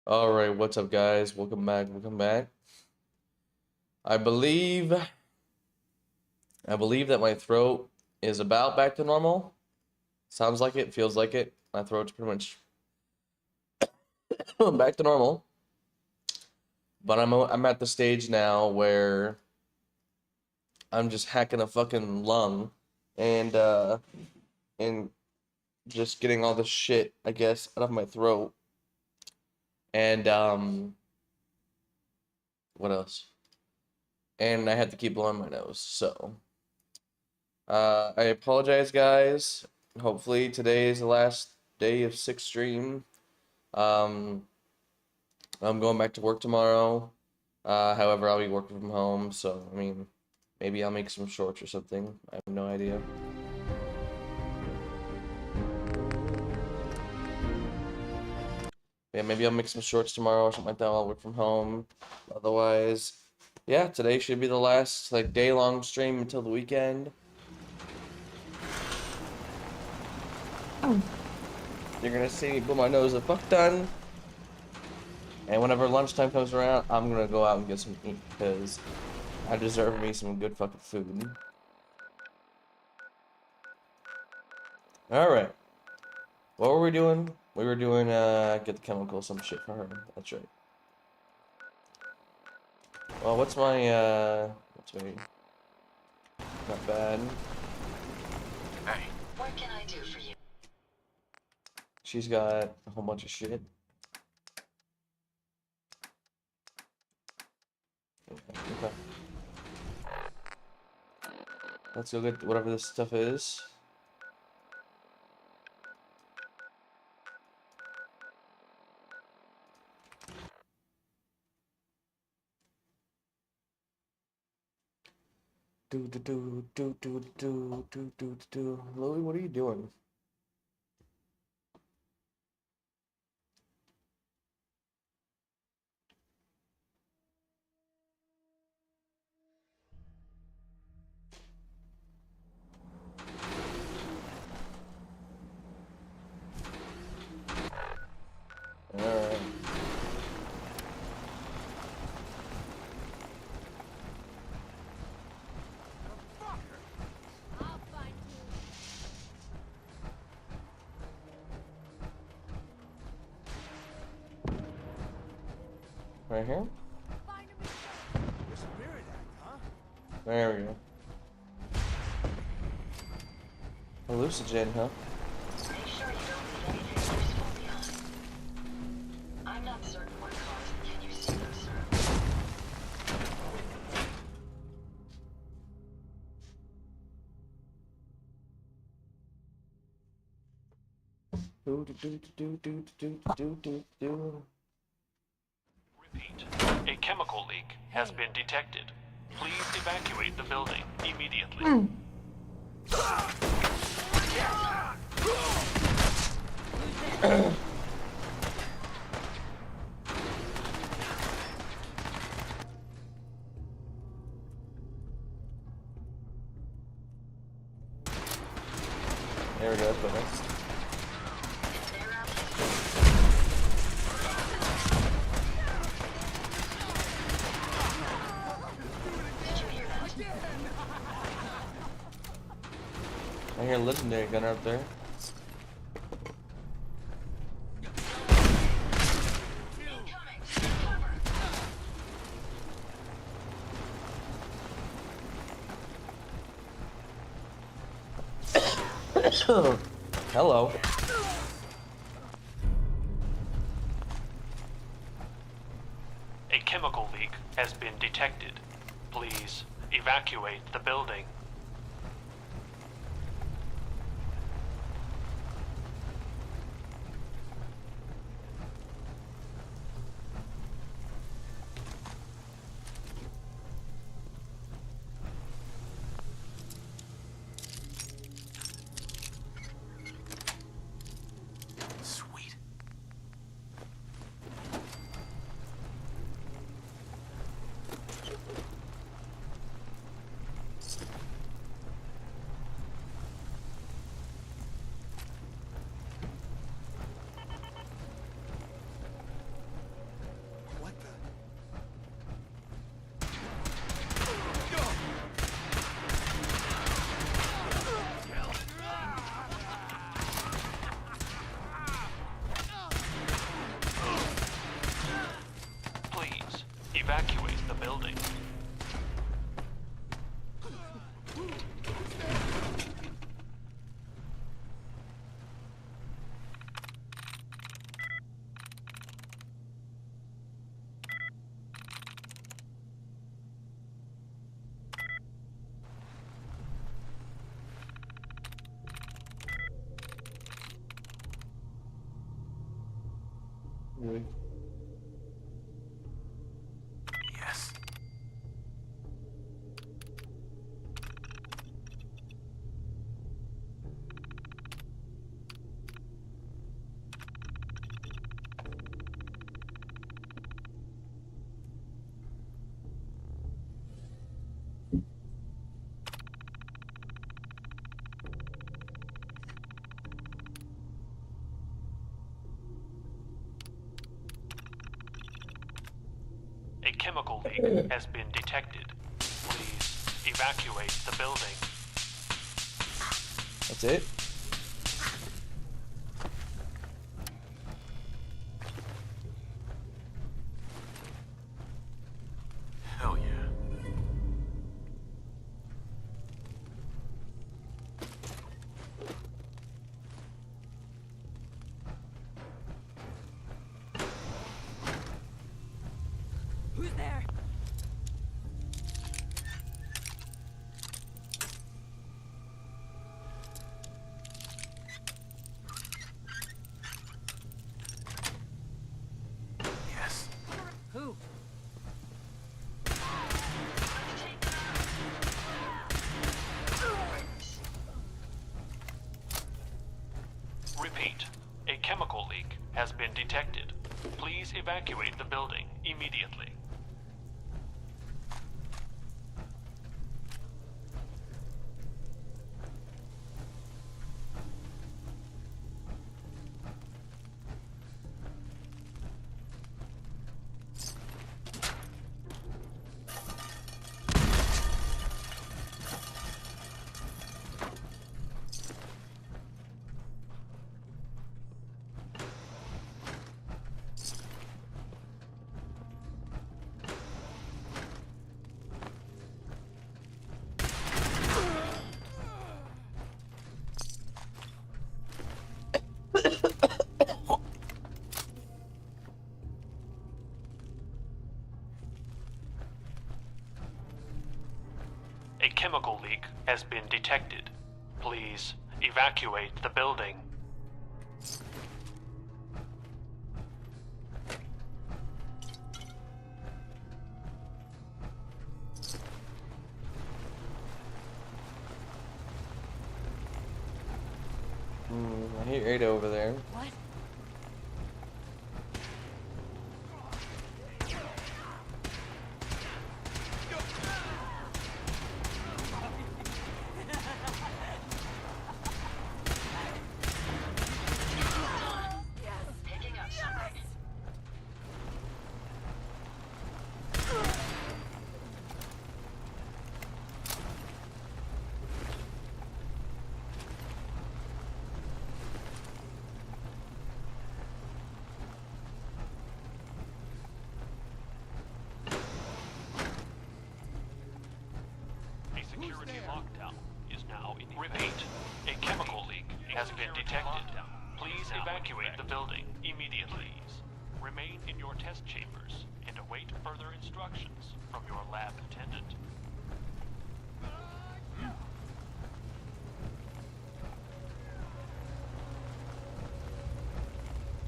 All right, what's up, guys? Welcome back. Welcome back. I believe that my throat is about back to normal. Sounds like it, feels like it. My throat's pretty much back to normal. But I'm at the stage now where I'm just hacking a fucking lung and just getting all the shit, I guess, out of my throat. And what else? And I had to keep blowing my nose, so I apologize, guys. Hopefully today is the last day of 6th stream. I'm going back to work tomorrow. However, I'll be working from home, so I mean, maybe I'll make some shorts or something. I have no idea. Yeah, maybe I'll make some shorts tomorrow or something like that while I work from home. Otherwise, yeah, today should be the last like day-long stream until the weekend. You're gonna see me blow my nose the fuck done. And whenever lunchtime comes around, I'm gonna go out and get some to eat because I deserve me some good fucking food. Alright. What were we doing? We were doing get the chemical, some shit for her. That's right. Well, what's my not bad. Hey. What can I do for you? She's got a whole bunch of shit. Okay. Let's go get whatever this stuff is. Louie, what are you doing? Alright. Right here? There we go. Hallucinogen, huh? Make sure you don't leave anything useful behind. I'm not certain what caused it. Can you see those, sir? Repeat. A chemical leak has been detected. Please evacuate the building immediately. There we go, that's nice. I hear a legendary gunner up there. Hello. A chemical leak has been detected. Please evacuate the building. Sweet. evacuate the building. Yes. A chemical leak has been detected. Please evacuate the building. That's it? Hell yeah. Who's there? Yes. Who? Repeat, a chemical leak has been detected. Please evacuate the building immediately. A chemical leak has been detected. Please evacuate the building. I hear Ada over there. What? Picking up something. A security lockdown is now in effect. Repeat, a chemical leak has been detected. Please evacuate the building immediately. Remain in your test chambers and await further instructions from your lab attendant.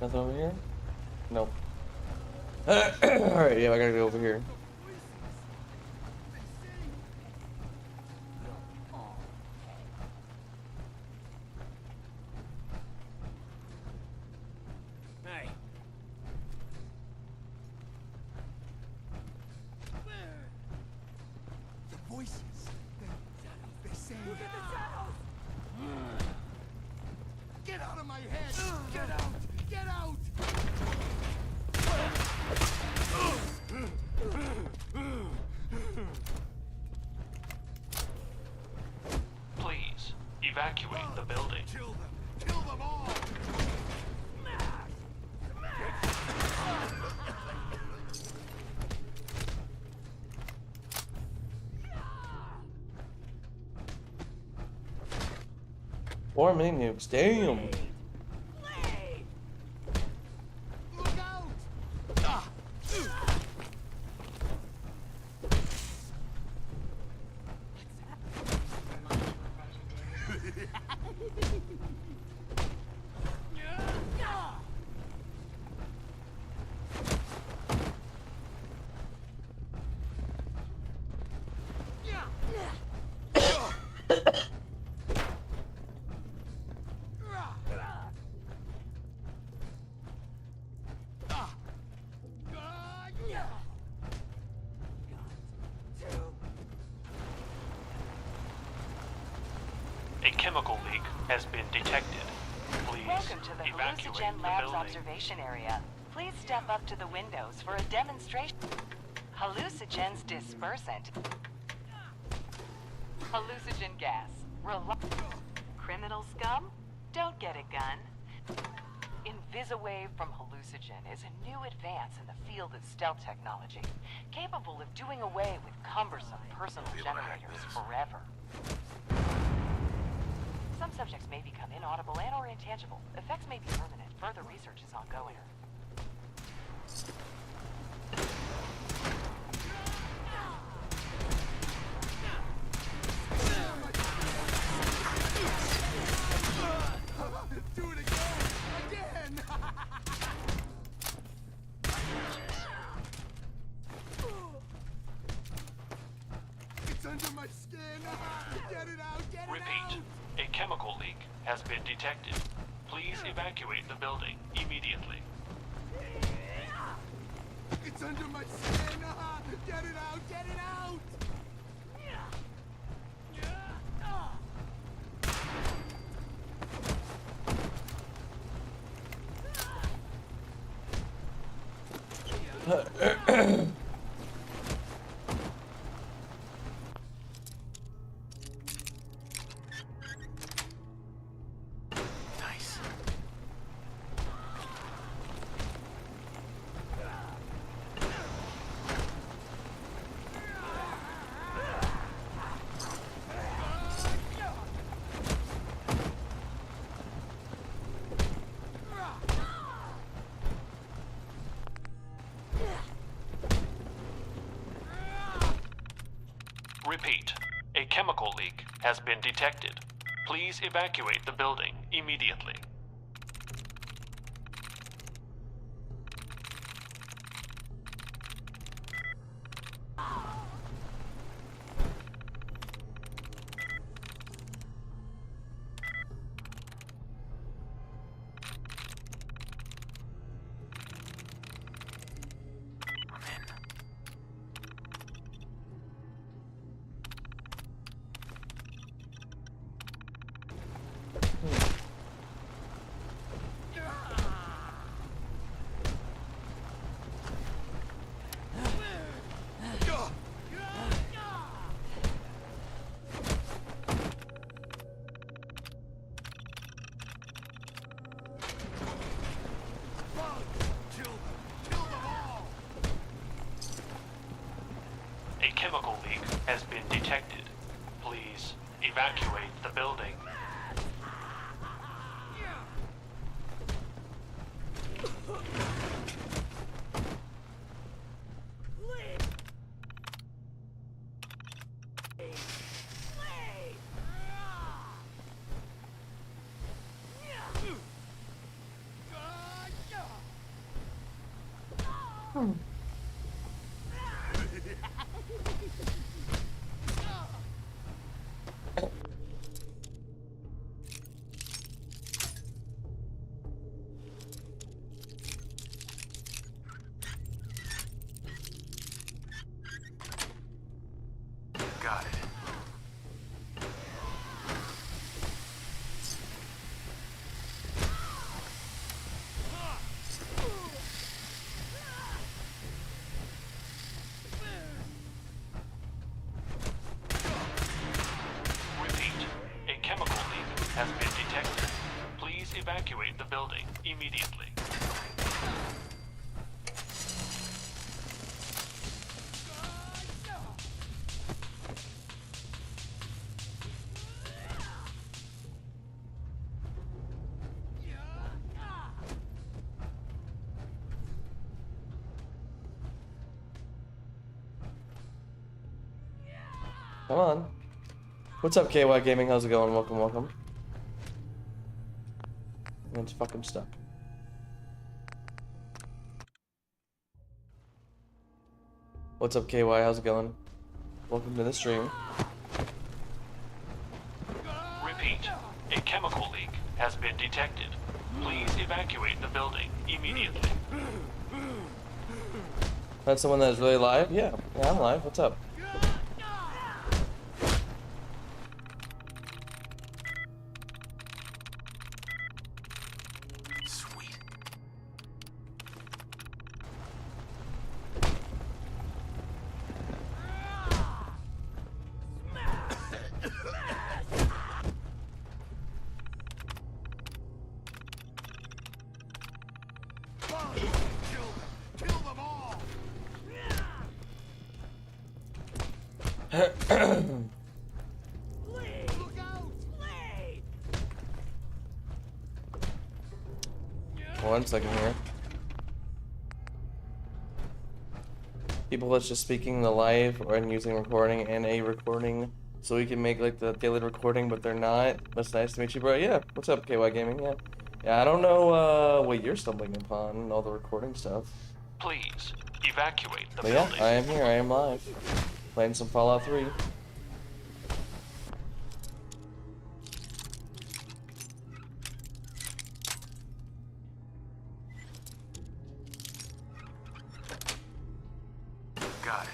Nothing over here? Nope. Alright, yeah, I gotta go over here. Hey. The voices. They say. Look at the shadows! Get out of my head! Get out! Get out! Please evacuate the building. Kill them! Kill them all! 4 mini nukes. Damn. Look out! Ah! A chemical leak has been detected. Please Welcome to the evacuate Hallucigen the Labs building. observation area. Please step up to the windows for a demonstration. Hallucigen's dispersant. Hallucigen gas. Criminal scum? Don't get a gun. Invisawave from Hallucigen is a new advance in the field of stealth technology, capable of doing away with cumbersome personal generators forever. Some subjects may become inaudible and or intangible. Effects may be permanent. Further research is ongoing. Do it again! It's under my skin! Get it out! Get it Repeat, out! a chemical leak has been detected. Please evacuate the building immediately. It's under my skin! Get it out! Get it out! Nice. Repeat, a chemical leak has been detected. Please evacuate the building immediately. A chemical leak has been detected. Please evacuate the building. Got it. Repeat, a chemical leak has been detected. Please evacuate the building immediately. Come on. What's up, KY Gaming? How's it going? Welcome, welcome. It's fucking stuck. What's up, KY? How's it going? Welcome to the stream. Repeat, a chemical leak has been detected. Please evacuate the building immediately. That's someone that's really live? Yeah, I'm live. What's up? Sweet. Kill them all. Look out! One second here. People that's just speaking the live or using recording and a recording so we can make like the daily recording, but they're not. That's nice to meet you, bro. Yeah. What's up, KY Gaming? Yeah. Yeah, I don't know what you're stumbling upon, all the recording stuff. Please evacuate the But yeah, building. I am here. I am live. Playing some Fallout 3. Got it.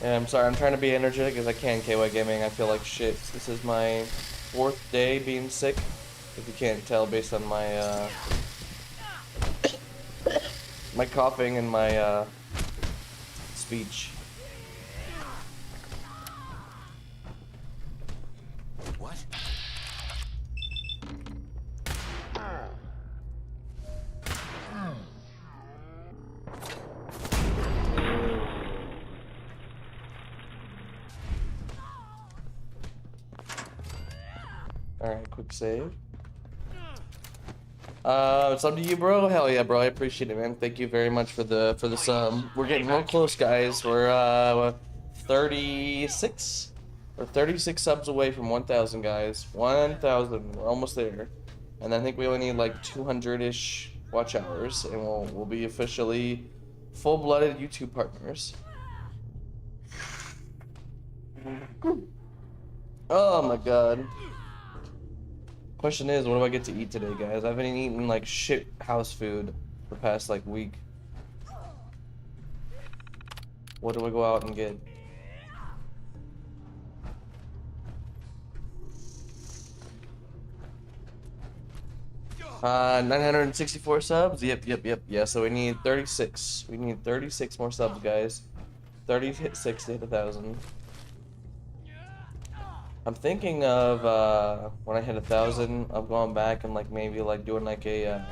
Yeah, I'm sorry. I'm trying to be energetic as I can, KY Gaming. I feel like shit. This is my 4th day being sick. If you can't tell based on my my coughing and my speech. What? Alright, quick save. It's up to you, bro. Hell yeah, bro. I appreciate it, man. Thank you very much for the sub. We're getting real close, guys. We're 36 or 36 subs away from 1,000, guys. 1,000. We're almost there. And I think we only need like 200-ish watch hours, and we'll be officially full-blooded YouTube partners. Oh my god. Question is, what do I get to eat today, guys? I've been eating like shit house food for the past like week. What do I go out and get? Uh, 964 subs? Yep. Yeah, so we need 36. We need 36 more subs, guys. 36 to hit 1,000. I'm thinking of when I hit 1,000 of going back and like maybe like doing like a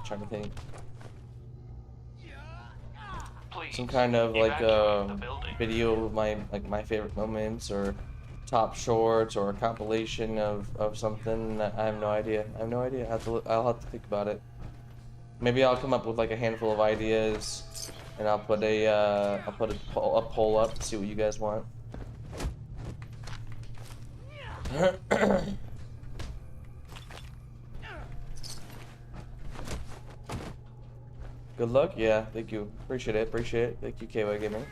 trying to think, Please some kind of like evacuate the building. video of my favorite moments or top shorts or a compilation of something. I have no idea. I'll have to think about it. Maybe I'll come up with like a handful of ideas. And I'll put a poll up to see what you guys want. Good luck. Yeah, thank you. Appreciate it. Thank you, KY Gaming.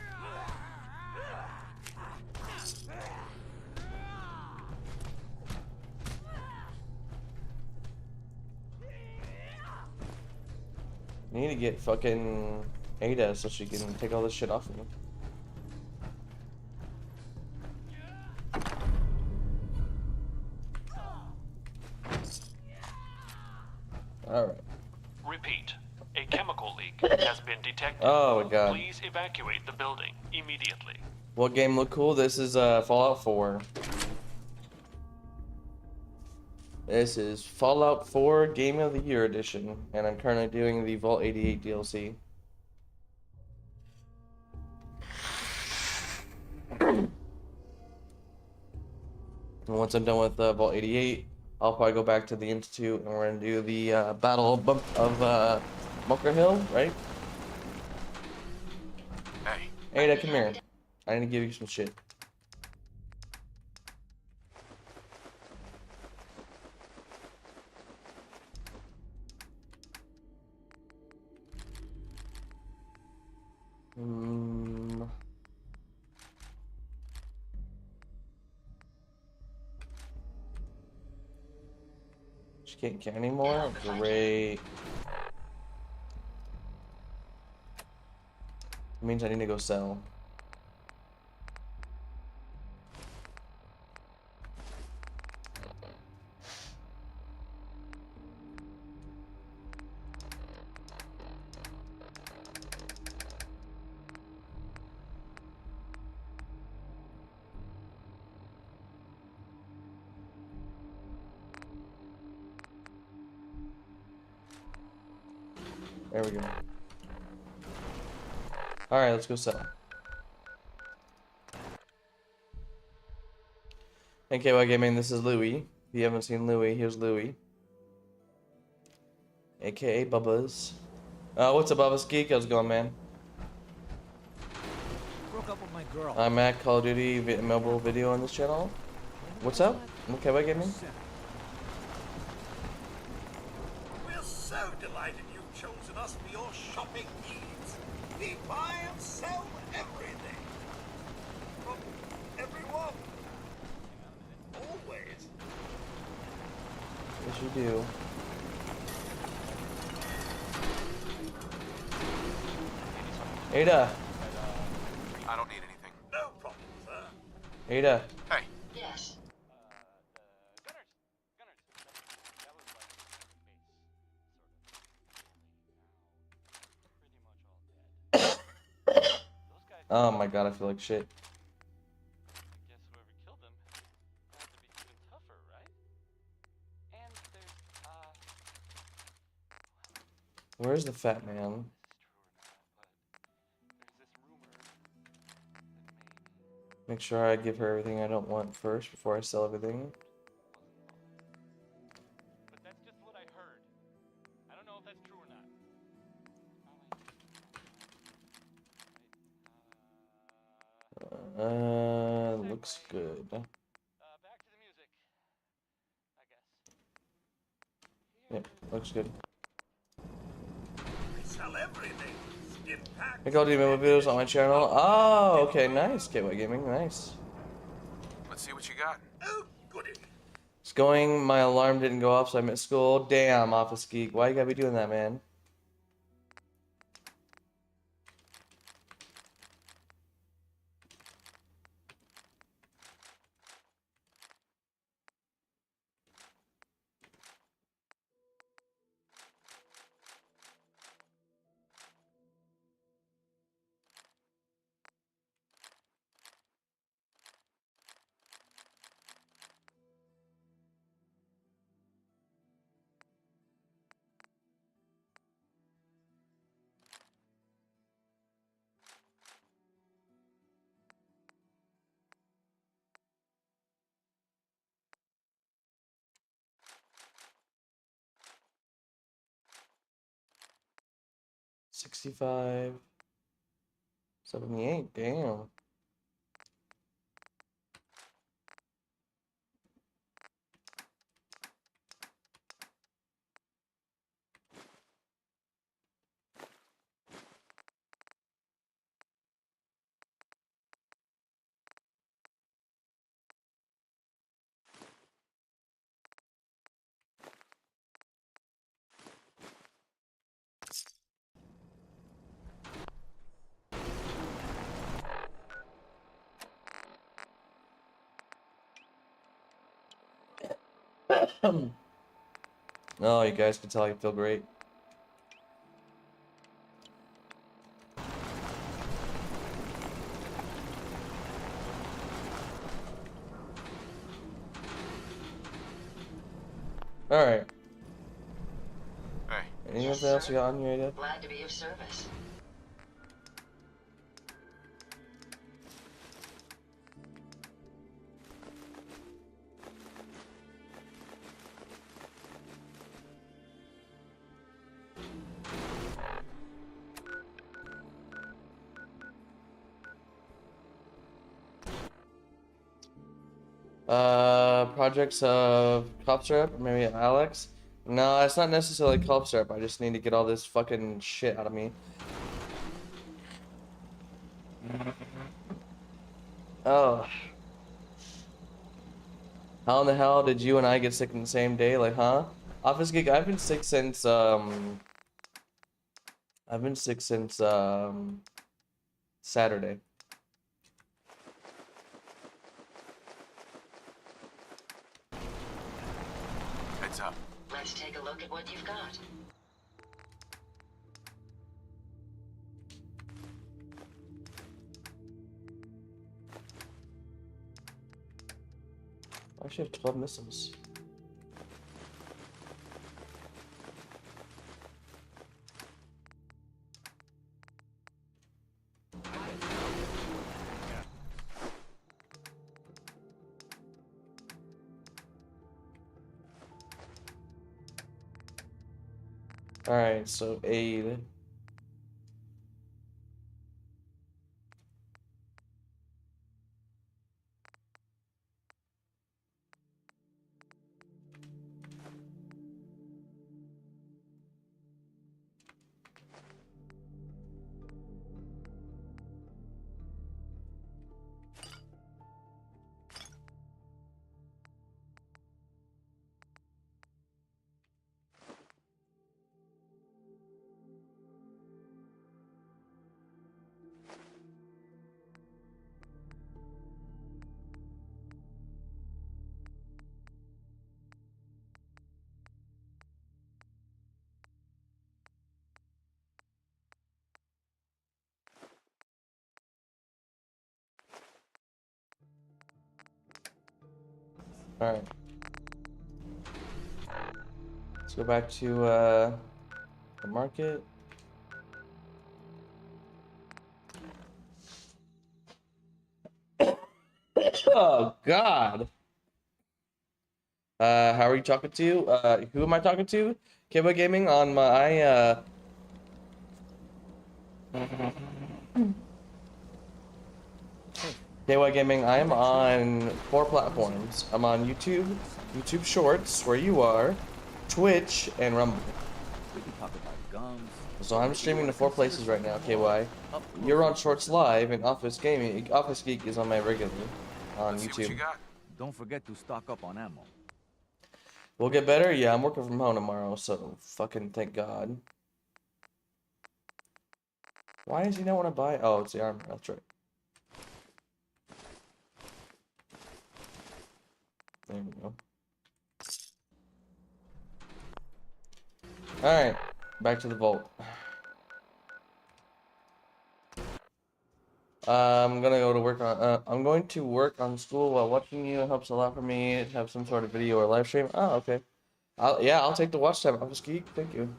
I need to get fucking Ada so she can take all this shit off of me. Alright. Repeat, a chemical leak has been detected. Oh my god. Please evacuate the building immediately. What game look cool? This is Fallout 4. This is Fallout 4 Game of the Year Edition, and I'm currently doing the Vault 88 DLC. And once I'm done with Vault 88, I'll probably go back to the Institute and we're gonna do the Battle of Bunker Hill, right? Hey, Ada, come here. I need to give you some shit. She can't get anymore? Great. It means I need to go sell. There we go. Alright, let's go sell. Hey KY Gaming, this is Louie. If you haven't seen Louie, here's Louie. AKA Bubba's. What's up, Bubba's Geek? How's it going, man? Broke up with my girl. I'm at Call of Duty mobile video on this channel. What's up? KY Gaming? We're so delighted you've chosen us for your shopping needs. We buy and sell everything. From everyone. Always. Yes, you do. Ada! I don't need anything. No problem, sir. Ada! Hey, Yes. Oh my god, I feel like shit. Guess whoever killed him had to be even tougher, right? And there's, Where's the fat man? this is true or not, but there's this rumor that maybe Make sure I give her everything I don't want first before I sell everything. but that's just what I heard. I don't know if that's true or not. Looks good. Back to the music, I guess. Yep, looks good. We sell everything. Skin packs. I Call of Duty mobile videos on my channel. Oh, okay, nice. KY Gaming, nice. let's see what you got. Oh, goody. It's going. My alarm didn't go off, so I missed school. Damn, Office Geek. Why you gotta be doing that, man? $65, $78. Damn. Oh, you guys can tell I feel great. All right. Hey, Anything else you got on your idea? Glad to be of service. Projects of cough syrup, maybe Alex. No, it's not necessarily cough syrup. I just need to get all this fucking shit out of me. Oh. How in the hell did you and I get sick in the same day? Like, huh? Office Geek, I've been sick since, Saturday. Heads up. Let's take a look at what you've got. I actually have 12 missiles. Alright, so aid. Alright. Let's go back to the market. Oh God. How are you talking to? Who am I talking to? Kiba Gaming on my KY Gaming, I am on 4 platforms. I'm on YouTube, YouTube Shorts, where you are, Twitch, and Rumble. We can talk about gums. So I'm streaming to 4 places right now, KY. You're on Shorts Live, and Office Geek is on my regular on Let's see what you YouTube. got. Don't forget to stock up on ammo. We'll get better? Yeah, I'm working from home tomorrow, so fucking thank God. Why does he not want to buy? Oh, it's the armor, that's right. There we go. Alright, back to the vault. I'm gonna go to work on, I'm going to work on school while watching you. It helps a lot for me to have some sort of video or live stream. Oh, okay. I'll take the watch time, Office Geek. Thank you.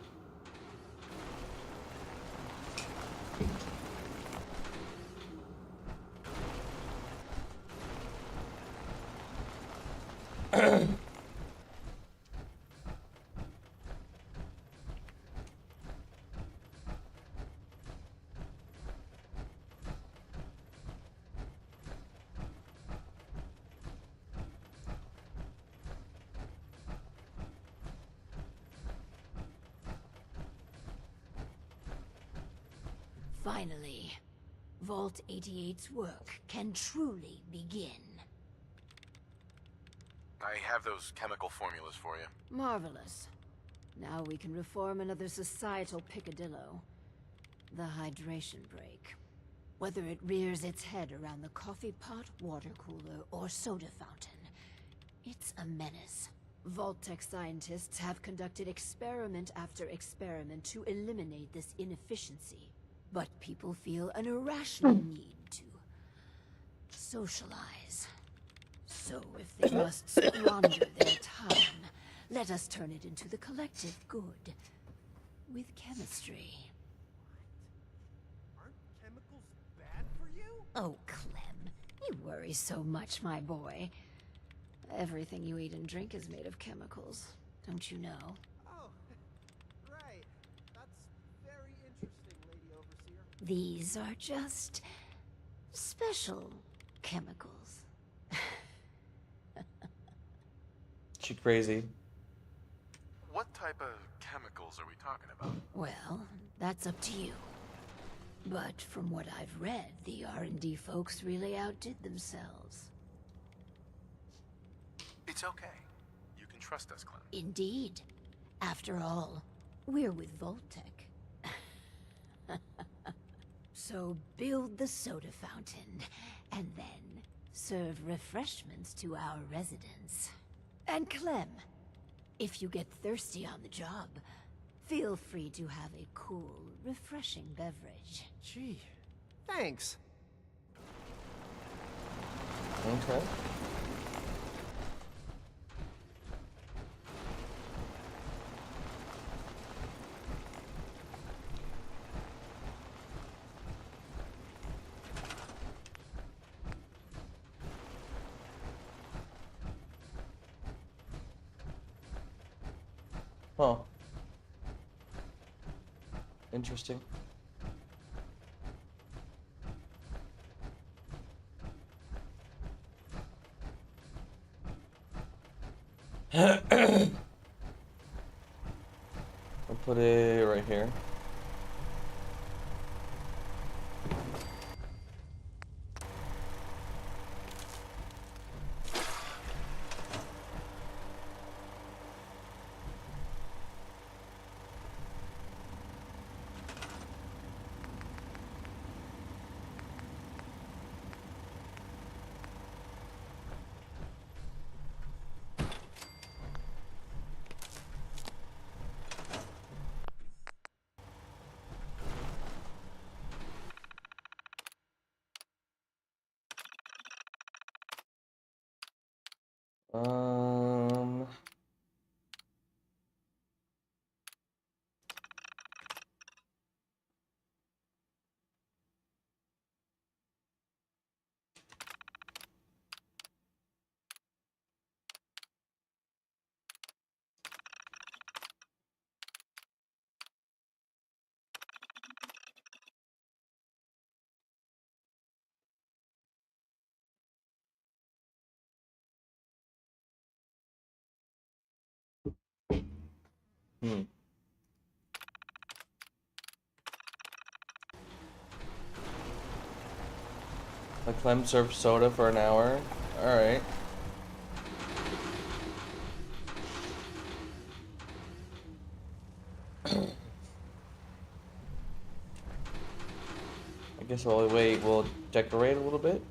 Finally, Vault 88's work can truly begin. I have those chemical formulas for you. Marvelous. Now we can reform another societal picadillo. The hydration break. Whether it rears its head around the coffee pot, water cooler, or soda fountain, it's a menace. Vault-Tec scientists have conducted experiment after experiment to eliminate this inefficiency. But people feel an irrational need to socialize. So if they must squander their time, let us turn it into the collective good. With chemistry. Aren't chemicals bad for you? Oh, Clem, you worry so much, my boy. Everything you eat and drink is made of chemicals, don't you know? Oh, right. That's very interesting, Lady Overseer. These are just special chemicals. She crazy. What type of chemicals are we talking about? Well, that's up to you. But from what I've read, the R&D folks really outdid themselves. It's okay. You can trust us, Clem. Indeed. After all, we're with Voltec. So build the soda fountain, and then serve refreshments to our residents. And Clem, if you get thirsty on the job, feel free to have a cool, refreshing beverage. Gee, thanks. Okay. Huh. Interesting. I'll put it right here. Um, hmm. A Clem served soda for an hour. Alright. I guess while we wait, we'll decorate a little bit.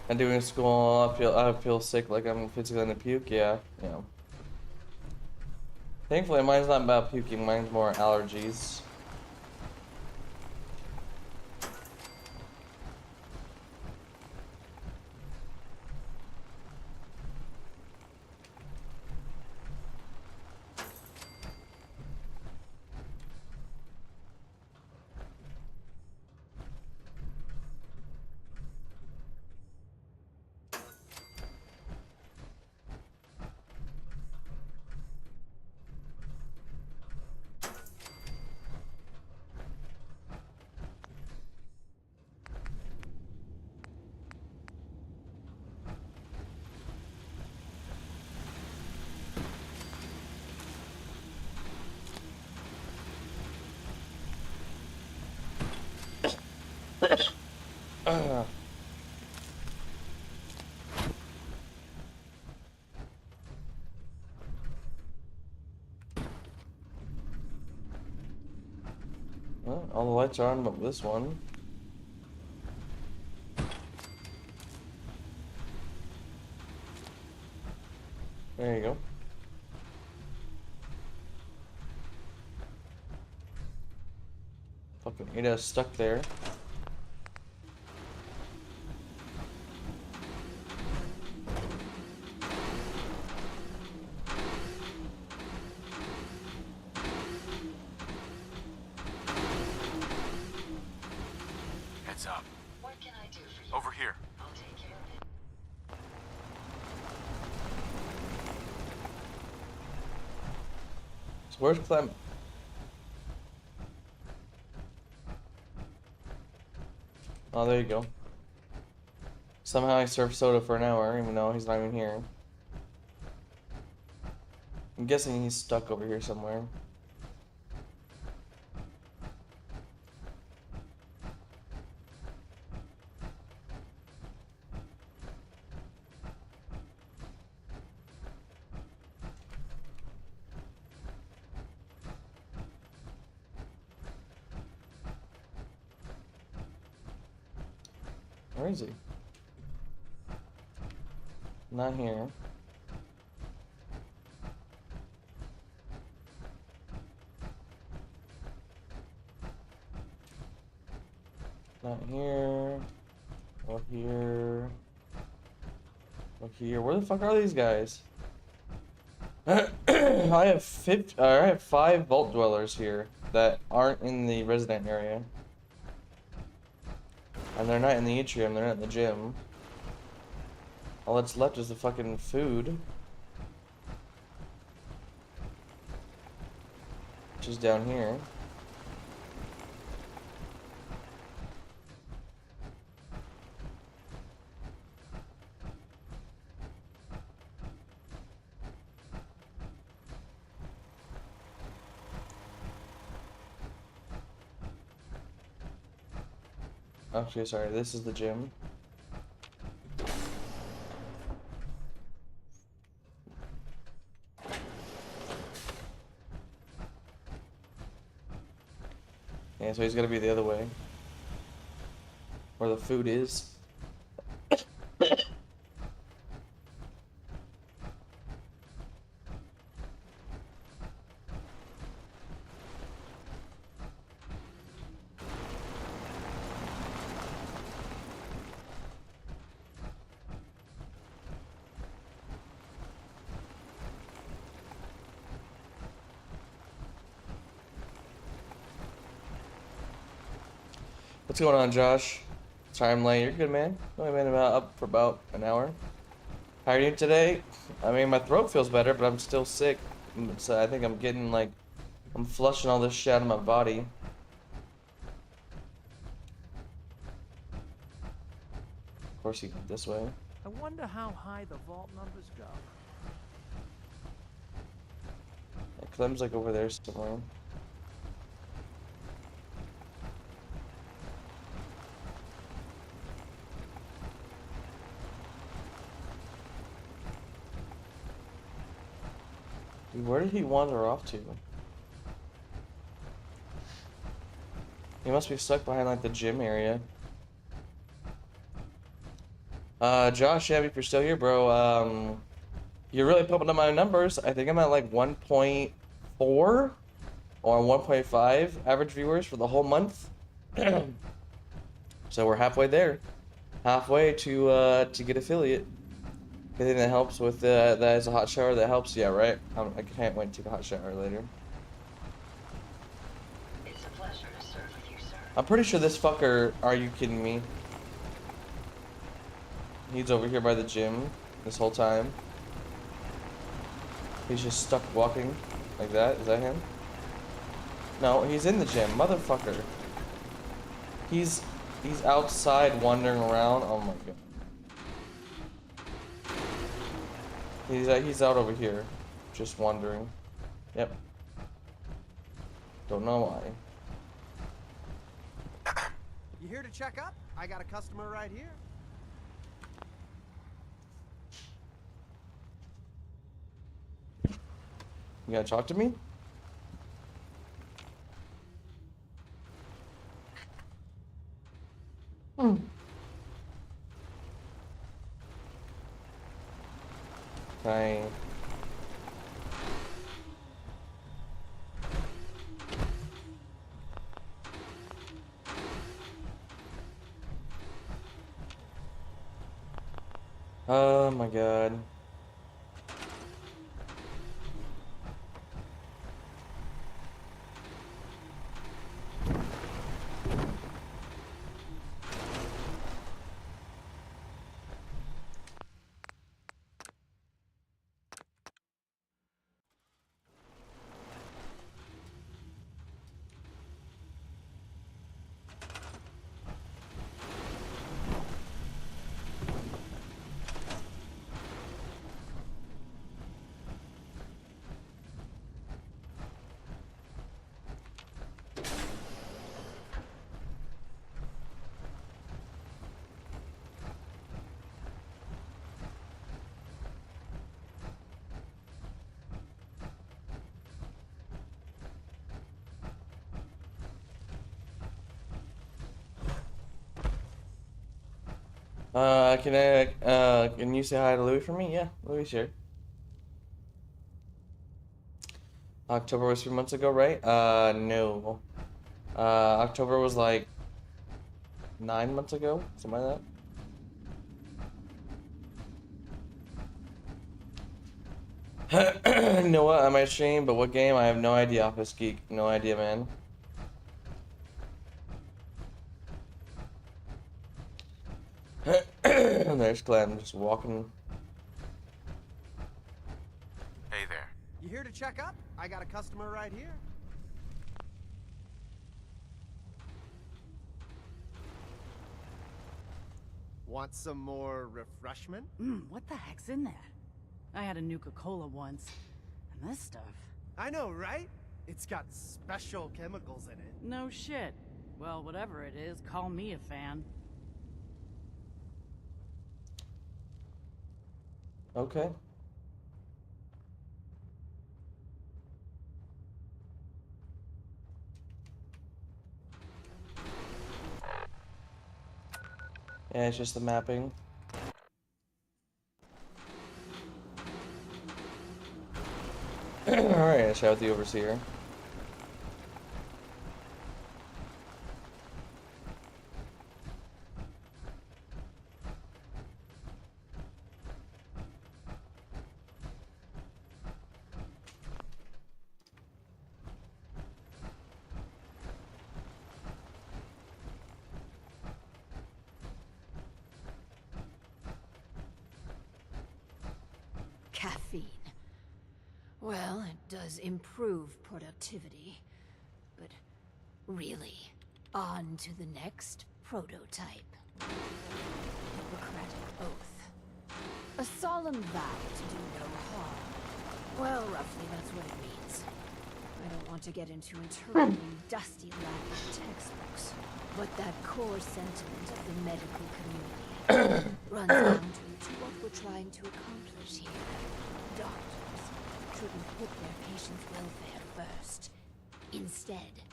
And doing school, I feel sick, like I'm physically gonna puke. Yeah, yeah. Thankfully, mine's not about puking. Mine's more allergies. Well, all the lights are on but this one. There you go. Fucking Ada's stuck there. Heads up. What can I do for you? Over here. I'll take care of it. So where's Clem? Oh, there you go. Somehow I served soda for an hour, even though he's not even here. I'm guessing he's stuck over here somewhere. Where is he? Not here. Not here. Or here. Or here. Where the fuck are these guys? I have 5 vault dwellers here that aren't in the resident area. And they're not in the atrium, they're not in the gym. All that's left is the fucking food. Which is down here. Okay, sorry, this is the gym. Yeah, so he's gotta be the other way. Where the food is. What's going on, Josh? Sorry I'm late. You're good, man. Only been up for about an hour. How are you today? I mean, my throat feels better, but I'm still sick. So I think I'm getting like, I'm flushing all this shit out of my body. Of course, you go this way. I wonder how high the vault numbers go. Clem's like over there somewhere. Dude, where did he wander off to? He must be stuck behind like the gym area. Josh, yeah, if you're still here, bro, you're really pumping up my numbers. I think I'm at like 1.4 or 1.5 average viewers for the whole month. So we're halfway there. Halfway to get affiliate. Anything that helps with that is a hot shower that helps, yeah, right? I can't wait to take a hot shower later. It's a pleasure to serve with you, sir. I'm pretty sure this fucker, are you kidding me? He's over here by the gym this whole time. He's just stuck walking like that. Is that him? No, he's in the gym, motherfucker. He's outside wandering around. Oh my god. He's out over here, just wandering. Yep. Don't know why. You here to check up? I got a customer right here. You gotta talk to me? Hi. Oh my god. Can you say hi to Louis for me? Yeah, Louis here. October was 3 months ago, right? No. October was like 9 months ago, something like that. You know what? I might stream, but what game? I have no idea, Office Geek. No idea, man. There's Glenn just walking. Hey there. You here to check up? I got a customer right here. Want some more refreshment? What the heck's in there? I had a Nuka-Cola once. And this stuff. I know, right? It's got special chemicals in it. No shit. Well, whatever it is, call me a fan. Okay. Yeah, it's just the mapping. Alright, I shout out the overseer. Caffeine. Well, it does improve productivity. But really, on to the next prototype. Hippocratic oath. A solemn vow to do no harm. Well, roughly that's what it means. I don't want to get into interpreting dusty Latin textbooks, but that core sentiment of the medical community runs counter to what we're trying to accomplish here. Doctors shouldn't put their patients' welfare first. Instead,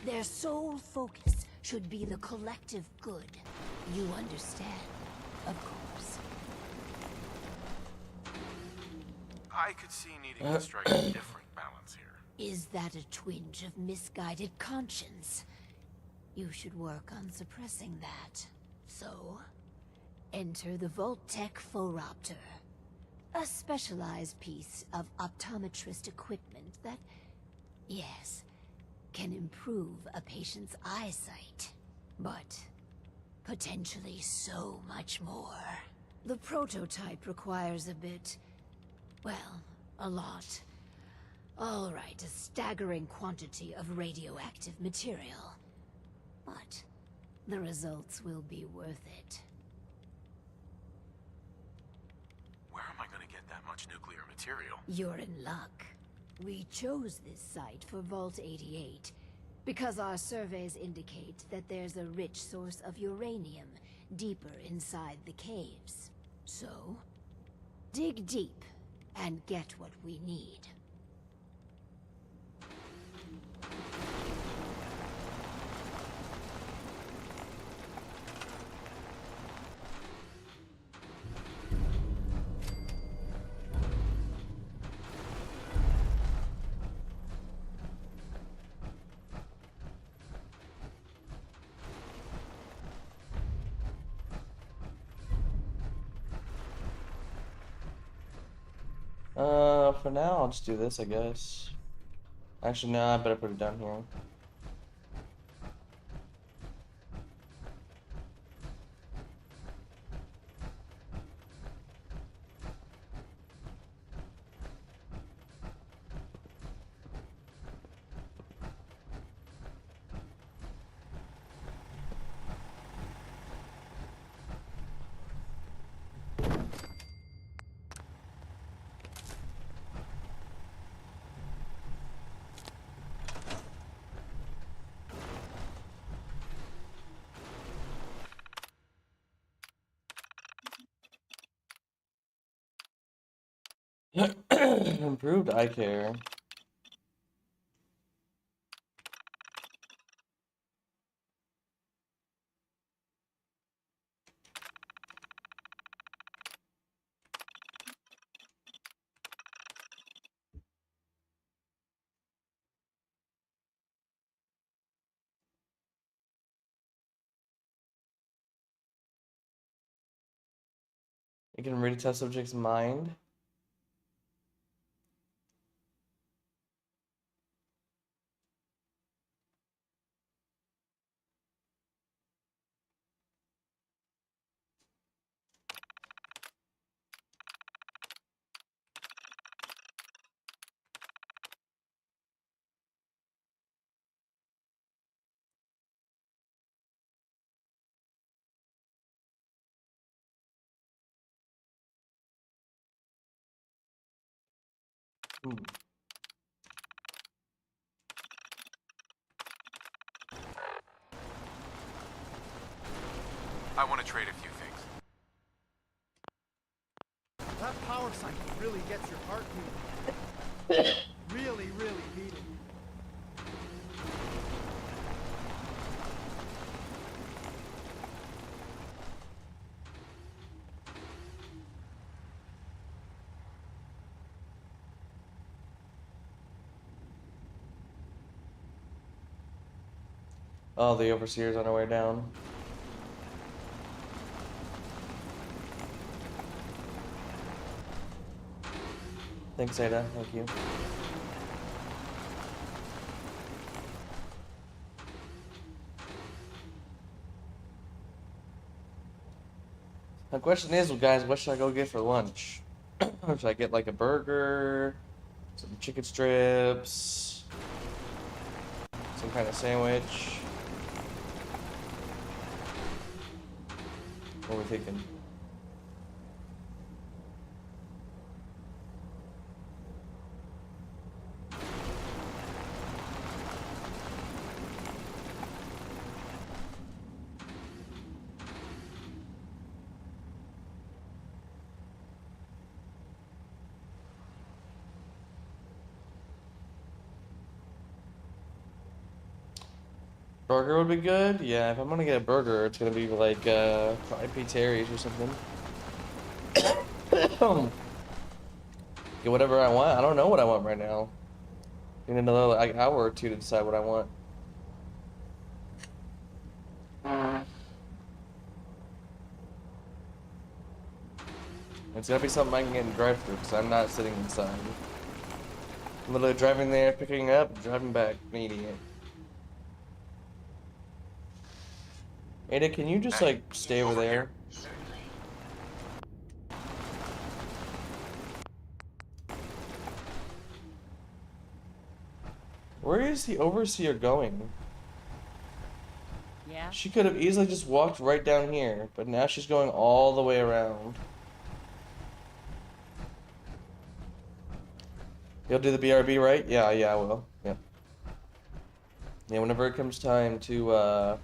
their sole focus should be the collective good. You understand, of course. I could see needing to strike a different balance here. Is that a twinge of misguided conscience? You should work on suppressing that. So, enter the Vault-Tec Phoropter. A specialized piece of optometrist equipment that, yes, can improve a patient's eyesight. But potentially so much more. The prototype requires a bit, well, a lot. All right, a staggering quantity of radioactive material. But the results will be worth it. Where am I gonna get that much nuclear material? You're in luck. We chose this site for Vault 88 because our surveys indicate that there's a rich source of uranium deeper inside the caves. So, dig deep and get what we need. for now, I'll just do this, I guess. Actually, no, I better put it down here. Improved eye care. You can read a test subject's mind. Hmm. I want to trade a few things. That power cycle really gets your heart beating. Really, really beating. Oh, the overseer's on our way down. Thanks, Ada. Thank you. The question is, well, guys, what should I go get for lunch? Should I get like a burger, some chicken strips, some kind of sandwich? What are we thinking? Burger would be good? Yeah, if I'm gonna get a burger, it's gonna be like fried P. Terry's or something. Get whatever I want. I don't know what I want right now. Need another like hour or two to decide what I want. It's gotta be something I can get in drive-thru because I'm not sitting inside. I'm literally driving there, picking up, driving back, and eating it. Ada, can you just like stay over there? Where is the overseer going? Yeah? She could have easily just walked right down here, but now she's going all the way around. You'll do the BRB, right? Yeah, I will. Yep. Yeah, whenever it comes time to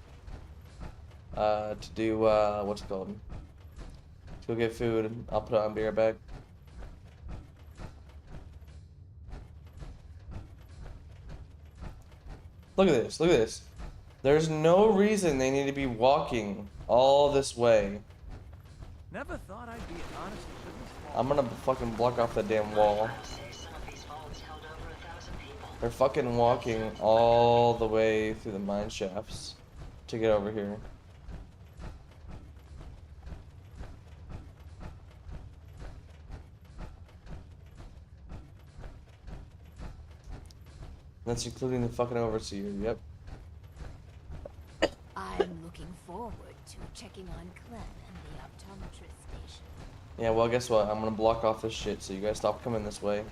do, what's it called? To go get food, I'll put it on beer bag. Look at this, look at this. There's no reason they need to be walking all this way. Never thought I'd be an honest to goodness I'm gonna fucking block off that damn wall. They're fucking walking all the way through the mine shafts to get over here. That's including the fucking overseer. Yep. I'm looking forward to checking on Clem and the optometrist station. Yeah, well, guess what? I'm gonna block off this shit, so you guys stop coming this way.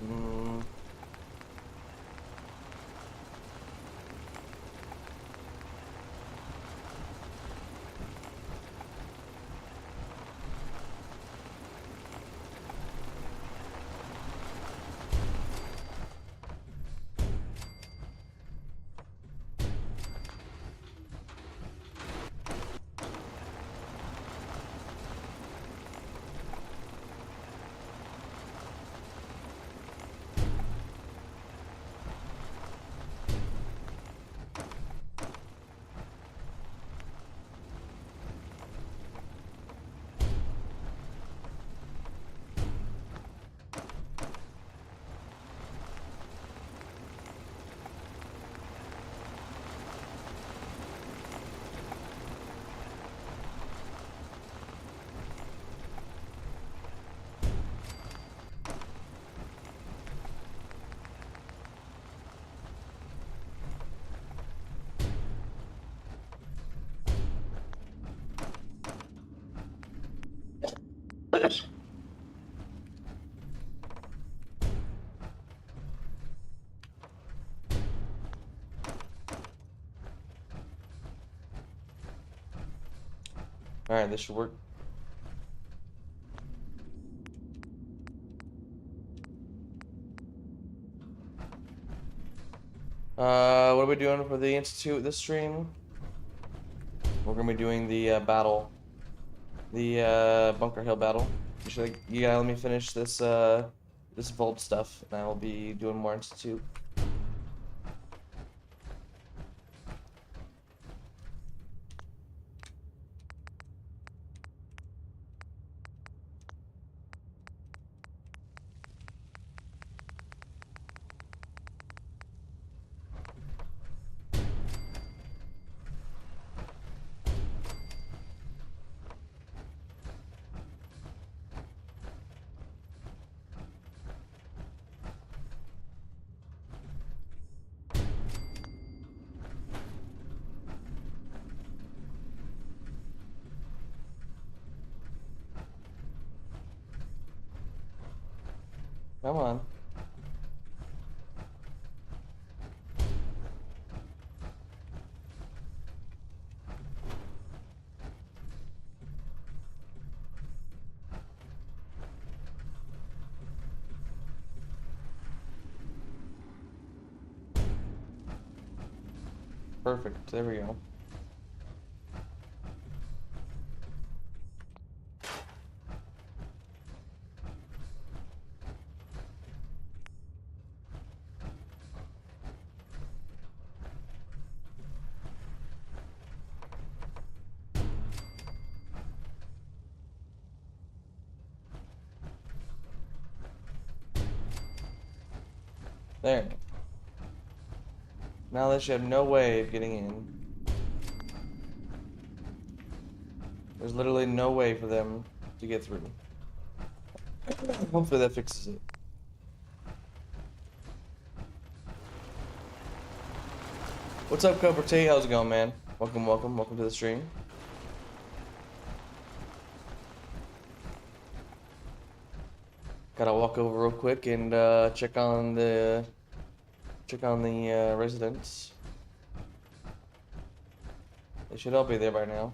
Mm. Alright, this should work. What are we doing for the Institute this stream? We're gonna be doing the battle. The Bunker Hill battle. You gotta let me finish this this vault stuff, and I will be doing more Institute. Come on. Perfect. There we go. There. Now that you have no way of getting in. There's literally no way for them to get through. Hopefully that fixes it. What's up, Cobra T? How's it going, man? Welcome, welcome, welcome to the stream. Gotta walk over real quick and check on the residents. They should all be there by now.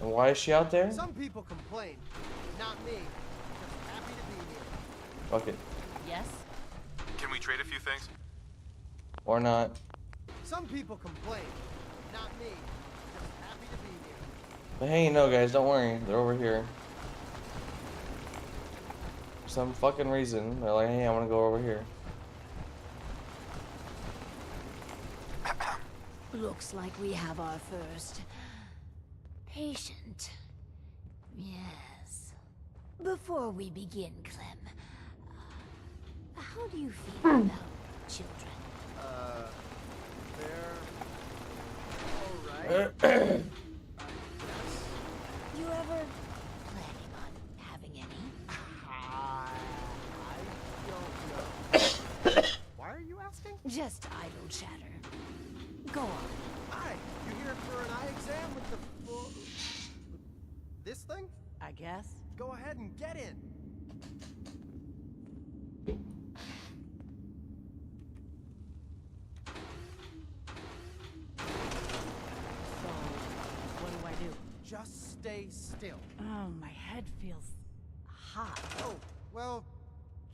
Why is she out there? Some people complain. Not me. Just happy to be here. Fuck it. Yes? Can we trade a few things? Or not. Some people complain. Not me. Just happy to be here. But hey, no guys, don't worry. They're over here. For some fucking reason, they're like, hey, I want to go over here. Looks like we have our first patient. Yes. Before we begin, Clem, how do you feel about children? They're alright. You ever planning on having any? I don't know. Why are you asking? Just idle chatter. Go on. Hi, you here for an eye exam with the full... This thing? I guess. Go ahead and get in. So, what do I do? Just stay still. Oh, my head feels hot. Oh, well,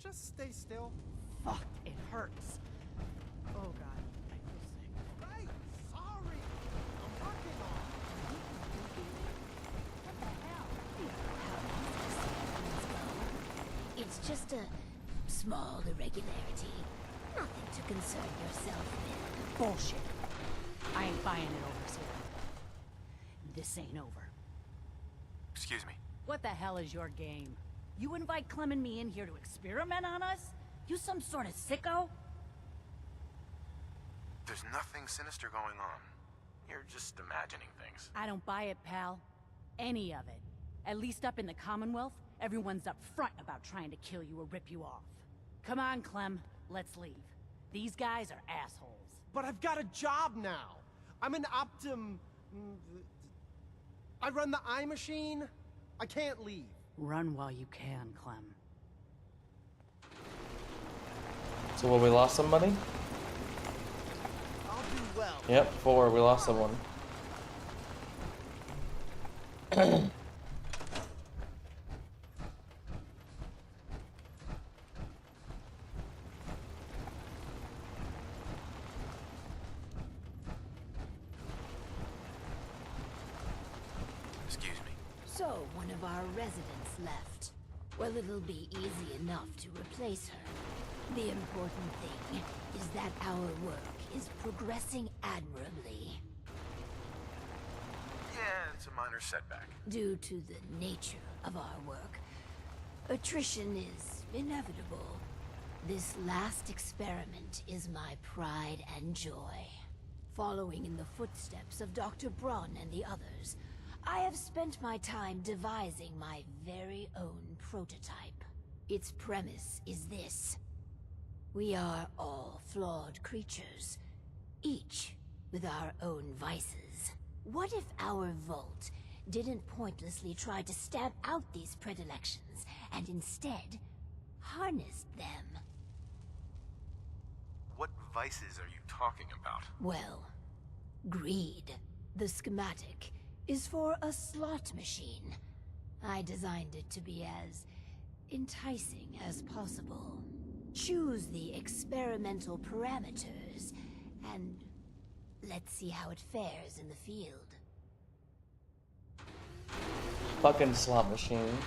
just stay still. Fuck, it hurts. Oh god, I feel sick. Right, sorry. I'm working on it. What the hell? You know how these experiments go. It's just a small irregularity. Nothing to concern yourself with. Bullshit. I ain't buying it over, Sarah. This ain't over. Excuse me. What the hell is your game? You invite Clem and me in here to experiment on us? You some sort of sicko? There's nothing sinister going on. You're just imagining things. I don't buy it, pal. Any of it. At least up in the Commonwealth, everyone's up front about trying to kill you or rip you off. Come on, Clem. Let's leave. These guys are assholes. But I've got a job now. I'm an I run the eye machine. I can't leave. Run while you can, Clem. So what, we lost somebody? I'll do well. Yep, 4. We lost someone. Excuse me. So, one of our residents left. Well, it'll be easy enough to replace her. The important thing is that our work is progressing admirably. Yeah, it's a minor setback. Due to the nature of our work, attrition is inevitable. This last experiment is my pride and joy. Following in the footsteps of Dr. Braun and the others, I have spent my time devising my very own prototype. Its premise is this. We are all flawed creatures, each with our own vices. What if our Vault didn't pointlessly try to stamp out these predilections, and instead harnessed them? What vices are you talking about? Well, greed. The schematic is for a slot machine. I designed it to be as enticing as possible. Choose the experimental parameters, and let's see how it fares in the field. Fucking slot machine.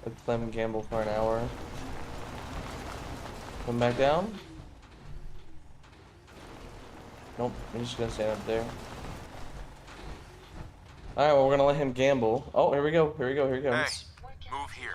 Let Clem gamble for an hour. Come back down? Nope, I'm just gonna stand up there. Alright, well, we're gonna let him gamble. Oh, here we go, here we go, here he comes. Hey, move here.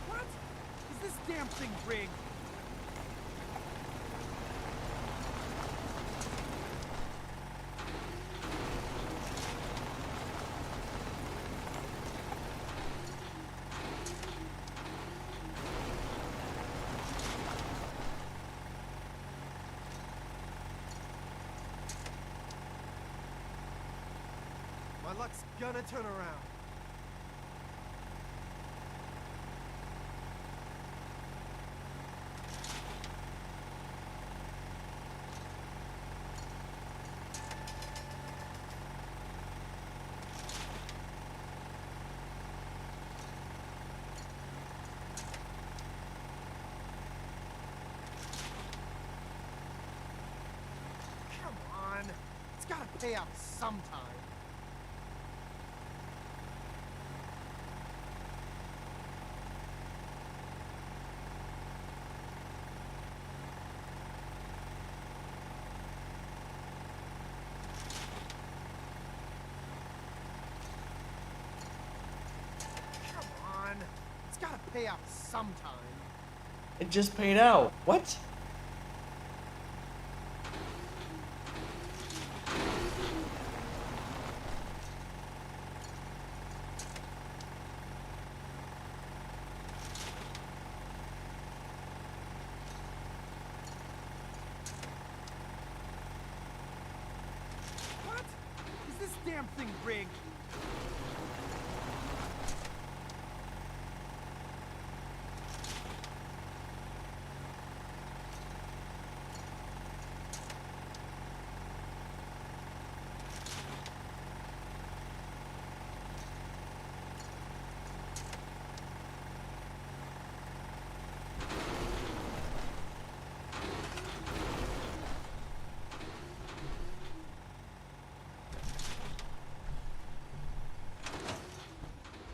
What? Is this damn thing rigged? My luck's gonna turn around. Come on. It's gotta pay out sometime. Come on. It's gotta pay out sometime. It just paid out. What? What? Is this damn thing rigged?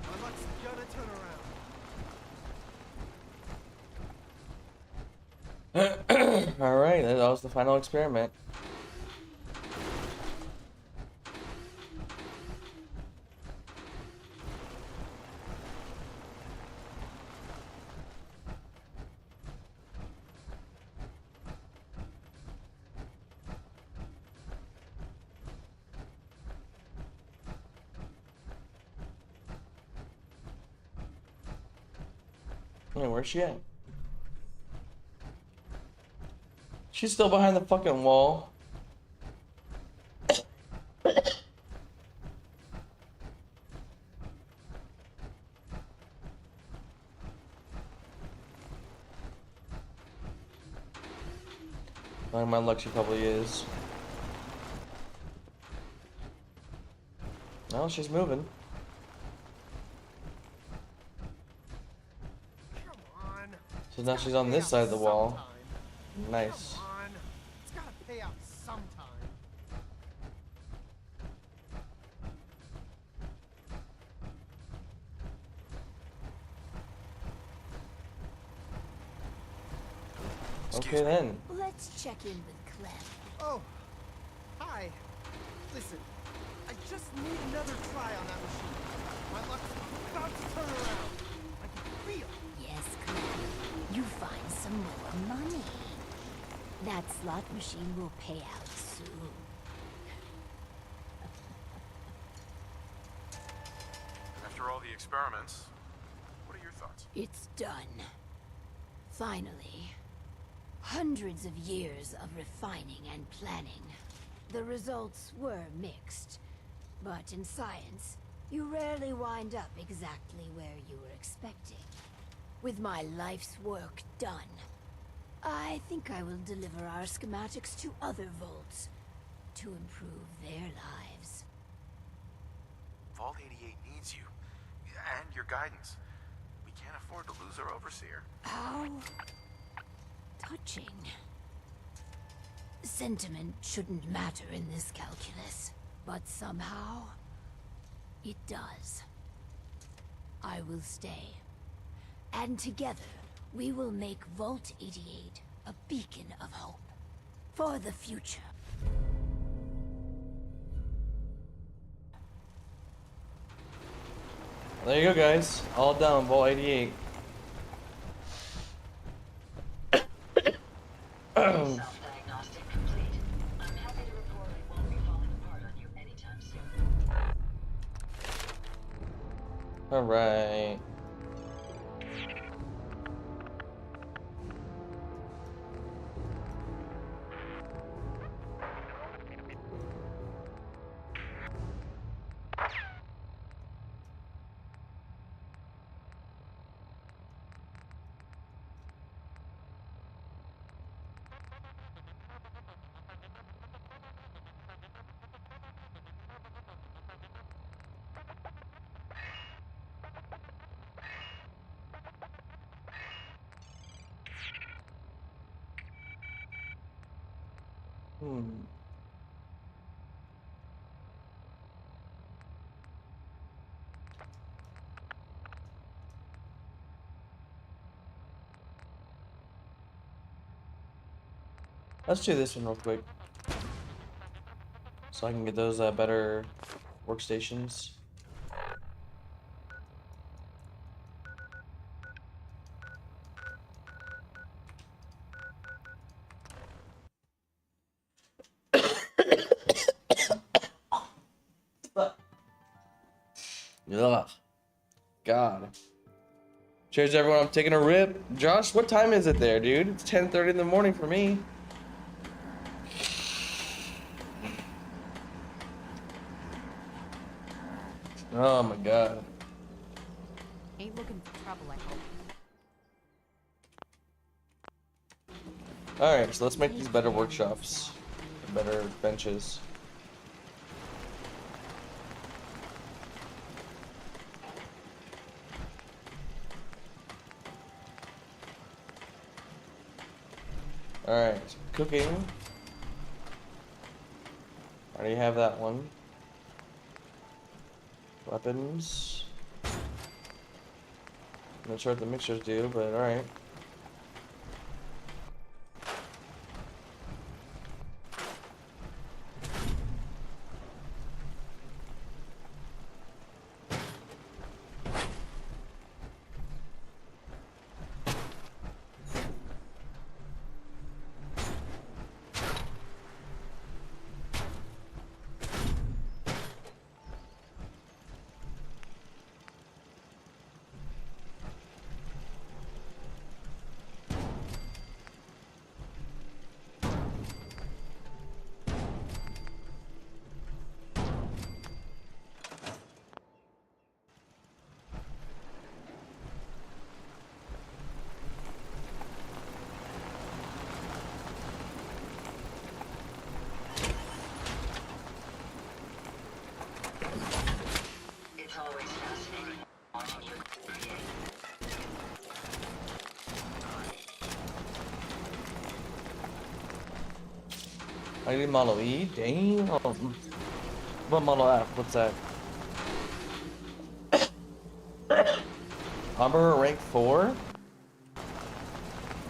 My luck's gonna turn around. Alright, that was the final experiment. Yeah, where's she at? She's still behind the fucking wall. By my luck, she probably is. Well, she's moving. Come on. So now she's on this side of the wall. Nice. Come on. It's gotta pay out sometime. Okay then. Let's check in with Clem. Oh, hi. Listen, I just need another try on that machine. My luck's about to turn around. I can feel it. Yes, Clem. You find some more money. That slot machine will pay out soon. After all the experiments, what are your thoughts? It's done. Finally. Hundreds of years of refining and planning. The results were mixed. But in science, You rarely wind up exactly where you were expecting. With my life's work done, I think I will deliver our schematics to other vaults to improve their lives. Vault 88 needs you. And your guidance. We can't afford to lose our overseer. How touching. Sentiment shouldn't matter in this calculus, but somehow it does. I will stay. And together, we will make Vault 88 a beacon of hope for the future. There you go, guys. All done. Vault 88. Self-diagnostic complete. I'm happy to report it won't be falling apart on you anytime soon. All right. Let's do this one real quick, so I can get those better workstations. Ugh. God. Cheers, everyone. I'm taking a rip. Josh, what time is it there, dude? It's 10:30 in the morning for me. Oh my God. Ain't looking for trouble, I hope. All right, so let's make these better workshops, better benches. All right, cooking. Already have that one. Weapons. I'm not sure what the mixers do, but all right. It's always fascinating watching you create. I need Model E? Damn. What Model F? What's that? Armor rank 4?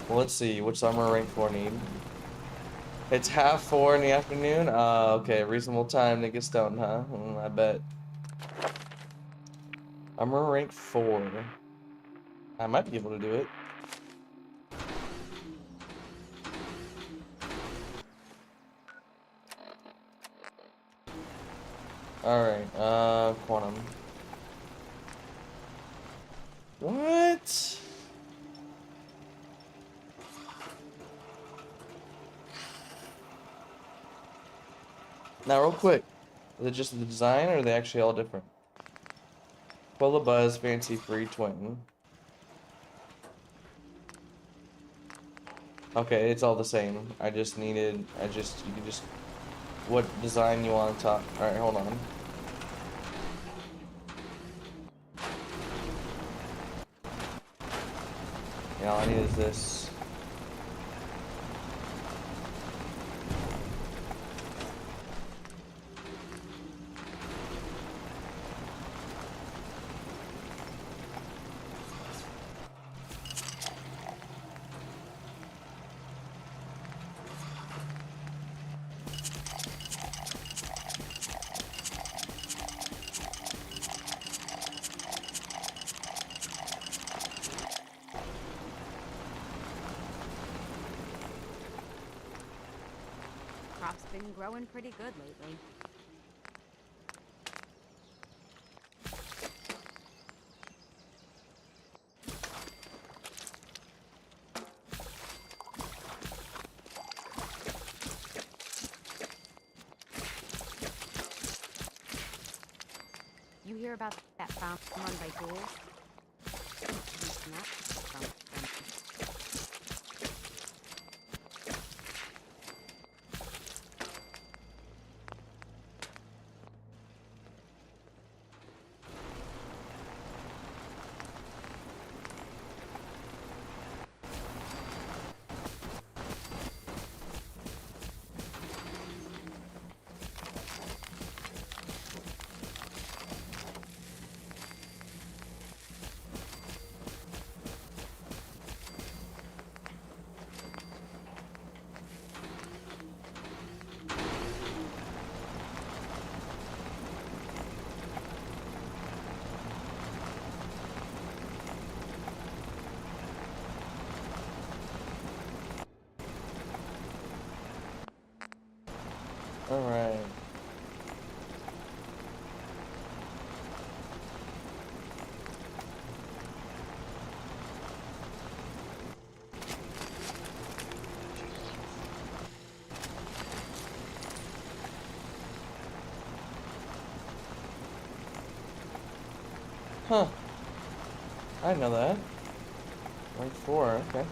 Well, let's see. Which armor rank 4 need? It's half 4 in the afternoon? Okay. Reasonable time to get stoned, huh? I bet. Armor rank 4. I might be able to do it. Alright, quantum. What? Now, real quick. Is it just the design, or are they actually all different? Full of buzz, fancy free twin. Okay, it's all the same. You can just, what design you want on top. Alright, hold on. Yeah, all I need is this. Crop's been growing pretty good lately. You hear about that farm run by ghouls? Alright. Huh. I didn't know that. Rank 4, okay.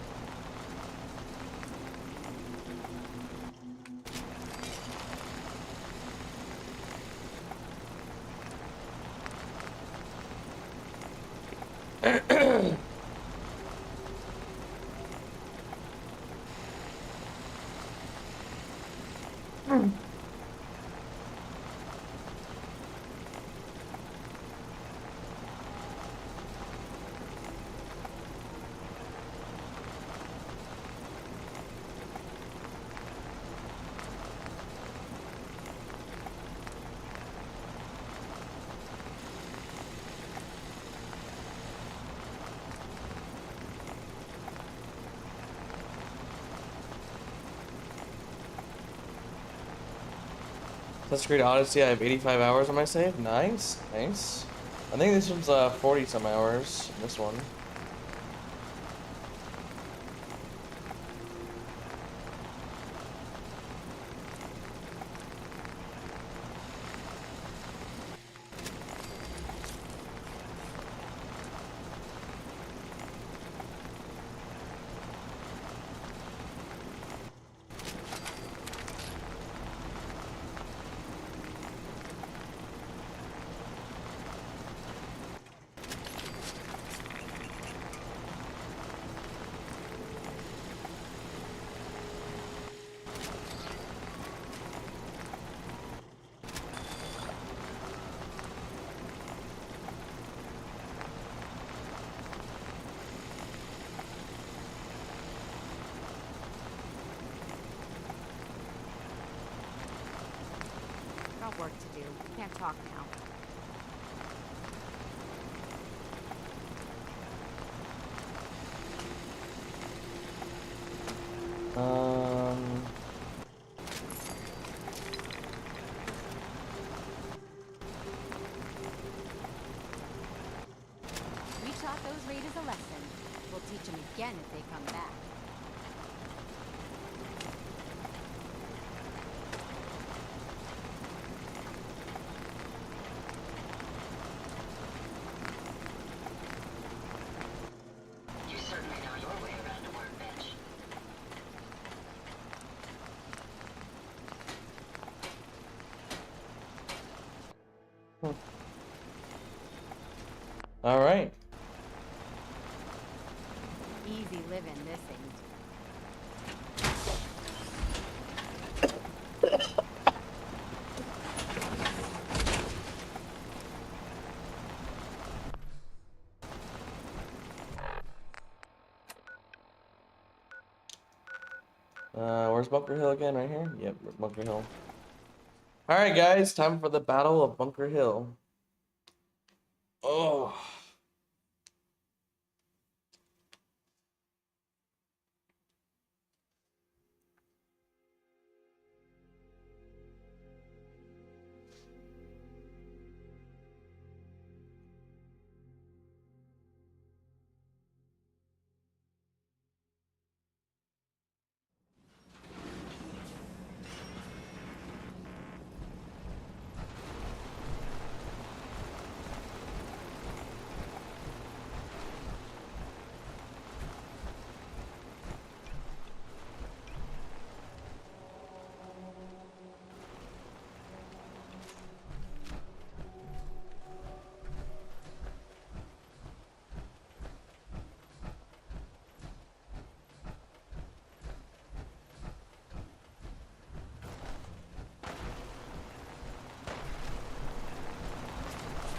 Assassin's Creed Odyssey, I have 85 hours on my save. Nice, nice. I think this one's 40 some hours. This one. Got work to do. Can't talk now. We taught those raiders a lesson. We'll teach them again if they come back. All right. Easy living, this ain't. Where's Bunker Hill again? Right here? Yep, Bunker Hill. Alright, guys, time for the Battle of Bunker Hill. Oh.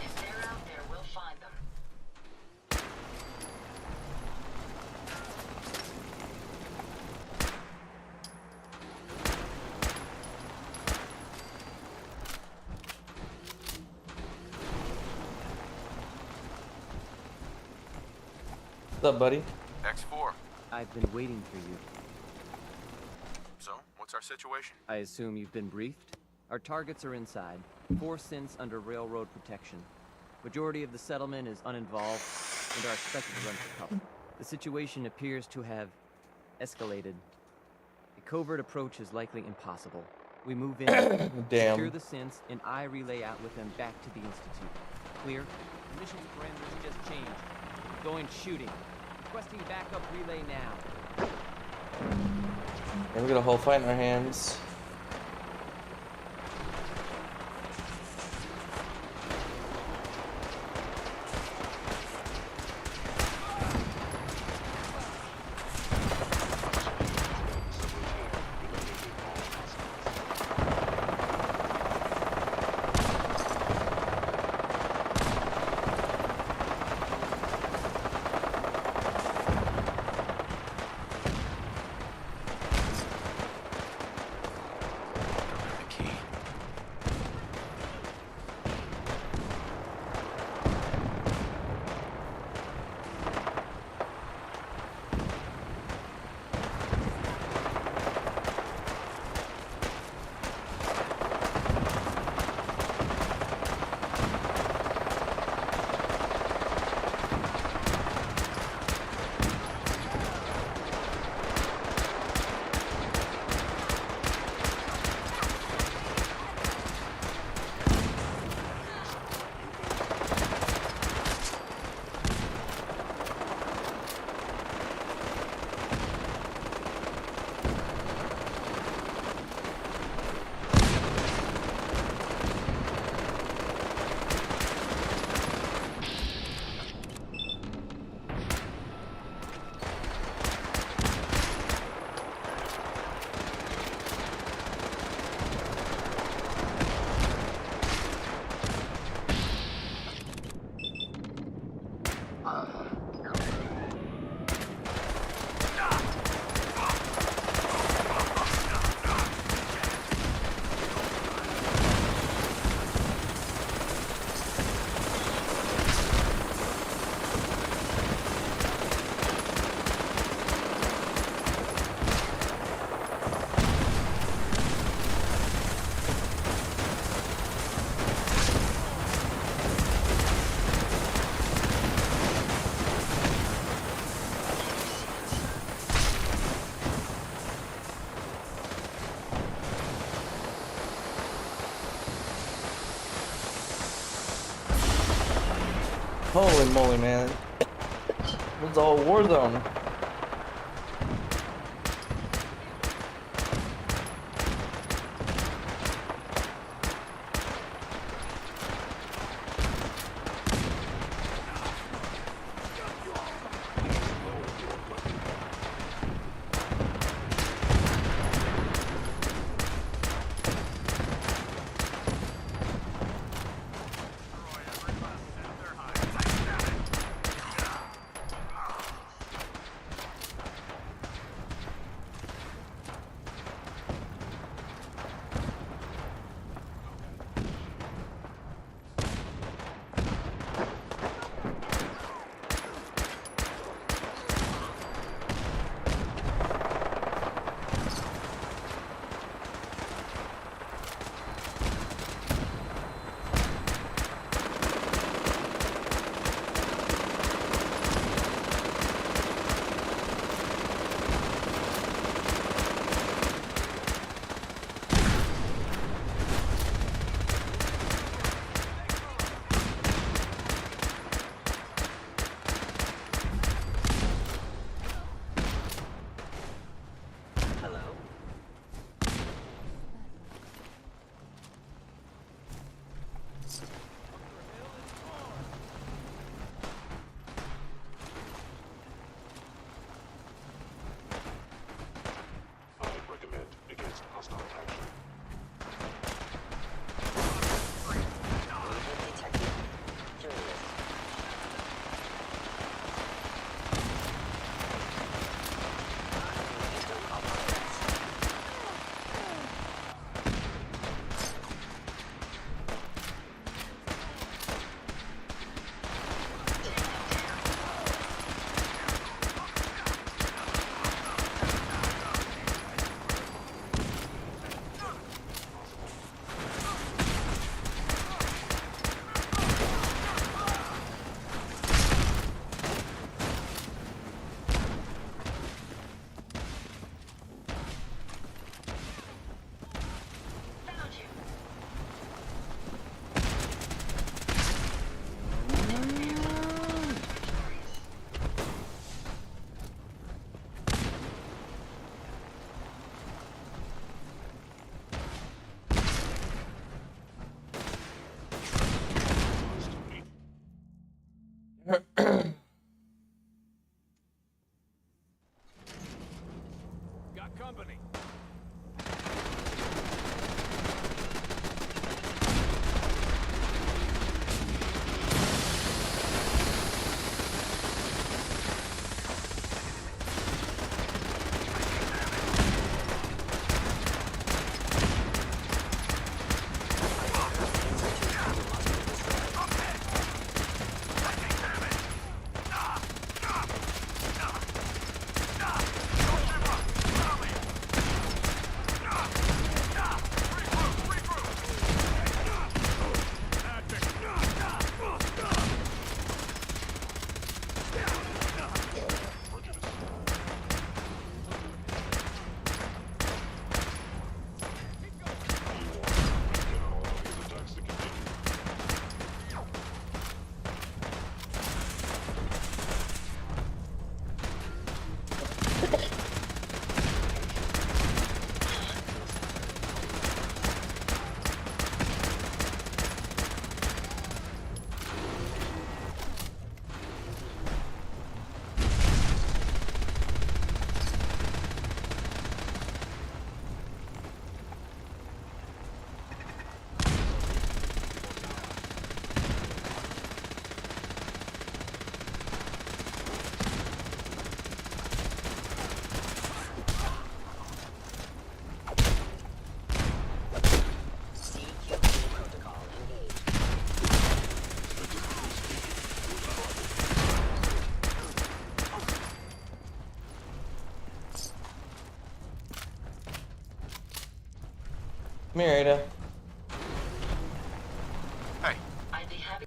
If they're out there, we'll find them. What's up, buddy? X4. I've been waiting for you. So, what's our situation? I assume you've been briefed? Our targets are inside. 4 synths under railroad protection. Majority of the settlement is uninvolved and are expected to run for cover. The situation appears to have escalated. A covert approach is likely impossible. We move in, Damn. secure the synths, and I relay out with them back to the Institute. Clear? The mission's parameters just changed. Going shooting. Requesting backup relay now. And we got a whole fight in our hands. Holy moly, man. It's all war zone. Got company. Come here, Ada. Hey, I'd be happy.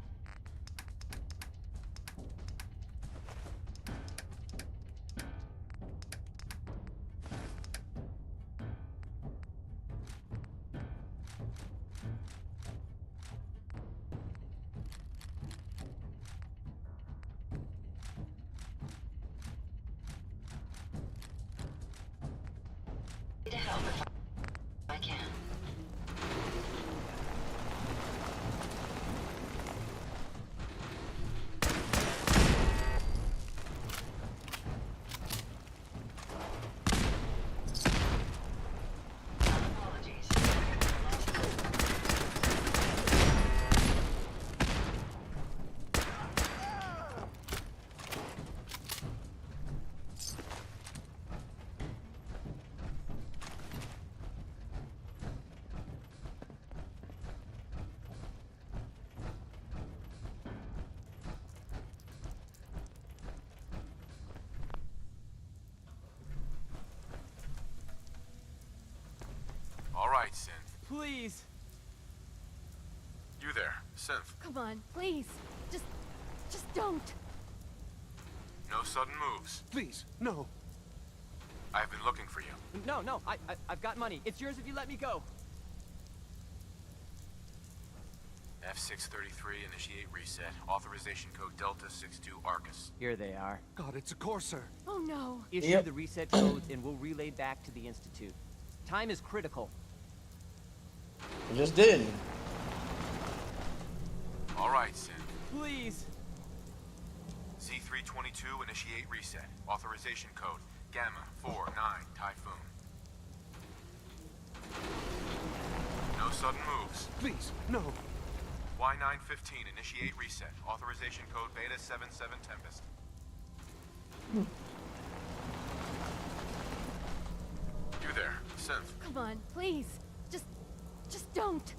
To help if I can. Apologies. all right, Synth. Please! You there, Synth. Come on, please. Just don't. No sudden moves. Please, no. I've been looking for you. No, I've got money. It's yours if you let me go. F633, initiate reset. Authorization code Delta 62 Arcus. Here they are. God, it's a Corsair. Oh no. Issue Yep. the reset codes and we'll relay back to the Institute. Time is critical. You just did. All right, Synth. Please! Z322, initiate reset. Authorization code Gamma 49 Typhoon. No sudden moves. Please, no. Y915, initiate reset. Authorization code Beta 77 Tempest. You there, Synth. Come on, please. Just don't.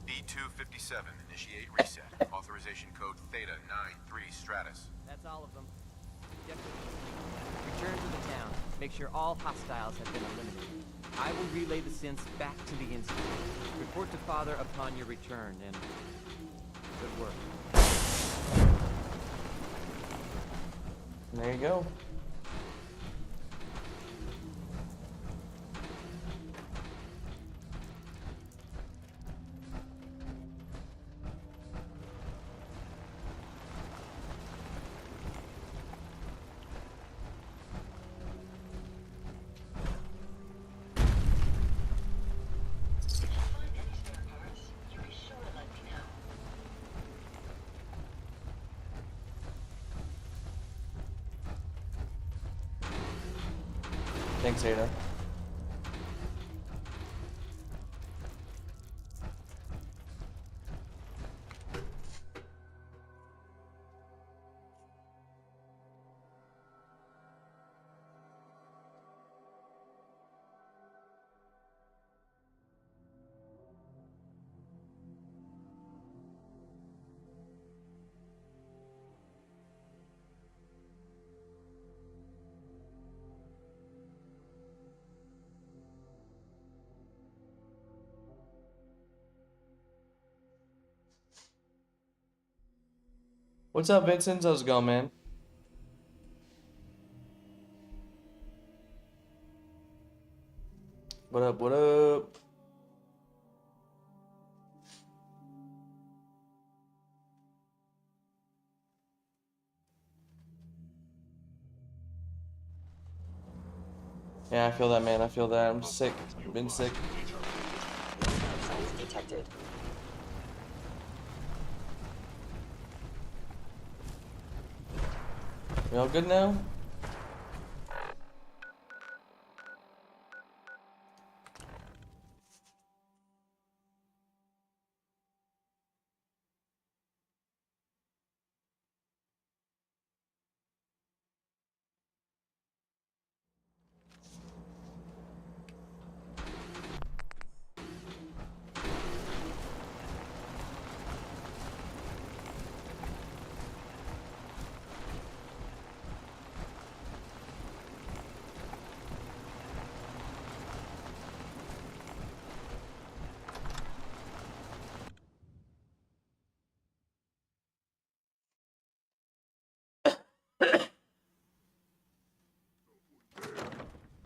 B257, initiate reset. Authorization code Theta 93 Stratus. That's all of them. Yep. Return to the town. Make sure all hostiles have been eliminated. I will relay the synths back to the Institute. Report to Father upon your return, and good work. There you go. Thanks, Ada. What's up, Vincent? How's it going, man? What up, what up? Yeah, I feel that, man. I feel that. I'm sick. I've been sick. Signs detected. We all good now?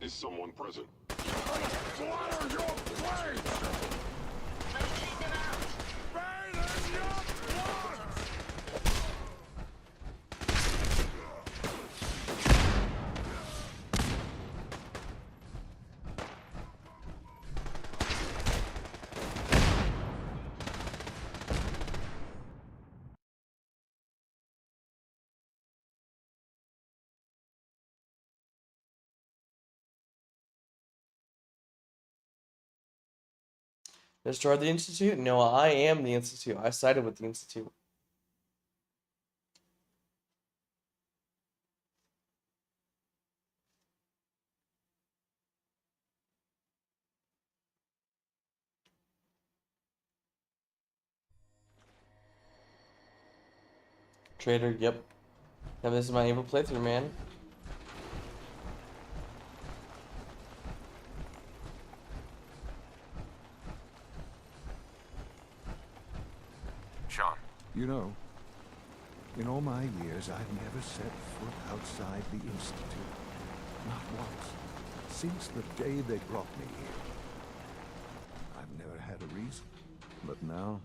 Is someone present? Slaughter your place! Let's take them out! Bathe in your blood! Destroy the Institute? No, I am the Institute. I sided with the Institute. Traitor, yep. Now this is my evil playthrough, man. Sean. You know, in all my years, I've never set foot outside the Institute. Not once. Since the day they brought me here. I've never had a reason. But now,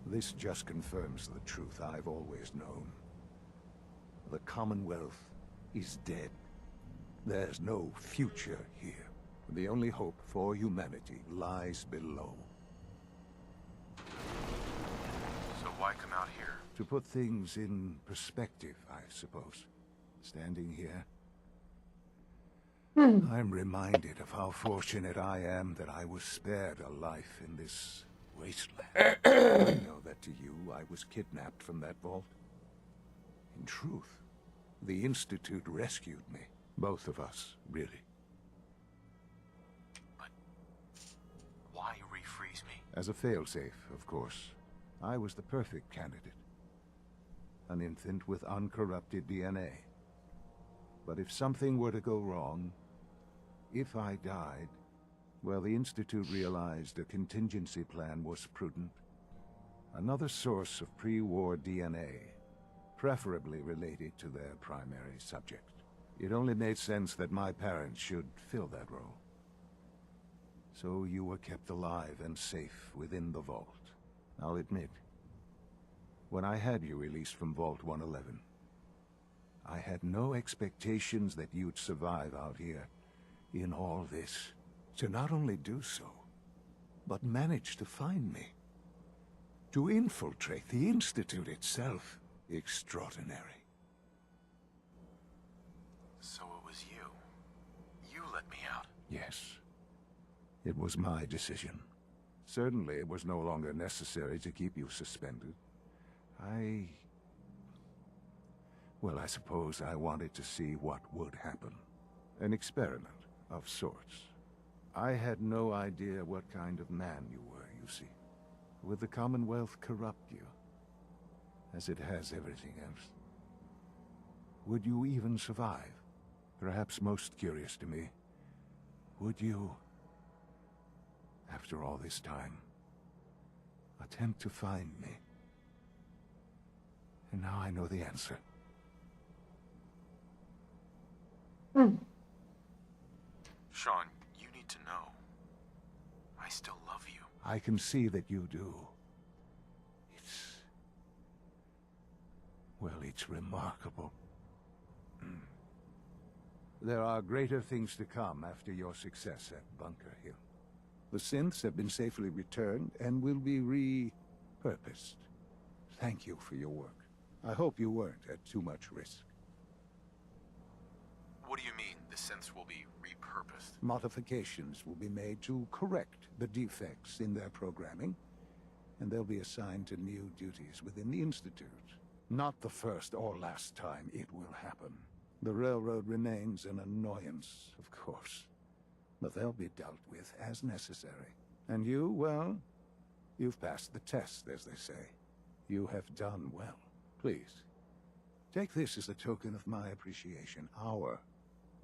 this just confirms the truth I've always known. The Commonwealth is dead. There's no future here. The only hope for humanity lies below. So why come out here? To put things in perspective, I suppose. Standing here, I'm reminded of how fortunate I am that I was spared a life in this wasteland. I know that to you, I was kidnapped from that vault. In truth, the Institute rescued me. Both of us, really. But why refreeze me? As a failsafe, of course. I was the perfect candidate. An infant with uncorrupted DNA. But if something were to go wrong, if I died, well, the Institute realized a contingency plan was prudent. Another source of pre-war DNA, preferably related to their primary subject. It only made sense that my parents should fill that role. So you were kept alive and safe within the vault. I'll admit, when I had you released from Vault 111, I had no expectations that you'd survive out here in all this. To not only do so, but manage to find me. To infiltrate the Institute itself. Extraordinary. So it was you. let me out. Yes. It was my decision. Certainly it was no longer necessary to keep you suspended. Well, I suppose I wanted to see what would happen. An experiment of sorts. I had no idea what kind of man you were, you see. Would the Commonwealth corrupt you, as it has everything else? Would you even survive? Perhaps most curious to me, would you, after all this time, attempt to find me? And now I know the answer. Sean, you need to know. I still love you. I can see that you do. It's remarkable. There are greater things to come after your success at Bunker Hill. The synths have been safely returned and will be repurposed. Thank you for your work. I hope you weren't at too much risk. What do you mean, the synths will be repurposed? Modifications will be made to correct the defects in their programming, and they'll be assigned to new duties within the Institute. Not the first or last time it will happen. The railroad remains an annoyance, of course, but they'll be dealt with as necessary. And you, well, you've passed the test, as they say. You have done well. Please, take this as a token of my appreciation, our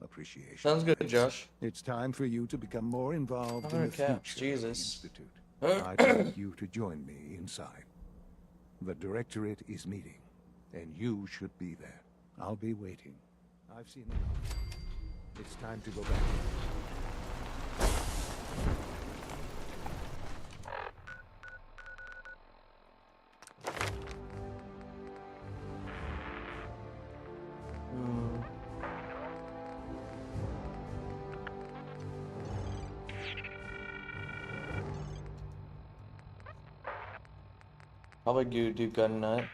appreciation. Sounds good, Josh. It's time for you to become more involved in the Caps, future Jesus. of the Institute. I'd like you to join me inside. The Directorate is meeting, and you should be there. I'll be waiting. I've seen enough. It's time to go back. Probably do gun nut.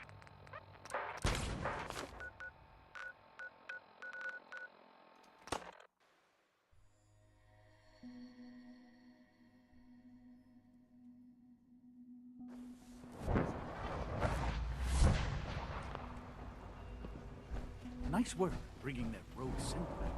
Nice work bringing that road synth back.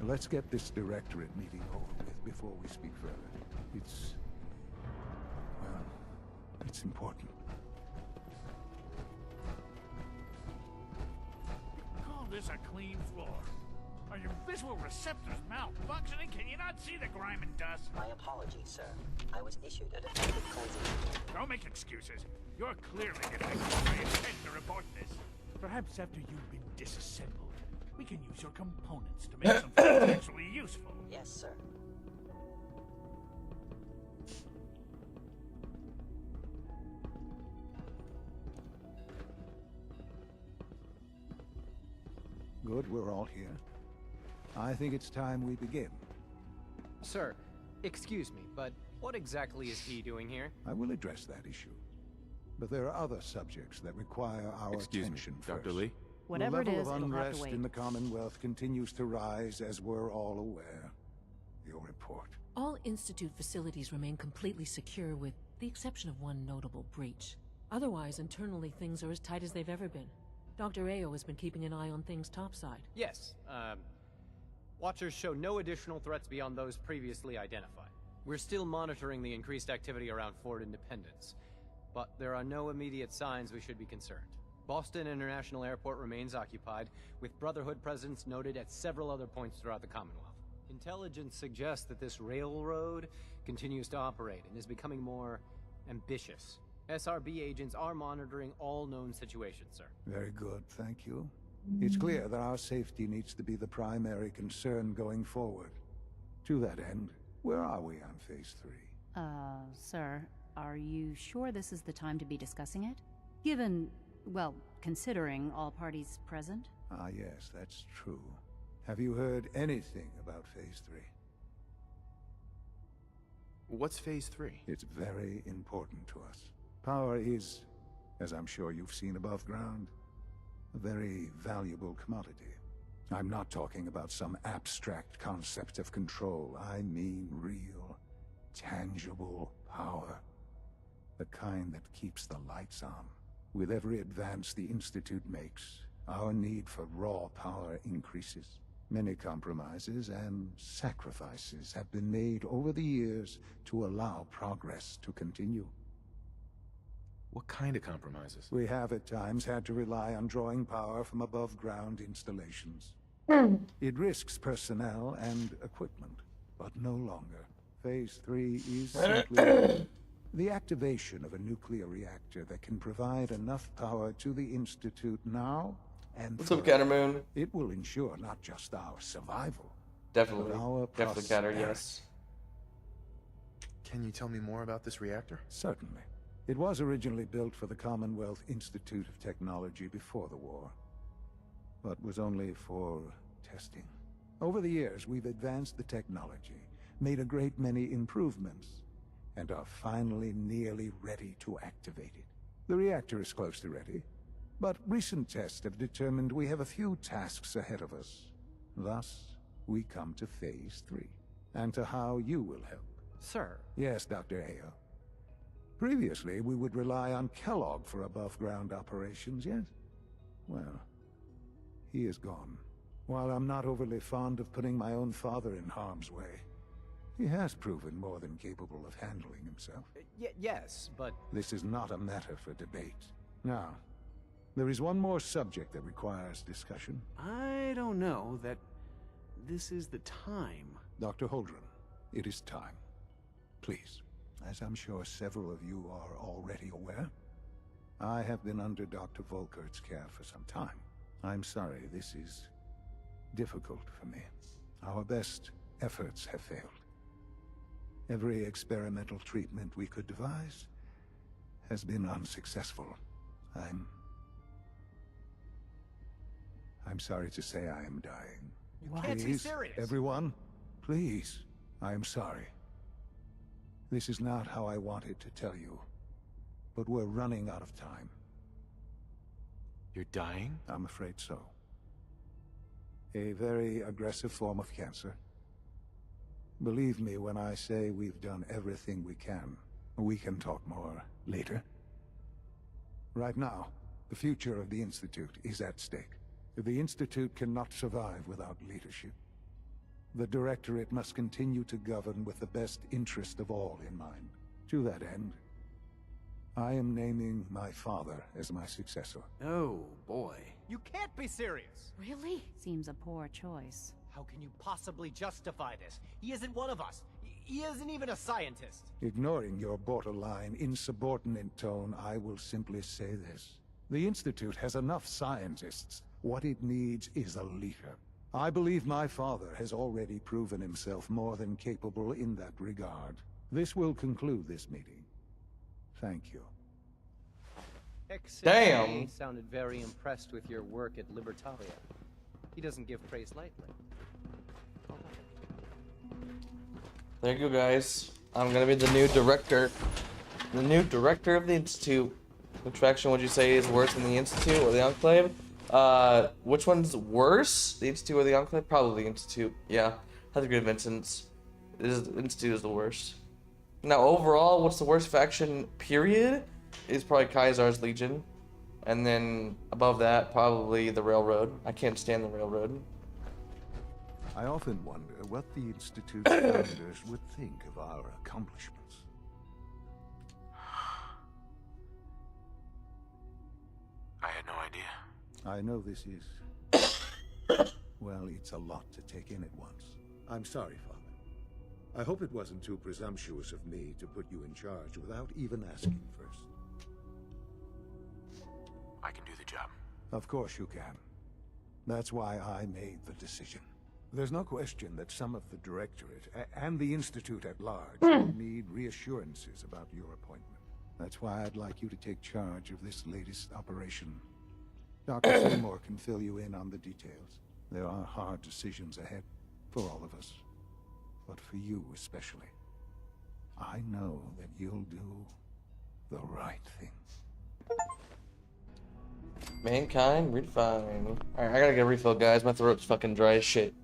Let's get this Directorate meeting over with before we speak further. It's important. Call this a clean floor. Are your visual receptors malfunctioning? Can you not see the grime and dust? My apologies, sir. I was issued a defective cleansing. Don't make excuses. You're clearly defective. I intend to report this. Perhaps after you've been disassembled, we can use your components to make something actually useful. Yes, sir. Good, we're all here. I think it's time we begin. Sir, excuse me, but what exactly is he doing here? I will address that issue. But there are other subjects that require our attention first. Dr. Lee? Whatever it is, the level of it'll have to unrest wait. in the Commonwealth continues to rise, as we're all aware. Your report. All Institute facilities remain completely secure with the exception of one notable breach. Otherwise, internally things are as tight as they've ever been. Dr. Ayo has been keeping an eye on things topside. Yes, Watchers show no additional threats beyond those previously identified. We're still monitoring the increased activity around Fort Independence, but there are no immediate signs we should be concerned. Boston International Airport remains occupied, with Brotherhood presence noted at several other points throughout the Commonwealth. Intelligence suggests that this railroad continues to operate and is becoming more ambitious. SRB agents are monitoring all known situations, sir. Very good, thank you. It's clear that our safety needs to be the primary concern going forward. To that end, where are we on Phase 3? Sir, are you sure this is the time to be discussing it? Given, well, considering all parties present? Ah, yes, that's true. Have you heard anything about Phase 3? What's Phase 3? It's very important to us. Power is, as I'm sure you've seen above ground, a very valuable commodity. I'm not talking about some abstract concept of control. I mean real, tangible power. The kind that keeps the lights on. With every advance the Institute makes, our need for raw power increases. Many compromises and sacrifices have been made over the years to allow progress to continue. What kind of compromises? We have at times had to rely on drawing power from above-ground installations. It risks personnel and equipment, but no longer. Phase 3 is simply the activation of a nuclear reactor that can provide enough power to the Institute now and what's up, Cattermoon? It will ensure not just our survival, Definitely. but our Definitely, Catter, prosperity. yes. Can you tell me more about this reactor? Certainly. It was originally built for the Commonwealth Institute of Technology before the war, but was only for testing. Over the years, we've advanced the technology, made a great many improvements, and are finally nearly ready to activate it. The reactor is close to ready, but recent tests have determined we have a few tasks ahead of us. Thus, we come to Phase 3, and to how you will help. Sir? Yes, Dr. Ayo. Previously, we would rely on Kellogg for above-ground operations, yes? Well, he is gone. While I'm not overly fond of putting my own father in harm's way, he has proven more than capable of handling himself. Yes, but... This is not a matter for debate. Now, there is one more subject that requires discussion. I don't know that this is the time. Dr. Holdren, it is time. Please, as I'm sure several of you are already aware, I have been under Dr. Volkert's care for some time. I'm sorry, this is difficult for me. Our best efforts have failed. Every experimental treatment we could devise has been unsuccessful. I'm sorry to say I am dying. You can't be serious. Everyone, please. I am sorry. This is not how I wanted to tell you, but we're running out of time. You're dying? I'm afraid so. A very aggressive form of cancer. Believe me when I say we've done everything we can. We can talk more later. Right now, the future of the Institute is at stake. The Institute cannot survive without leadership. The Directorate must continue to govern with the best interest of all in mind. To that end, I am naming my father as my successor. Oh, boy. You can't be serious! Really? Seems a poor choice. How can you possibly justify this? He isn't one of us. He isn't even a scientist. Ignoring your borderline, insubordinate tone, I will simply say this. The Institute has enough scientists. What it needs is a leader. I believe my father has already proven himself more than capable in that regard. This will conclude this meeting. Thank you. Damn. Sounded very impressed with your work at Libertalia. He doesn't give praise lightly. There you go, guys. I'm gonna be the new director. The new director of the Institute. Which faction would you say is worse than the Institute or the Enclave? Which one's worse? The Institute or the Enclave? Probably the Institute. Yeah. Have to agree with Vincent's. The Institute is the worst. Now, overall, what's the worst faction, period? Is probably Kaisar's Legion. And then, above that, probably the Railroad. I can't stand the Railroad. I often wonder what the Institute's founders would think of our accomplishments. I had no idea. I know this is... well, it's a lot to take in at once. I'm sorry, Father. I hope it wasn't too presumptuous of me to put you in charge without even asking first. I can do the job. Of course you can. That's why I made the decision. There's no question that some of the Directorate and the Institute at large need reassurances about your appointment. That's why I'd like you to take charge of this latest operation. Dr. Seymour can fill you in on the details. There are hard decisions ahead for all of us, but for you especially. I know that you'll do the right thing. Mankind redefined. Alright, I gotta get a refill, guys. My throat's fucking dry as shit.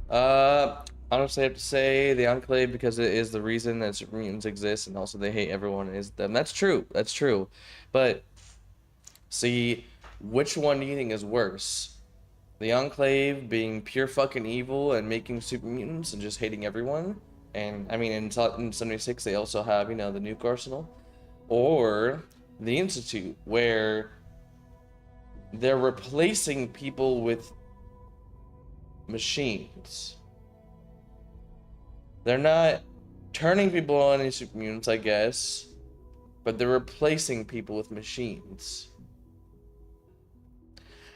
Honestly, I have to say the Enclave, because it is the reason that super mutants exist, and also they hate everyone is them. That's true. That's true. But see, which one do you think is worse? The Enclave being pure fucking evil and making super mutants and just hating everyone? And I mean, in 76 they also have, you know, the nuke arsenal, or the Institute, where they're replacing people with machines. They're not turning people on into super mutants, I guess, but they're replacing people with machines.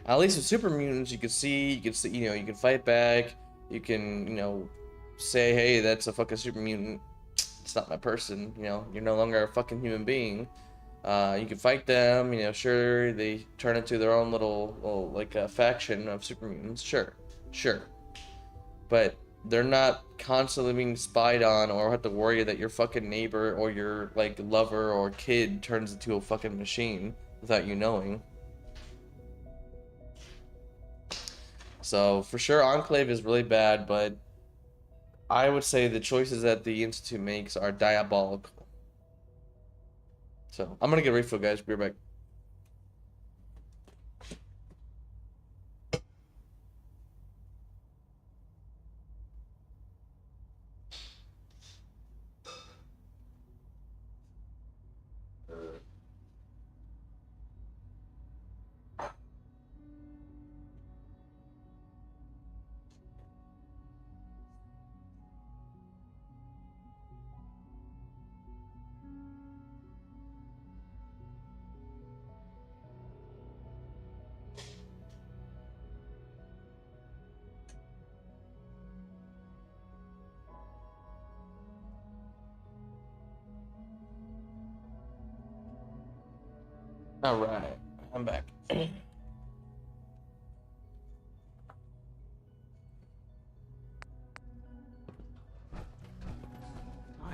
At least with super mutants, you can see, you know, you can fight back. You can, you know, say, hey, that's a fucking super mutant. It's not my person. You know, you're no longer a fucking human being. You can fight them. You know, sure, they turn into their own little like faction of super mutants. Sure, but they're not constantly being spied on or have to worry that your fucking neighbor or your like lover or kid turns into a fucking machine without you knowing. So for sure Enclave is really bad, but I would say the choices that the Institute makes are diabolical. So I'm gonna get a refill, guys. Be right back. All right, I'm back. I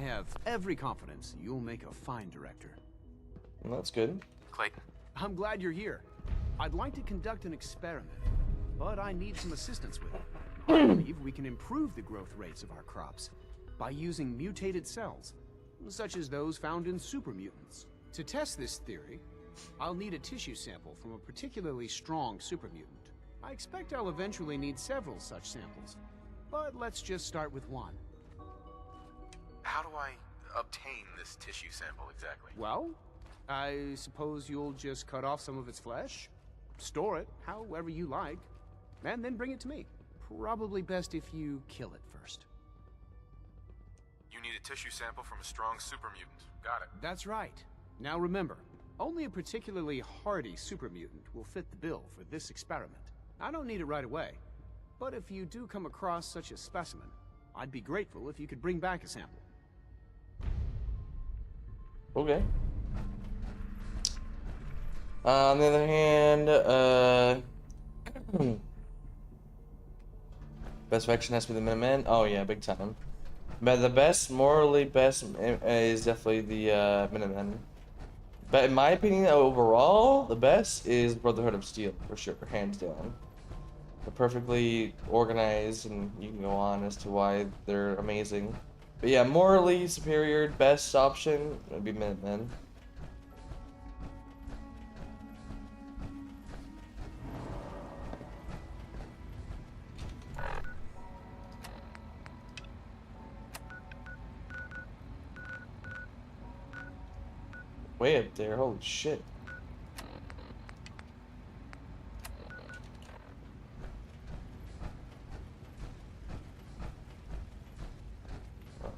have every confidence you'll make a fine director. Well, that's good. Clayton. I'm glad you're here. I'd like to conduct an experiment, but I need some assistance with it. I believe we can improve the growth rates of our crops by using mutated cells, such as those found in super mutants. To test this theory, I'll need a tissue sample from a particularly strong super mutant. I expect I'll eventually need several such samples, but let's just start with one. How do I obtain this tissue sample exactly? Well, I suppose you'll just cut off some of its flesh, store it however you like, and then bring it to me. Probably best if you kill it first. You need a tissue sample from a strong super mutant. Got it. That's right. Now remember, only a particularly hardy super mutant will fit the bill for this experiment. I don't need it right away, but if you do come across such a specimen, I'd be grateful if you could bring back a sample. Okay. On the other hand, best faction has to be the Minutemen. Oh yeah, big time. But the best, morally best, is definitely the Minutemen. But in my opinion, overall, the best is Brotherhood of Steel, for sure, hands down. They're perfectly organized, and you can go on as to why they're amazing. But yeah, morally superior, best option would be Minutemen. Way up there, holy shit.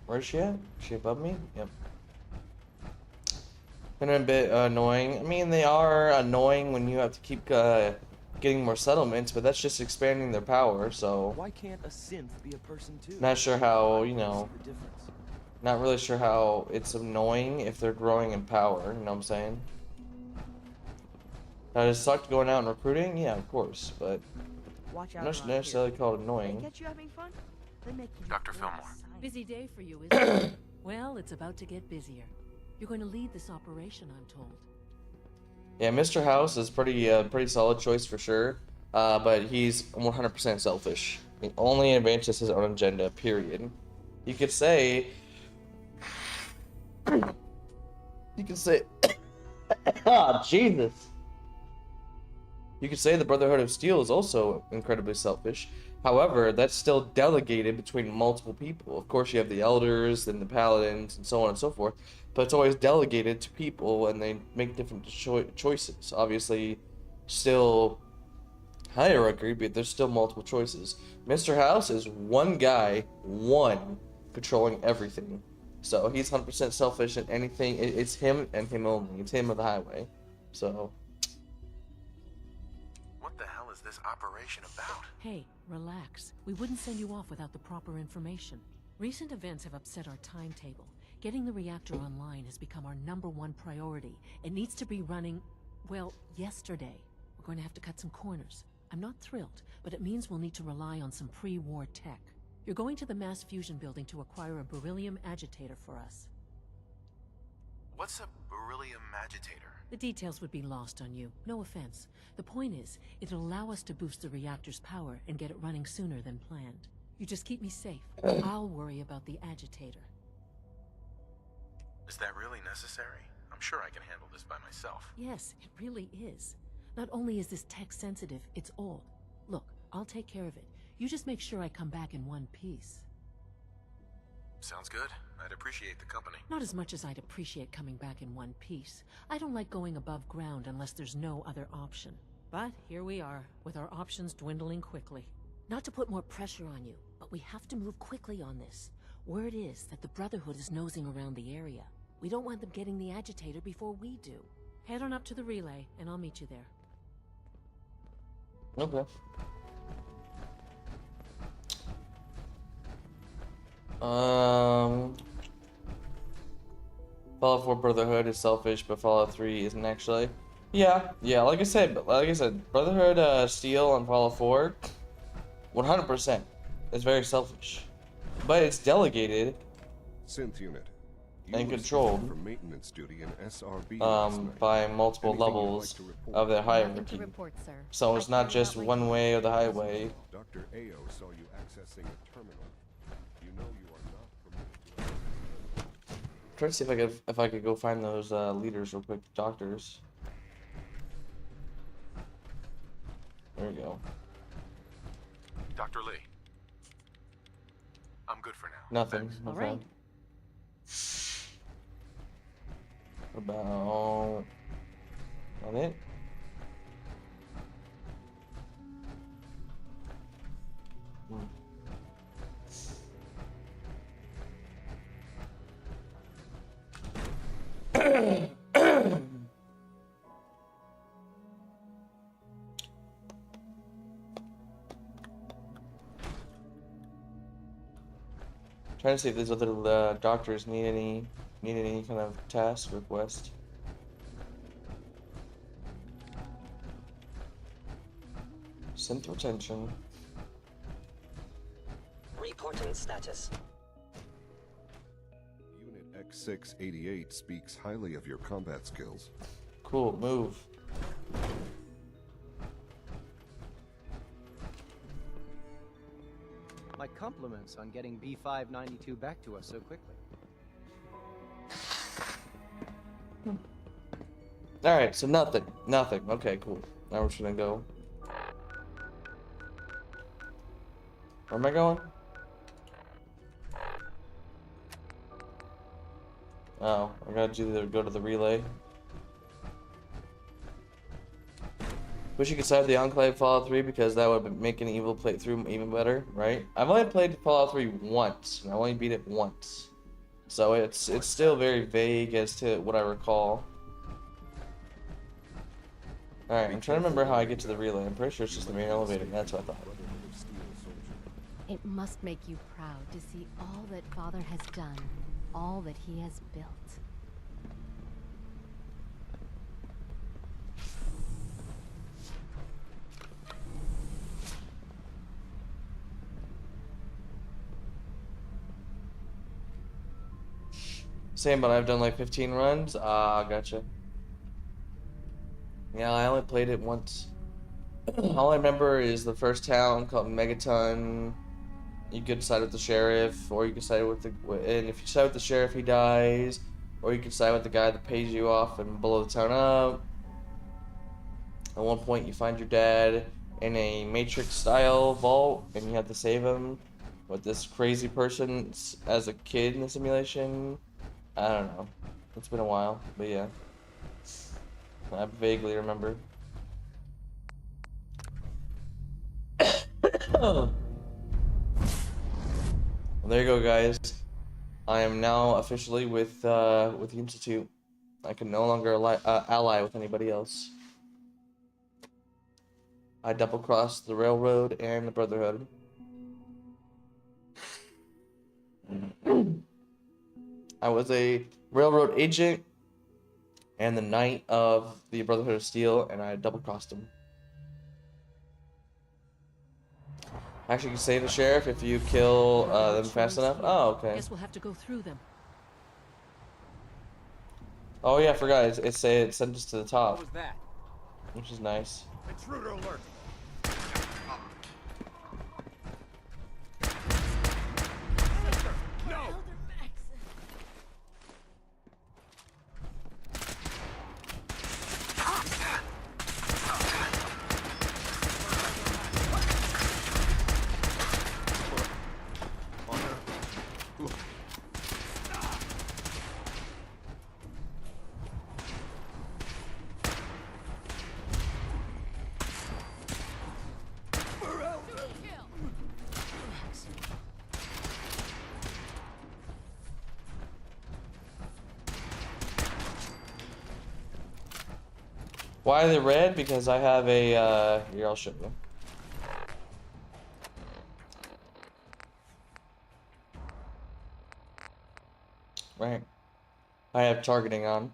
Where's she at? Is she above me? Yep. Been a bit annoying. I mean, they are annoying when you have to keep getting more settlements, but that's just expanding their power, so... Why can't a synth be a person too? Not sure how, you know... Not really sure how it's annoying if they're growing in power, you know what I'm saying? Does it suck going out and recruiting? Yeah, of course, but Watch out I'm not around necessarily here. called They annoying. get you having fun? They make you Dr. feel Fillmore. excited. Busy day for you, isn't it? Well, it's about to get busier. You're going to lead this operation, I'm told. Yeah, Mr. House is pretty solid choice for sure. But he's 100% selfish. He only advances his own agenda. Period. You could say. You could say. Ah, Jesus. You could say the Brotherhood of Steel is also incredibly selfish. However, that's still delegated between multiple people. Of course, you have the Elders and the Paladins and so on and so forth, but it's always delegated to people, and they make different choices. Obviously, still hierarchy, but there's still multiple choices. Mr. House is one guy, controlling everything. So he's 100% selfish in anything. It's him and him only. It's him or the highway. So. What the hell is this operation about? Hey, relax. We wouldn't send you off without the proper information. Recent events have upset our timetable. Getting the reactor online has become our #1 priority. It needs to be running, well, yesterday. We're going to have to cut some corners. I'm not thrilled, but it means we'll need to rely on some pre-war tech. You're going to the mass fusion building to acquire a beryllium agitator for us. What's a beryllium agitator? The details would be lost on you. No offense. The point is, it'll allow us to boost the reactor's power and get it running sooner than planned. You just keep me safe. I'll worry about the agitator. Is that really necessary? I'm sure I can handle this by myself. Yes, it really is. Not only is this tech sensitive, it's old. Look, I'll take care of it. You just make sure I come back in one piece. Sounds good. I'd appreciate the company. Not as much as I'd appreciate coming back in one piece. I don't like going above ground unless there's no other option. But here we are, with our options dwindling quickly. Not to put more pressure on you, but we have to move quickly on this. Word is that the Brotherhood is nosing around the area. We don't want them getting the agitator before we do. Head on up to the relay, and I'll meet you there. Okay. Fallout 4 Brotherhood is selfish, but Fallout 3 isn't actually. Yeah, like I said, Brotherhood Steel on Fallout 4, 100%. It's very selfish, but it's delegated. Synth unit. And controlled for maintenance duty in SRB by multiple levels of their hierarchy. So it's not just one way or the highway. Dr. Ao saw you accessing a terminal. You know you are not permitted to. Try to see if I could go find those leaders real quick, doctors. There we go. Dr. Lee. I'm good for now. Nothing. Thanks. No All right. About on it. Trying to see if these other doctors need any kind of task request. Synth retention. Reporting status. Unit X688 speaks highly of your combat skills. Cool, move. My compliments on getting B592 back to us so quickly. Alright, so nothing. Okay, cool. Now we're just gonna go. Where am I going? Oh, I gotta go to the relay. Wish you could side the Enclave Fallout 3 because that would make an evil playthrough even better, right? I've only played Fallout 3 once, and I only beat it once. So it's still very vague as to what I recall. Alright, I'm trying to remember how I get to the relay. I'm pretty sure it's just the main elevator. That's what I thought. It must make you proud to see all that Father has done, all that he has built. Same, but I've done like 15 runs. Ah, gotcha. Yeah, I only played it once. All I remember is the first town called Megaton. You could side with the sheriff, or you could side with the... And if you side with the sheriff, he dies. Or you could side with the guy that pays you off and blow the town up. At one point, you find your dad in a Matrix-style vault, and you have to save him with this crazy person as a kid in the simulation. I don't know. It's been a while, but yeah. I vaguely remember. Well, there you go, guys. I am now officially with the Institute. I can no longer ally with anybody else. I double-crossed the Railroad and the Brotherhood. I was a Railroad agent and the Knight of the Brotherhood of Steel, and I double-crossed him. Actually, you can save the sheriff if you kill them fast enough. Oh, okay. Guess we'll have to go through them. Oh yeah, I forgot. It sent us to the top. What was that? Which is nice. Intruder alert. No. Why are they red? Because I have a, here, I'll show you. Right. I have targeting on.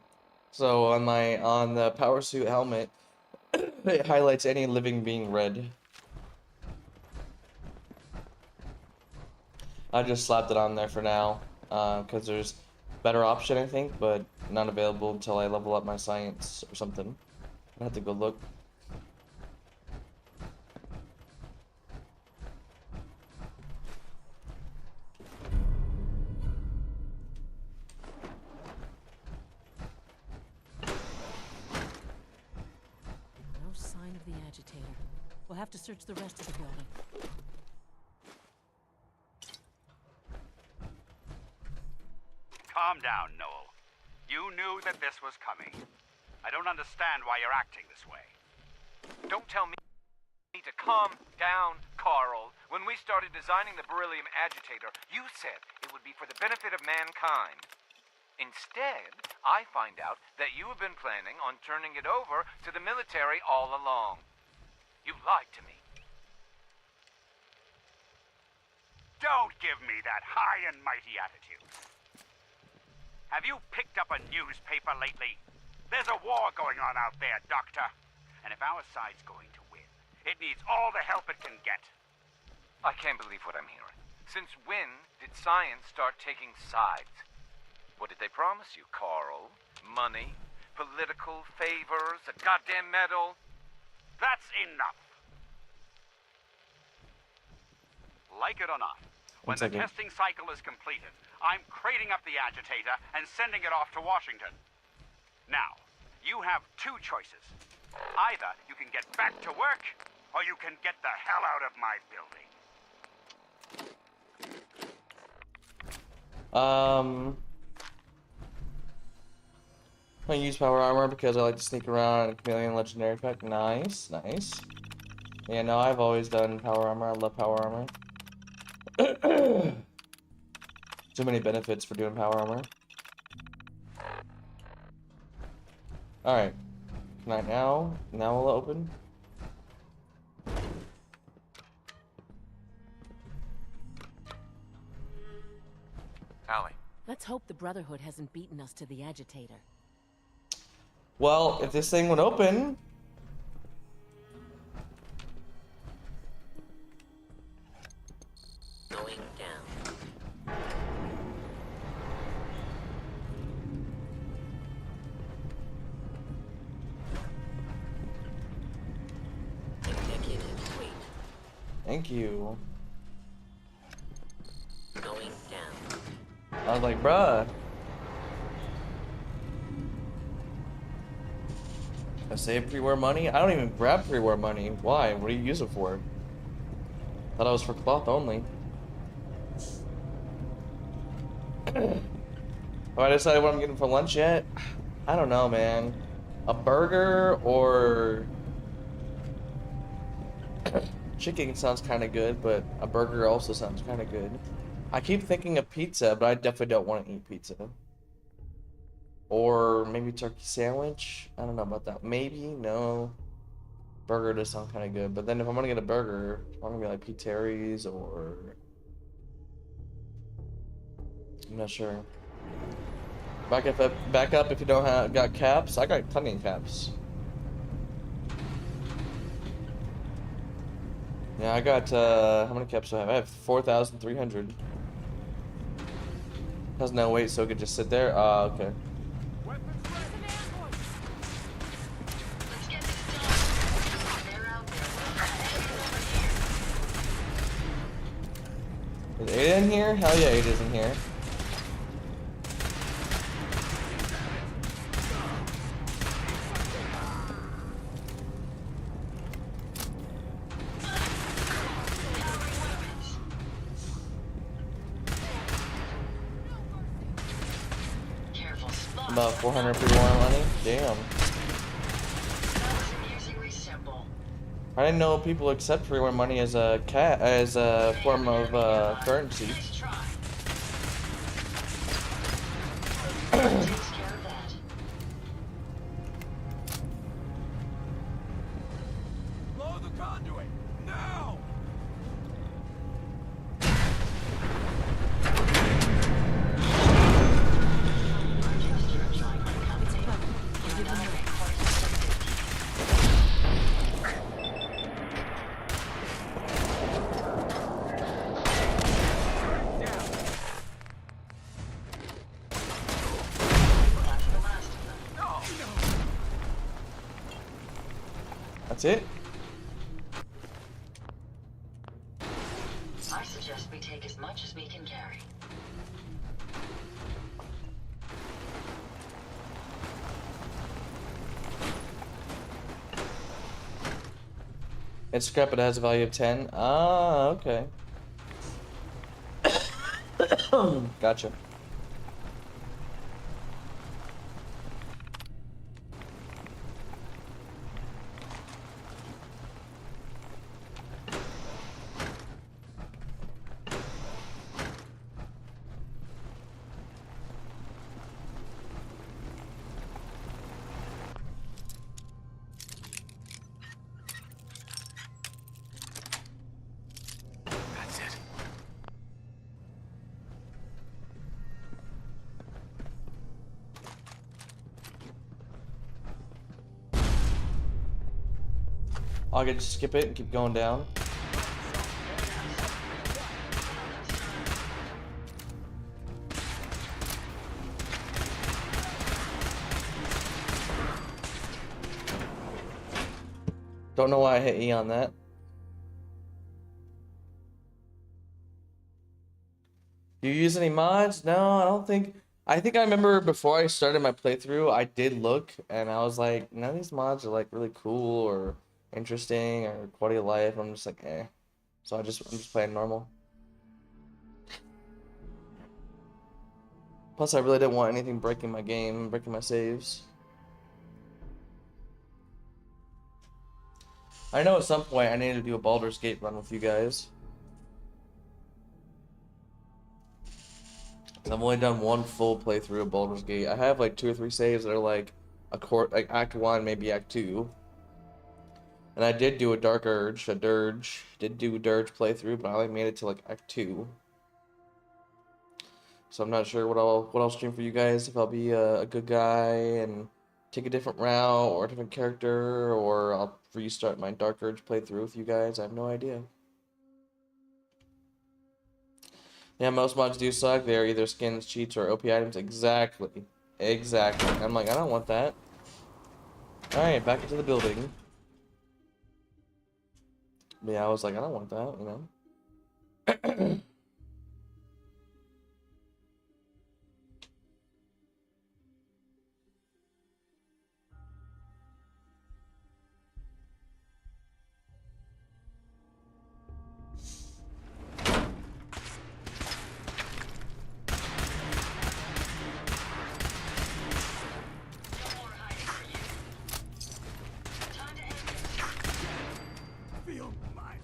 So on the power suit helmet, it highlights any living being red. I just slapped it on there for now, because there's better option, I think, but not available until I level up my science or something. I have to go look. No sign of the agitator. We'll have to search the rest of the building. Calm down, Noel. You knew that this was coming. I don't understand why you're acting this way. Don't tell me to calm down, Carl. When we started designing the beryllium agitator, you said it would be for the benefit of mankind. Instead, I find out that you have been planning on turning it over to the military all along. You lied to me. Don't give me that high and mighty attitude. Have you picked up a newspaper lately? There's a war going on out there, Doctor. And if our side's going to win, it needs all the help it can get. I can't believe what I'm hearing. Since when did science start taking sides? What did they promise you, Carl? Money? Political favors? A goddamn medal? That's enough. Like it or not, when the testing cycle is completed, I'm crating up the agitator and sending it off to Washington. Now, you have two choices. Either you can get back to work, or you can get the hell out of my building. I use power armor because I like to sneak around in a chameleon legendary pack. Nice, nice. Yeah, no, I've always done power armor. I love power armor. Too many benefits for doing power armor. Alright. Can I now? Now will it open? Allie. Let's hope the Brotherhood hasn't beaten us to the agitator. Well, if this thing would open... Going down. Thank you. Going down. I was like, bruh. I save pre-war money? I don't even grab pre-war money. Why? What do you use it for? Thought it was for cloth only. Have I decided what I'm getting for lunch yet? I don't know, man. A burger or chicken sounds kind of good, but a burger also sounds kind of good. I keep thinking of pizza, but I definitely don't want to eat pizza. Or maybe turkey sandwich. I don't know about that. Maybe, no. Burger does sound kind of good, but then if I'm gonna get a burger, I'm gonna be like Pete Terry's or I'm not sure. Back up if you don't have got caps. I got plenty of caps. Yeah, I got how many caps do I have? I have 4,300. Has no weight, so it could just sit there. Okay. Is Ada in here? Hell yeah, Ada's in here. About 400 pre-war money? Damn. I didn't know people accept pre-war money as a form of currency. Blow the conduit now. That's it? I suggest we take as much as we can carry. It's scrap, it has a value of 10. Ah, okay. Gotcha. That's it. I can just skip it and keep going down. Don't know why I hit E on that. Do you use any mods? No, I don't think. I think I remember before I started my playthrough, I did look and I was like, none of these mods are like really cool or interesting or quality of life. I'm just like, eh. So I'm just playing normal. Plus, I really didn't want anything breaking my game, breaking my saves. I know at some point I need to do a Baldur's Gate run with you guys. I've only done one full playthrough of Baldur's Gate. I have like 2 or 3 saves that are like like Act 1, maybe Act 2. And I did do a Dirge. Did do a Dirge playthrough, but I only made it to like Act 2. So I'm not sure what I'll stream for you guys. If I'll be a good guy and take a different route or a different character, or I'll restart my Dark Urge playthrough with you guys. I have no idea. Yeah, most mods do suck. They're either skins, cheats, or OP items. Exactly. Exactly. I'm like, I don't want that. Alright, back into the building. Yeah, I was like, I don't want that, you know? Feel mine.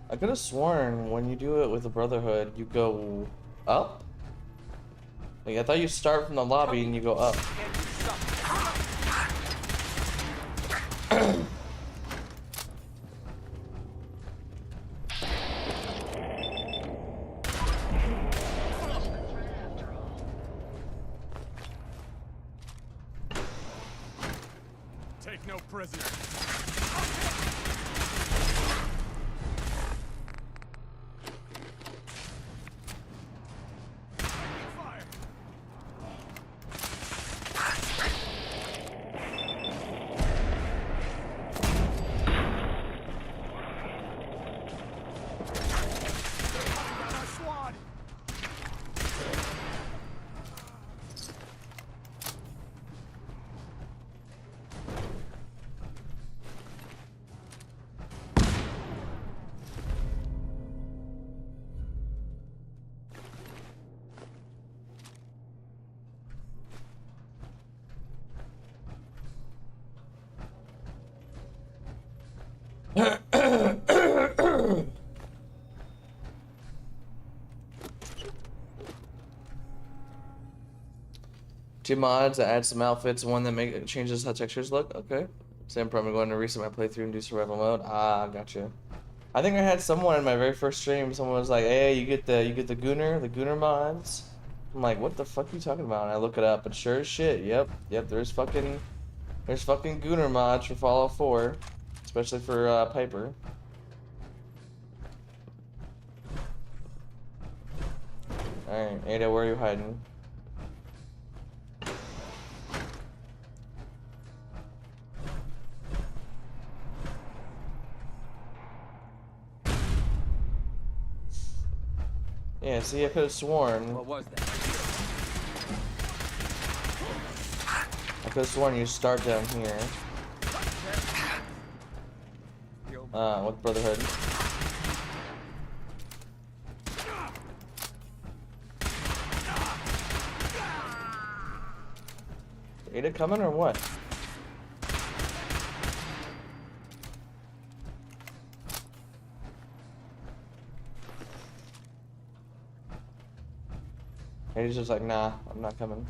I could have sworn when you do it with the Brotherhood, you go up? Like, I thought you start from the lobby and you go up. Take no prisoners. Two mods that add some outfits, one that changes how textures look. Okay. Same problem going to reset my playthrough and do survival mode. Ah, gotcha. I think I had someone in my very first stream. Someone was like, "Hey, you get the Gooner mods." I'm like, "What the fuck are you talking about?" And I look it up, and sure as shit, yep, there's fucking Gooner mods for Fallout 4, especially for Piper. All right, Ada, where are you hiding? Yeah, see, I could have sworn. What was that? I could have sworn you start down here. With Brotherhood. Ada coming or what? Ada's just like, nah, I'm not coming.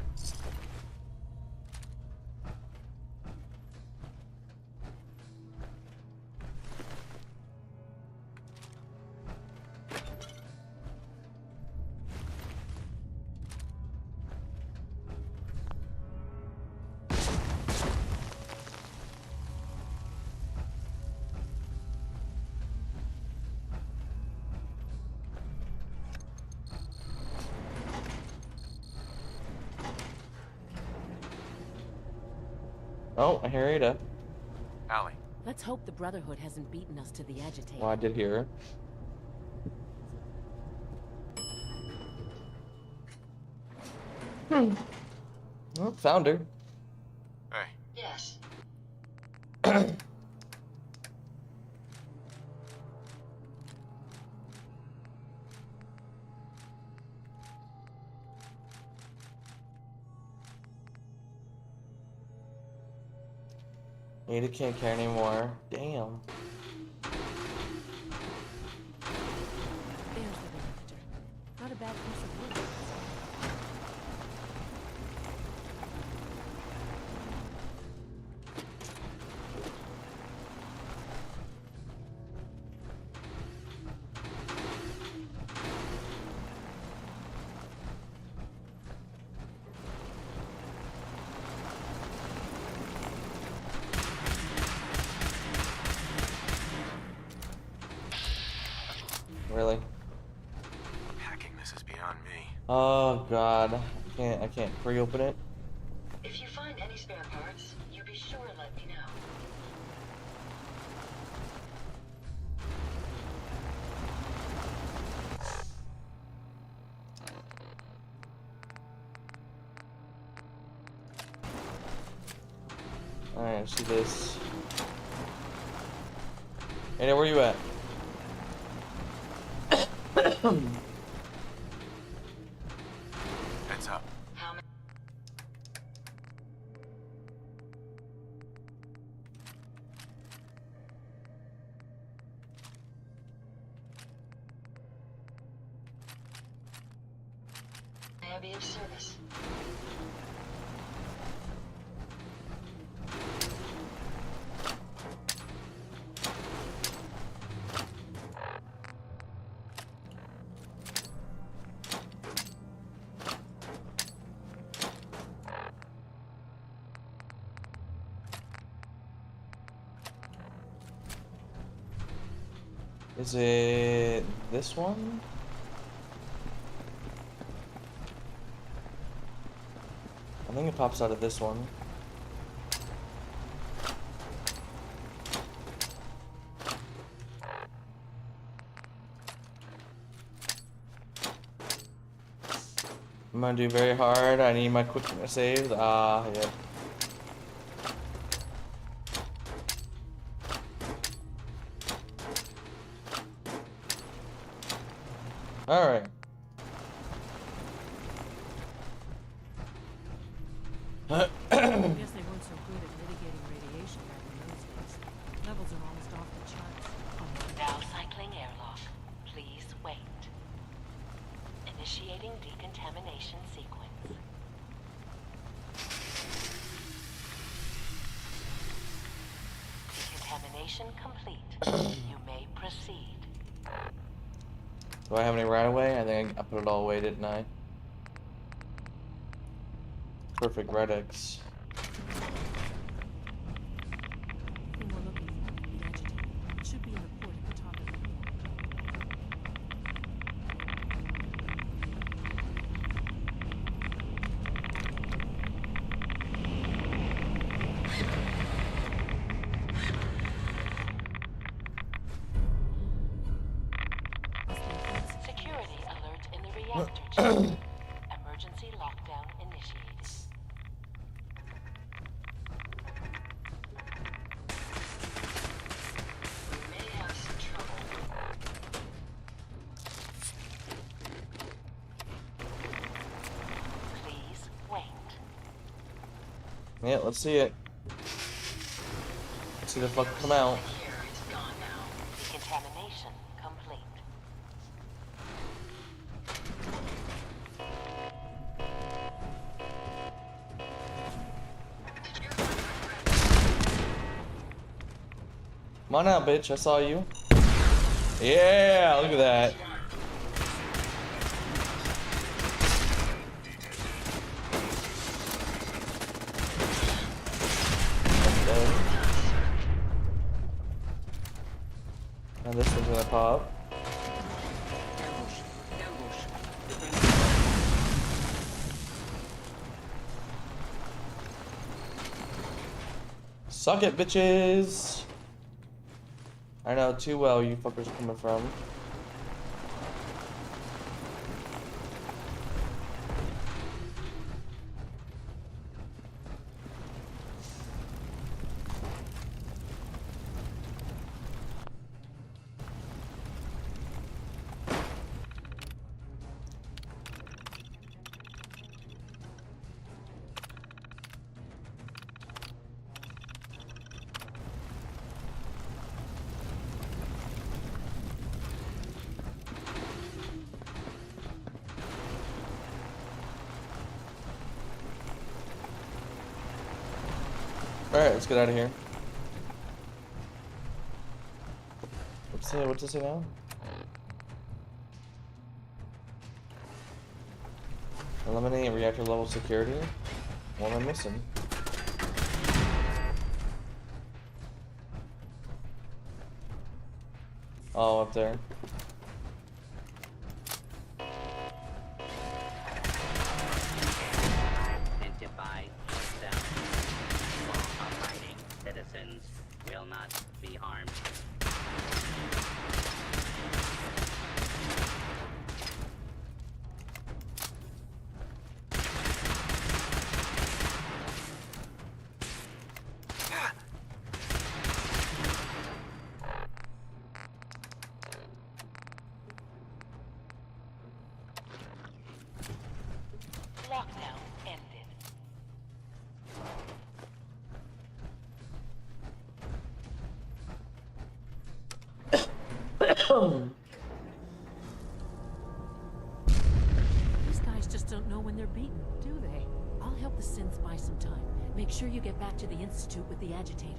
Oh, I hear Ada. Allie. Let's hope the Brotherhood hasn't beaten us to the agitator. Well, I did hear her. Well, found her. Hey. Yes. Ada can't care anymore. Damn. There's the reactor. Not a bad piece of wood. Really? Hacking this is beyond me. Oh god. I can't pre-open it. If you find any spare parts, you be sure to let me know. Alright, let's do this. Hey, where you at? Heads up. How many? May I be of service? Is it this one? I think it pops out of this one. I'm gonna do very hard. I need my quick save. Ah, yeah. Alright. I guess they weren't so good at mitigating radiation back in those days. Levels are almost off the charts. Now cycling airlock. Please wait. Initiating decontamination sequence. Decontamination complete. You may proceed. Do I have any right away? I think I put it all away, didn't I? Perfect Redx. Thing we're looking for, the agitator. It should be in a port at the top of the Security alert in the reactor chamber. Emergency lockdown initiated. We may have some trouble. Please wait. Yeah, let's see it. Let's see the fuck come out. Here, it's gone now. Decontamination complete. Come on out, bitch. I saw you. Yeah, look at that. Okay. Now this one's gonna pop. Suck it, bitches! I know too well you fuckers are coming from. Alright, let's get out of here. What's it say now? Eliminate reactor level security? What am I missing? Oh, up there. harmed. Lockdown ended. These guys just don't know when they're beaten, do they? I'll help the synths buy some time. Make sure you get back to the Institute with the agitator.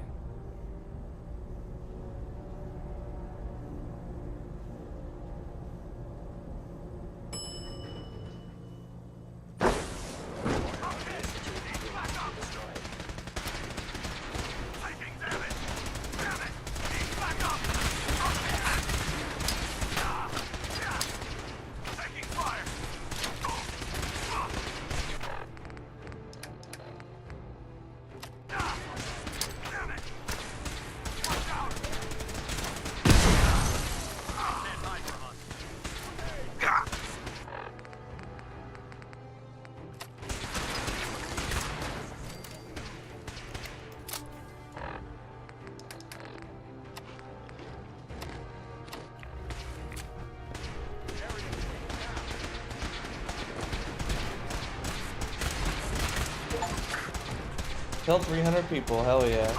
Killed 300 people, hell yeah.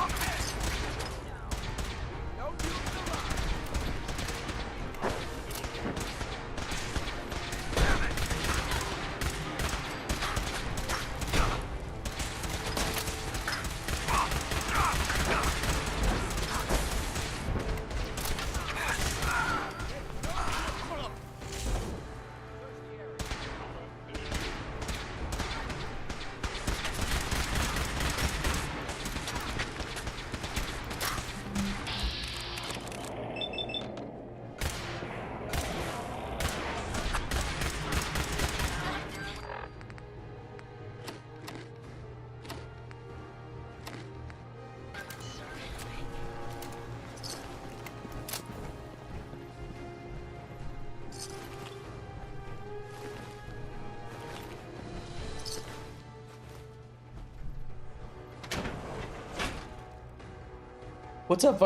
What's up,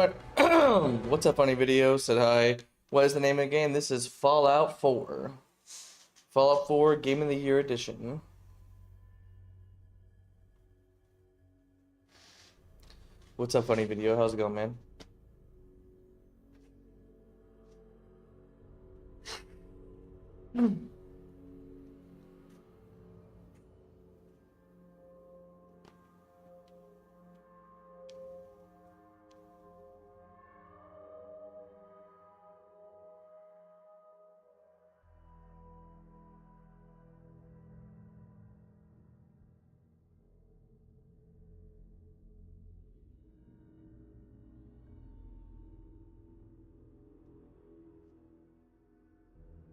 what's up, funny video? Said hi. What is the name of the game? This is Fallout 4. Fallout 4 Game of the Year Edition. What's up, funny video? How's it going, man?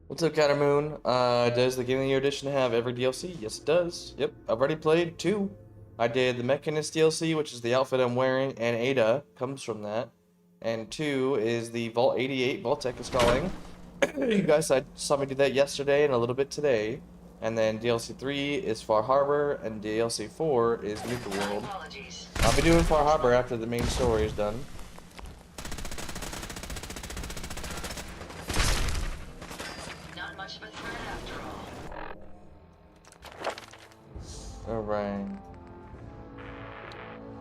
What's up, Catermoon? Does the Game of the Year Edition have every DLC? Yes, it does. Yep, I've already played 2. I did the Mechanist DLC, which is the outfit I'm wearing, and Ada comes from that. And 2 is the Vault 88, Vault-Tec is calling. You guys saw me do that yesterday and a little bit today. And then DLC 3 is Far Harbor, and DLC 4 is Nuka World. I'll be doing Far Harbor after the main story is done. Not much of a threat after all. Alright.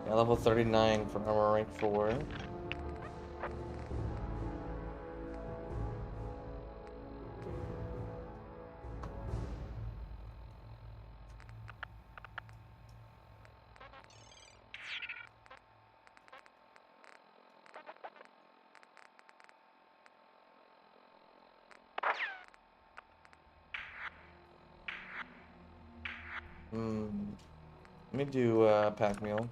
Yeah, level 39 for armor rank 4. Let me do pack meal.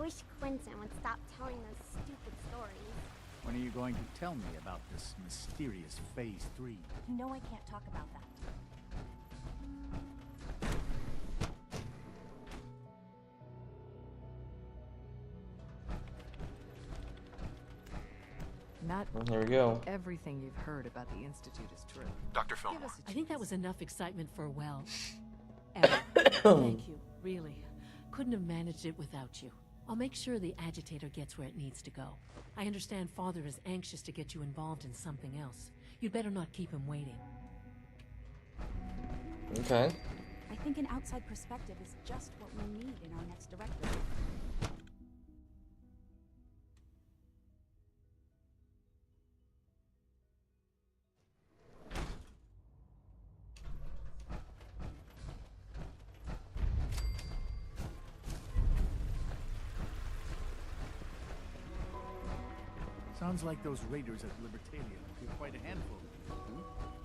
wish Quentin would stop telling those stupid stories. When are you going to tell me about this mysterious Phase 3? You know I can't talk about that. Not Here we go. everything you've heard about the Institute is true. Dr. Fillmore. I think that was enough excitement for, well, Thank you. really. Couldn't have managed it without you. I'll make sure the agitator gets where it needs to go. I understand Father is anxious to get you involved in something else. You'd better not keep him waiting. Okay. I think an outside perspective is just what we need in our next director. Sounds like those raiders at Libertalia will be quite a handful.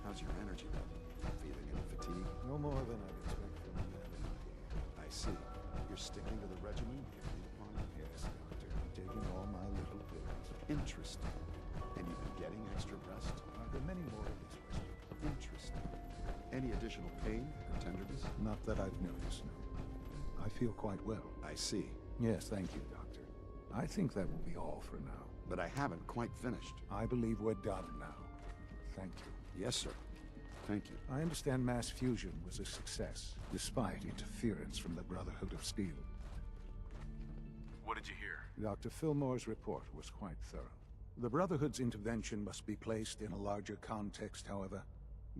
How's your energy level? Feeling any fatigue? No more than I'd expect from a man in here. I see. You're sticking to the regimen you agreed upon? Yes, Doctor. I'm taking all my little pills. Interesting. And you've been getting extra rest? Are there many more of this question? Interesting. Any additional pain or tenderness? Not that I've noticed, no. I feel quite well. I see. Yes, thank you, Doctor. I think that will be all for now. But I haven't quite finished. I believe we're done now. Thank you. Yes, sir. Thank you. I understand mass fusion was a success, despite interference from the Brotherhood of Steel. What did you hear? Dr. Fillmore's report was quite thorough. The Brotherhood's intervention must be placed in a larger context, however,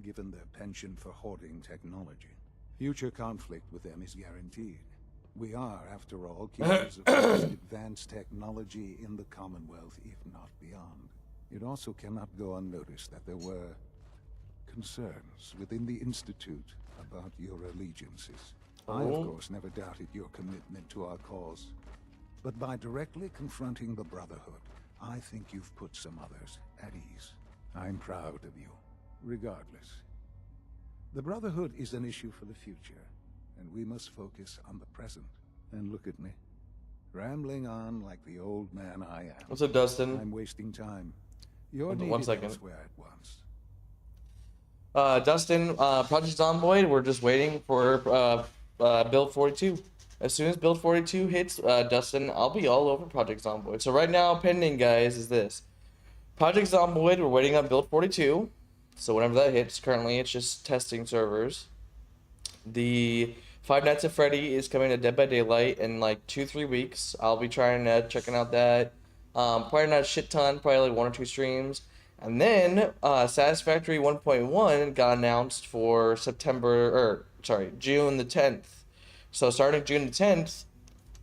given their penchant for hoarding technology. Future conflict with them is guaranteed. We are, after all, keepers of the most advanced technology in the Commonwealth, if not beyond. It also cannot go unnoticed that there were concerns within the Institute about your allegiances. I, of course, never doubted your commitment to our cause. But by directly confronting the Brotherhood, I think you've put some others at ease. I'm proud of you, regardless. The Brotherhood is an issue for the future, and we must focus on the present. And look at me, rambling on like the old man I am. What's up, Dustin? I'm wasting time. You're One needed second. elsewhere at once. Dustin, Project Zomboid, we're just waiting for build 42. As soon as build 42 hits, Dustin, I'll be all over Project Zomboid. So right now, pending, guys, is this. Project Zomboid, we're waiting on build 42. So whenever that hits, currently it's just testing servers. The Five Nights at Freddy is coming to Dead by Daylight in like 2-3 weeks. I'll be checking out that. Probably not a shit ton, probably like 1 or 2 streams. And then Satisfactory 1.1 got announced for June the 10th. So starting June the 10th,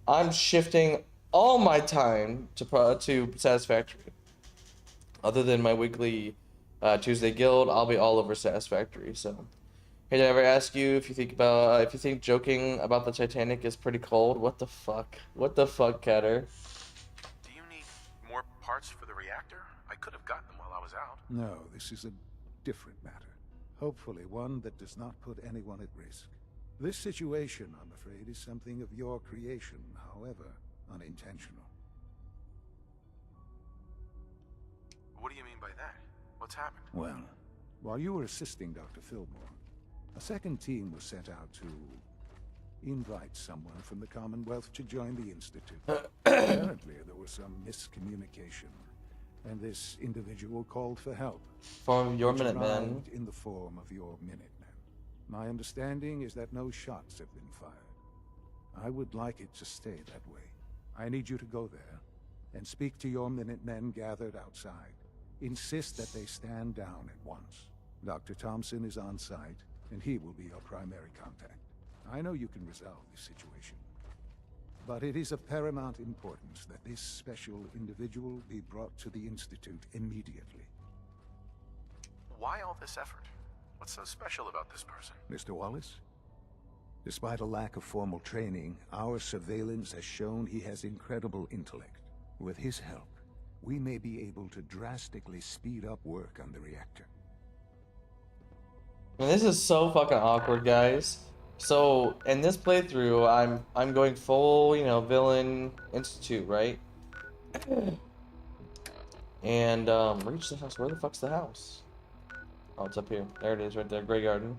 I'm shifting all my time to Satisfactory. Other than my weekly Tuesday guild, I'll be all over Satisfactory. So, hey, did I ever ask you if you think joking about the Titanic is pretty cold? What the fuck? What the fuck, Catter? Do you need more parts for the reactor? I could have gotten them while I was out. No, this is a different matter. Hopefully one that does not put anyone at risk. This situation, I'm afraid, is something of your creation, however unintentional. What do you mean by that? What's happened? Well, while you were assisting Dr. Fillmore, a second team was sent out to invite someone from the Commonwealth to join the Institute. Apparently, there was some miscommunication, and this individual called for help. From your which Minutemen. arrived in the form of your Minutemen. My understanding is that no shots have been fired. I would like it to stay that way. I need you to go there and speak to your Minutemen gathered outside. Insist that they stand down at once. Dr. Thompson is on site, and he will be your primary contact. I know you can resolve this situation, but it is of paramount importance that this special individual be brought to the Institute immediately. Why all this effort? What's so special about this person? Mr. Wallace? Despite a lack of formal training, our surveillance has shown he has incredible intellect. With his help, we may be able to drastically speed up work on the reactor. Man, this is so fucking awkward, guys. So in this playthrough, I'm going full, you know, villain institute, right? And reach the house. Where the fuck's the house? Oh, it's up here. There it is, right there, Grey Garden.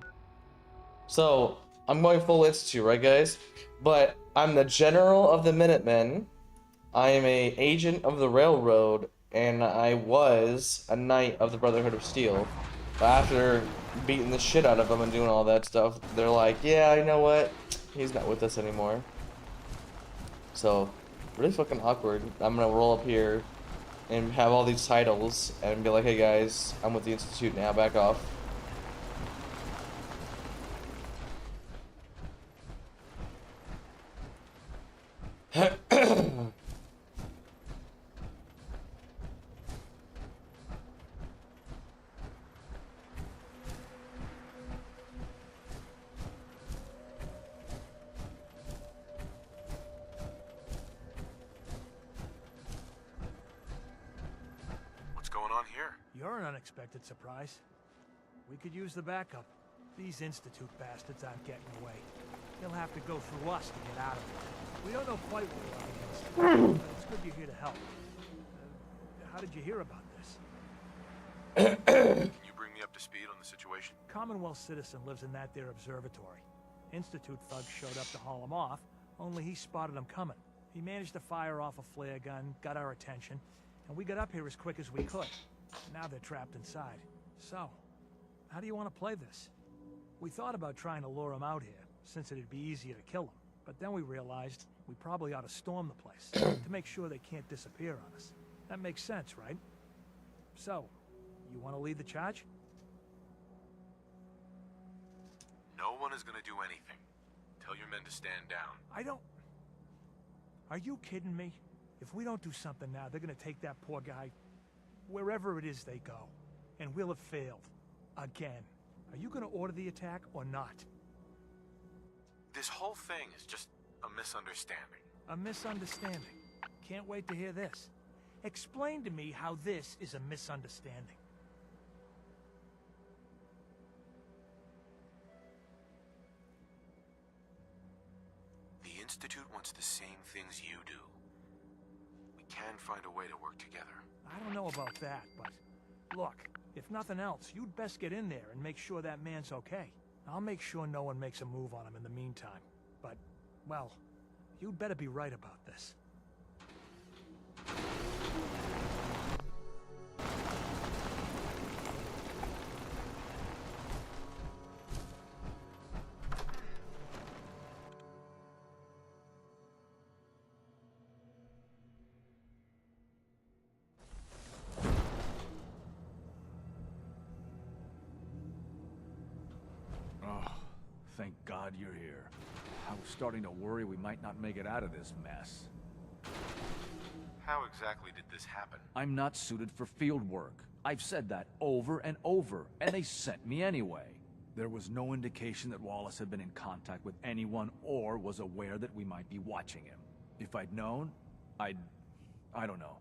So I'm going full institute, right, guys? But I'm the general of the Minutemen. I am a agent of the Railroad, and I was a knight of the Brotherhood of Steel. But after beating the shit out of them and doing all that stuff, they're like, yeah, you know what? He's not with us anymore. So, really fucking awkward. I'm gonna roll up here and have all these titles and be like, hey guys, I'm with the Institute now, back off. What's going on here? You're an unexpected surprise. We could use the backup. These Institute bastards aren't getting away. They'll have to go through us to get out of it. We don't know quite what we're up against, but it's good you're here to help. How did you hear about this? Can you bring me up to speed on the situation? Commonwealth citizen lives in that there observatory. Institute thugs showed up to haul him off, only he spotted them coming. He managed to fire off a flare gun, got our attention, and we got up here as quick as we could. Now they're trapped inside. So, how do you want to play this? We thought about trying to lure them out here, since it'd be easier to kill them. But then we realized we probably ought to storm the place, to make sure they can't disappear on us. That makes sense, right? So, you want to lead the charge? No one is gonna do anything. Tell your men to stand down. I don't... Are you kidding me? If we don't do something now, they're gonna take that poor guy wherever it is they go. And we'll have failed. Again. Are you gonna order the attack or not? This whole thing is just a misunderstanding. A misunderstanding. Can't wait to hear this. Explain to me how this is a misunderstanding. The Institute wants the same things you do. We can find a way to work together. I don't know about that, but... Look, if nothing else, you'd best get in there and make sure that man's okay. I'll make sure no one makes a move on him in the meantime. But, well, you'd better be right about this. Thank God you're here. I was starting to worry we might not make it out of this mess. How exactly did this happen? I'm not suited for field work. I've said that over and over, and they sent me anyway. There was no indication that Wallace had been in contact with anyone or was aware that we might be watching him. If I'd known, I don't know.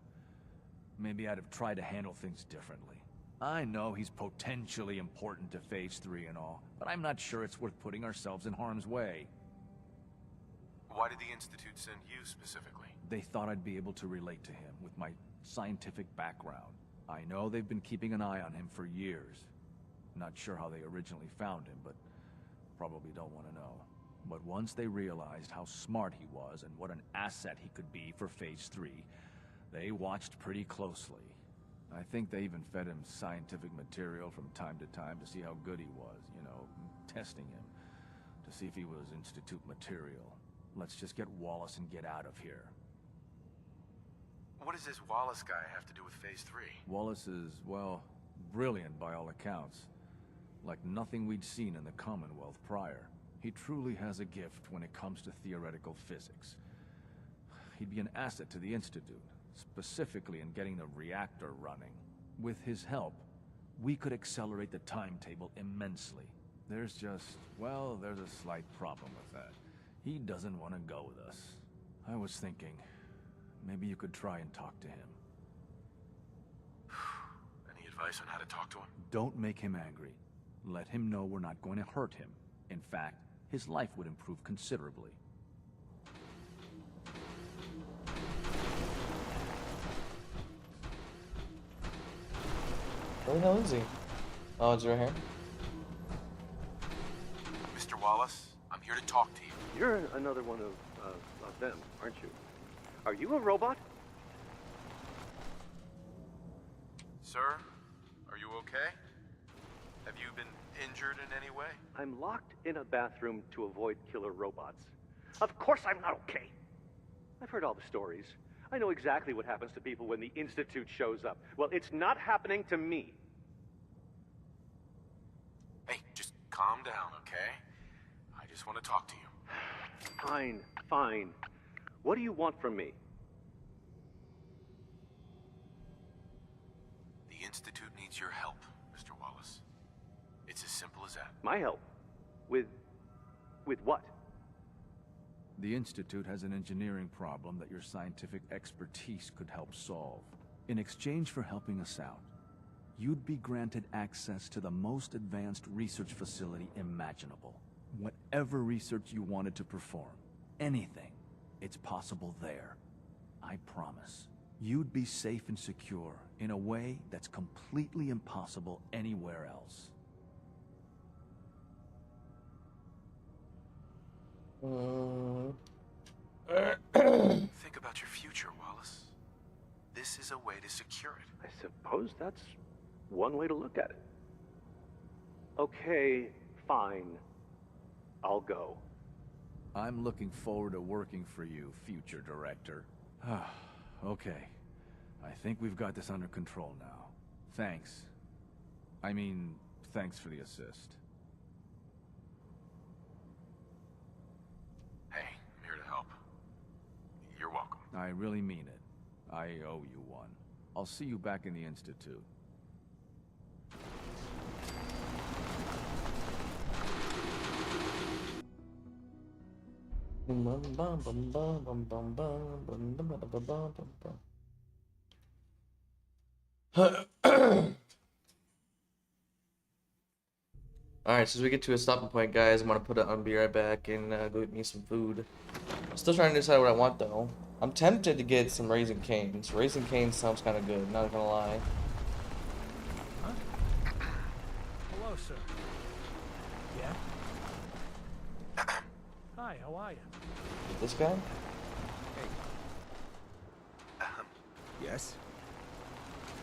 Maybe I'd have tried to handle things differently. I know he's potentially important to Phase 3 and all, but I'm not sure it's worth putting ourselves in harm's way. Why did the Institute send you specifically? They thought I'd be able to relate to him with my scientific background. I know they've been keeping an eye on him for years. Not sure how they originally found him, but probably don't want to know. But once they realized how smart he was and what an asset he could be for Phase 3, they watched pretty closely. I think they even fed him scientific material from time to time to see how good he was, you know, testing him, to see if he was Institute material. Let's just get Wallace and get out of here. What does this Wallace guy have to do with Phase 3? Wallace is, well, brilliant by all accounts. Like nothing we'd seen in the Commonwealth prior. He truly has a gift when it comes to theoretical physics. He'd be an asset to the Institute, specifically in getting the reactor running. With his help, we could accelerate the timetable immensely. There's just, well, there's a slight problem with that. He doesn't want to go with us. I was thinking, maybe you could try and talk to him. Any advice on how to talk to him? Don't make him angry. Let him know we're not going to hurt him. In fact, his life would improve considerably. Where the hell is he? Oh, it's right here. Mr. Wallace, I'm here to talk to you. You're another one of them, aren't you? Are you a robot? Sir, are you okay? Have you been injured in any way? I'm locked in a bathroom to avoid killer robots. Of course I'm not okay. I've heard all the stories. I know exactly what happens to people when the Institute shows up. Well, it's not happening to me. Hey, just calm down, okay? I just want to talk to you. Fine, fine. What do you want from me? The Institute needs your help, Mr. Wallace. It's as simple as that. My help? With what? The Institute has an engineering problem that your scientific expertise could help solve. In exchange for helping us out, you'd be granted access to the most advanced research facility imaginable. Whatever research you wanted to perform, anything, it's possible there. I promise. You'd be safe and secure in a way that's completely impossible anywhere else. Think about your future, Wallace. This is a way to secure it. I suppose that's one way to look at it. Okay, fine. I'll go. I'm looking forward to working for you, future director. Okay. I think we've got this under control now. Thanks. I mean, thanks for the assist. Hey, I'm here to help. You're welcome. I really mean it. I owe you one. I'll see you back in the Institute. Alright, so as we get to a stopping point, guys, I'm gonna put it on, be right back, and go get me some food. Still trying to decide what I want, though. I'm tempted to get some Raising Cane's. Raising Cane's sounds kind of good, not gonna lie. Huh? Hello, sir. Yeah? Hi, how are you? This guy? Yes?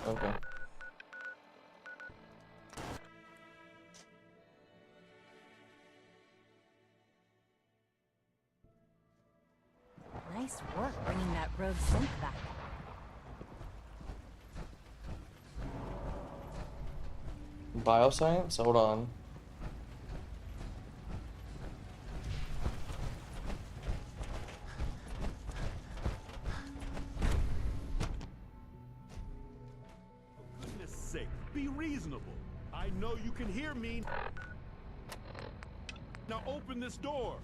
Okay. Nice work bringing that rogue synth back. Bioscience? Hold on. For goodness sake, be reasonable. I know you can hear me. Now open this door.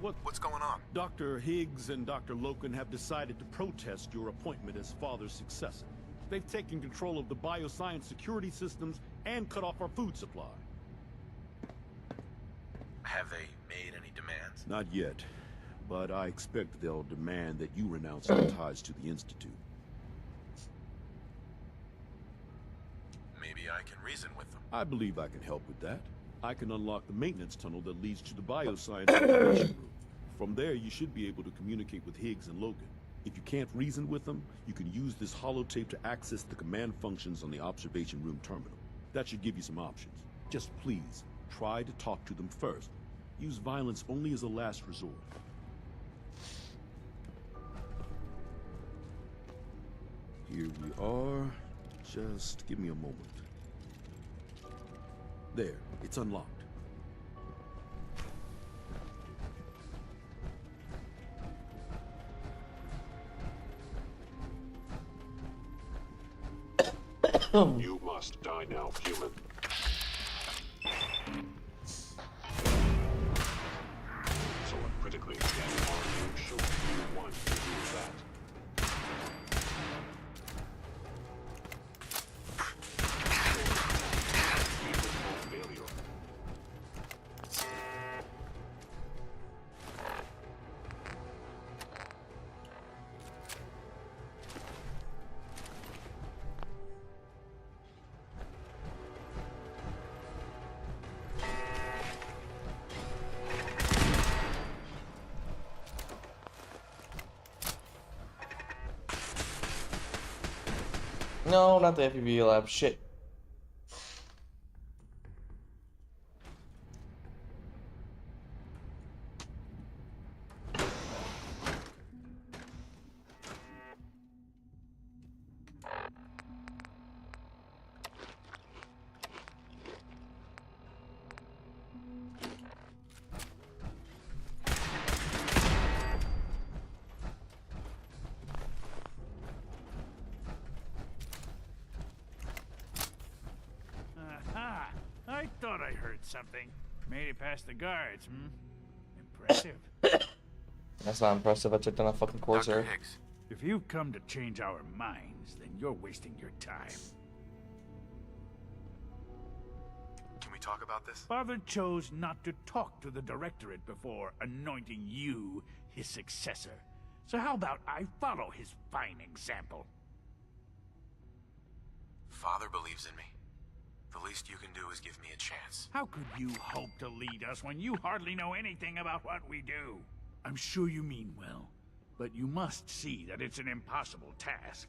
What's going on? Dr. Higgs and Dr. Loken have decided to protest your appointment as father's successor. They've taken control of the bioscience security systems and cut off our food supply. Have they made any demands? Not yet, but I expect they'll demand that you renounce your ties to the Institute. Maybe I can reason with them. I believe I can help with that. I can unlock the maintenance tunnel that leads to the bioscience operation room. From there, you should be able to communicate with Higgs and Logan. If you can't reason with them, you can use this holotape to access the command functions on the observation room terminal. That should give you some options. Just please, try to talk to them first. Use violence only as a last resort. Here we are. Just give me a moment. There, it's unlocked. You must die now, human. So uncritically, again, are you sure you want to do that? Failure. No, not the FPV lab. Shit. Aha! I thought I heard something. Made it past the guards, Impressive. That's not impressive. I took down a fucking Corsair. Dr. Higgs, if you've come to change our minds, then you're wasting your time. Can we talk about this? Father chose not to talk to the Directorate before anointing you his successor. So how about I follow his fine example? Father believes in me. The least you can do is give me a chance. How could you hope to lead us when you hardly know anything about what we do? I'm sure you mean well, but you must see that it's an impossible task.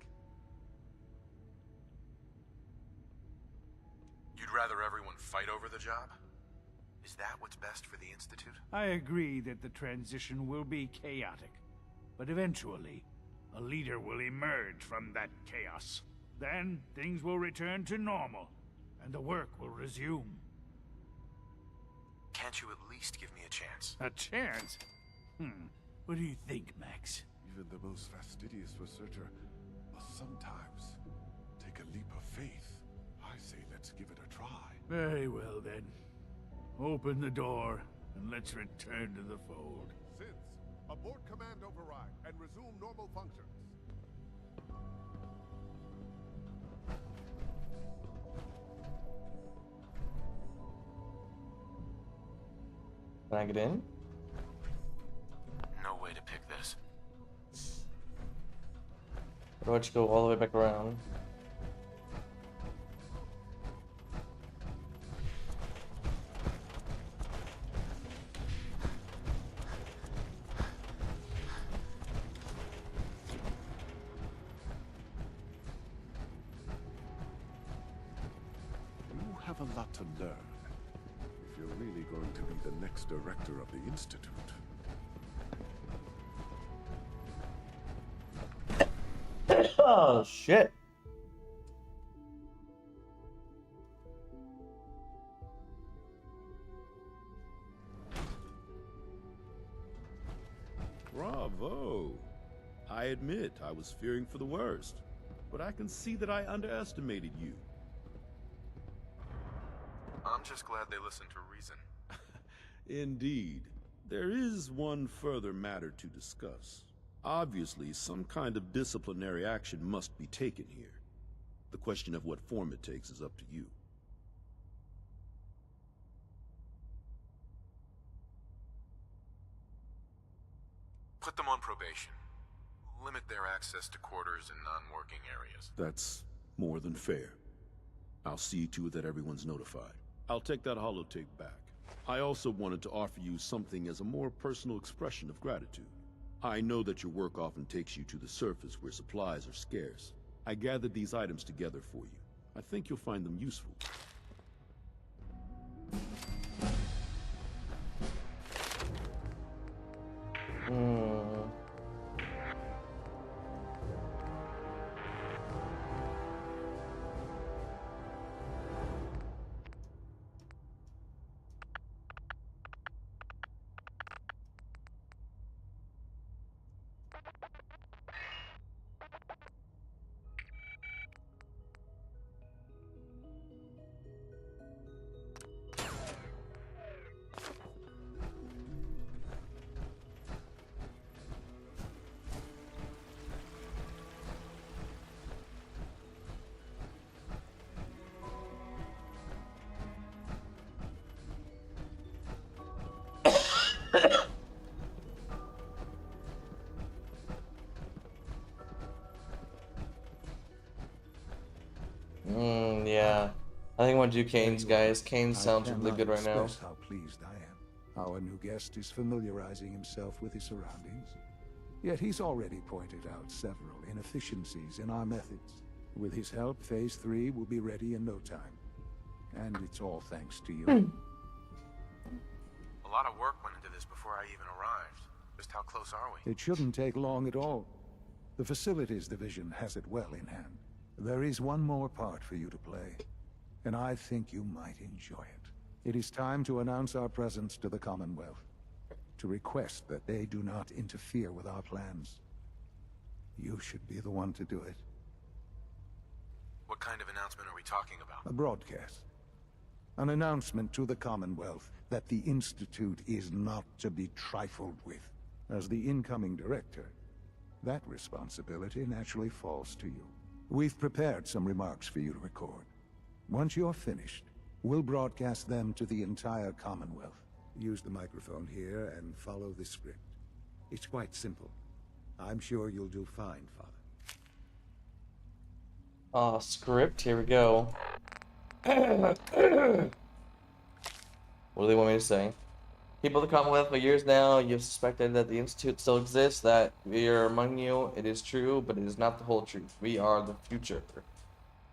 You'd rather everyone fight over the job? Is that what's best for the Institute? I agree that the transition will be chaotic, but eventually, a leader will emerge from that chaos. Then, things will return to normal, and the work will resume. Can't you at least give me a chance? A chance? What do you think, Max? Even the most fastidious researcher must sometimes take a leap of faith. I say let's give it a try. Very well, then. Open the door, and let's return to the fold. Since, abort command override and resume normal functions. Can I get in? No way to pick this. Or would you go all the way back around? You have a lot to learn if you're really going to be the next director of the Institute. Oh, shit. Bravo! I admit I was fearing for the worst, but I can see that I underestimated you. I'm just glad they listened to reason. Indeed. There is one further matter to discuss. Obviously, some kind of disciplinary action must be taken here. The question of what form it takes is up to you. Put them on probation. Limit their access to quarters and non-working areas. That's more than fair. I'll see to it that everyone's notified. I'll take that holotape back. I also wanted to offer you something as a more personal expression of gratitude. I know that your work often takes you to the surface where supplies are scarce. I gathered these items together for you. I think you'll find them useful. Yeah. I think I'm gonna do Kane's, guys. Kane sounds really good right now. How pleased I am. Our new guest is familiarizing himself with his surroundings. Yet he's already pointed out several inefficiencies in our methods. With his help, Phase 3 will be ready in no time. And it's all thanks to you. A lot of work went into this before I even arrived. Just how close are we? It shouldn't take long at all. The Facilities Division has it well in hand. There is one more part for you to play, and I think you might enjoy it. It is time to announce our presence to the Commonwealth, to request that they do not interfere with our plans. You should be the one to do it. What kind of announcement are we talking about? A broadcast. An announcement to the Commonwealth that the Institute is not to be trifled with. As the incoming director, that responsibility naturally falls to you. We've prepared some remarks for you to record. Once you're finished, we'll broadcast them to the entire Commonwealth. Use the microphone here and follow the script. It's quite simple. I'm sure you'll do fine, Father. Script, here we go. What do they want me to say? People of the Commonwealth, for years now, you've suspected that the Institute still exists, that we are among you. It is true, but it is not the whole truth. We are the future.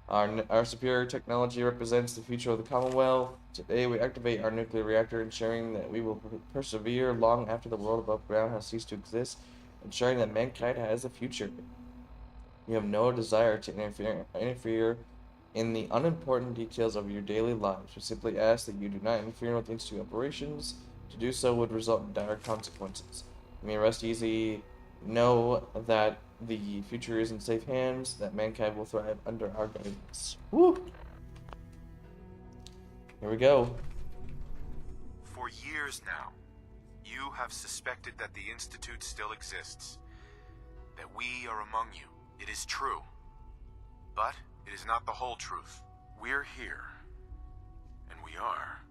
Our superior technology represents the future of the Commonwealth. Today, we activate our nuclear reactor, ensuring that we will persevere long after the world above ground has ceased to exist, ensuring that mankind has a future. You have no desire to interfere in the unimportant details of your daily lives. We simply ask that you do not interfere with Institute operations. To do so would result in dire consequences. You may rest easy. Know that the future is in safe hands, that mankind will thrive under our guidance. Woo! Here we go. For years now, you have suspected that the Institute still exists. That we are among you. It is true. But it is not the whole truth. We're here. And we are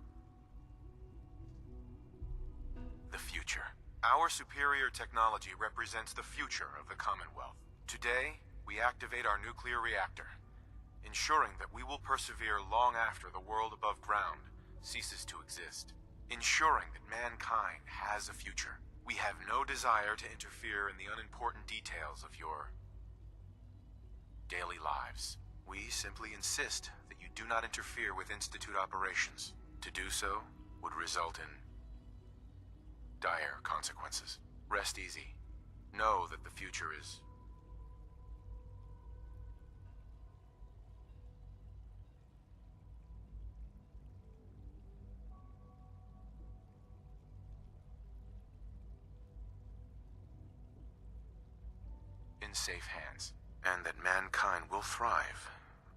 the future. Our superior technology represents the future of the Commonwealth. Today, we activate our nuclear reactor, ensuring that we will persevere long after the world above ground ceases to exist. Ensuring that mankind has a future. We have no desire to interfere in the unimportant details of your daily lives. We simply insist that you do not interfere with Institute operations. To do so would result in dire consequences. Rest easy. Know that the future is in safe hands, and that mankind will thrive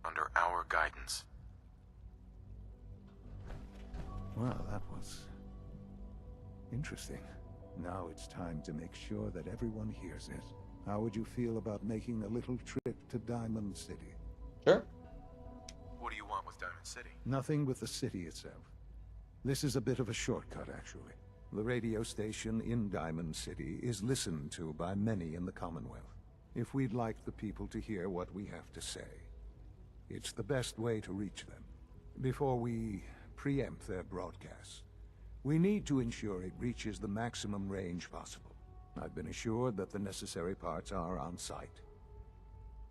under our guidance. Well, that was interesting. Now it's time to make sure that everyone hears it. How would you feel about making a little trip to Diamond City? Sure. What do you want with Diamond City? Nothing with the city itself. This is a bit of a shortcut, actually. The radio station in Diamond City is listened to by many in the Commonwealth. If we'd like the people to hear what we have to say, it's the best way to reach them. Before we preempt their broadcasts, we need to ensure it reaches the maximum range possible. I've been assured that the necessary parts are on site.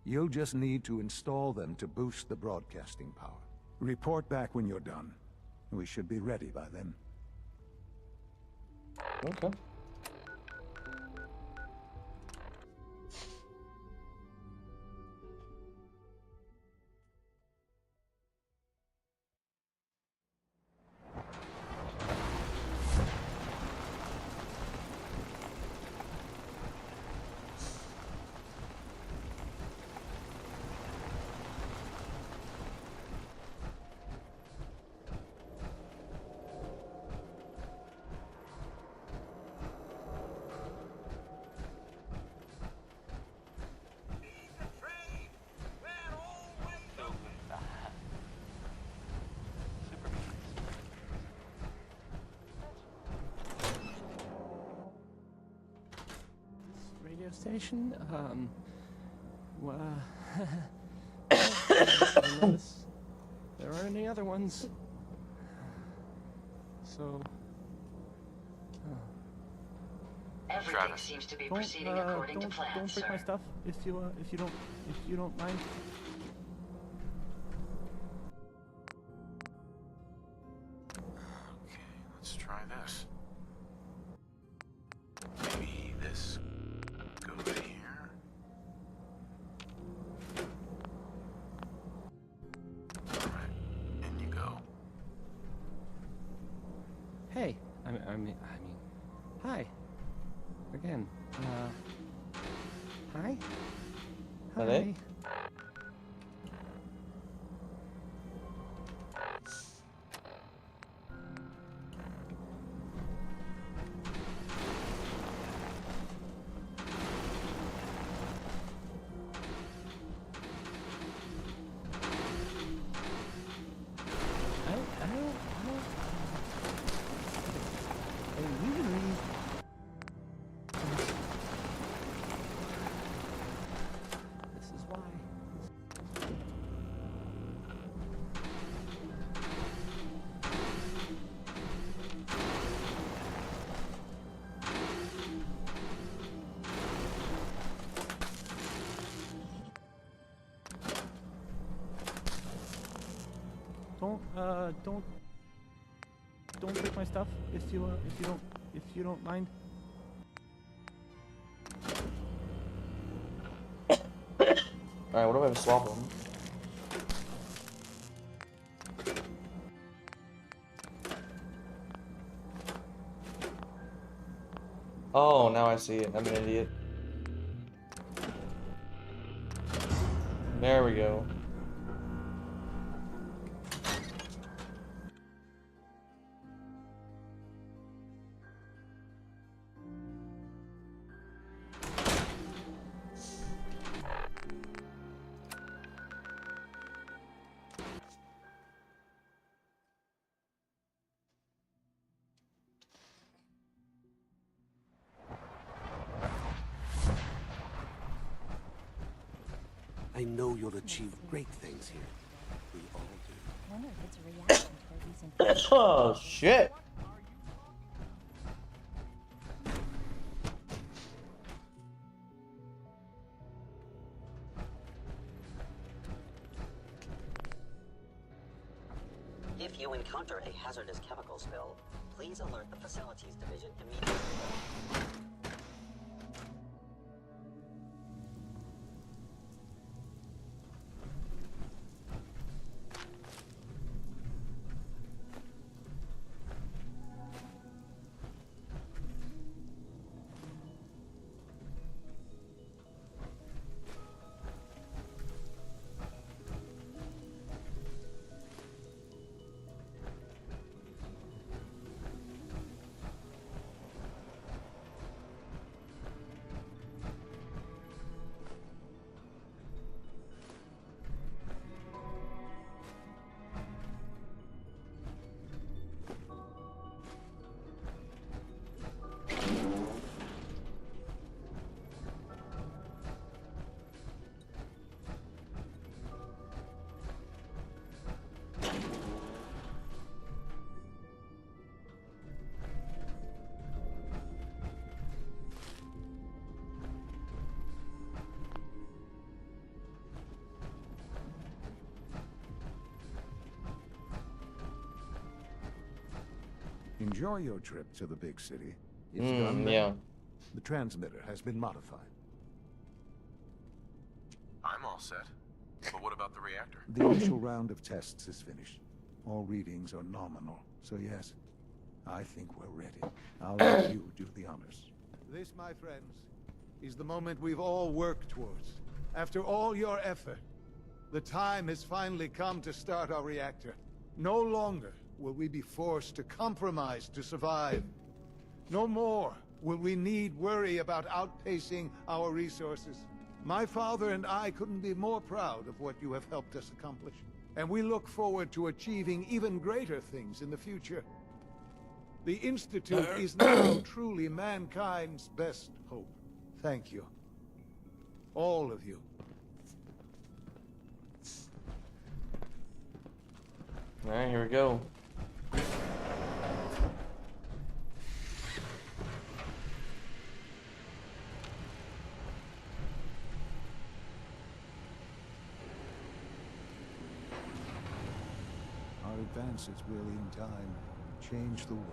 You'll just need to install them to boost the broadcasting power. Report back when you're done. We should be ready by then. Okay. Radio station? Well, there aren't any other ones. So, Everything seems to be proceeding according to plan, don't break sir. my stuff if you don't mind. Hi. Are they? This is why. Don't break my stuff if you don't mind. Alright, what do I have to swap them? Oh, now I see it. I'm an idiot. There we go. I know you'll achieve great things here. We all do. I wonder if it's a reaction to their recent. Oh, shit. If you encounter a hazardous chemical spill, please alert the Facilities Division immediately. Enjoy your trip to the big city. It's done now. Yeah. The transmitter has been modified. I'm all set. But what about the reactor? The initial round of tests is finished. All readings are nominal, so yes, I think we're ready. I'll let you do the honors. This, my friends, is the moment we've all worked towards. After all your effort, the time has finally come to start our reactor. No longer will we be forced to compromise to survive. No more will we need worry about outpacing our resources. My father and I couldn't be more proud of what you have helped us accomplish, and we look forward to achieving even greater things in the future. The Institute is now truly mankind's best hope. Thank you. All of you. Alright, here we go. Our advances will, in time, change the world.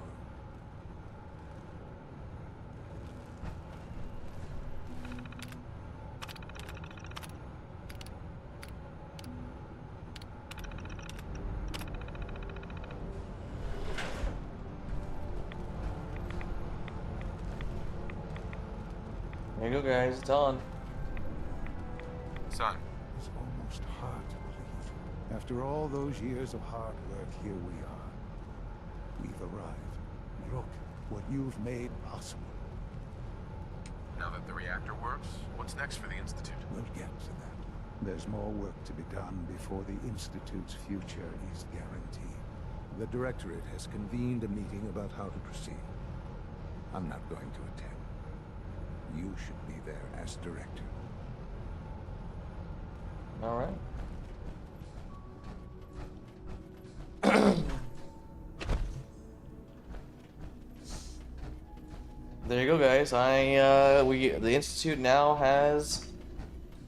There you go, guys. It's on. Son. It's almost hard to believe. After all those years of hard work, here we are. We've arrived. Look what you've made possible. Now that the reactor works, what's next for the Institute? We'll get to that. There's more work to be done before the Institute's future is guaranteed. The Directorate has convened a meeting about how to proceed. I'm not going to attend. You should be there as Director. All right. There you go, guys. The Institute now has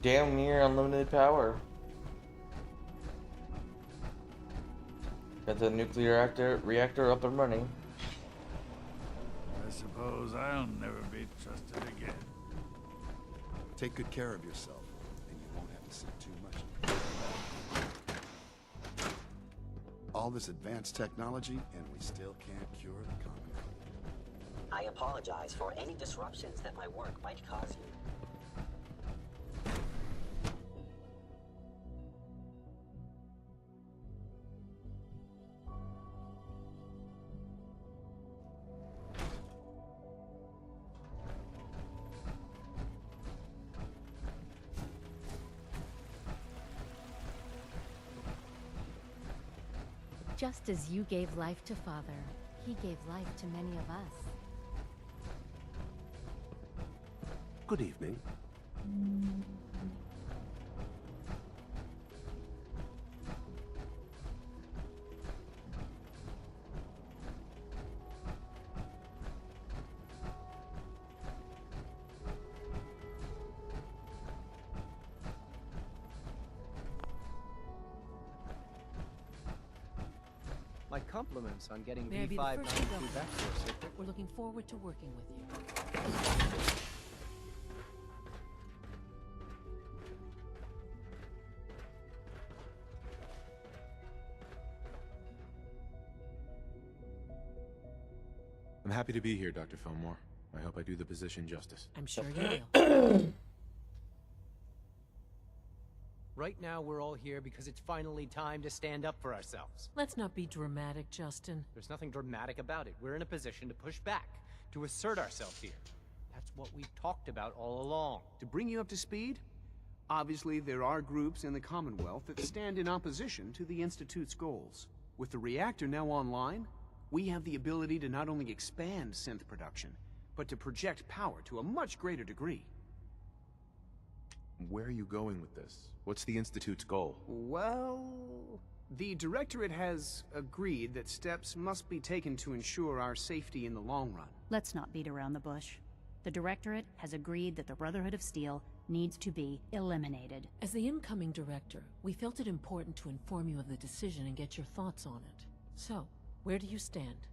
damn near unlimited power. Got the nuclear reactor up and running. I suppose I'll never be trusted again. Take good care of yourself, and you won't have to see too much. All this advanced technology, and we still can't cure the common cold. I apologize for any disruptions that my work might cause you. Just as you gave life to Father, he gave life to many of us. Good evening. My compliments on getting May I be the first to V592 go? back to our sector. We're looking forward to working with you. I'm happy to be here, Dr. Fillmore. I hope I do the position justice. I'm sure you will. Right now, we're all here because it's finally time to stand up for ourselves. Let's not be dramatic, Justin. There's nothing dramatic about it. We're in a position to push back, to assert ourselves here. That's what we've talked about all along. To bring you up to speed, obviously there are groups in the Commonwealth that stand in opposition to the Institute's goals. With the reactor now online, we have the ability to not only expand synth production, but to project power to a much greater degree. Where are you going with this? What's the Institute's goal? Well, the Directorate has agreed that steps must be taken to ensure our safety in the long run. Let's not beat around the bush. The Directorate has agreed that the Brotherhood of Steel needs to be eliminated. As the incoming director, we felt it important to inform you of the decision and get your thoughts on it. So, where do you stand?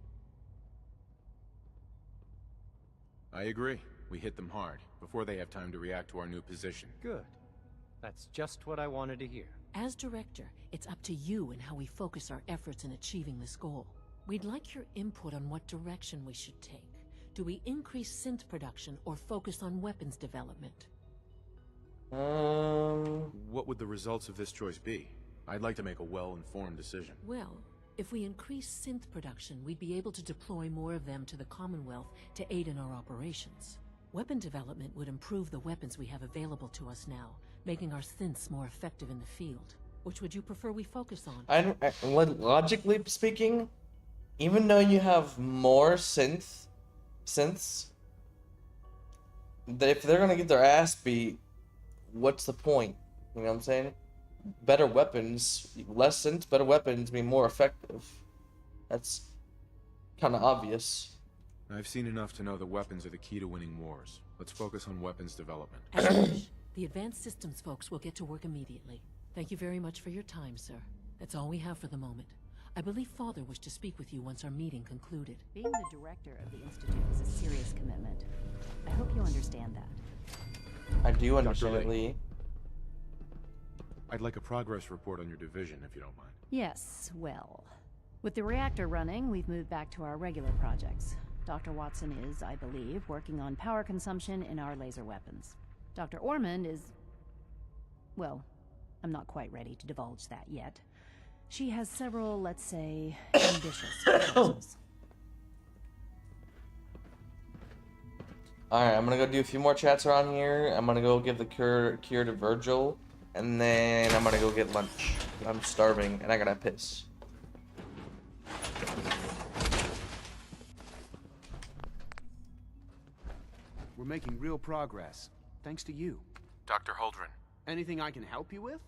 I agree. We hit them hard, before they have time to react to our new position. Good. That's just what I wanted to hear. As director, it's up to you and how we focus our efforts in achieving this goal. We'd like your input on what direction we should take. Do we increase synth production or focus on weapons development? What would the results of this choice be? I'd like to make a well-informed decision. Well, if we increase synth production, we'd be able to deploy more of them to the Commonwealth to aid in our operations. Weapon development would improve the weapons we have available to us now, making our synths more effective in the field. Which would you prefer we focus on? Logically speaking, even though you have more synths, that if they're gonna get their ass beat, what's the point? You know what I'm saying? Better weapons, less synths, better weapons, be more effective. That's kind of obvious. I've seen enough to know that weapons are the key to winning wars. Let's focus on weapons development. As you wish. The advanced systems folks will get to work immediately. Thank you very much for your time, sir. That's all we have for the moment. I believe Father wished to speak with you once our meeting concluded. Being the director of the Institute is a serious commitment. I hope you understand that. I do understand it, Lee. I'd like a progress report on your division, if you don't mind. Yes, well. With the reactor running, we've moved back to our regular projects. Dr. Watson is, I believe, working on power consumption in our laser weapons. Dr. Ormond is... Well, I'm not quite ready to divulge that yet. She has several, let's say, ambitious proposals. Alright, I'm gonna go do a few more chats around here. I'm gonna go give the cure to Virgil, and then I'm gonna go get lunch. I'm starving, and I gotta piss. We're making real progress, thanks to you. Dr. Holdren. Anything I can help you with?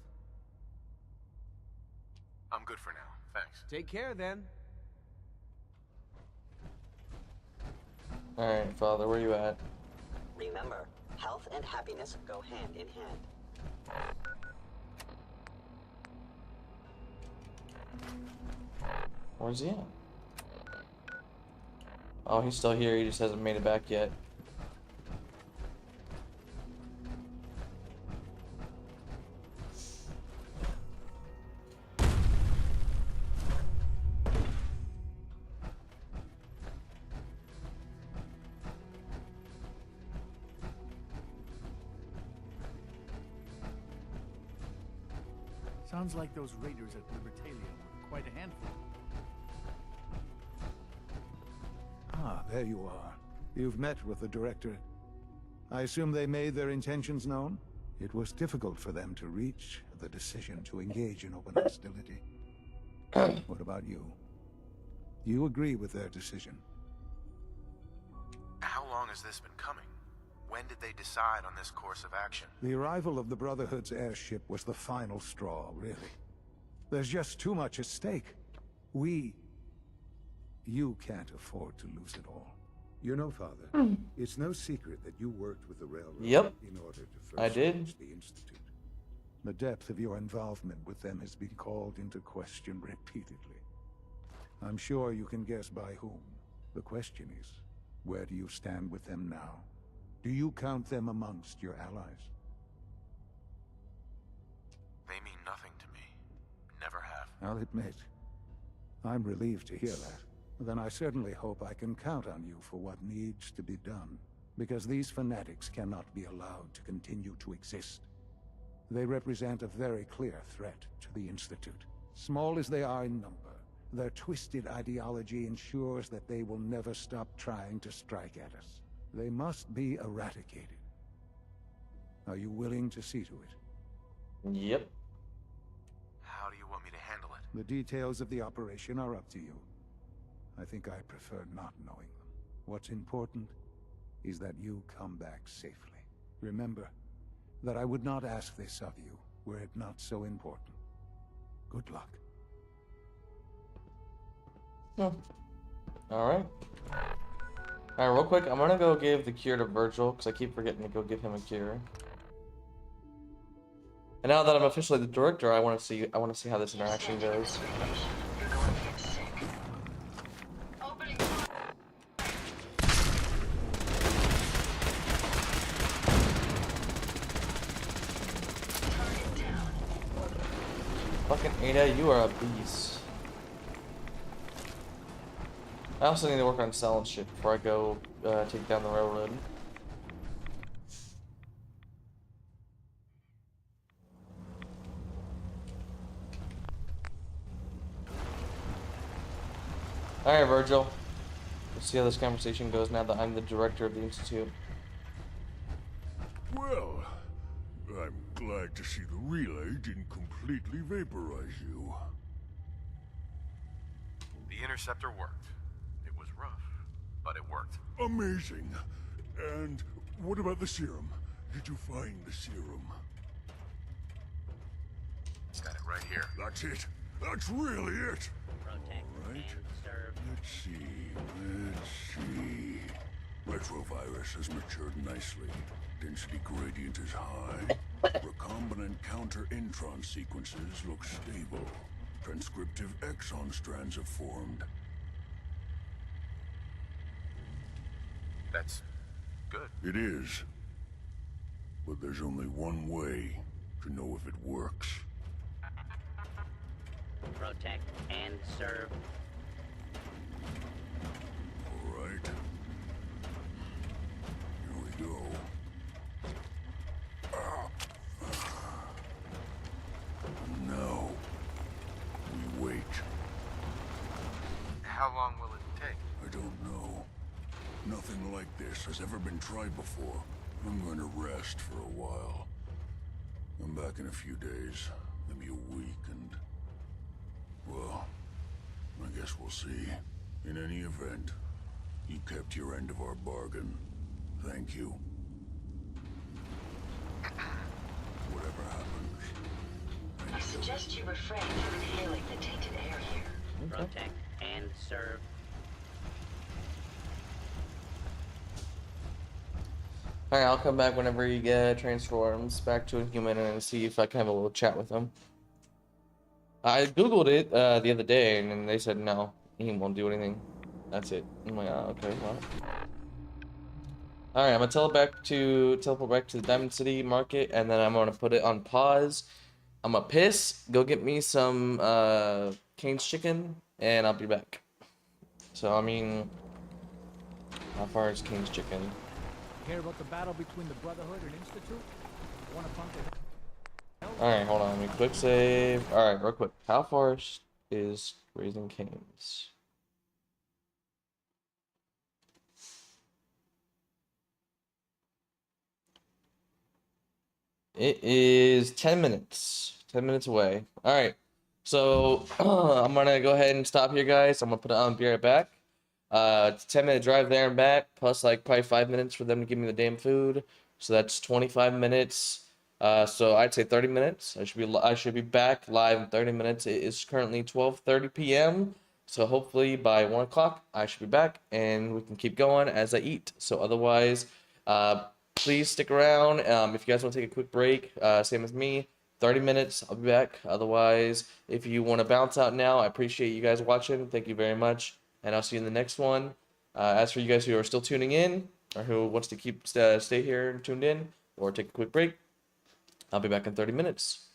I'm good for now, thanks. Take care, then. Alright, Father, where you at? Remember, health and happiness go hand in hand. Where's he at? Oh, he's still here, he just hasn't made it back yet. Sounds like those raiders at Libertalia were quite a handful. Ah, there you are. You've met with the director. I assume they made their intentions known? It was difficult for them to reach the decision to engage in open hostility. What about you? You agree with their decision? How long has this been coming? When did they decide on this course of action? The arrival of the Brotherhood's airship was the final straw, really. There's just too much at stake. You can't afford to lose it all. You know, Father, it's no secret that you worked with the Railroad in order to first I did. launch the Institute. The depth of your involvement with them has been called into question repeatedly. I'm sure you can guess by whom. The question is, where do you stand with them now? Do you count them amongst your allies? They mean nothing to me. Never have. I'll admit, I'm relieved to hear that. Then I certainly hope I can count on you for what needs to be done. Because these fanatics cannot be allowed to continue to exist. They represent a very clear threat to the Institute. Small as they are in number, their twisted ideology ensures that they will never stop trying to strike at us. They must be eradicated. Are you willing to see to it? Yep. How do you want me to handle it? The details of the operation are up to you. I think I prefer not knowing them. What's important is that you come back safely. Remember that I would not ask this of you were it not so important. Good luck. Alright. Alright, real quick, I'm gonna go give the cure to Virgil, because I keep forgetting to go give him a cure. And now that I'm officially the director, I want to see how this interaction goes. Fucking Ada, you are a beast. I also need to work on selling shit before I go take down the railroad. Alright, Virgil. Let's see how this conversation goes now that I'm the director of the Institute. Well, I'm glad to see the relay didn't completely vaporize you. The interceptor worked. It was rough, but it worked. Amazing. And what about the serum? Did you find the serum? Got it right here. That's it. That's really it. Protect All right. and serve. Let's see. Retrovirus has matured nicely. Density gradient is high. Recombinant counter-intron sequences look stable. Transcriptive exon strands have formed. That's good. It is. But there's only one way to know if it works. Protect and serve. All right. Here we go. How long will it take? I don't know. Nothing like this has ever been tried before. I'm going to rest for a while. I'm back in a few days, maybe a week, and... well, I guess we'll see. In any event, you kept your end of our bargain. Thank you. Whatever happens. I suggest you refrain from inhaling the tainted air here. Protect and serve. Alright, I'll come back whenever he transforms back to a human and see if I can have a little chat with him. I googled it the other day and then they said no, he won't do anything. That's it. I'm like, oh, okay, well. Alright, I'm gonna teleport back to the Diamond City Market, and then I'm gonna put it on pause. I'm gonna piss, go get me some Cane's chicken, and I'll be back. So, I mean, how far is Cane's chicken? Hear about the battle between the Brotherhood and Institute? I want to punk it. Alright, hold on, let me quick save. Alright, real quick. How far is Raising Cane's? It is 10 minutes. 10 minutes away. Alright. So, I'm gonna go ahead and stop here, guys. I'm gonna put it on, be right back. It's a 10-minute drive there and back, plus like probably 5 minutes for them to give me the damn food. So that's 25 minutes. So I'd say 30 minutes. I should be back live in 30 minutes. It is currently 12:30 p.m. So hopefully by 1 o'clock I should be back and we can keep going as I eat. So otherwise, please stick around. If you guys want to take a quick break, same as me, 30 minutes, I'll be back. Otherwise, if you want to bounce out now, I appreciate you guys watching. Thank you very much. And I'll see you in the next one. As for you guys who are still tuning in, or who wants to keep stay here and tuned in, or take a quick break, I'll be back in 30 minutes.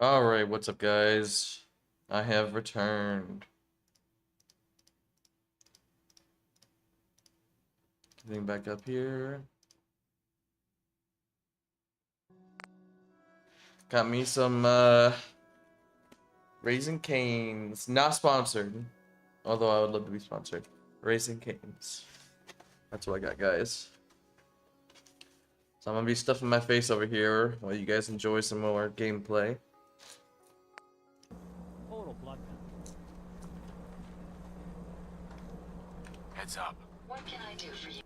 Alright, what's up, guys? I have returned. Getting back up here. Got me some Raising Cane's. Not sponsored. Although I would love to be sponsored. Raising Cane's. That's what I got, guys. So I'm gonna be stuffing my face over here while you guys enjoy some more gameplay. Total bloodbath. Heads up. What can I do for you?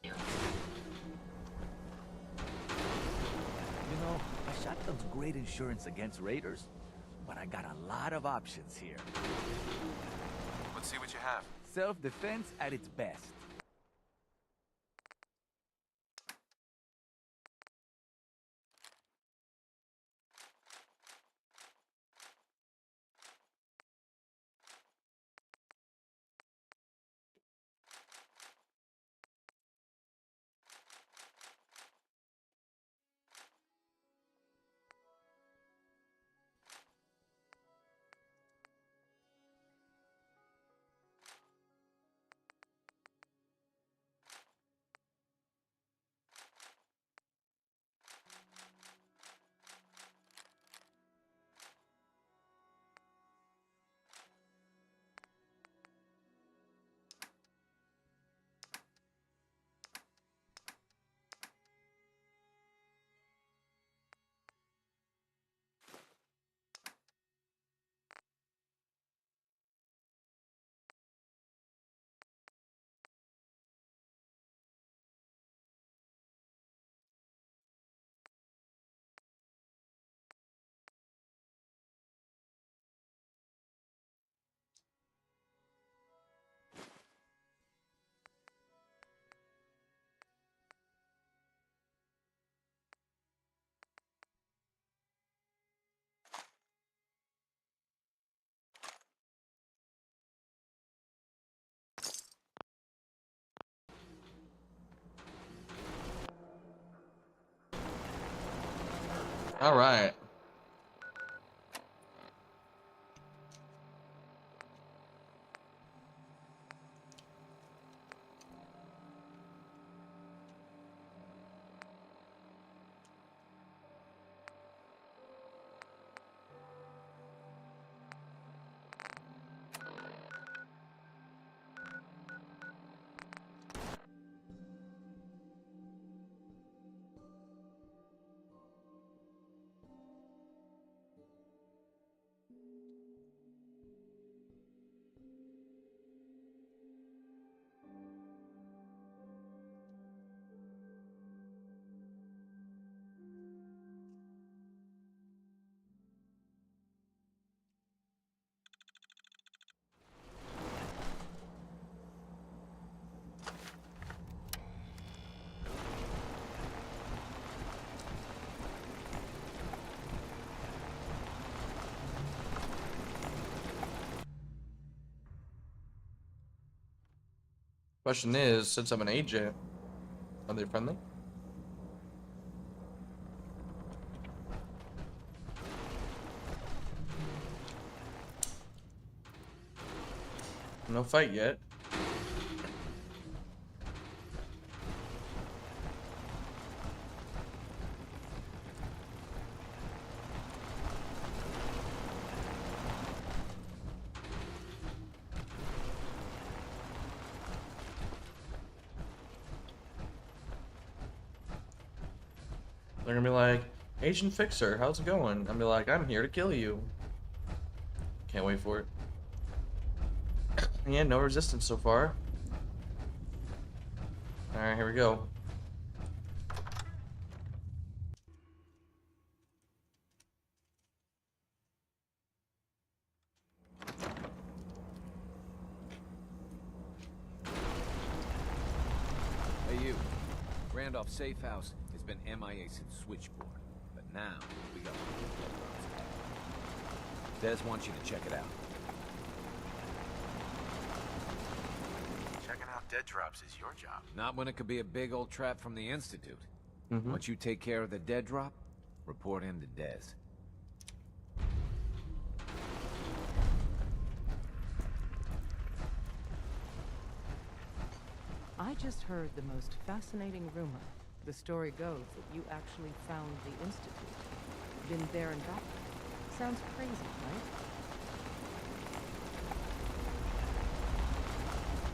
You know, a shotgun's great insurance against raiders, but I got a lot of options here. Let's see what you have. Self-defense at its best. Alright. Question is, since I'm an agent, are they friendly? No fight yet. They're gonna be like, Agent Fixer, how's it going? I'll be like, I'm here to kill you. Can't wait for it. Yeah, no resistance so far. Alright, here we go. Hey you. Randolph's safe house has been MIA since Switchboard. But now, we got Des wants you to check it out. Checking out dead drops is your job. Not when it could be a big old trap from the Institute. Mm-hmm. Once you take care of the dead drop, report in to Des. I just heard the most fascinating rumor. The story goes that you actually found the Institute. Been there and back. Sounds crazy, right?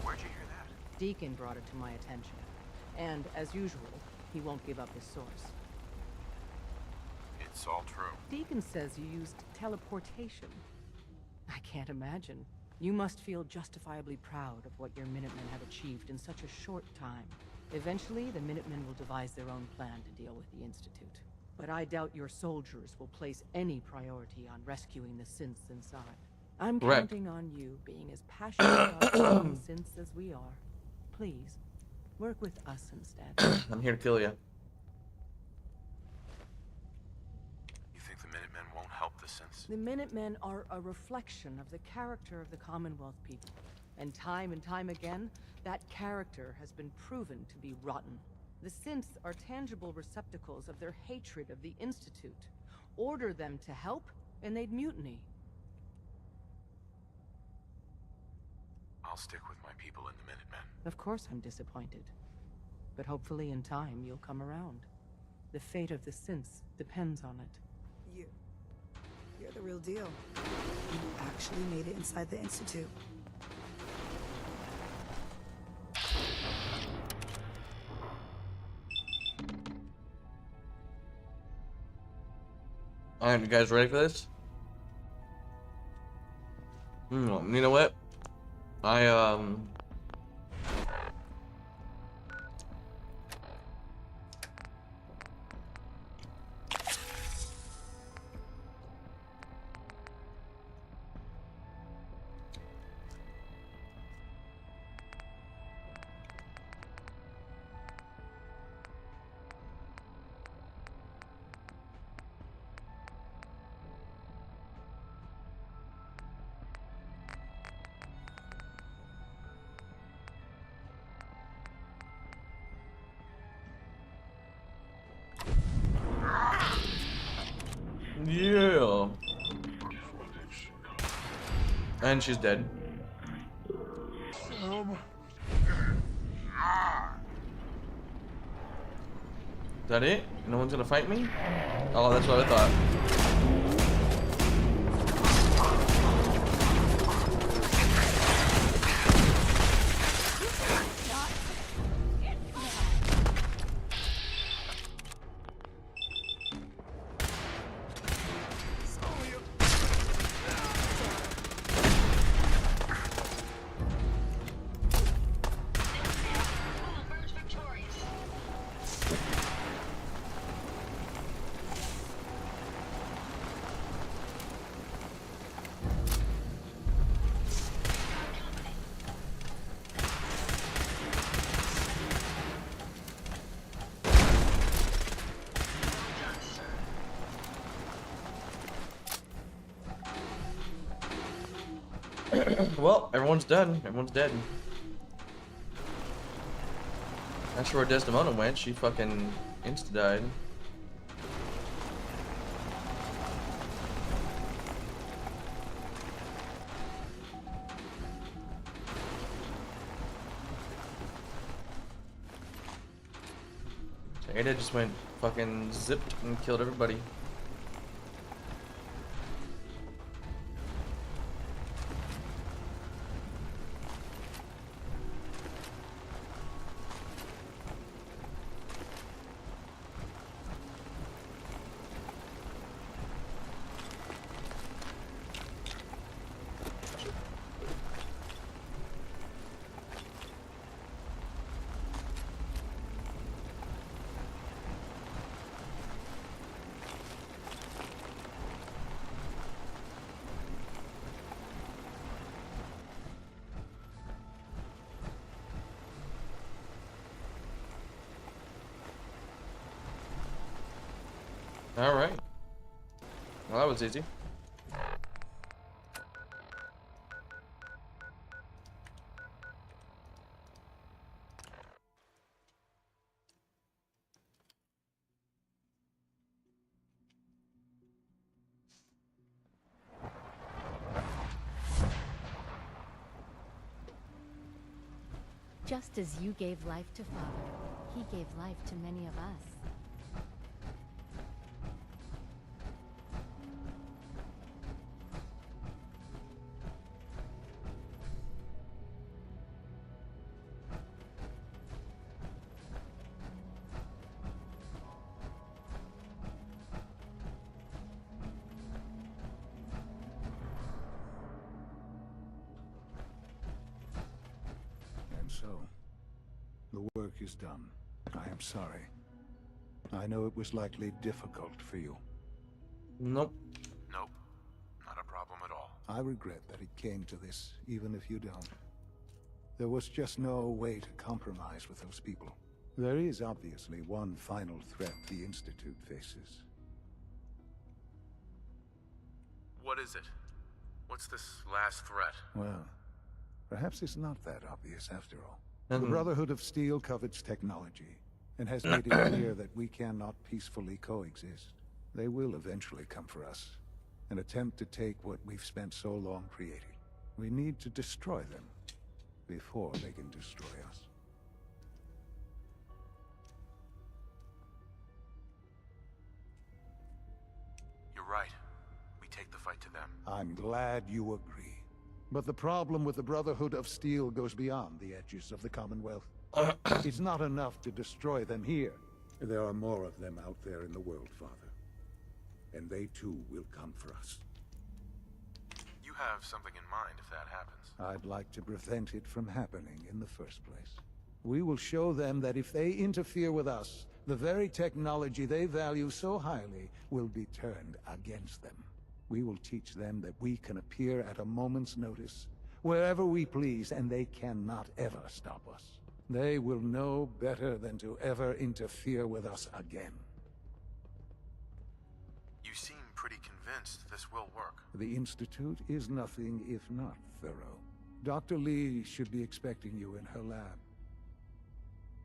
Where'd you hear that? Deacon brought it to my attention. And, as usual, he won't give up his source. It's all true. Deacon says you used teleportation. I can't imagine. You must feel justifiably proud of what your Minutemen have achieved in such a short time. Eventually, the Minutemen will devise their own plan to deal with the Institute. But I doubt your soldiers will place any priority on rescuing the synths inside. I'm counting on you being as passionate about killing synths as we are. Please, work with us instead. I'm here to kill you. You think the Minutemen won't help the synths? The Minutemen are a reflection of the character of the Commonwealth people. And time again, that character has been proven to be rotten. The synths are tangible receptacles of their hatred of the Institute. Order them to help, and they'd mutiny. I'll stick with my people in the Minutemen. Of course I'm disappointed. But hopefully in time you'll come around. The fate of the synths depends on it. You're the real deal. You actually made it inside the Institute. Alright, you guys ready for this? You know what? Yeah. And she's dead. Is that it? No one's gonna fight me? Oh, that's what I thought. Well, everyone's done. Everyone's dead. Not sure where Desdemona went. She fucking insta-died. Ada just went fucking zipped and killed everybody. All right. Well, that was easy. Just as you gave life to Father, he gave life to many of us. And so, the work is done. I am sorry. I know it was likely difficult for you. Nope. Nope. Not a problem at all. I regret that it came to this, even if you don't. There was just no way to compromise with those people. There is obviously one final threat the Institute faces. What is it? What's this last threat? Well, perhaps it's not that obvious after all. The Brotherhood of Steel covets technology, and has made it clear that we cannot peacefully coexist. They will eventually come for us, and attempt to take what we've spent so long creating. We need to destroy them, before they can destroy us. You're right. We take the fight to them. I'm glad you agree. But the problem with the Brotherhood of Steel goes beyond the edges of the Commonwealth. It's not enough to destroy them here. There are more of them out there in the world, Father. And they too will come for us. You have something in mind if that happens. I'd like to prevent it from happening in the first place. We will show them that if they interfere with us, the very technology they value so highly will be turned against them. We will teach them that we can appear at a moment's notice, wherever we please, and they cannot ever stop us. They will know better than to ever interfere with us again. You seem pretty convinced this will work. The Institute is nothing if not thorough. Dr. Lee should be expecting you in her lab.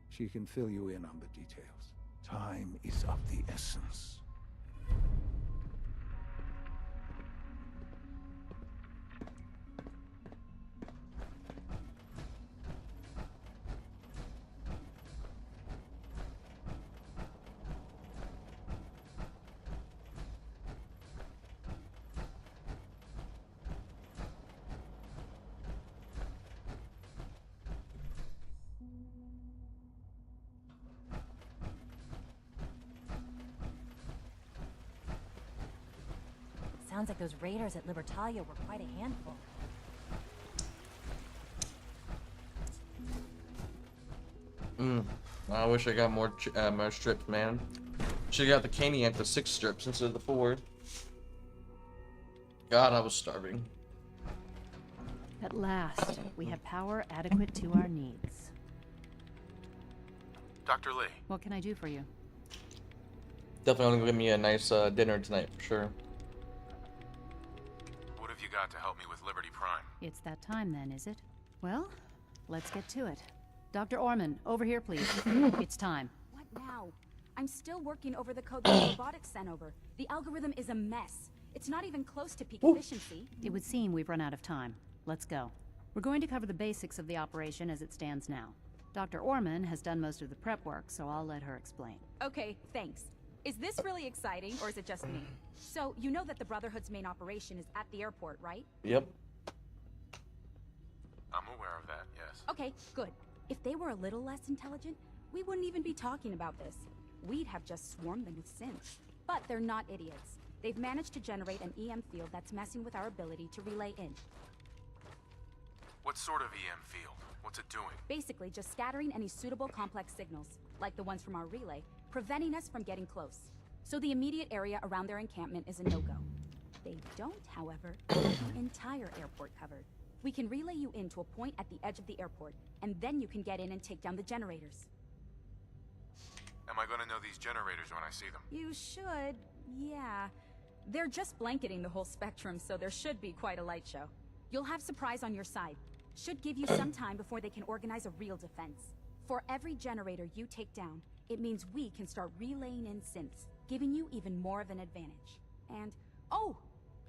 She can fill you in on the details. Time is of the essence. Sounds like those raiders at Libertalia were quite a handful. I wish I got more strips, man. Should've got the candy at the 6 strips instead of the 4. God, I was starving. At last, we have power adequate to our needs. Dr. Lee. What can I do for you? Definitely gonna give me a nice dinner tonight, for sure. What have you got to help me with Liberty Prime? It's that time then, is it? Well, let's get to it. Dr. Orman, over here, please. It's time. What now? I'm still working over the code that robotics sent over. The algorithm is a mess. It's not even close to peak efficiency. It would seem we've run out of time. Let's go. We're going to cover the basics of the operation as it stands now. Dr. Orman has done most of the prep work, so I'll let her explain. Okay, thanks. Is this really exciting, or is it just me? So, you know that the Brotherhood's main operation is at the airport, right? Yep. I'm aware of that, yes. Okay, good. If they were a little less intelligent, we wouldn't even be talking about this. We'd have just swarmed them with sins. But they're not idiots. They've managed to generate an EM field that's messing with our ability to relay in. What sort of EM field? What's it doing? Basically, just scattering any suitable complex signals, like the ones from our relay, preventing us from getting close. So the immediate area around their encampment is a no-go. They don't, however, have the entire airport covered. We can relay you in to a point at the edge of the airport, and then you can get in and take down the generators. Am I gonna know these generators when I see them? You should, Yeah. They're just blanketing the whole spectrum, so there should be quite a light show. You'll have Surprise on your side. Should give you some time before they can organize a real defense. For every generator you take down, it means we can start relaying in synths, giving you even more of an advantage. And, oh!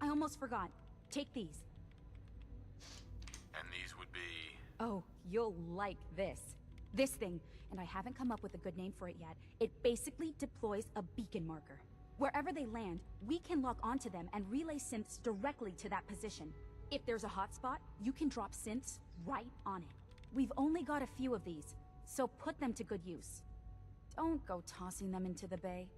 I almost forgot. Take these. And these would be... Oh, you'll like this. This thing, and I haven't come up with a good name for it yet, it basically deploys a beacon marker. Wherever they land, we can lock onto them and relay synths directly to that position. If there's a hotspot, you can drop synths right on it. We've only got a few of these, so put them to good use. Don't go tossing them into the bay.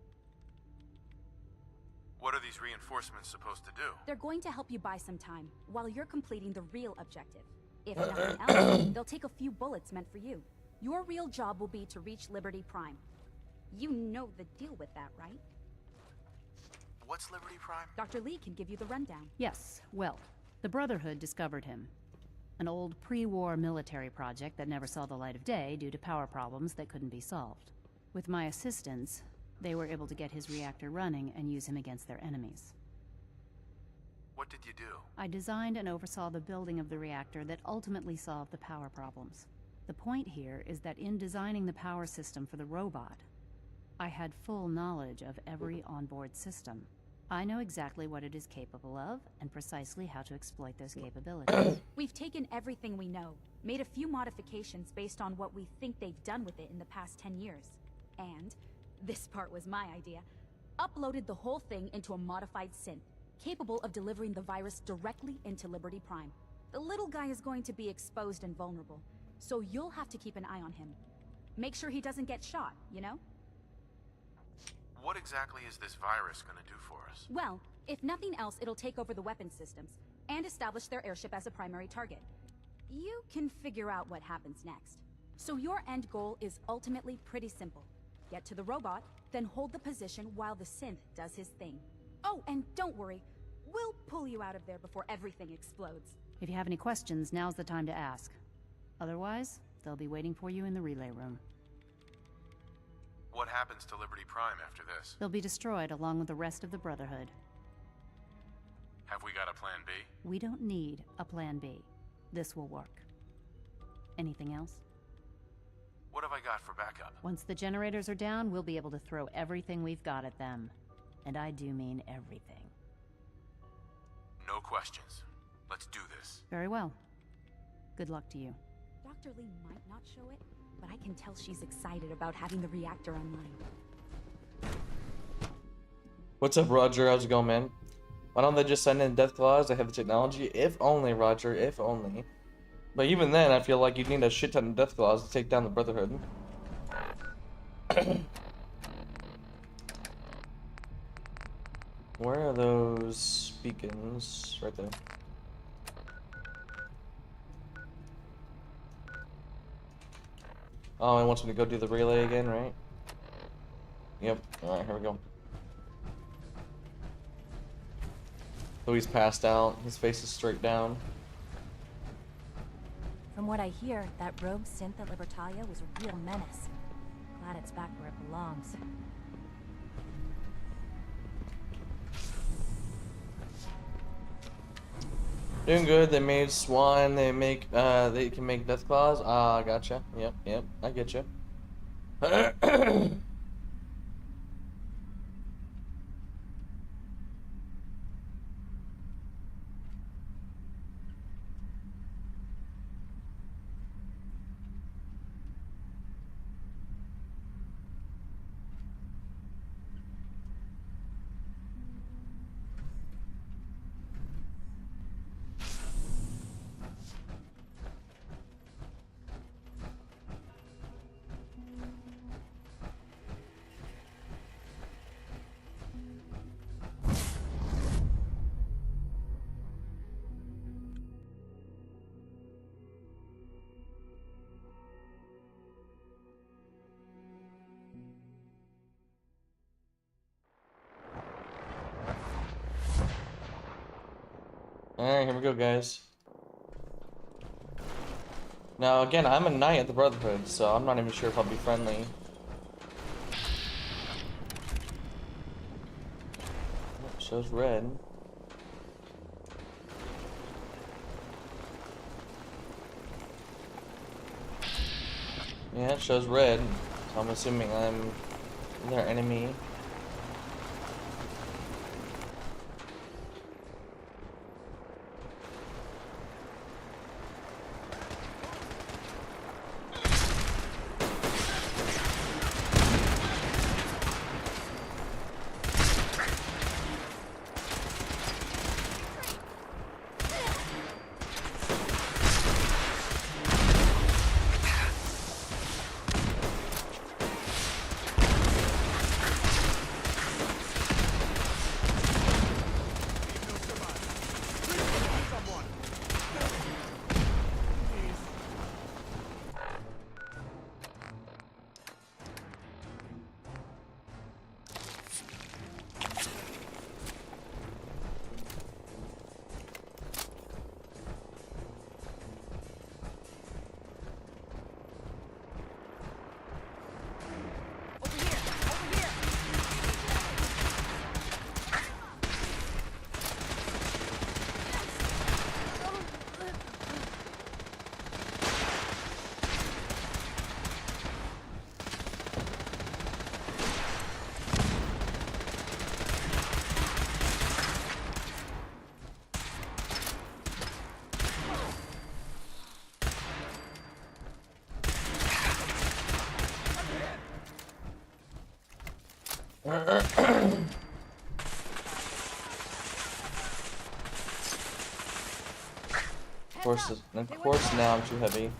What are these reinforcements supposed to do? They're going to help you buy some time, while you're completing the real objective. If nothing else, they'll take a few bullets meant for you. Your real job will be to reach Liberty Prime. You know the deal with that, right? What's Liberty Prime? Dr. Lee can give you the rundown. Yes, well, the Brotherhood discovered him. An old pre-war military project that never saw the light of day due to power problems that couldn't be solved. With my assistance, they were able to get his reactor running and use him against their enemies. What did you do? I designed and oversaw the building of the reactor that ultimately solved the power problems. The point here is that in designing the power system for the robot, I had full knowledge of every onboard system. I know exactly what it is capable of, and precisely how to exploit those capabilities. We've taken everything we know, made a few modifications based on what we think they've done with it in the past 10 years. And, this part was my idea, uploaded the whole thing into a modified synth, capable of delivering the virus directly into Liberty Prime. The little guy is going to be exposed and vulnerable, so you'll have to keep an eye on him. Make sure he doesn't get shot, you know? What exactly is this virus gonna do for us? Well, if nothing else, it'll take over the weapon systems, and establish their airship as a primary target. You can figure out what happens next. So your end goal is ultimately pretty simple. Get to the robot, then hold the position while the synth does his thing. Oh, and don't worry, we'll pull you out of there before everything explodes. If you have any questions, now's the time to ask. Otherwise, they'll be waiting for you in the relay room. What happens to Liberty Prime after this? They'll be destroyed along with the rest of the Brotherhood. Have we got a plan B? We don't need a plan B. This will work. Anything else? What have I got for backup? Once the generators are down, we'll be able to throw everything we've got at them. And I do mean everything. No questions. Let's do this. Very well. Good luck to you. Dr. Lee might not show it, but I can tell she's excited about having the reactor online. What's up, Roger? How's it going, man? Why don't they just send in death claws? They have the technology. If only, Roger. If only. But even then, I feel like you'd need a shit ton of death claws to take down the Brotherhood. Where are those beacons? Right there. Oh, he wants me to go do the relay again, right? Yep. Alright, here we go. So he's passed out. His face is straight down. From what I hear, that rogue synth at Libertalia was a real menace. Glad it's back where it belongs. Doing good. They made Swan. They make they can make death claws. Ah, gotcha. Yep. I get you. Alright, here we go, guys. Now, again, I'm a knight at the Brotherhood, so I'm not even sure if I'll be friendly. shows red. Yeah, it shows red, so I'm assuming I'm their enemy. Of course now I'm too heavy.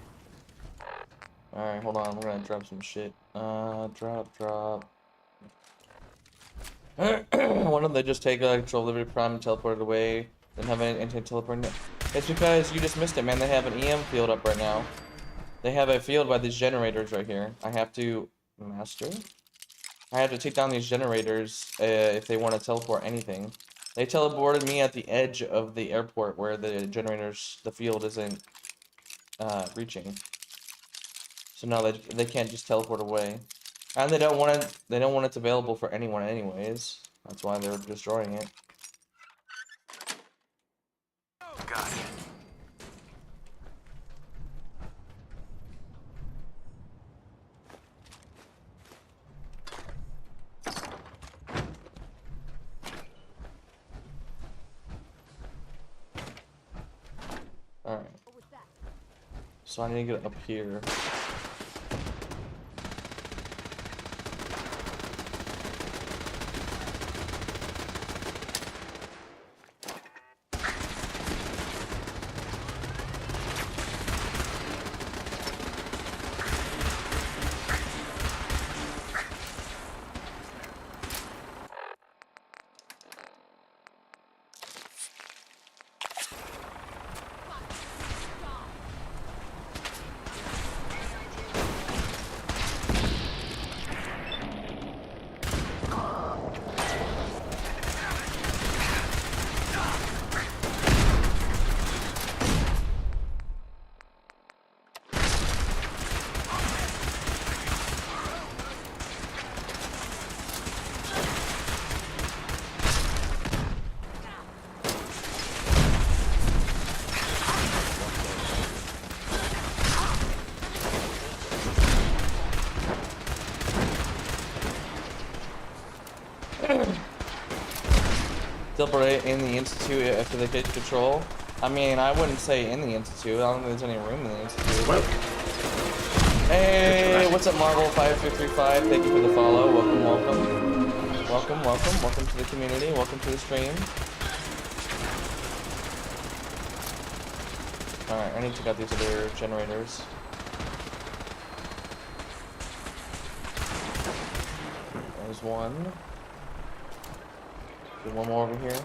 Alright, hold on, we're gonna drop some shit. Drop. Why don't they just take control of Liberty Prime and teleport it away? Didn't have any anti-teleport. It's because you just missed it, man. They have an EM field up right now. They have a field by these generators right here. I have to master. I have to take down these generators if they want to teleport anything. They teleported me at the edge of the airport where the generators, the field isn't reaching. So now they can't just teleport away, and they don't want it. They don't want it available for anyone anyways. That's why they're destroying it. Got it. Alright. So I need to get up here. Teleport in the Institute after they take control. I mean, I wouldn't say in the Institute. I don't think there's any room in the Institute. Hey, what's up, Marvel5335? Thank you for the follow. Welcome to the community. Welcome to the stream. Alright, I need to get these other generators. There's one. There's one more over here.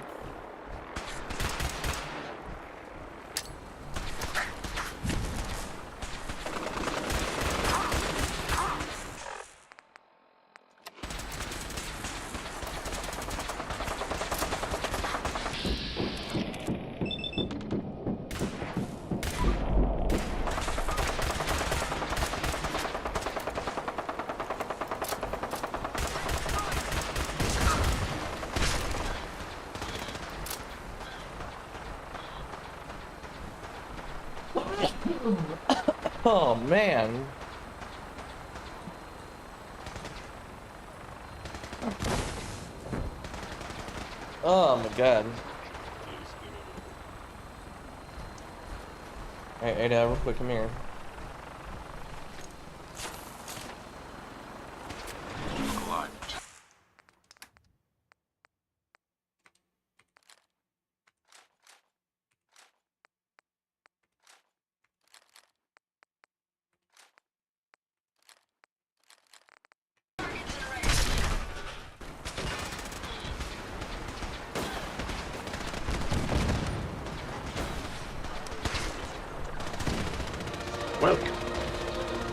Oh man. Oh my god. Alright, Ada, real quick, come here.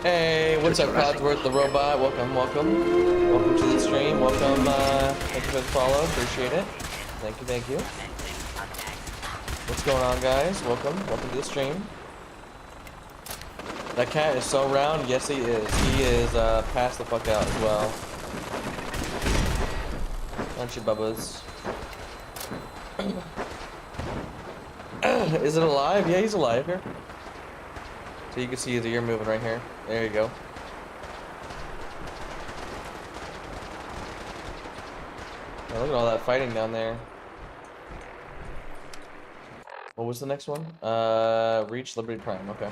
Hey, what's up, Codsworth the robot? Welcome, welcome. Welcome to the stream. Welcome, thank you for the follow. Appreciate it. Thank you, thank you. What's going on, guys? Welcome. Welcome to the stream. That cat is so round. Yes, he is. He is, passed the fuck out as well. Aren't you, Bubbas? Is it alive? Yeah, he's alive here. So you can see his ear moving right here. There you go. Yeah, look at all that fighting down there. What was the next one? Reach Liberty Prime. Okay.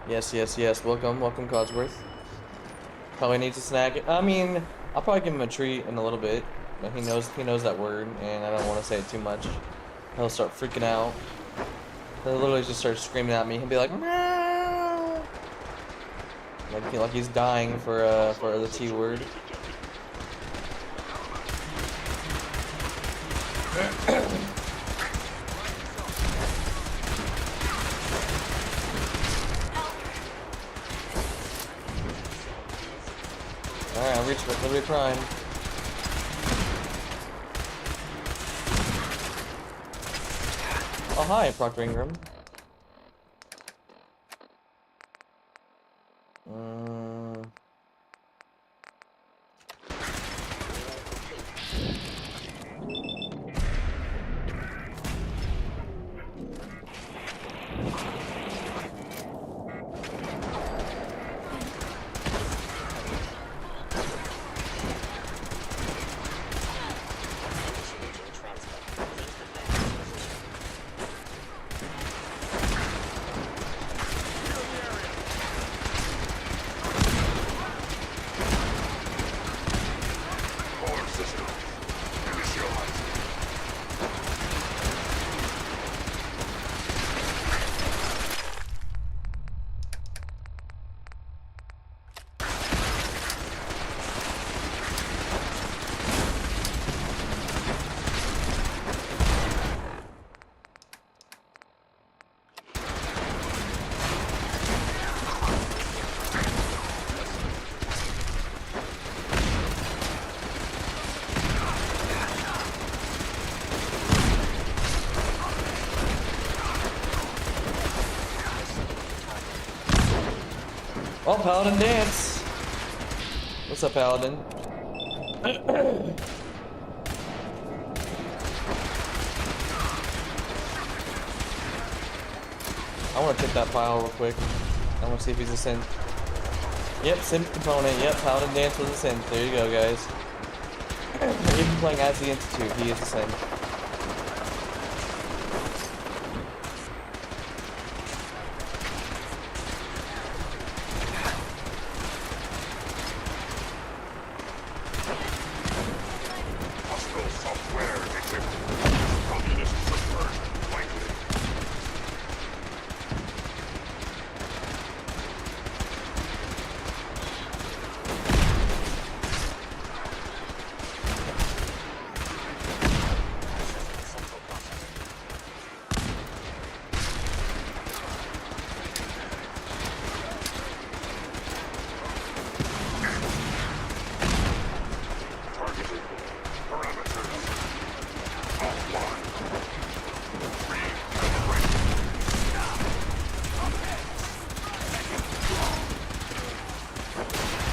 Yes, yes, yes. Welcome, welcome, Codsworth. Probably needs a snack. I mean, I'll probably give him a treat in a little bit, but he knows that word, and I don't want to say it too much. He'll start freaking out. He'll literally just start screaming at me. He'll be like, meow, like he's dying for the T word. Alright, I'll reach with Liberty Prime. Oh, hi, Proctor Ingram. Oh, Paladin dance! What's up, Paladin? I want to check that pile real quick. I want to see if he's a synth. Yep, synth component. Yep, Paladin dance was a synth. There you go, guys. Even playing as the Institute, he is a synth.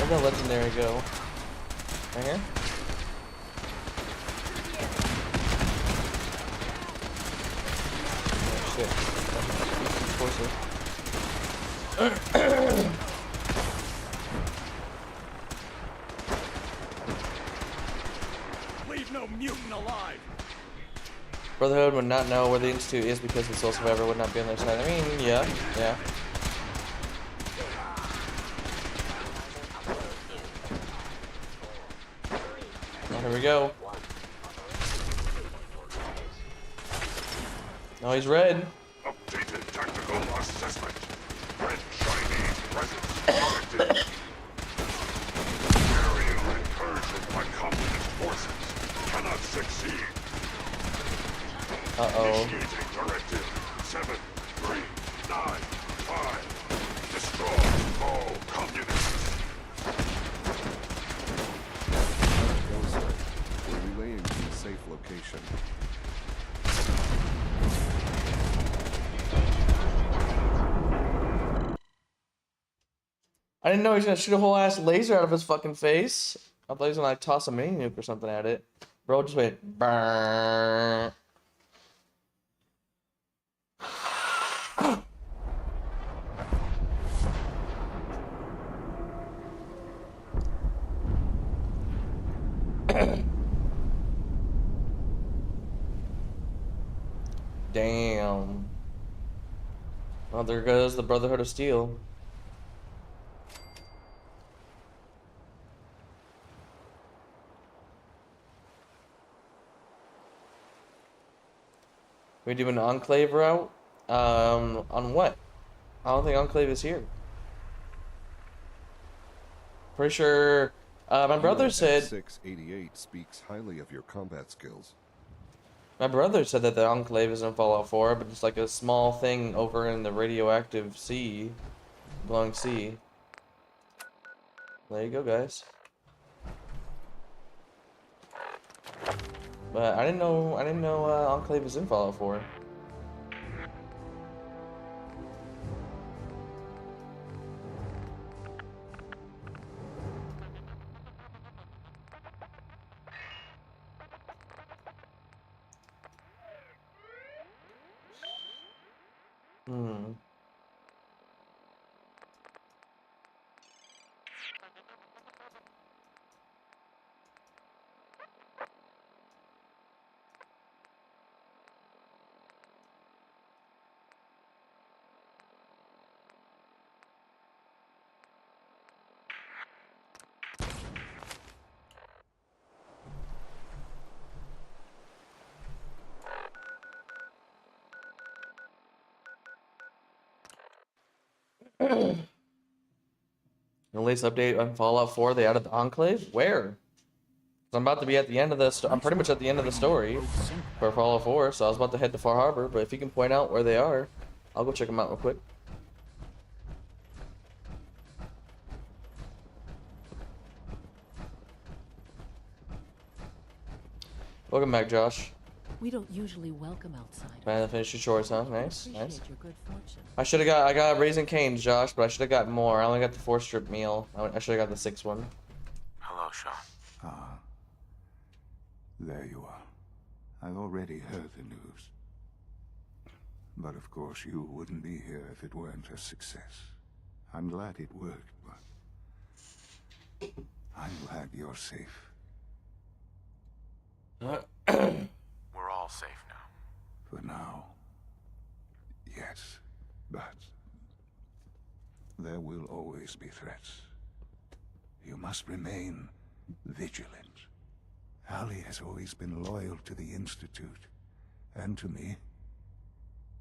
Where'd the legendary go? Right here? Oh shit. explosive. Leave no mutant alive. Brotherhood would not know where the Institute is because the Soul Survivor would not be on their side. I mean, yeah. Oh, here we go. Oh, he's red. Updated tactical assessment. Red Chinese presence detected. Aerial incursion by communist forces cannot succeed. Uh-oh. Initiating directive 7395. Destroy all communists. We're relaying to a safe location. I didn't know he was gonna shoot a whole ass laser out of his fucking face. I thought he was gonna like toss a mini nuke or something at it. Bro just went burn. Damn. Well, there goes the Brotherhood of Steel. We do an Enclave route? On what? I don't think Enclave is here. Pretty sure, my brother said... 688 speaks highly of your combat skills. My brother said that the Enclave is in Fallout 4, but it's like a small thing over in the radioactive sea. Glowing sea. There you go, guys. But I didn't know Enclave is in Fallout 4. The latest update on Fallout 4, they added the Enclave? Where? I'm about to be at the end of the I'm pretty much at the end of the story for Fallout 4, so I was about to head to Far Harbor, but if you can point out where they are, I'll go check them out real quick. Welcome back, Josh. We don't usually welcome outside. Man, finish your chores, huh? Nice, nice. Your good fortune. I got Raising Cane's, Josh, but I should have got more. I only got the 4-strip meal. I should have got the 6 one. Hello, Sean. Ah, there you are. I've already heard the news. But of course you wouldn't be here if it weren't a success. I'm glad it worked, but I'm glad you're safe. We're all safe now. For now. Yes, but there will always be threats. You must remain vigilant. Allie has always been loyal to the Institute, and to me.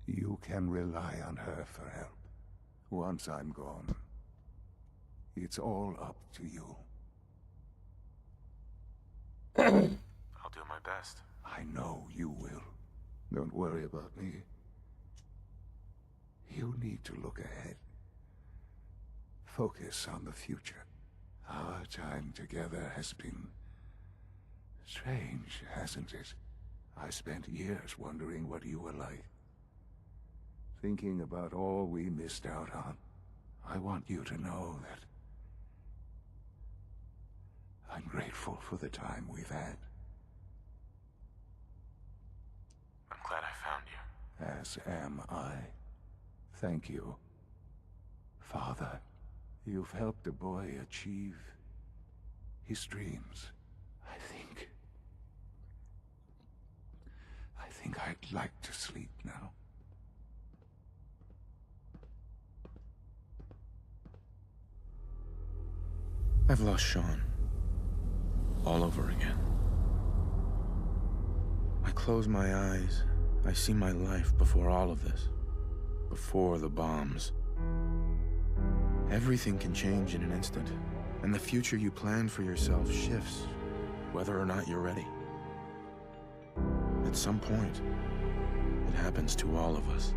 You can rely on her for help. Once I'm gone, it's all up to you. I'll do my best. I know you will. Don't worry about me. You need to look ahead. Focus on the future. Our time together has been strange, hasn't it? I spent years wondering what you were like. Thinking about all we missed out on. I want you to know that I'm grateful for the time we've had. I'm glad I found you. As am I. Thank you, Father. You've helped a boy achieve his dreams. I think I'd like to sleep now. I've lost Sean. All over again. I close my eyes. I see my life before all of this. Before the bombs. Everything can change in an instant. And the future you plan for yourself shifts, whether or not you're ready. At some point, it happens to all of us.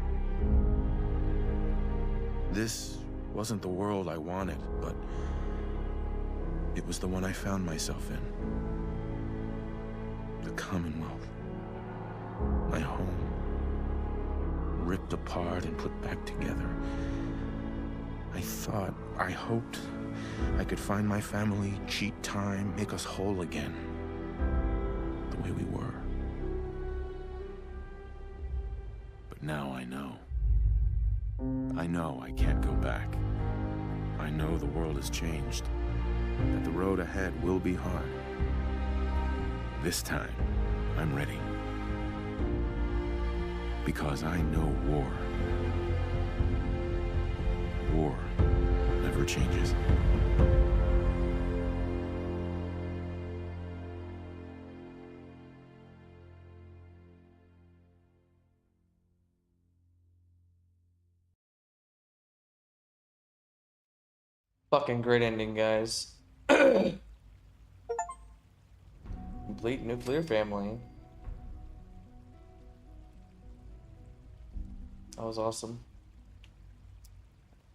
This wasn't the world I wanted, but it was the one I found myself in. The Commonwealth. My home. Ripped apart and put back together. I hoped I could find my family, cheat time, make us whole again. The way we were. But now I know. I know I can't go back. I know the world has changed. That the road ahead will be hard. This time, I'm ready. Because I know war. War never changes. Fucking great ending, guys. Complete nuclear family. That was awesome.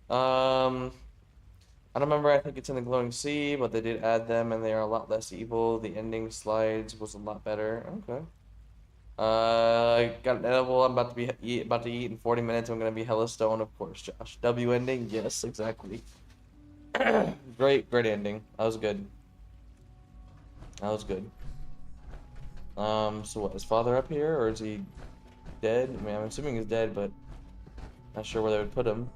I don't remember, I think it's in the Glowing Sea, but they did add them and they are a lot less evil. The ending slides was a lot better. Okay. I got an edible. I'm about to eat in 40 minutes. I'm gonna be hella stoned, of course, Josh. W ending? Yes, exactly. Great ending. That was good. That was good. So what, is father up here or is he dead? I mean, I'm assuming he's dead, but not sure where they would put him.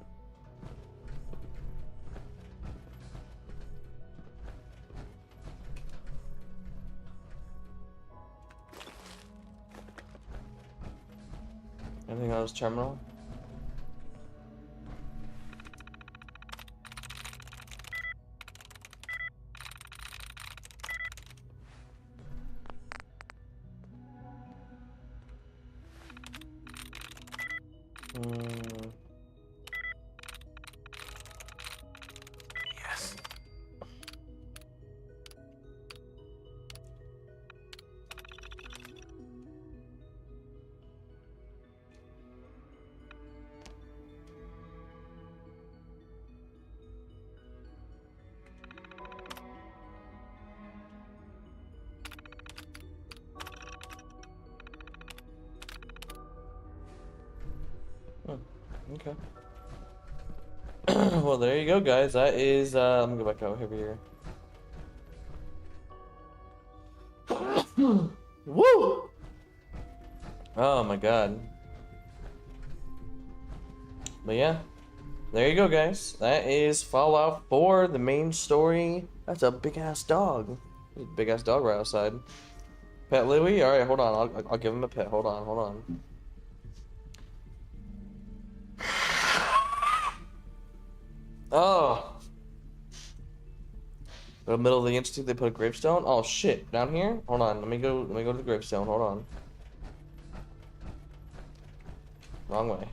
Anything on his terminal? Yes. Okay. Well, there you go, guys. That is, let me go back over here. Woo! Oh my god. But yeah, there you go, guys. That is Fallout 4, the main story. That's a big-ass dog. There's a big-ass dog right outside. Pet Louie? Alright, hold on. I'll give him a pet. Hold on. Oh. In the middle of the institute, they put a gravestone. Oh shit! Down here? Hold on. Let me go to the gravestone. Hold on. Wrong way.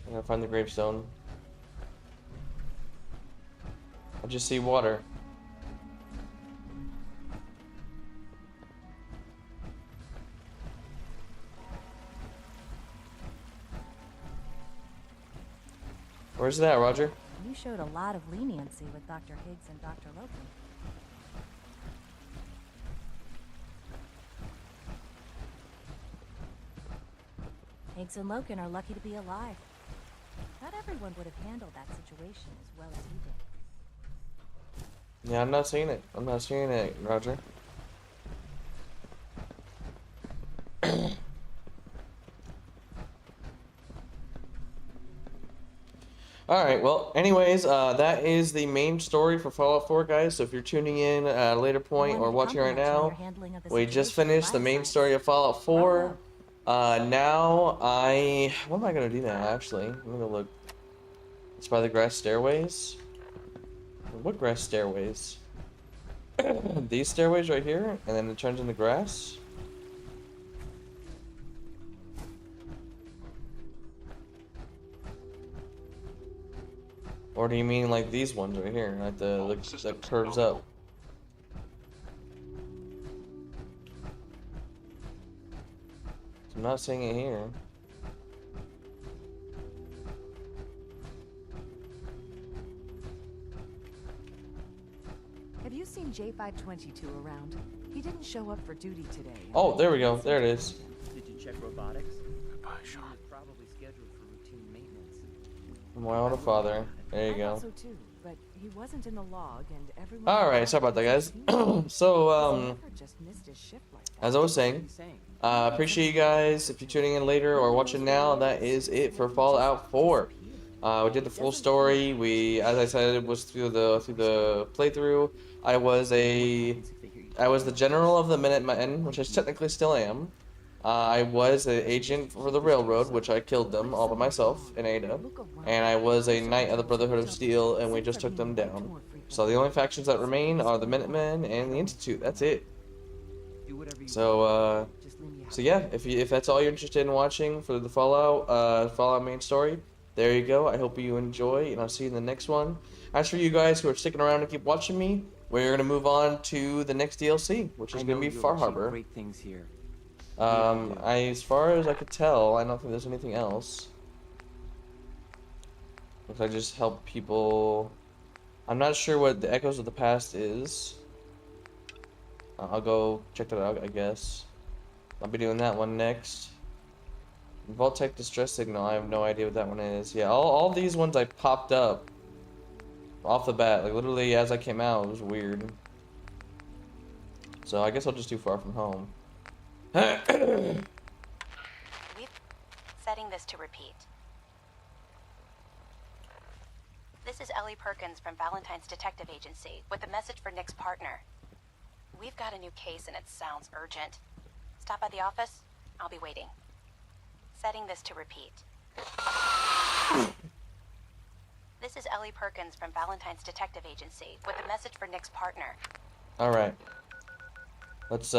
I'm gonna find the gravestone. I just see water. Where's that, Roger? You showed a lot of leniency with Dr. Higgs and Dr. Loki. Higgs and Loken are lucky to be alive. Not everyone would have handled that situation as well as you did. Yeah, I'm not seeing it. I'm not seeing it, Roger. Alright, well, anyways, that is the main story for Fallout 4, guys. So if you're tuning in at a later point or watching right now, we just finished the main story of Fallout 4. Now what am I gonna do now, actually? I'm gonna look. It's by the grass stairways. What grass stairways? These stairways right here, and then it turns into grass. Or do you mean like these ones right here, like the that curves up? I'm not seeing it here. Have you seen J522 around? He didn't show up for duty today. Oh, there we go. There it is. Did you check robotics? Goodbye, Sean. He was probably scheduled for routine maintenance. My older father. There you I go. thought so too, but he wasn't in the log, and everyone. All right, sorry about that, guys. So, just missed his shift like as I was saying, appreciate you guys. If you're tuning in later or watching now, that is it for Fallout 4. We did the full story. We, as I said, it was through the playthrough. I was the general of the Minutemen, which I technically still am. I was an agent for the railroad, which I killed them all by myself in Ada, and I was a knight of the Brotherhood of Steel, and we just took them down. So the only factions that remain are the Minutemen and the Institute. That's it. So yeah, if that's all you're interested in watching for the Fallout main story, there you go. I hope you enjoy, and I'll see you in the next one. As for you guys who are sticking around to keep watching me, we're gonna move on to the next DLC, which is gonna be Far Harbor. Great things here. As far as I could tell, I don't think there's anything else. Looks like I just help people. I'm not sure what the Echoes of the Past is. I'll go check that out, I guess. I'll be doing that one next. Vault-Tec Distress Signal, I have no idea what that one is. Yeah, all these ones I popped up off the bat, like literally as I came out. It was weird. So I guess I'll just do Far From Home. Setting this to repeat. This is Ellie Perkins from Valentine's Detective Agency with a message for Nick's partner. We've got a new case and it sounds urgent. Stop by the office. I'll be waiting. Setting this to repeat. This is Ellie Perkins from Valentine's Detective Agency with a message for Nick's partner. All right. Let's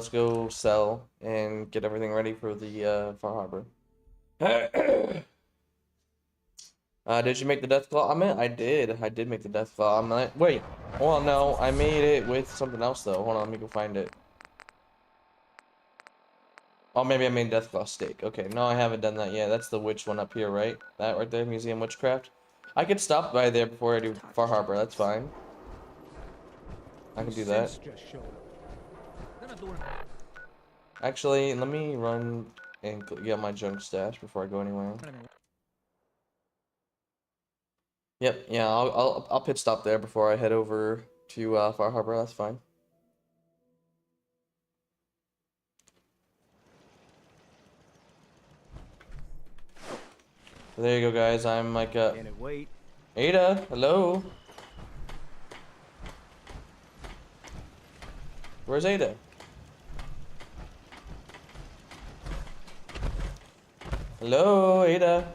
go sell and get everything ready for the Far Harbor. Did you make the Death Claw? I did make the Death Claw. Wait, hold on, no, I made it with something else though. Hold on, let me go find it. Oh, maybe I made Death Claw steak. Okay, no, I haven't done that yet. That's the witch one up here, right? That right there, Museum Witchcraft. I could stop by there before I do Far Harbor. That's fine. I can do that. Actually, let me run and get my junk stash before I go anywhere. Yep, yeah, I'll pit stop there before I head over to Far Harbor. That's fine. So there you go, guys. I'm like Ada, hello. Where's Ada? Hello, Ada.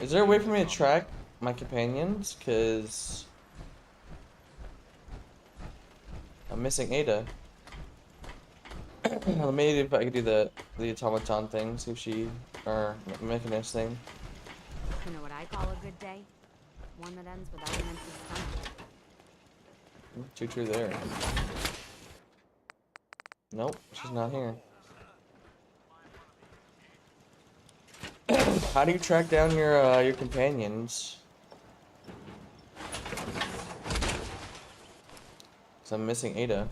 Is there a way for me to track my companions? Cause I'm missing Ada. Maybe if I could do the automaton thing, see if she or mechanist thing. You know what I call a good day? One that ends without an empty stomach. Too true there. Nope, she's not here. How do you track down your companions? 'Cause I'm missing Ada.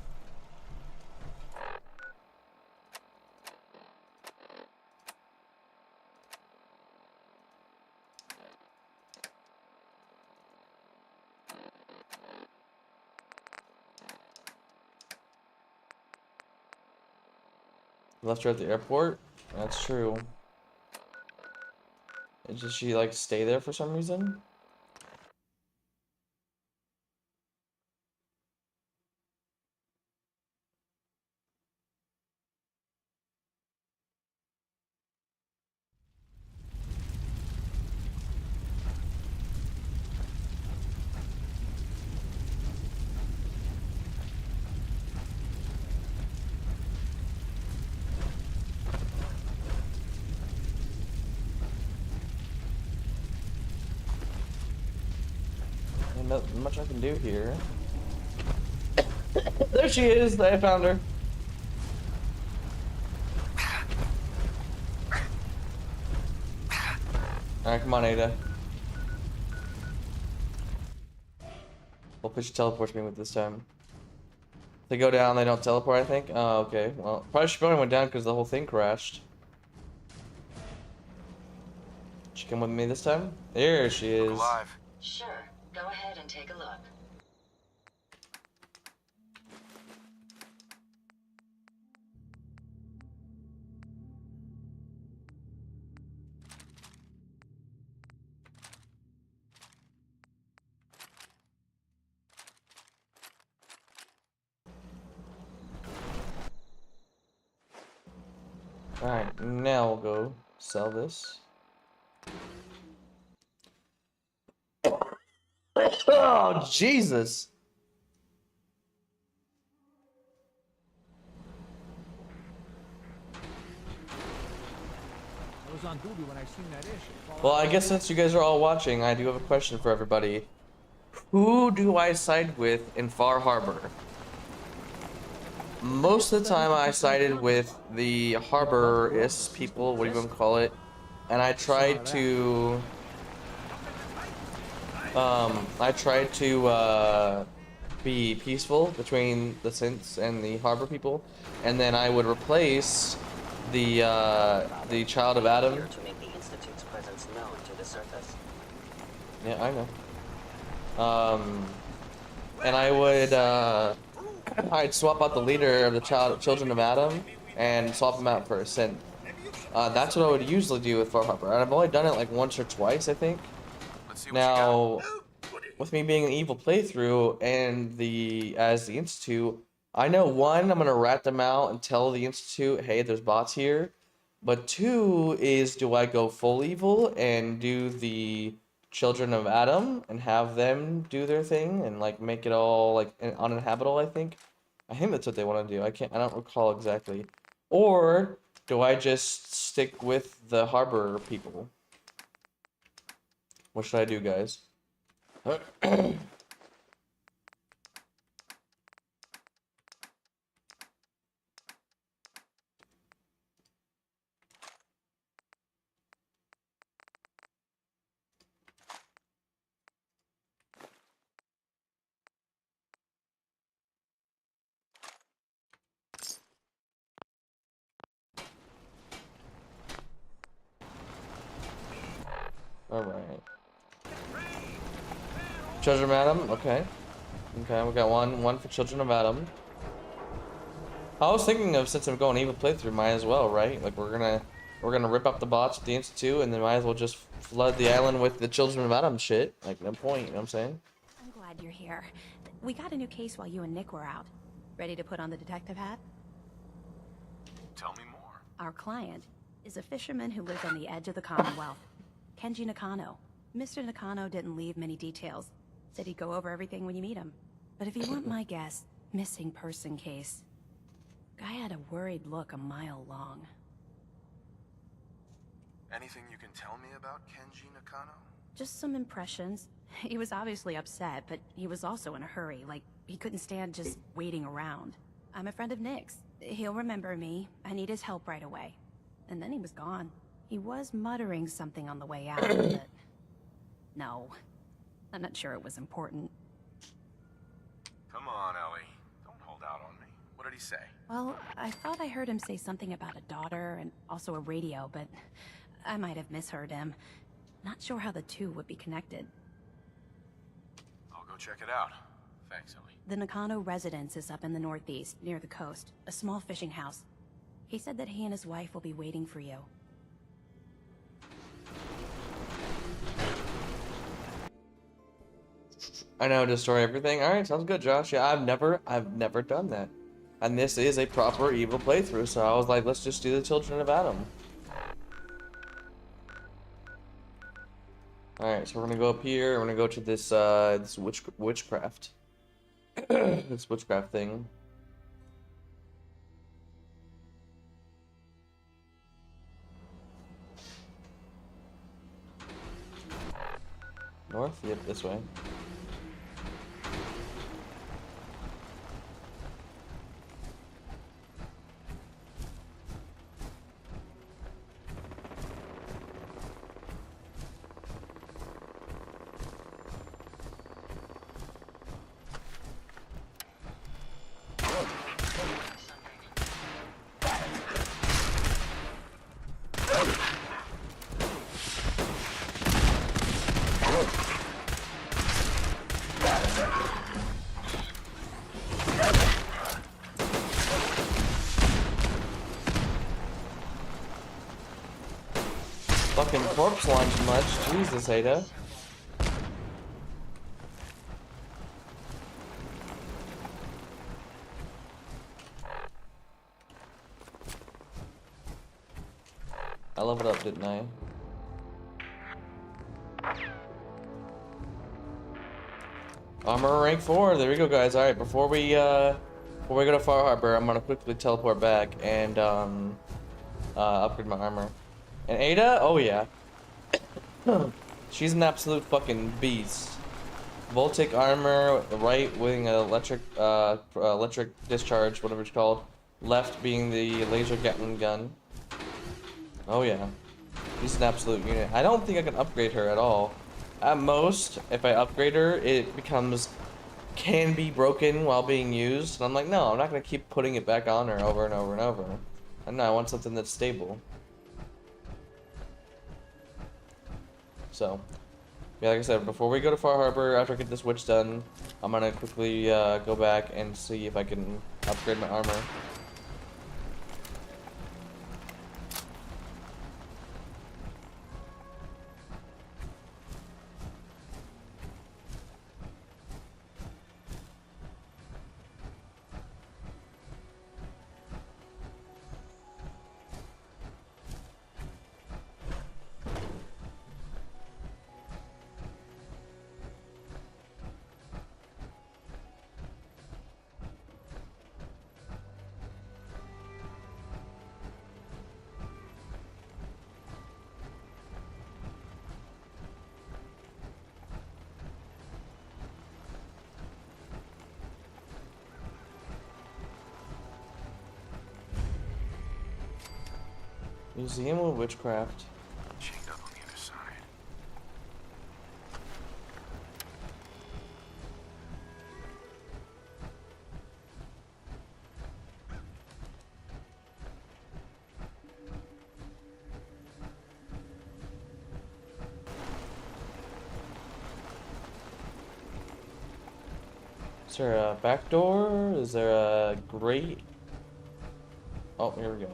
Left her at the airport? That's true. Did she like stay there for some reason? Not much I can do here. There she is! I found her. Alright, come on, Ada. We'll push teleport me with this time. They go down, they don't teleport, I think? Oh, okay. Well, probably went down because the whole thing crashed. She come with me this time? There she is. Alive. Sure. Go ahead and take a look. Alright, now we'll go sell this. Oh, Jesus! I was on duty when I seen that issue. Well, I guess since you guys are all watching, I do have a question for everybody. Who do I side with in Far Harbor? Most of the time I sided with the Harbor-ist people, what do you want to call it? And I tried to... be peaceful between the synths and the Harbor people. And then I would replace the Child of Adam. Here to make the Institute's presence known to the surface. Yeah, I know. And I would, I'd swap out the leader of the Children of Adam and swap him out for a synth. That's what I would usually do with Far Harbor. And I've only done it like once or twice, I think. Now, with me being an evil playthrough and as the Institute, I know one, I'm gonna rat them out and tell the Institute, hey, there's bots here. But two is, do I go full evil and do the Children of Adam and have them do their thing and like make it all like uninhabitable? I think that's what they want to do. I don't recall exactly. Or do I just stick with the Harbor people? What should I do, guys? Alright. Children of Adam, okay. Okay, we got one for Children of Adam. I was thinking of, since I'm going evil playthrough, might as well, right? Like we're gonna rip up the bots at the Institute and then might as well just flood the island with the Children of Adam shit. Like no point, you know what I'm saying? I'm glad you're here. We got a new case while you and Nick were out. Ready to put on the detective hat? Tell me more. Our client is a fisherman who lives on the edge of the Commonwealth. Kenji Nakano. Mr. Nakano didn't leave many details. Said he'd go over everything when you meet him. But if you want my guess, missing person case. Guy had a worried look a mile long. Anything you can tell me about Kenji Nakano? Just some impressions. He was obviously upset, but he was also in a hurry. Like, he couldn't stand just waiting around. I'm a friend of Nick's. He'll remember me. I need his help right away. And then he was gone. He was muttering something on the way out, but... No. I'm not sure it was important. Come on, Ellie. Don't hold out on me. What did he say? Well, I thought I heard him say something about a daughter and also a radio, but I might have misheard him. Not sure how the two would be connected. I'll go check it out. Thanks, Ellie. The Nakano residence is up in the northeast, near the coast. A small fishing house. He said that he and his wife will be waiting for you. I know, destroy everything. All right, sounds good, Josh. Yeah, I've never done that, and this is a proper evil playthrough. So I was like, let's just do the Children of Adam. All right, so we're gonna go up here. We're gonna go to this this witchcraft, this witchcraft thing. North? Yep, this way. Fucking corpse launch much. Jesus, Ada. I leveled up, didn't I? Armor rank 4. There we go, guys. All right, before we go to Far Harbor, I'm gonna quickly teleport back and upgrade my armor. And Ada, oh yeah, she's an absolute fucking beast. Voltic armor, right wing electric discharge, whatever it's called. Left being the laser Gatling gun. Oh yeah, she's an absolute unit. I don't think I can upgrade her at all. At most, if I upgrade her, it can be broken while being used. And I'm like, no, I'm not gonna keep putting it back on her over and over and over. And no, I want something that's stable. So, yeah, like I said, before we go to Far Harbor, after I get this witch done, I'm gonna quickly go back and see if I can upgrade my armor. Museum of Witchcraft. Chained up on the other side. Is there a back door? Is there a grate? Oh, here we go.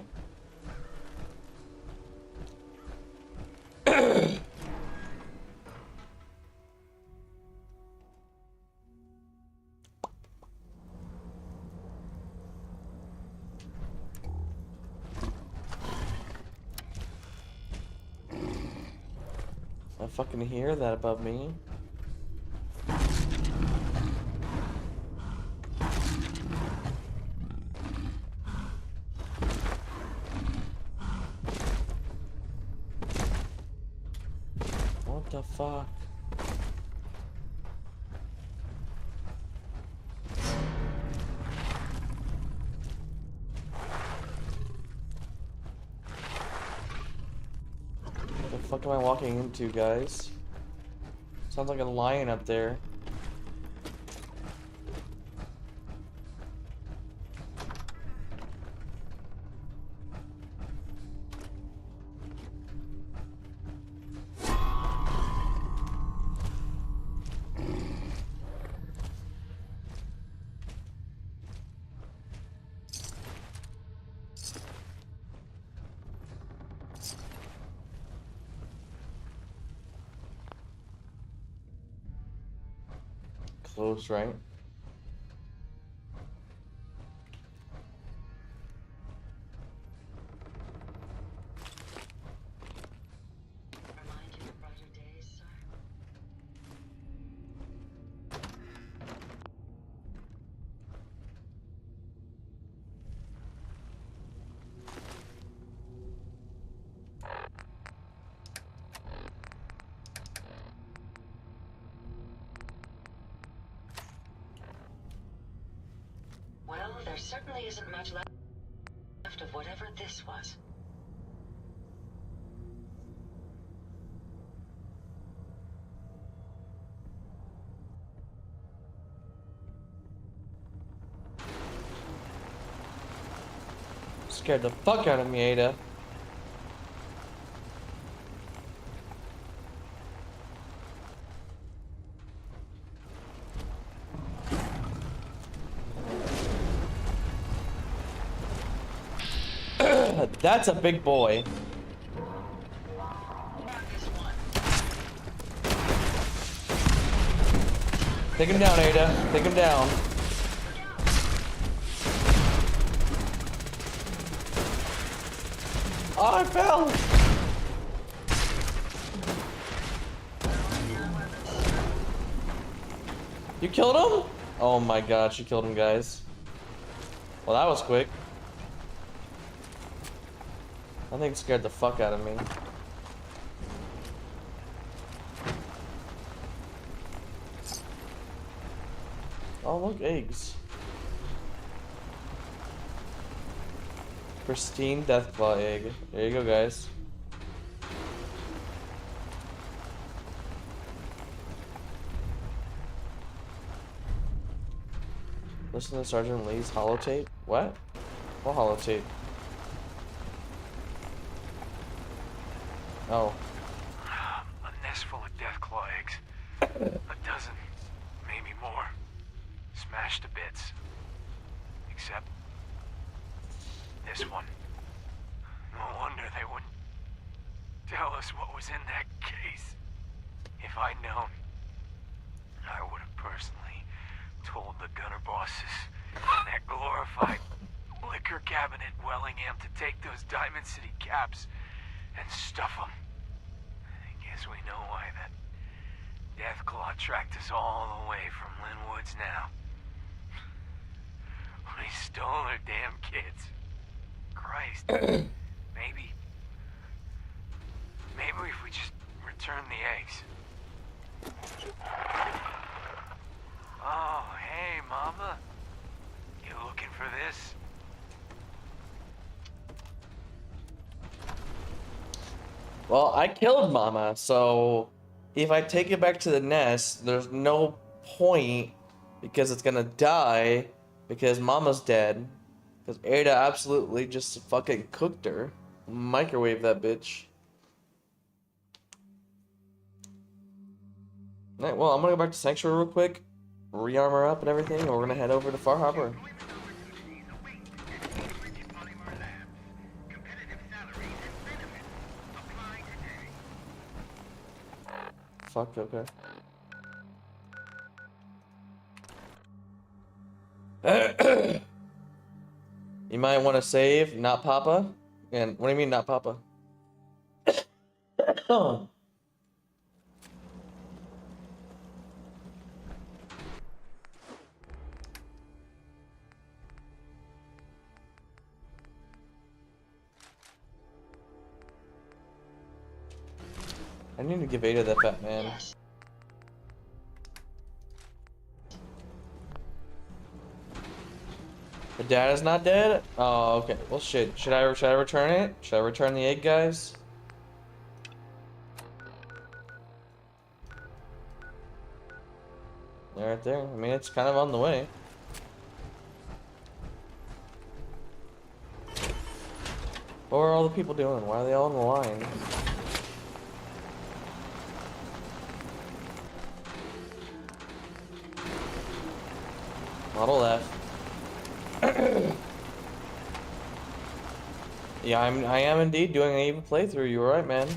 I fucking hear that above me. What the fuck? What the fuck am I walking into, guys? Sounds like a lion up there. Close, right? Well, there certainly isn't much left of whatever this was. Scared the fuck out of me, Ada. That's a big boy. Take him down, Ada. Take him down. Oh, I fell! You killed him? Oh my god, she killed him, guys. Well, that was quick. I think it scared the fuck out of me. Oh, look, eggs. Pristine Deathclaw egg. There you go, guys. Listen to Sergeant Lee's holotape. What? What holotape? Oh. A nest full of Deathclaw eggs. A dozen, maybe more. Smashed to bits. Except this one. No wonder they wouldn't tell us what was in that case. If I'd known, I would have personally told the gunner bosses in that glorified liquor cabinet Wellingham to take those Diamond City caps and stuff them. I guess we know why that Deathclaw tracked us all the way from Linwoods now. We stole our damn kids. Christ. Maybe if we just return the eggs. Oh, hey, Mama. You looking for this? Well, I killed Mama, so if I take it back to the nest, there's no point because it's gonna die because Mama's dead. Because Ada absolutely just fucking cooked her. Microwave that bitch. Alright, well, I'm gonna go back to Sanctuary real quick, re-armor up and everything, and we're gonna head over to Far Harbor. Fuck, okay. You might want to save, not Papa. And what do you mean, not Papa? Oh. I need to give Ada that fat man. The dad is not dead? Oh, okay. Well, shit. Should I return it? Should I return the egg, guys? They're right there. I mean, it's kind of on the way. What are all the people doing? Why are they all in the line? Model F. Yeah, I am indeed doing an even playthrough. You were right, man.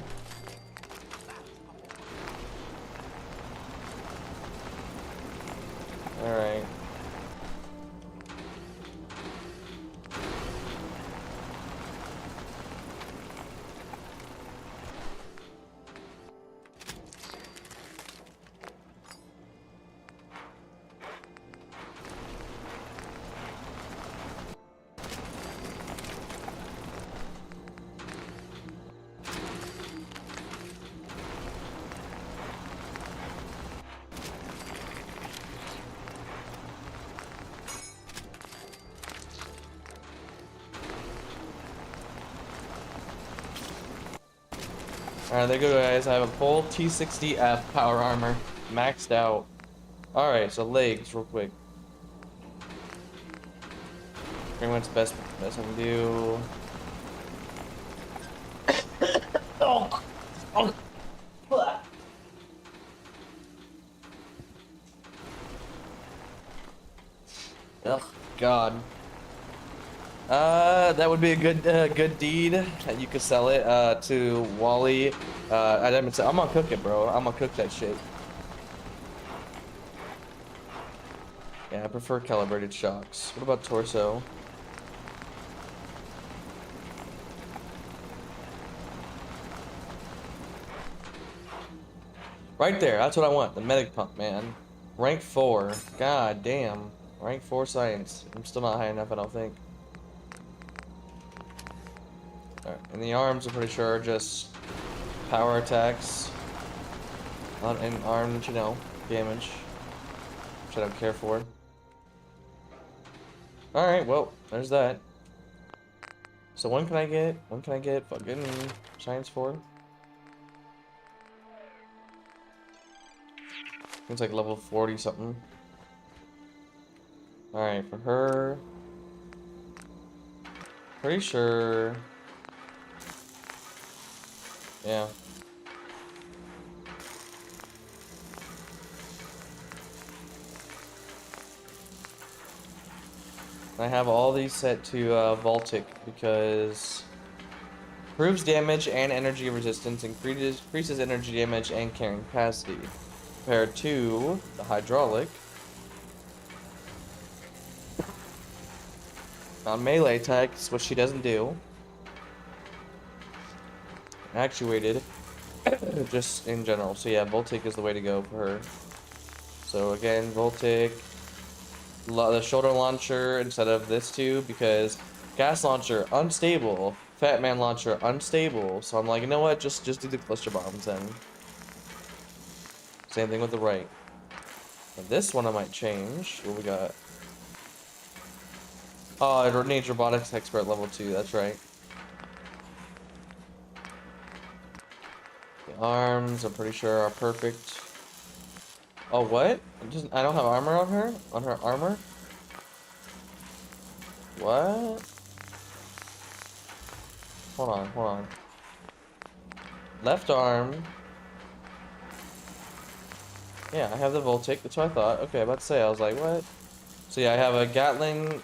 Alright, there you go, guys. I have a full T60F power armor. Maxed out. Alright, so legs, real quick. Pretty much best I can do. Oh. Oh. Ugh, God. That would be a good deed. You could sell it to Wally. I'm gonna cook it, bro. I'm gonna cook that shit. Yeah, I prefer calibrated shocks. What about torso? Right there, that's what I want. The medic pump, man. Rank 4. God damn. Rank 4 science. I'm still not high enough, I don't think. Alright, and the arms, I'm pretty sure, are just power attacks. And armed, you know, damage. Which I don't care for. Alright, well, there's that. So when can I get fucking science 4? It's like level 40 something. Alright, for her. Pretty sure. Yeah. I have all these set to Voltic because improves damage and energy resistance, increases energy damage and carrying capacity. Compared to the hydraulic. On melee attacks, which she doesn't do. Actuated. Just in general. So yeah, Voltic is the way to go for her. So again, Voltic. The shoulder launcher instead of this two, because gas launcher, unstable. Fat man launcher, unstable. So I'm like, you know what? Just do the cluster bombs then. Same thing with the right. And this one I might change. What we got? Oh, it needs robotics expert level 2. That's right. The arms, I'm pretty sure, are perfect. Oh, what? I don't have armor on her? On her armor? What? Hold on. Left arm. Yeah, I have the Voltic. That's what I thought. Okay, about to say, I was like, what? So yeah, I have a Gatling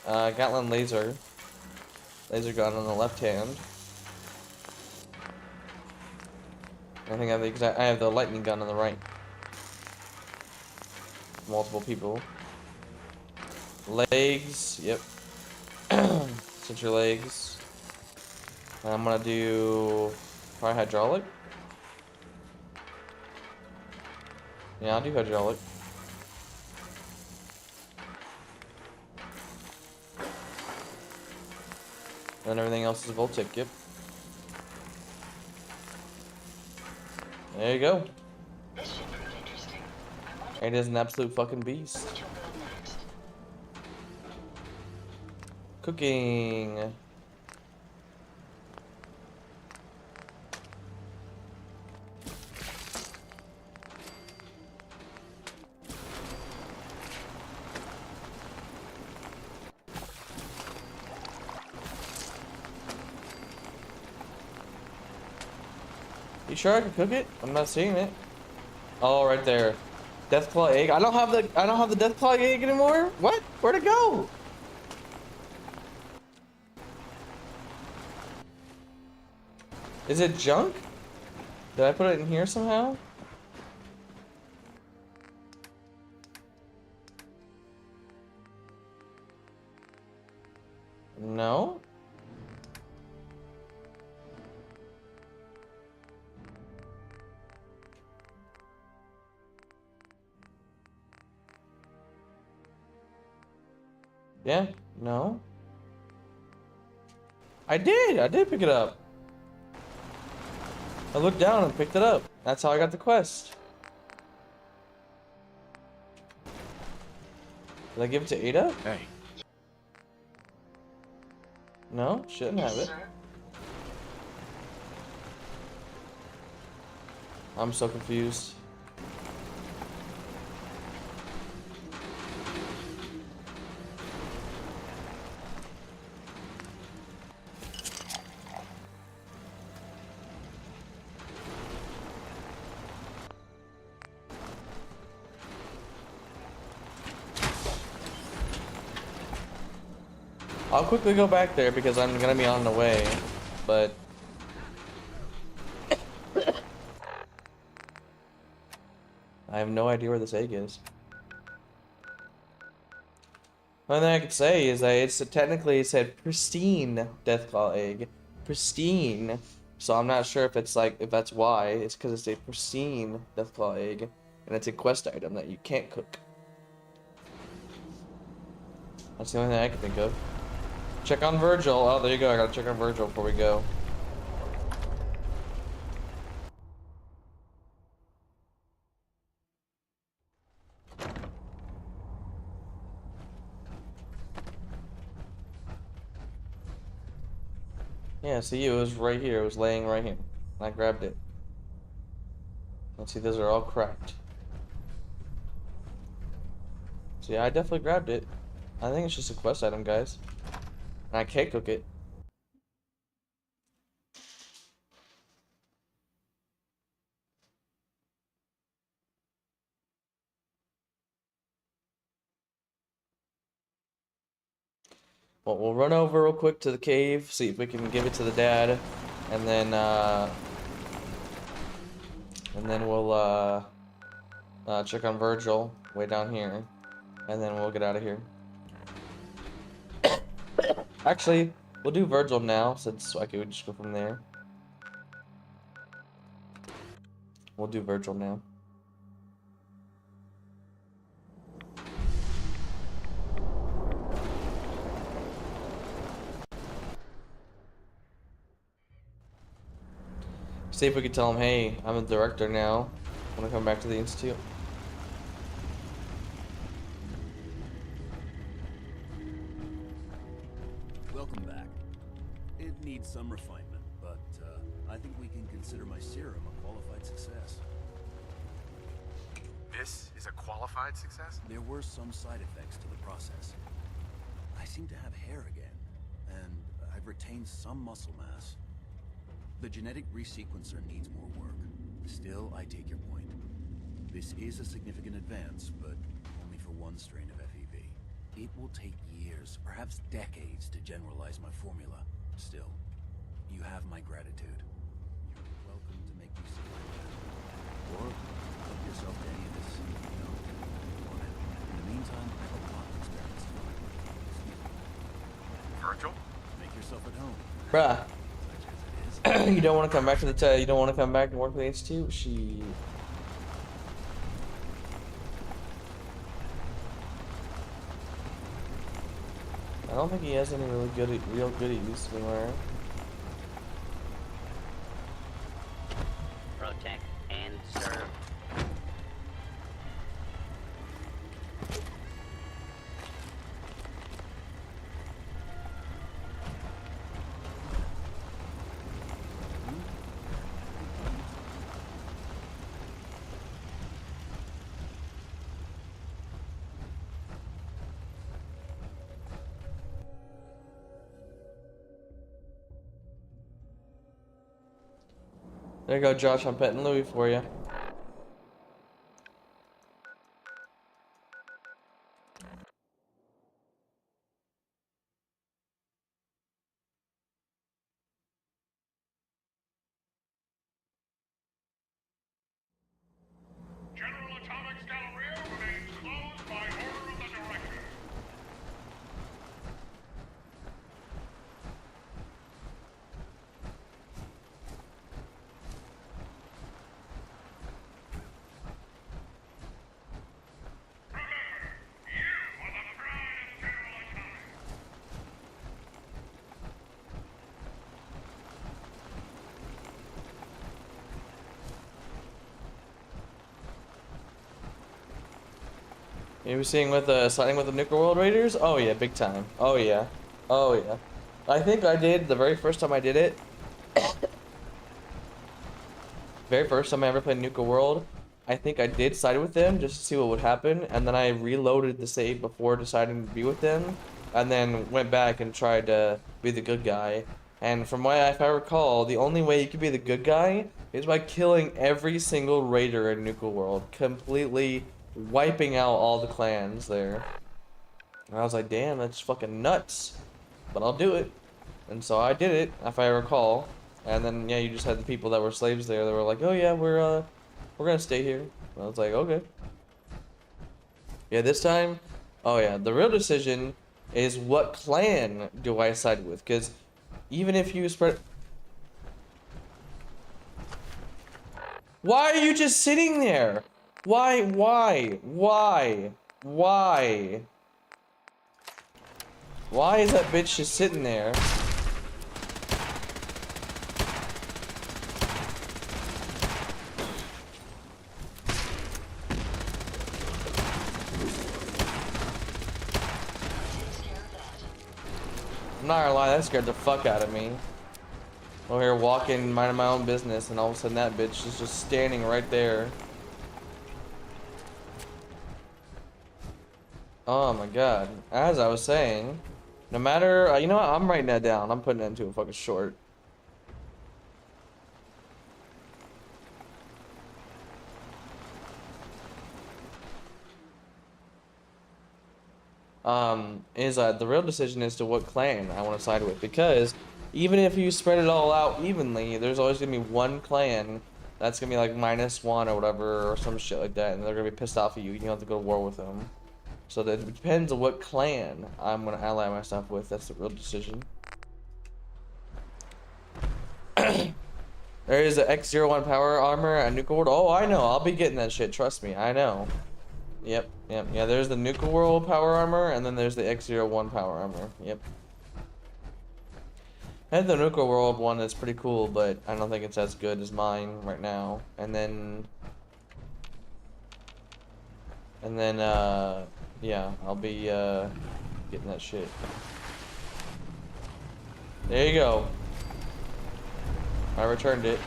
laser gun on the left hand. I think I have the lightning gun on the right. Multiple people. Legs, yep. Cinch your legs. And I'm gonna do probably hydraulic. Yeah, I'll do hydraulic. And everything else is Voltic, yep. There you go. This should prove interesting. It is an absolute fucking beast. What you'll build next. Cooking. You sure I can cook it? I'm not seeing it. Oh, right there. Deathclaw egg. I don't have the Deathclaw egg anymore. What? Where'd it go? Is it junk? Did I put it in here somehow? No. Yeah, no. I did pick it up. I looked down and picked it up. That's how I got the quest. Did I give it to Ada? Hey. No, shouldn't have it. Sir? I'm so confused. I'll quickly go back there because I'm gonna be on the way, but I have no idea where this egg is. One thing I could say is that it's technically it said pristine Deathclaw egg, pristine. So I'm not sure if it's like if that's why. It's because it's a pristine Deathclaw egg, and it's a quest item that you can't cook. That's the only thing I can think of. Check on Virgil. Oh, there you go. I gotta check on Virgil before we go. Yeah, see, it was right here. It was laying right here. I grabbed it. Let's see, those are all cracked. So yeah, I definitely grabbed it. I think it's just a quest item, guys. And I can't cook it. Well, we'll run over real quick to the cave, see if we can give it to the dad, and then we'll check on Virgil way down here, and then we'll get out of here. Actually, we'll do Virgil now, since I could just go from there. We'll do Virgil now. See if we can tell him, hey, I'm a director now. Want to come back to the Institute? Welcome back. It needs some refinement, but I think we can consider my serum a qualified success. This is a qualified success? There were some side effects to the process. I seem to have hair again, and I've retained some muscle mass. The genetic resequencer needs more work. Still, I take your point. This is a significant advance, but only for one strain of FEV. It will take years, perhaps decades, to generalize my formula. Still, you have my gratitude. You're welcome to make use of my time. Or help yourself to any of this, you know, on it. In the meantime, I have a lot of experiments to run. Excuse me. Virgil? Make yourself at home. Bruh. You don't want to come back to the you don't want to come back and work for the Institute? She. I don't think he has any really real goodies anywhere. Protect and serve. There you go, Josh. I'm petting Louis for you. You were seeing with signing with the Nuclear World Raiders? Oh yeah, big time. Oh yeah. Oh yeah. I think I did the very first time I did it. very first time I ever played Nuka World, I think I did side with them just to see what would happen, and then I reloaded the save before deciding to be with them, and then went back and tried to be the good guy. And from what if I recall, the only way you could be the good guy is by killing every single raider in Nuka World, completely wiping out all the clans there. And I was like, damn, that's fucking nuts, but I'll do it. And so I did it, if I recall. And then yeah, you just had the people that were slaves there that were like, oh yeah, we're gonna stay here. And I was like, okay. Yeah, this time, oh yeah, the real decision is what clan do I side with? Because even if you spread... Why are you just sitting there? Why? Why is that bitch just sitting there? I'm not gonna lie, that scared the fuck out of me. Over here walking, minding my own business, and all of a sudden that bitch is just standing right there. Oh my god. As I was saying, no matter, you know what, I'm writing that down. I'm putting it into a fucking short. The real decision as to what clan I want to side with, because even if you spread it all out evenly, there's always gonna be one clan that's gonna be like -1 or whatever, or some shit like that, and they're gonna be pissed off at you. You have to go to war with them. So that it depends on what clan I'm gonna ally myself with. That's the real decision. There is an X01 power armor at Nuka World. Oh, I know. I'll be getting that shit. Trust me. I know. Yep. Yeah, there's the Nuka World power armor, and then there's the X01 power armor. Yep. I had the Nuka World one that's pretty cool, but I don't think it's as good as mine right now. And then, yeah, I'll be, getting that shit. There you go. I returned it.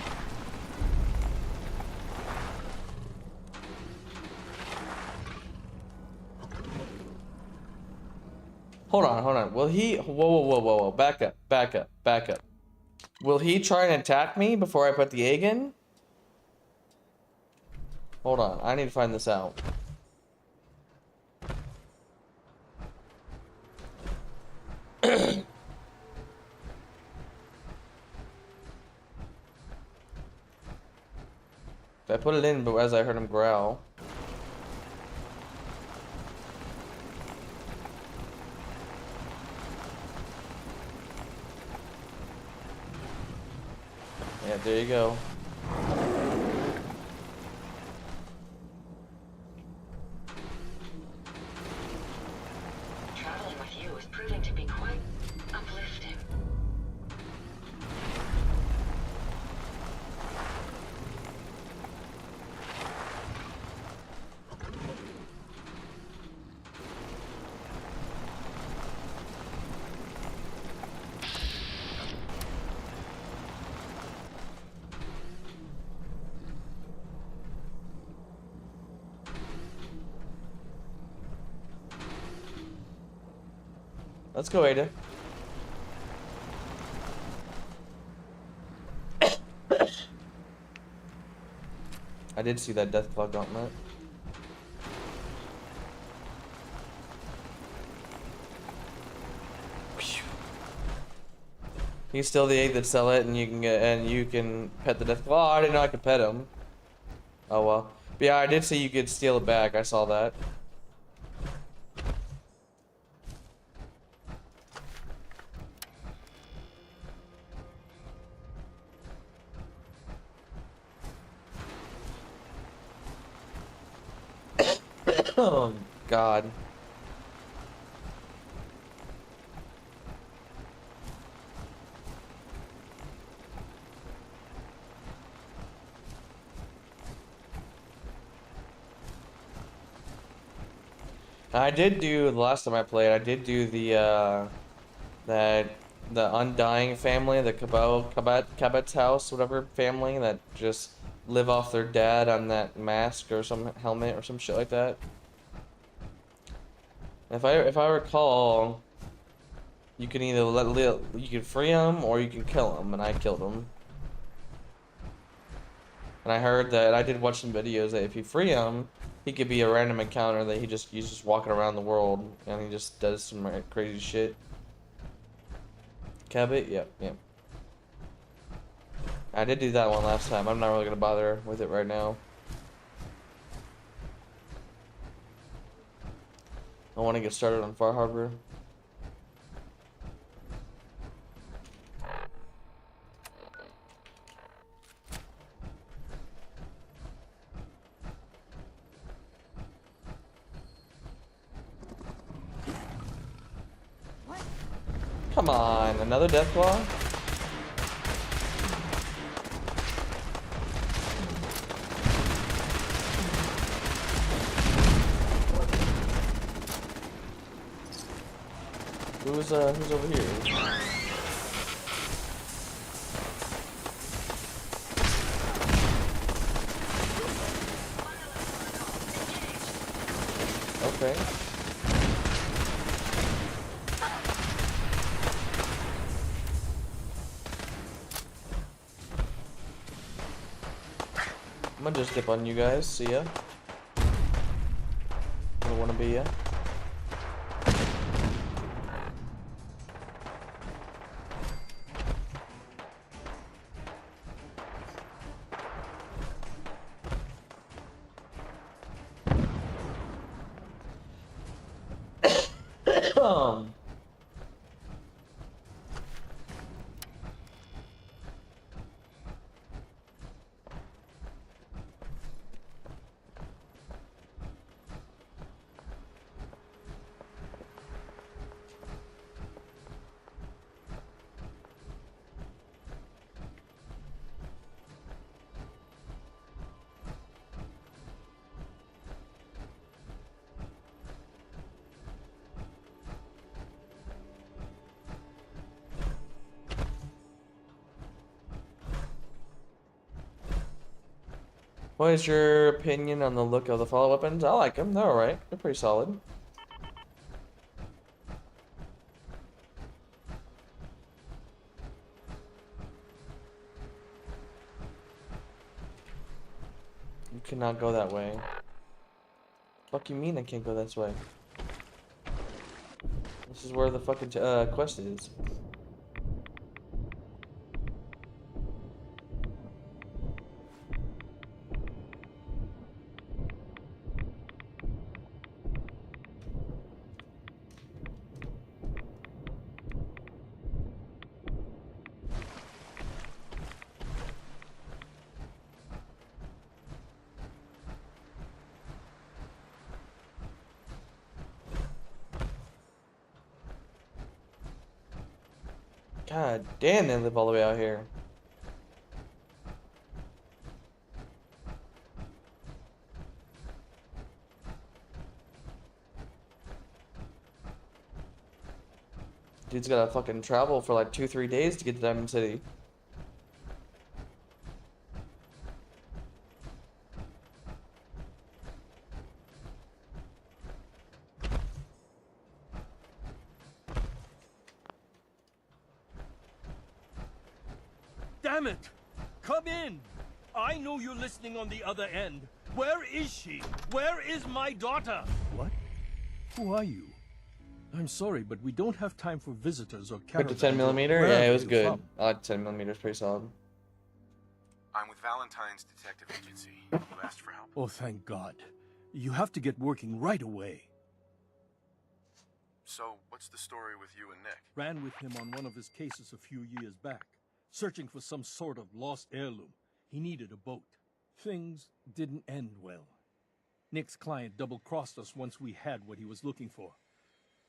Hold on. Will he... Whoa. Back up. Will he try and attack me before I put the egg in? Hold on. I need to find this out. If I put it in, but as I heard him growl... Yeah, there you go. Traveling with you is proving to be quite uplifting. Let's go, Ada. I did see that Deathclaw gauntlet. You can steal the egg that sell it, and you can pet the Deathclaw. Oh, I didn't know I could pet him. Oh well. But yeah, I did see you could steal it back. I saw that. Oh, God. I did do, the last time I played, I did do the, the Undying family, the Cabot's house, whatever family that just live off their dad on that mask or some helmet or some shit like that. If I recall, you can either you can free him or you can kill him, and I killed him. And I heard that I did watch some videos that if you free him, he could be a random encounter that he's just walking around the world and he just does some crazy shit. Cabot, yep. I did do that one last time. I'm not really gonna bother with it right now. I want to get started on Far Harbor. What? Come on, another Deathclaw? Who's over here? Okay. I'm gonna just dip on you guys. See ya. Don't wanna be ya. What is your opinion on the look of the follow weapons? I like them. They're alright. They're pretty solid. You cannot go that way. Fuck you mean I can't go this way? This is where the fucking quest is. God damn, they live all the way out here. Dude's gotta fucking travel for like 2-3 days to get to Diamond City. Damn it! Come in! I know you're listening on the other end. Where is she? Where is my daughter? What? Who are you? I'm sorry, but we don't have time for visitors or Put the caravans. 10mm? Yeah, it was good. I like 10mm, pretty solid. I'm with Valentine's Detective Agency. You asked for help. Oh, thank God. You have to get working right away. So, what's the story with you and Nick? Ran with him on one of his cases a few years back, searching for some sort of lost heirloom. He needed a boat. Things didn't end well. Nick's client double-crossed us once we had what he was looking for.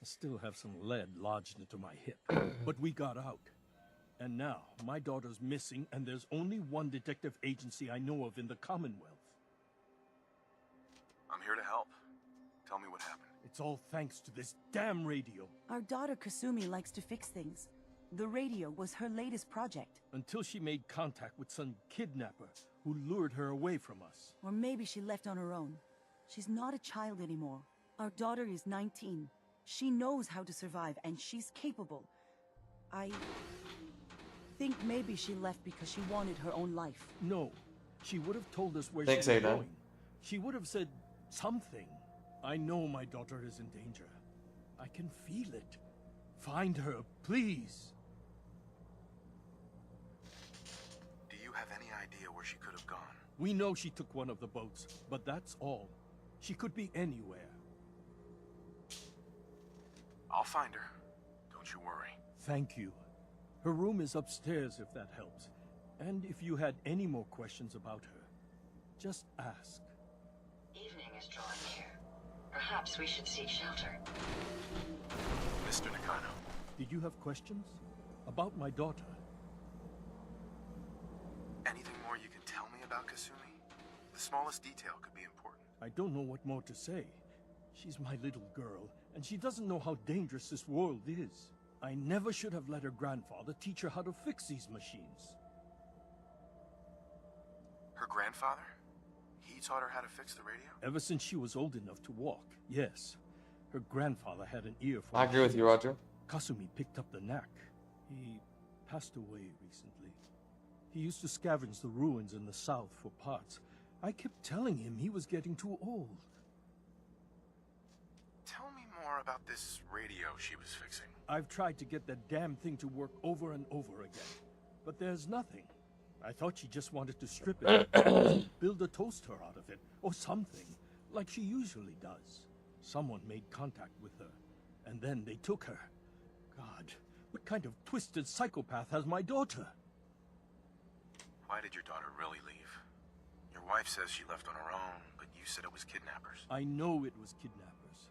I still have some lead lodged into my hip, but we got out. And now, my daughter's missing, and there's only one detective agency I know of in the Commonwealth. I'm here to help. Tell me what happened. It's all thanks to this damn radio. Our daughter Kasumi likes to fix things. The radio was her latest project. Until she made contact with some kidnapper who who lured her away from us. Or maybe she left on her own. She's not a child anymore. Our daughter is 19. She knows how to survive, and she's capable. I think maybe she left because she wanted her own life. No, she would have told us where Thanks, she was Ada. going. She would have said something. I know my daughter is in danger. I can feel it. Find her, please. Do you have any idea where she could have gone? We know she took one of the boats, but that's all. She could be anywhere. I'll find her. Don't you worry. Thank you. Her room is upstairs if that helps. And if you had any more questions about her, just ask. Evening is drawing near. Perhaps we should seek shelter. Mr. Nakano. Did you have questions? About my daughter? Anything more you can tell me about Kasumi? The smallest detail could be important. I don't know what more to say. She's my little girl, and she doesn't know how dangerous this world is. I never should have let her grandfather teach her how to fix these machines. Her grandfather? He taught her how to fix the radio? Ever since she was old enough to walk, yes. Her grandfather had an ear for I agree with you, Roger. Kasumi picked up the knack. He passed away recently. He used to scavenge the ruins in the south for parts. I kept telling him he was getting too old. Tell me more about this radio she was fixing. I've tried to get that damn thing to work over and over again, but there's nothing. I thought she just wanted to strip it, build a toaster out of it, or something, like she usually does. Someone made contact with her, and then they took her. God, what kind of twisted psychopath has my daughter? Why did your daughter really leave? Your wife says she left on her own, but you said it was kidnappers. I know it was kidnappers.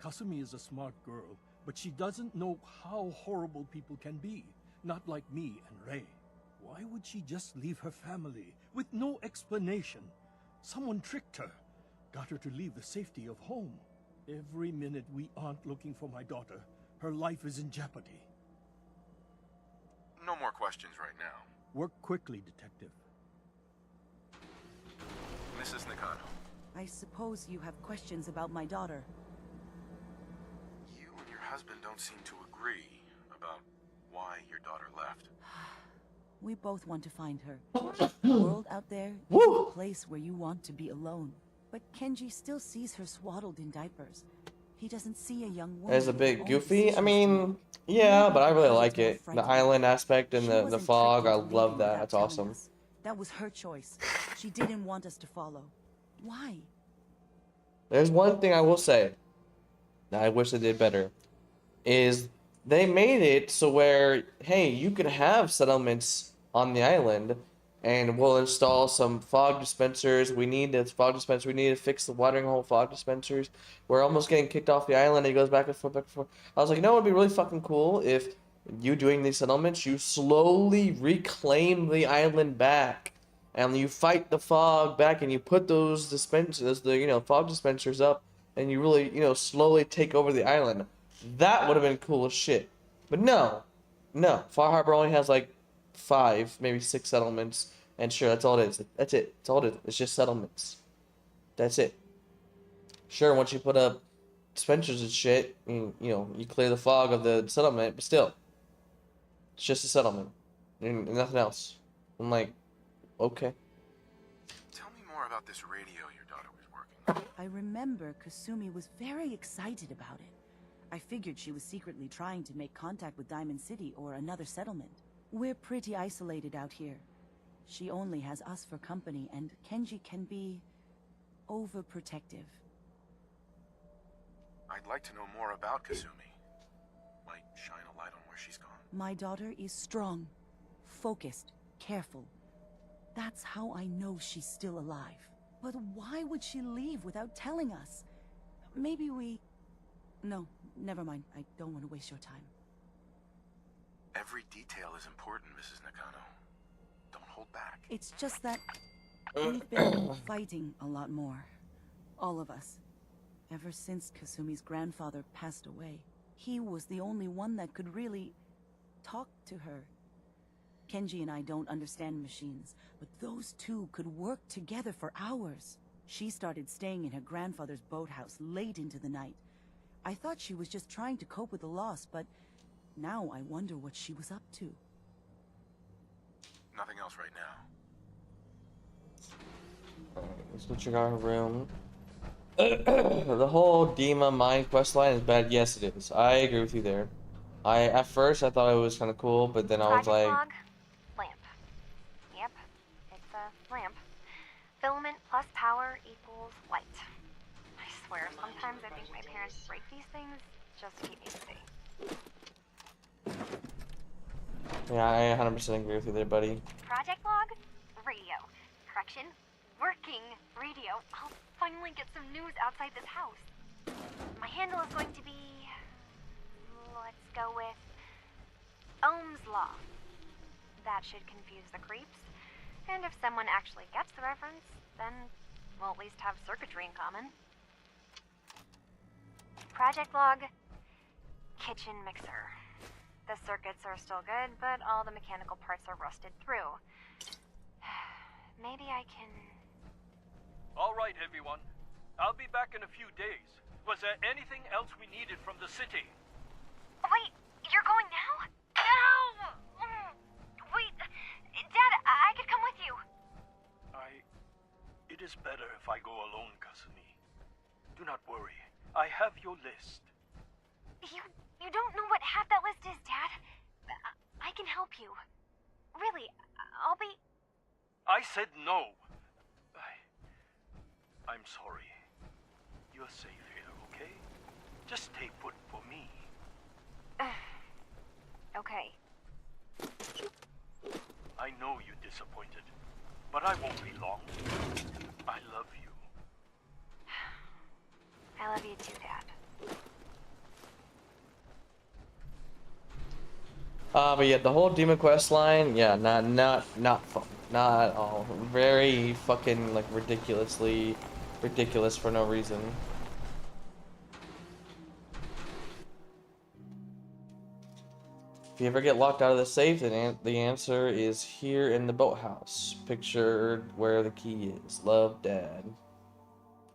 Kasumi is a smart girl, but she doesn't know how horrible people can be. Not like me and Ray. Why would she just leave her family with no explanation? Someone tricked her, got her to leave the safety of home. Every minute we aren't looking for my daughter, her life is in jeopardy. No more questions right now. Work quickly, Detective. Mrs. Nakano. I suppose you have questions about my daughter. You and your husband don't seem to agree about why your daughter left. We both want to find her. The world out there is a place where you want to be alone. But Kenji still sees her swaddled in diapers. He doesn't see a young woman. It's a bit goofy. I mean, yeah, but I really like it. The island aspect and the fog, I love that. That's awesome. That was her choice. She didn't want us to follow. Why? There's one thing I will say that I wish they did better, is they made it so where, hey, you can have settlements on the island, and we'll install some fog dispensers. We need this fog dispenser. We need to fix the watering hole fog dispensers. We're almost getting kicked off the island. It goes back and forth, back and forth. I was like, you know what would be really fucking cool if you doing these settlements, you slowly reclaim the island back, and you fight the fog back, and you put those dispensers, the fog dispensers up, and you really slowly take over the island. That would have been cool as shit. But no. Far Harbor only has like 5, maybe 6 settlements, and sure, that's all it is. That's it. That's all it is. It's just settlements. That's it. Sure, once you put up dispensers and shit, you clear the fog of the settlement, but still, it's just a settlement and nothing else. I'm like, okay. Tell me more about this radio your daughter was working. I remember Kasumi was very excited about it. I figured she was secretly trying to make contact with Diamond City or another settlement. We're pretty isolated out here. She only has us for company, and Kenji can be overprotective. I'd like to know more about Kasumi. Might shine a light on where she's gone. My daughter is strong, focused, careful. That's how I know she's still alive. But why would she leave without telling us? Maybe we... No, never mind. I don't want to waste your time. Every detail is important, Mrs. Nakano. Don't hold back. It's just that we've been fighting a lot more. All of us. Ever since Kasumi's grandfather passed away. He was the only one that could really talk to her. Kenji and I don't understand machines, but those two could work together for hours. She started staying in her grandfather's boathouse late into the night. I thought she was just trying to cope with the loss, but now I wonder what she was up to. Nothing else right now. Let's go check out her room. The whole Dima mine quest line is bad. Yes, it is. I agree with you there. At first I thought it was kind of cool, but then I was like, log, lamp. Yep, it's a lamp. Filament plus power equals light. I swear, sometimes I think my parents break these things just to keep me safe. yeah, I 100% agree with you there, buddy. Project log, radio. Correction, working radio. I'll finally get some news outside this house. My handle is going to be, let's go with Ohm's Law. That should confuse the creeps. And if someone actually gets the reference, then we'll at least have circuitry in common. Project log, kitchen mixer. The circuits are still good, but all the mechanical parts are rusted through. Maybe I can... All right, everyone. I'll be back in a few days. Was there anything else we needed from the city? Wait, you're going now? No! Wait, Dad, I could come with you. It is better if I go alone, Kasumi. Do not worry. I have your list. You don't know what half that list is, Dad. I can help you. Really, I'll be... I said no. I'm sorry. You're safe here, okay? Just stay put for me. Okay. I know you're disappointed, but I won't be long. I love you. I love you too, Dad. But yeah, the whole Demon Quest line, yeah, not fun. Not at all. Very fucking, like, ridiculous for no reason. If you ever get locked out of the safe, then the answer is here in the boathouse. Picture where the key is. Love, Dad.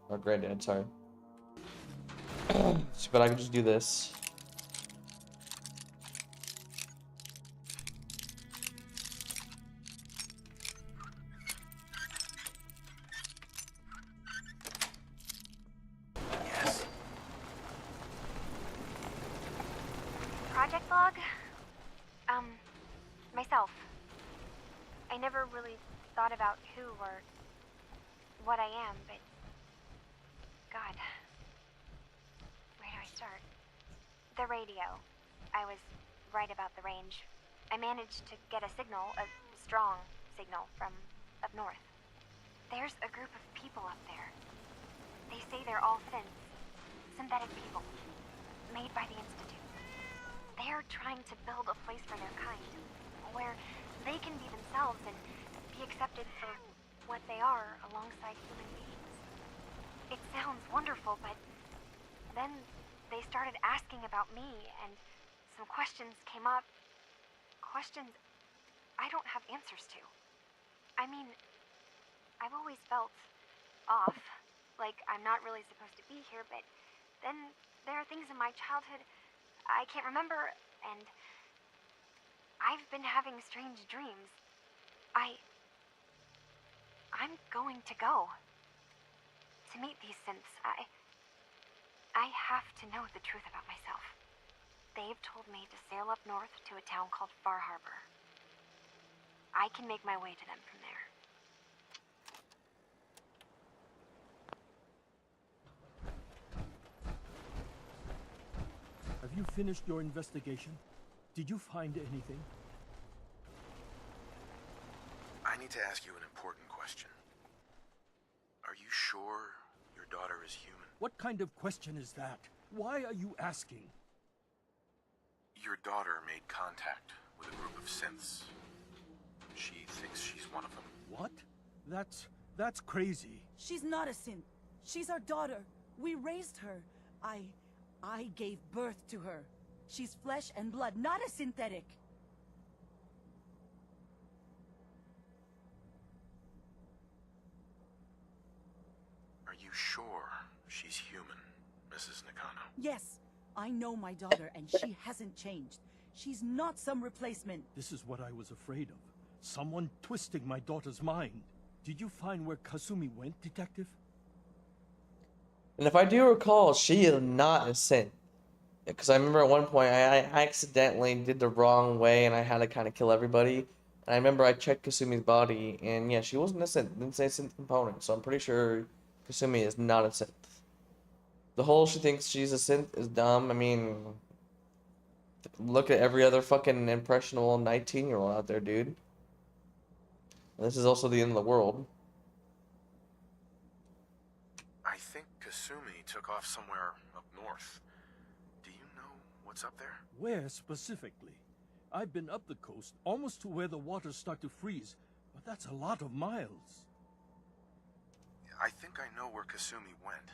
Or Granddad, sorry. But I can just do this. Project log? Myself. I never really thought about who or what I am, but... God. Where do I start? The radio. I was right about the range. I managed to get a signal, a strong signal, from up north. There's a group of people up there. They say they're all synthetic people, made by the Institute. They're trying to build a place for their kind, where they can be themselves and be accepted for what they are alongside human beings. It sounds wonderful, but then they started asking about me, and some questions came up. Questions I don't have answers to. I mean, I've always felt off, like I'm not really supposed to be here, but then there are things in my childhood I can't remember, and I've been having strange dreams. I'm going to go. To meet these synths, I have to know the truth about myself. They've told me to sail up north to a town called Far Harbor. I can make my way to them from there. Have you finished your investigation? Did you find anything? I need to ask you an important question. Are you sure your daughter is human? What kind of question is that? Why are you asking? Your daughter made contact with a group of synths. She thinks she's one of them. What? That's crazy. She's not a synth. She's our daughter. We raised her. I gave birth to her. She's flesh and blood, not a synthetic. sure she's human, Mrs. Nakano? Yes, I know my daughter, and she hasn't changed. She's not some replacement. This is what I was afraid of. Someone twisting my daughter's mind. Did you find where Kasumi went, Detective? And if I do recall, she is not a synth. Because I remember at one point I accidentally did the wrong way and I had to kind of kill everybody. And I remember I checked Kasumi's body and yeah, she wasn't a synth. Didn't say synth component. So I'm pretty sure Kasumi is not a synth. The whole she thinks she's a synth is dumb. I mean, look at every other fucking impressionable 19-year-old out there, dude. And this is also the end of the world. I think Kasumi took off somewhere up north. Do you know what's up there? Where specifically? I've been up the coast, almost to where the waters start to freeze, but that's a lot of miles. I think I know where Kasumi went.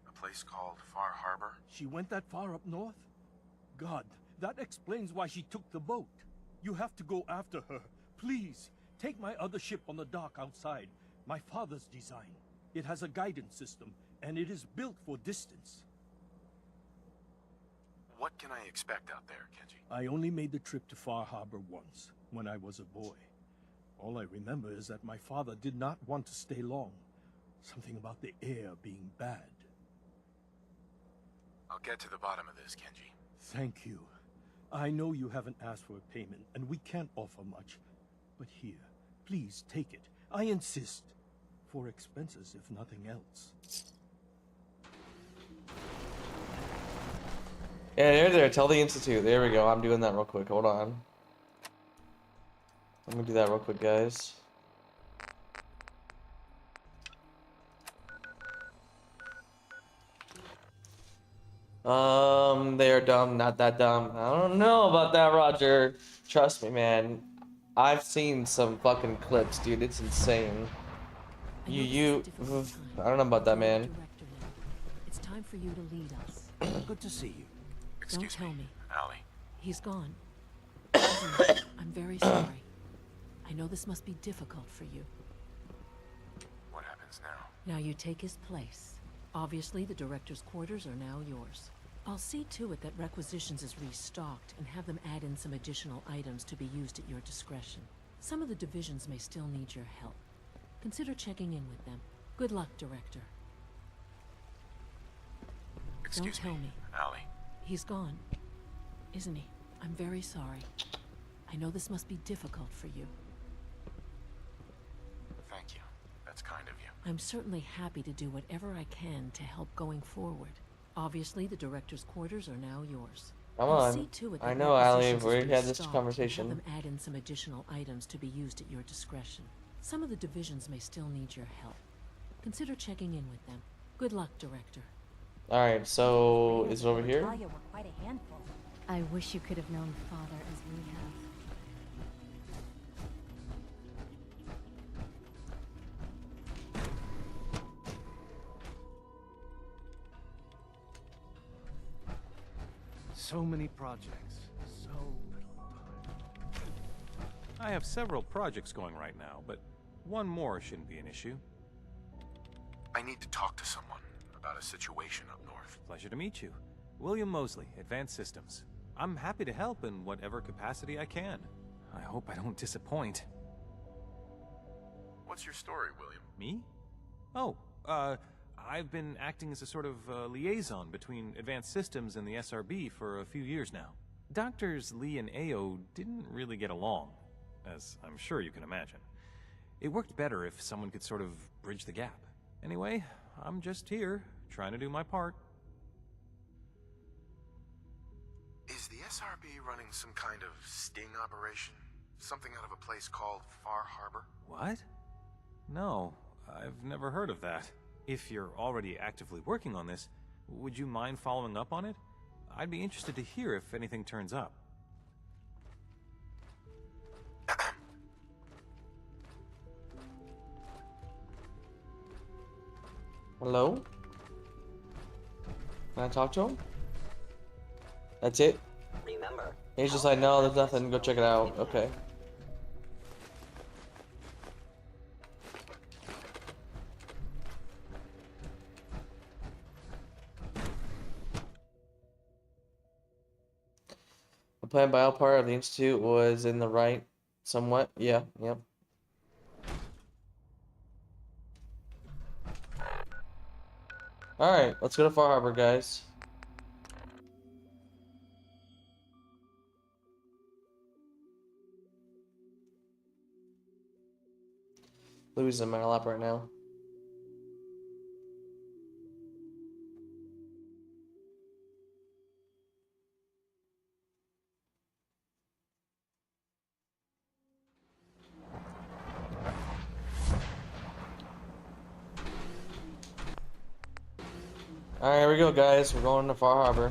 A place called Far Harbor. She went that far up north? God, that explains why she took the boat. You have to go after her. Please, take my other ship on the dock outside. My father's design. It has a guidance system, and it is built for distance. What can I expect out there, Kenji? I only made the trip to Far Harbor once, when I was a boy. All I remember is that my father did not want to stay long. Something about the air being bad. I'll get to the bottom of this, Kenji. Thank you. I know you haven't asked for a payment, and we can't offer much. But here, please take it. I insist. For expenses, if nothing else. Yeah, there. Tell the Institute. There we go. I'm doing that real quick. Hold on. Let me do that real quick, guys. They are dumb, not that dumb. I don't know about that, Roger. Trust me, man. I've seen some fucking clips, dude. It's insane. I don't know about that, man. It's time for you to lead us. Good to see you. Don't tell me. Allie. He's gone. I'm very sorry. I know this must be difficult for you. What happens now? Now you take his place. Obviously, the director's quarters are now yours. I'll see to it that requisitions is restocked and have them add in some additional items to be used at your discretion. Some of the divisions may still need your help. Consider checking in with them. Good luck, Director. Don't tell me. Allie. He's gone, isn't he? I'm very sorry. I know this must be difficult for you. Thank you. That's kind of you. I'm certainly happy to do whatever I can to help going forward. Obviously, the director's quarters are now yours. Come I'll on. see to it I that know, Allie. requisitions We is had this restocked conversation. and have them add in some additional items to be used at your discretion. Some of the divisions may still need your help. Consider checking in with them. Good luck, Director. Alright, so is it over here? Talia were quite a handful. I wish you could have known Father as we have. So many projects, so little time. I have several projects going right now, but one more shouldn't be an issue. I need to talk to someone about a situation up north. Pleasure to meet you. William Mosley, Advanced Systems. I'm happy to help in whatever capacity I can. I hope I don't disappoint. What's your story, William? Me? Oh, I've been acting as a sort of liaison between Advanced Systems and the SRB for a few years now. Doctors Lee and Ao didn't really get along, as I'm sure you can imagine. It worked better if someone could sort of bridge the gap. Anyway, I'm just here, trying to do my part. Is the SRB running some kind of sting operation? Something out of a place called Far Harbor? What? No, I've never heard of that. If you're already actively working on this, would you mind following up on it? I'd be interested to hear if anything turns up. Hello? Can I talk to him? That's it? Remember, He's just like, no, there's nothing, go check it out. Okay. The plant bio part of the Institute was in the right somewhat. Yeah, yep. Alright, let's go to Far Harbor, guys. Louis is in my lap right now. Alright, here we go, guys. We're going to Far Harbor.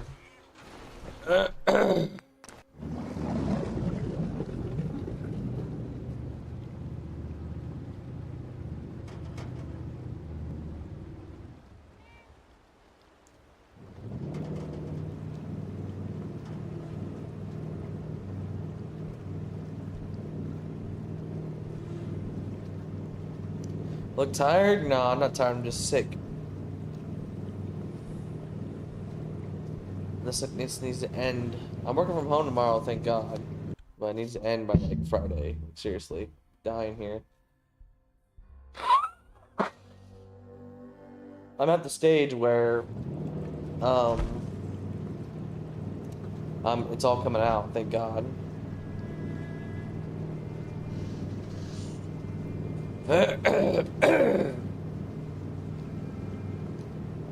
Look tired? No, I'm not tired. I'm just sick. This needs to end. I'm working from home tomorrow, thank God. But it needs to end by like Friday. Seriously. Dying here. I'm at the stage where it's all coming out, thank God.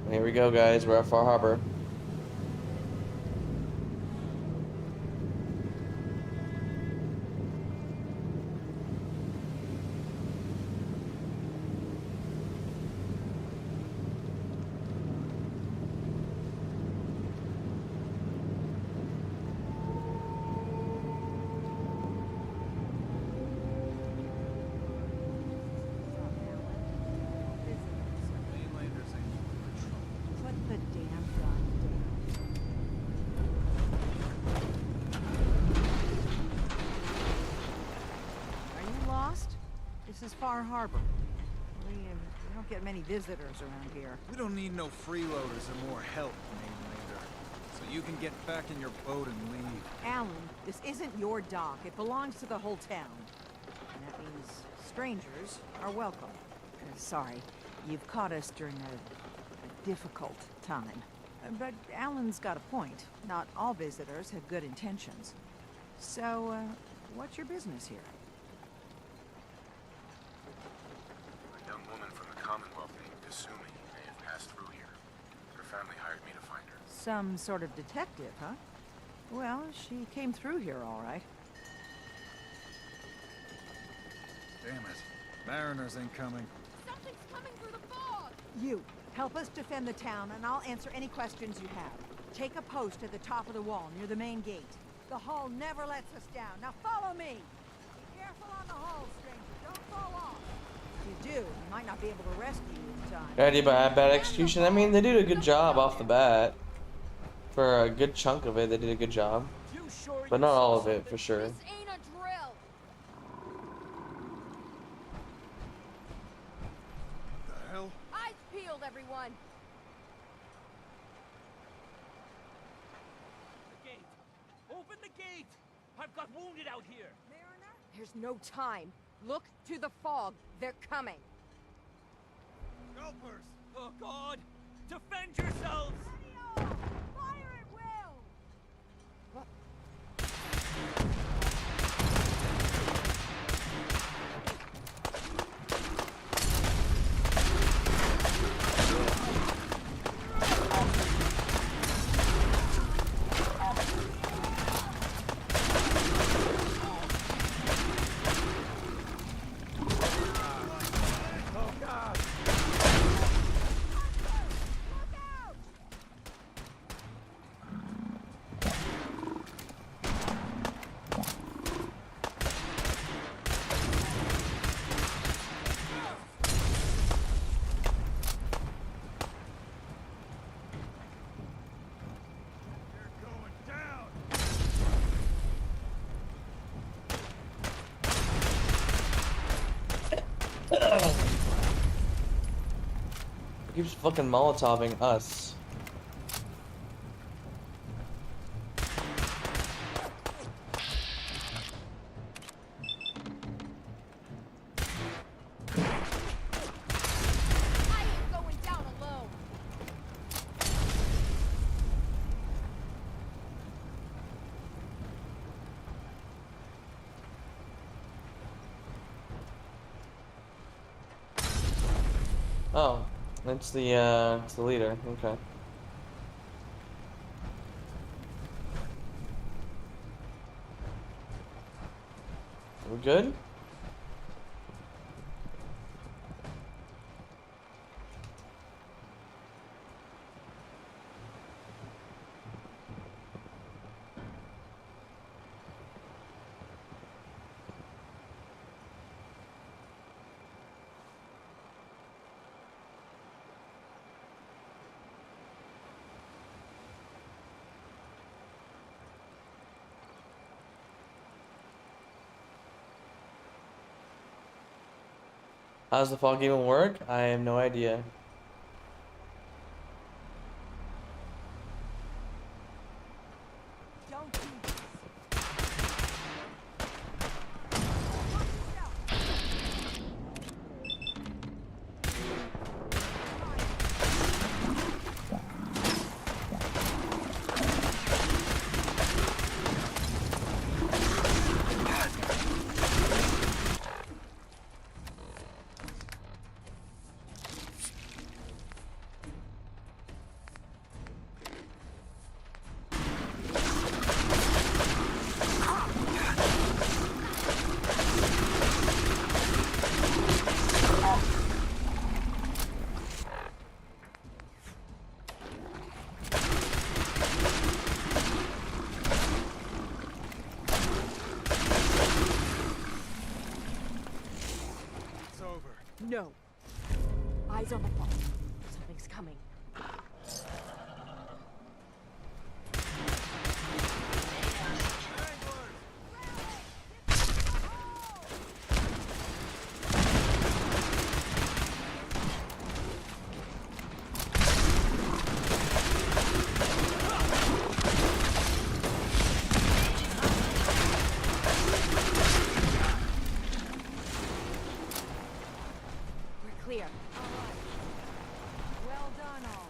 Here we go, guys. We're at Far Harbor. Put the damn gun down. Are you lost? This is Far Harbor. We don't get many visitors around here. We don't need no freeloaders or more help, Mainlander. So you can get back in your boat and leave. Alan, this isn't your dock. It belongs to the whole town. And that means strangers are welcome. Sorry, you've caught us during a difficult time. But Alan's got a point. Not all visitors have good intentions. So, what's your business here? A young woman from the Commonwealth named Kasumi may have passed through here. Her family hired me to find her. Some sort of detective, huh? Well, she came through here all right. Damn it. Mariners ain't coming. Something's coming through the fog! You, help us defend the town, and I'll answer any questions you have. Take a post at the top of the wall, near the main gate. The hull never lets us down. Now follow me! Be careful on the hull, stranger. Don't fall off. If you do, we might not be able to rescue you in time. Ready by bad execution? I mean, they did a good job off the bat. For a good chunk of it, they did a good job. But not all of it, for sure. This ain't a drill! The hell? Eyes peeled, everyone! The gate! Open the gate! I've got wounded out here! Mariner? There's no time. Look to the fog. They're coming. Helpers! Oh, God! Defend yourselves! Fire at will! Keeps fucking Molotoving us. Oh, it's the leader. Okay. We good? How does the fog even work? I have no idea. Don't do this. No. Eyes on the ball. Something's coming. Clear. Well done, all.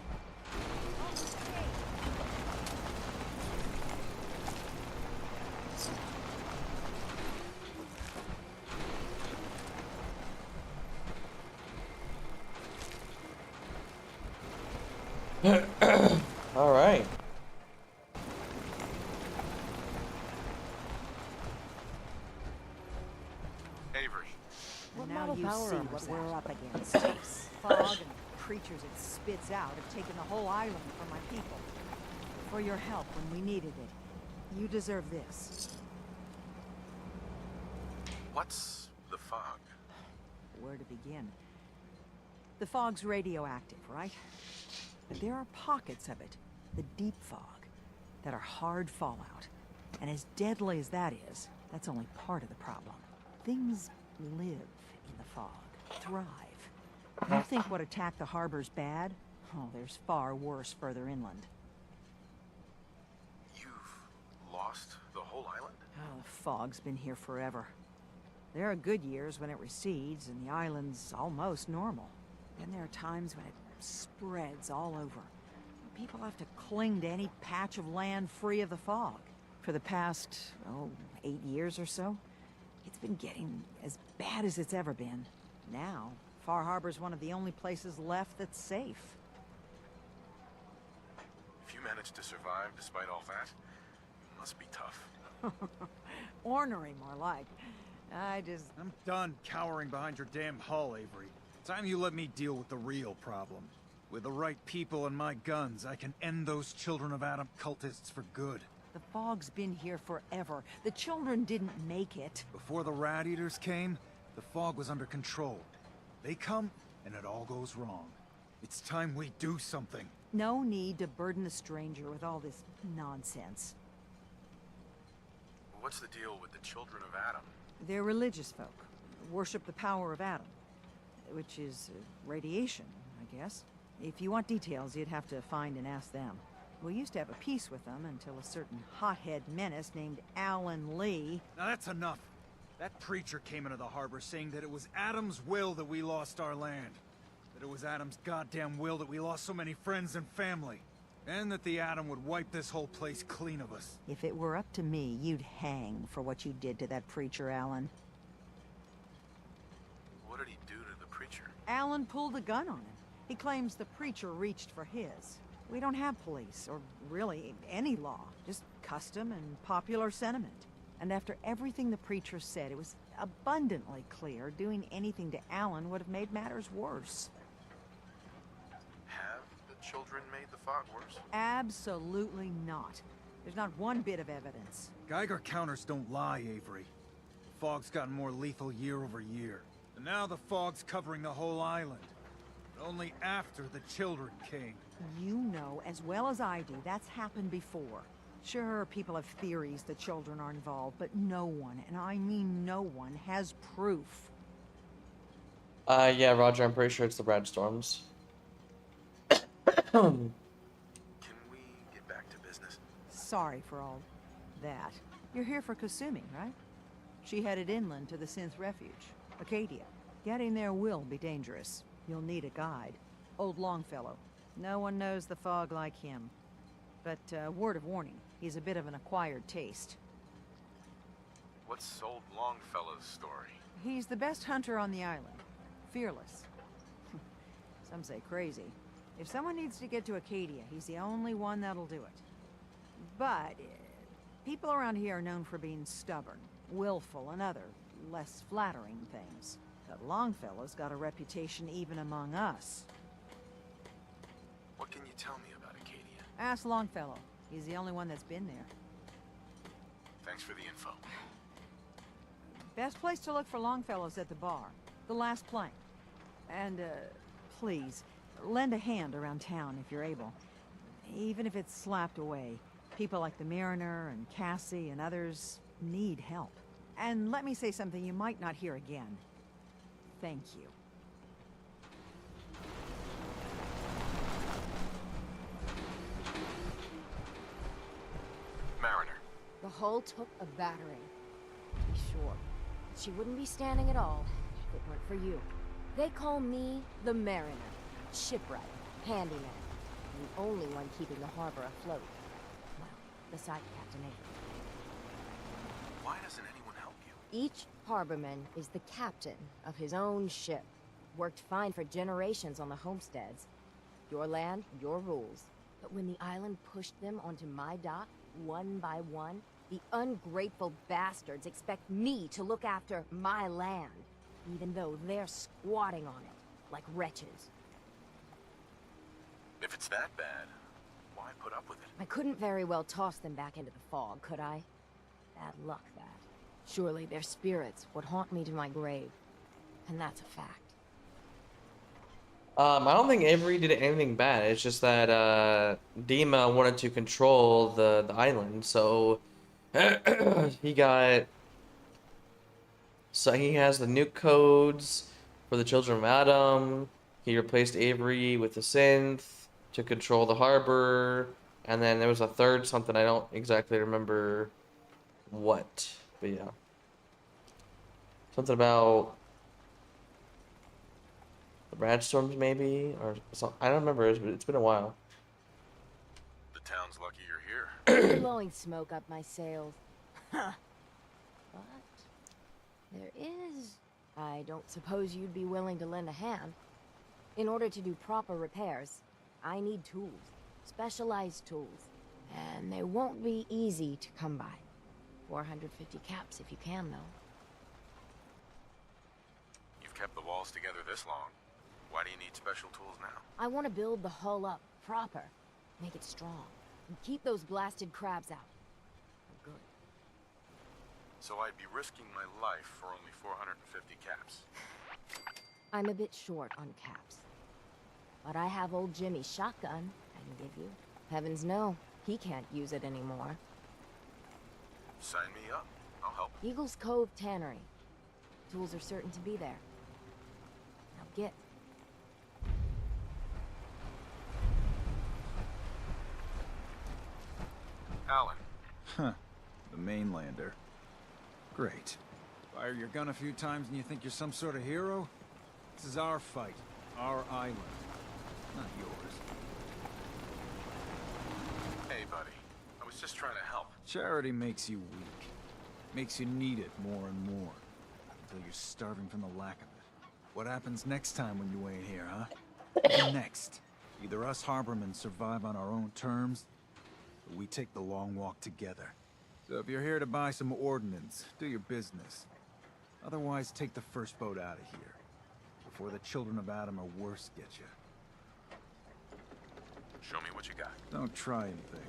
All right. Avery. And now you see what we're up against. Fog and creatures it spits out have taken the whole island from my people. For your help when we needed it. You deserve this. What's the fog? Where to begin? The fog's radioactive, right? But there are pockets of it, the deep fog, that are hard fallout. And as deadly as that is, that's only part of the problem. Things live in the fog, thrive. You think what attacked the harbor's bad? Oh, there's far worse further inland. You've lost the whole island? Oh, the fog's been here forever. There are good years when it recedes and the island's almost normal. Then there are times when it spreads all over. People have to cling to any patch of land free of the fog. For the past, 8 years or so, it's been getting as bad as it's ever been. Now, Far Harbor's one of the only places left that's safe. If you managed to survive despite all that, it must be tough. Ornery, more like. I'm done cowering behind your damn hull, Avery. Time you let me deal with the real problem. With the right people and my guns, I can end those Children of Adam cultists for good. The fog's been here forever. The children didn't make it. Before the Rat Eaters came, the fog was under control. They come, and it all goes wrong. It's time we do something. No need to burden the stranger with all this nonsense. What's the deal with the Children of Adam? They're religious folk. Worship the power of Adam. Which is radiation, I guess. If you want details, you'd have to find and ask them. We used to have a peace with them until a certain hothead menace named Alan Lee... Now that's enough. That preacher came into the harbor saying that it was Adam's will that we lost our land. That it was Adam's goddamn will that we lost so many friends and family. And that the Atom would wipe this whole place clean of us. If it were up to me, you'd hang for what you did to that preacher, Alan. What did he do to the preacher? Alan pulled a gun on him. He claims the preacher reached for his. We don't have police, or really any law, just custom and popular sentiment. And after everything the preacher said, it was abundantly clear doing anything to Alan would have made matters worse. Have the children made the fog worse? Absolutely not. There's not one bit of evidence. Geiger counters don't lie, Avery. The fog's gotten more lethal year over year. And now the fog's covering the whole island. But only after the children came. You know as well as I do that's happened before. Sure, people have theories the children are involved, but no one, and I mean no one, has proof. Yeah, Roger, I'm pretty sure it's the Brad Storms. Can we get back to business? Sorry for all that. You're here for Kasumi, right? She headed inland to the Synth Refuge, Acadia. Getting there will be dangerous. You'll need a guide. Old Longfellow. No one knows the fog like him. But, word of warning, he's a bit of an acquired taste. What's old Longfellow's story? He's the best hunter on the island. Fearless. Some say crazy. If someone needs to get to Acadia, he's the only one that'll do it. But, people around here are known for being stubborn, willful, and other, less flattering things. But Longfellow's got a reputation even among us. What can you tell me about Acadia? Ask Longfellow. He's the only one that's been there. Thanks for the info. Best place to look for Longfellow's at the bar. The last plank. And, please, lend a hand around town if you're able. Even if it's slapped away. People like the Mariner and Cassie and others need help. And let me say something you might not hear again. Thank you. Mariner. The hull took a battering, to be sure. She wouldn't be standing at all if it weren't for you. They call me the Mariner, shipwright, handyman, and the only one keeping the harbor afloat. Well, beside Captain Avery. Why doesn't anyone help you? Each harborman is the captain of his own ship. Worked fine for generations on the homesteads. Your land, your rules. But when the island pushed them onto my dock, one by one, the ungrateful bastards expect me to look after my land, even though they're squatting on it, like wretches. If it's that bad, why put up with it? I couldn't very well toss them back into the fog, could I? Bad luck, that. Surely their spirits would haunt me to my grave. And that's a fact. I don't think Avery did anything bad. It's just that Dima wanted to control the island, so he has the nuke codes for the Children of Adam. He replaced Avery with the synth to control the harbor, and then there was a third something I don't exactly remember what, but yeah, something about Brad Storms maybe, or something. I don't remember, but it's been a while. The town's lucky you're here. Blowing smoke up my sails. Huh. But there is... I don't suppose you'd be willing to lend a hand. In order to do proper repairs, I need tools. Specialized tools. And they won't be easy to come by. 450 caps if you can, though. You've kept the walls together this long. Why do you need special tools now? I want to build the hull up proper. Make it strong. And keep those blasted crabs out. For good. So I'd be risking my life for only 450 caps. I'm a bit short on caps. But I have old Jimmy's shotgun I can give you. Heavens no, he can't use it anymore. Sign me up. I'll help. Eagle's Cove Tannery. Tools are certain to be there. Now get. Alan. Huh. The mainlander. Great. Fire your gun a few times and you think you're some sort of hero? This is our fight. Our island. Not yours. Hey, buddy. I was just trying to help. Charity makes you weak. Makes you need it more and more. Until you're starving from the lack of it. What happens next time when you ain't here, huh? Next, either us harbormen survive on our own terms, or we take the long walk together. So if you're here to buy some ordnance, do your business. Otherwise, take the first boat out of here, before the children of Adam or worse get you. Show me what you got. Don't try anything.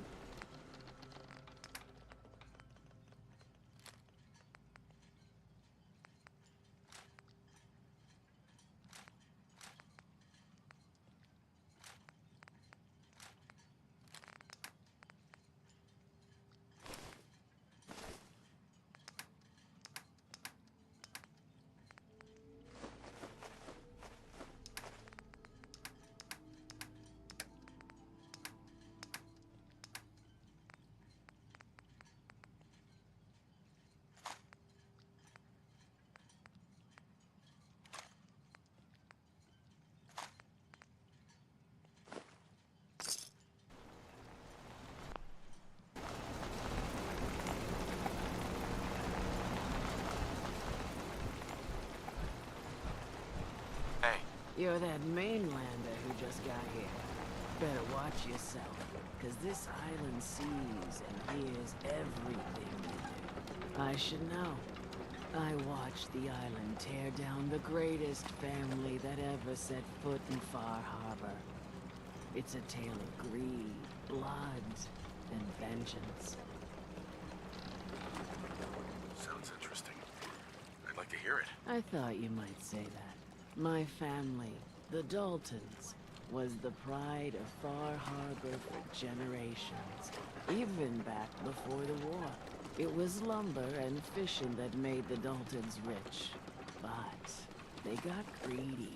You're that mainlander who just got here. Better watch yourself, because this island sees and hears everything you do. I should know. I watched the island tear down the greatest family that ever set foot in Far Harbor. It's a tale of greed, blood, and vengeance. Sounds interesting. I'd like to hear it. I thought you might say that. My family, the Daltons, was the pride of Far Harbor for generations, even back before the war. It was lumber and fishing that made the Daltons rich. But they got greedy,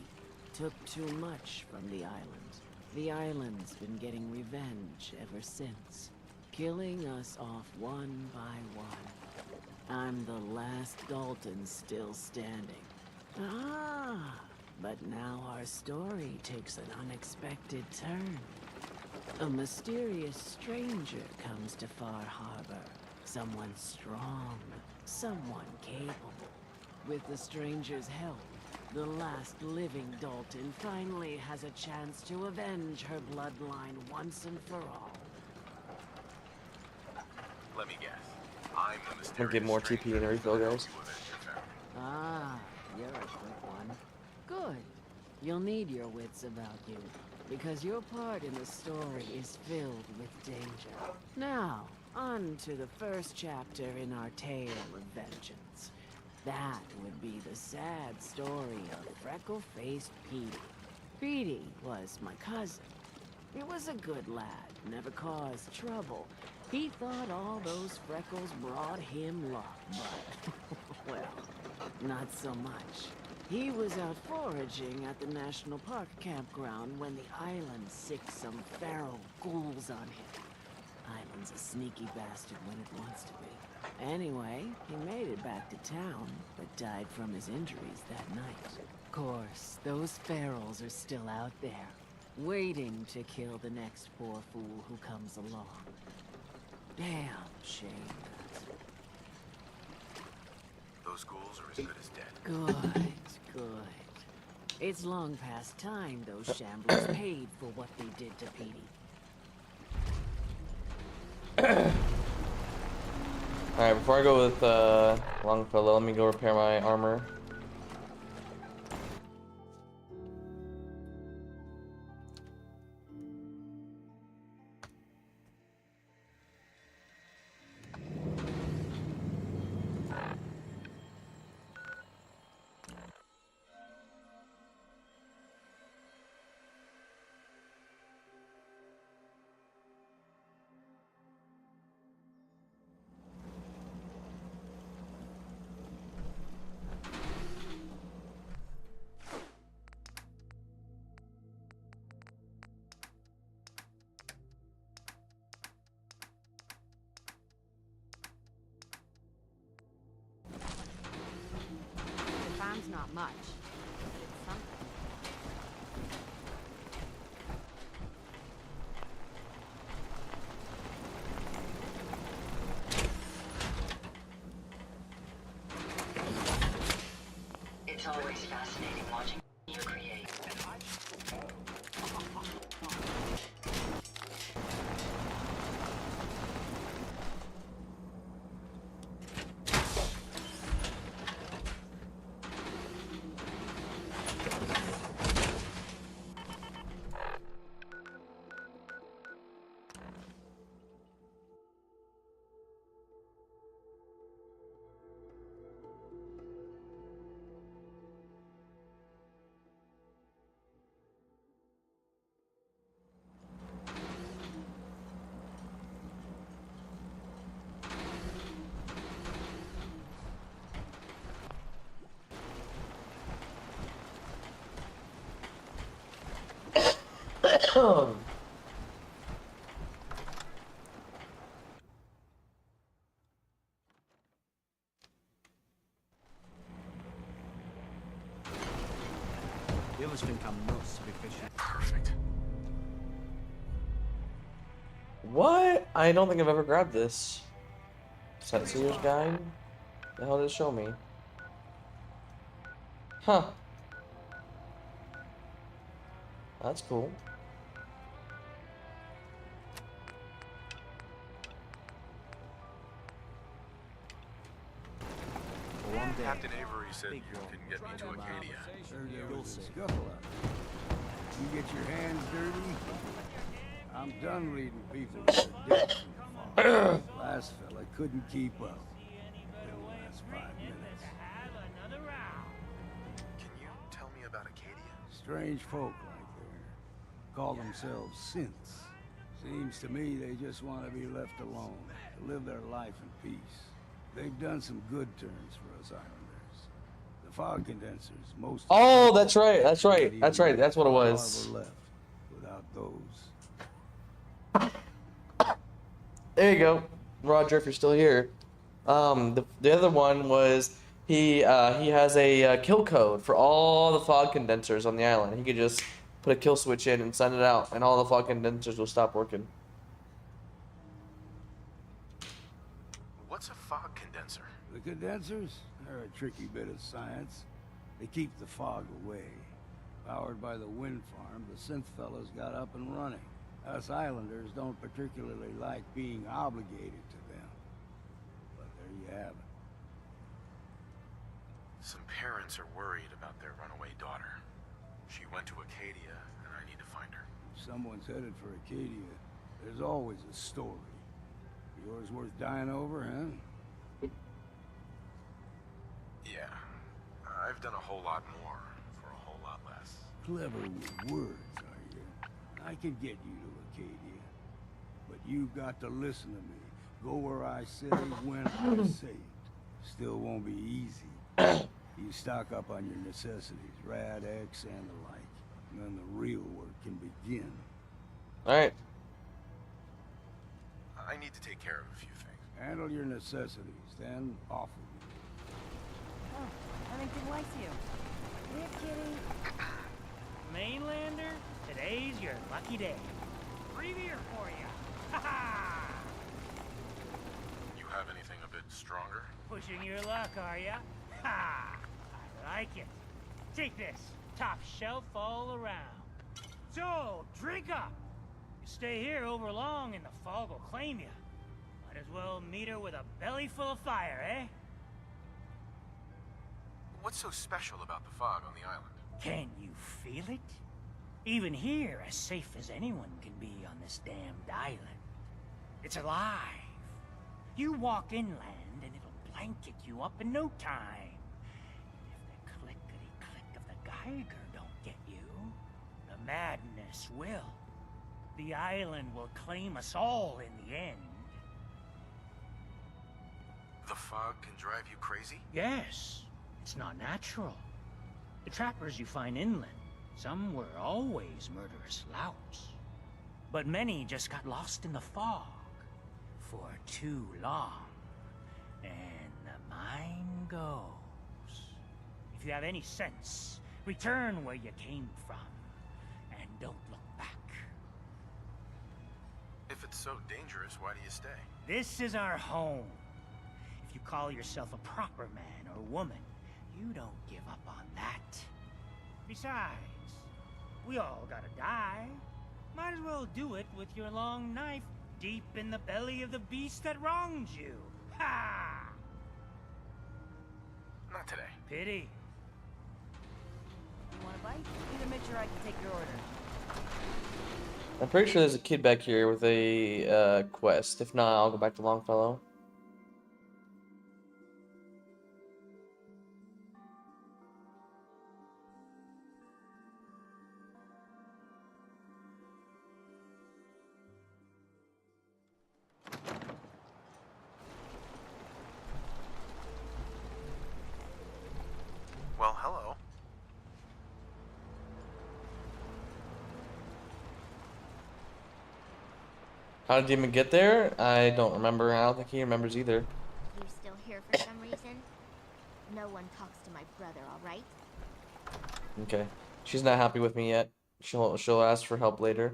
took too much from the island. The island's been getting revenge ever since, killing us off one by one. I'm the last Dalton still standing. Ah! But now our story takes an unexpected turn. A mysterious stranger comes to Far Harbor. Someone strong, someone capable. With the stranger's help, the last living Dalton finally has a chance to avenge her bloodline once and for all. Let me guess. I'm the mysterious I'll get more TP and refill, guys. Ah, you're a quick one. Good. You'll need your wits about you, because your part in the story is filled with danger. Now, on to the first chapter in our tale of vengeance. That would be the sad story of freckle-faced Petey. Petey was my cousin. He was a good lad, never caused trouble. He thought all those freckles brought him luck, but, well, not so much. He was out foraging at the National Park campground when the island sicked some feral ghouls on him. Island's a sneaky bastard when it wants to be. Anyway, he made it back to town, but died from his injuries that night. Of course, those ferals are still out there, waiting to kill the next poor fool who comes along. Damn shame. Those ghouls are as good as dead. Good, good. It's long past time those shamblers paid for what they did to Petey. Alright, before I go with Longfellow, let me go repair my armor. Not much, but it's something. It's always fascinating watching you create. The others think I'm nuts to be fishing. Perfect. What? I don't think I've ever grabbed this. Sightseer's Guide? The hell did it show me? Huh. That's cool. Captain Avery said you can get me to Acadia. You'll see. You get your hands dirty, I'm done leading people to their death. Last fella couldn't keep up. The last 5 minutes. Can you tell me about Acadia? Strange folk like there. Call themselves synths. Seems to me they just want to be left alone, to live their life in peace. They've done some good turns for us islanders. The fog condensers, most. Oh, that's right. That's right. That's right. That's what it was. Left without those. There you go, Roger. If you're still here, the other one was he has a kill code for all the fog condensers on the island. He could just put a kill switch in and send it out, and all the fog condensers will stop working. What's a fog condenser? The condensers? They're a tricky bit of science. They keep the fog away. Powered by the wind farm, the synth fellas got up and running. Us islanders don't particularly like being obligated to them. But there you have it. Some parents are worried about their runaway daughter. She went to Acadia, and I need to find her. If someone's headed for Acadia, there's always a story. Yours worth dying over, huh? Yeah. I've done a whole lot more for a whole lot less. Clever with words, are you? I can get you to Acadia. But you've got to listen to me. Go where I say, when I say it. Still won't be easy. You stock up on your necessities, Rad X and the like. And then the real work can begin. Alright. I need to take care of a few things. Handle your necessities, then off with you. Oh, Remington likes you. Here, kitty. Mainlander, today's your lucky day. Free beer for you. Ha ha! You have anything a bit stronger? Pushing your luck, are ya? Ha! I like it. Take this. Top shelf all around. So, drink up. You stay here over long and the fog will claim you. Might as well meet her with a belly full of fire, eh? What's so special about the fog on the island? Can you feel it? Even here, as safe as anyone can be on this damned island. It's alive. You walk inland and it'll blanket you up in no time. If the clickety-click of the Geiger don't get you, the madness will. The island will claim us all in the end. The fog can drive you crazy? Yes. It's not natural. The trappers you find inland, some were always murderous louts. But many just got lost in the fog for too long. And the mind goes. If you have any sense, return where you came from. And don't look back. If it's so dangerous, why do you stay? This is our home. If you call yourself a proper man or woman, you don't give up on that. Besides, we all gotta die. Might as well do it with your long knife deep in the belly of the beast that wronged you. Ha! Not today. Pity. You want a bite? Need to make sure I can take your order. I'm pretty sure there's a kid back here with a quest. If not, I'll go back to Longfellow. Well, hello. How did Demon get there? I don't remember. I don't think he remembers either. You still here for some reason? No one talks to my brother, alright? Okay. She's not happy with me yet. She'll ask for help later.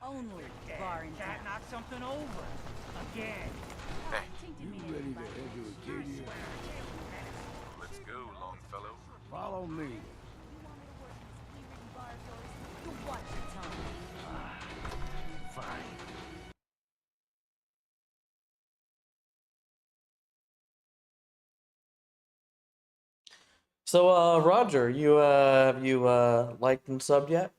Only bar in town. Knock something over. Again. Hey. You ready to head to Acadia? Let's go, Longfellow. Follow me. Fine. So, Roger, have you liked and subbed yet?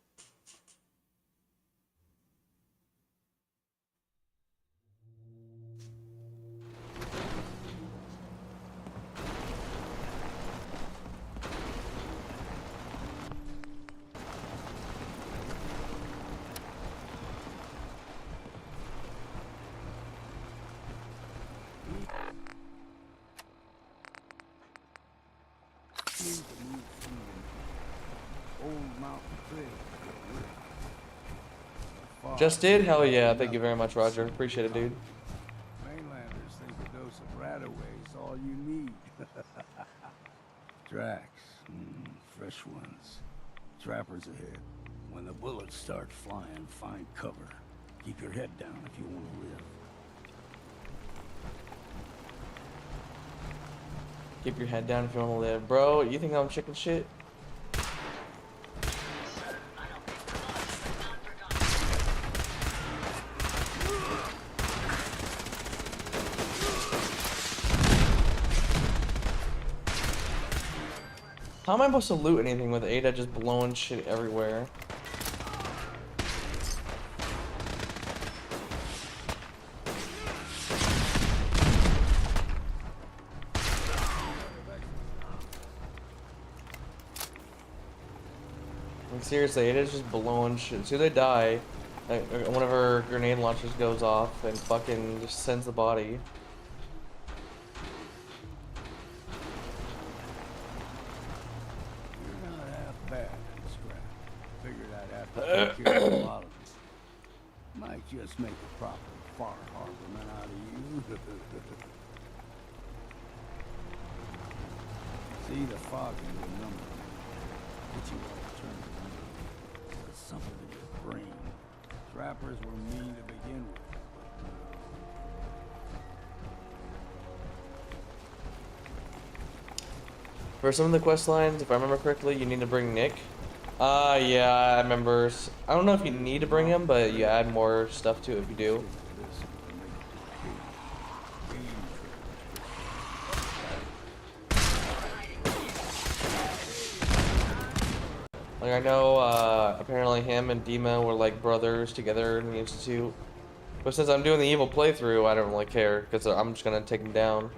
Seems to move through old mountain trail. Just did? Hell yeah. Thank you very much, Roger. Appreciate it, dude. Mainlanders think a dose of Radaway is all you need. Tracks. Fresh ones. Trappers ahead. When the bullets start flying, find cover. Keep your head down if you want to live. Keep your head down if you want to live. Bro, you think I'm chicken shit? How am I supposed to loot anything with Ada just blowing shit everywhere? Like, seriously, Ada's just blowing shit. As soon as they die, like, one of her grenade launchers goes off and fucking just sends the body. You're not half bad, Scrap. Figured I'd have to take care of a lot of them. Might just make a proper far harborman out of you. See the fog in your number. Get you all turned around. There's something in your brain. Trappers were mean to begin with. For some of the quest lines, if I remember correctly, you need to bring Nick. Yeah, I remember. I don't know if you need to bring him, but you add more stuff to it if you do. Like, I know, apparently him and Dima were like brothers together in the Institute. But since I'm doing the evil playthrough, I don't really care, because I'm just gonna take him down.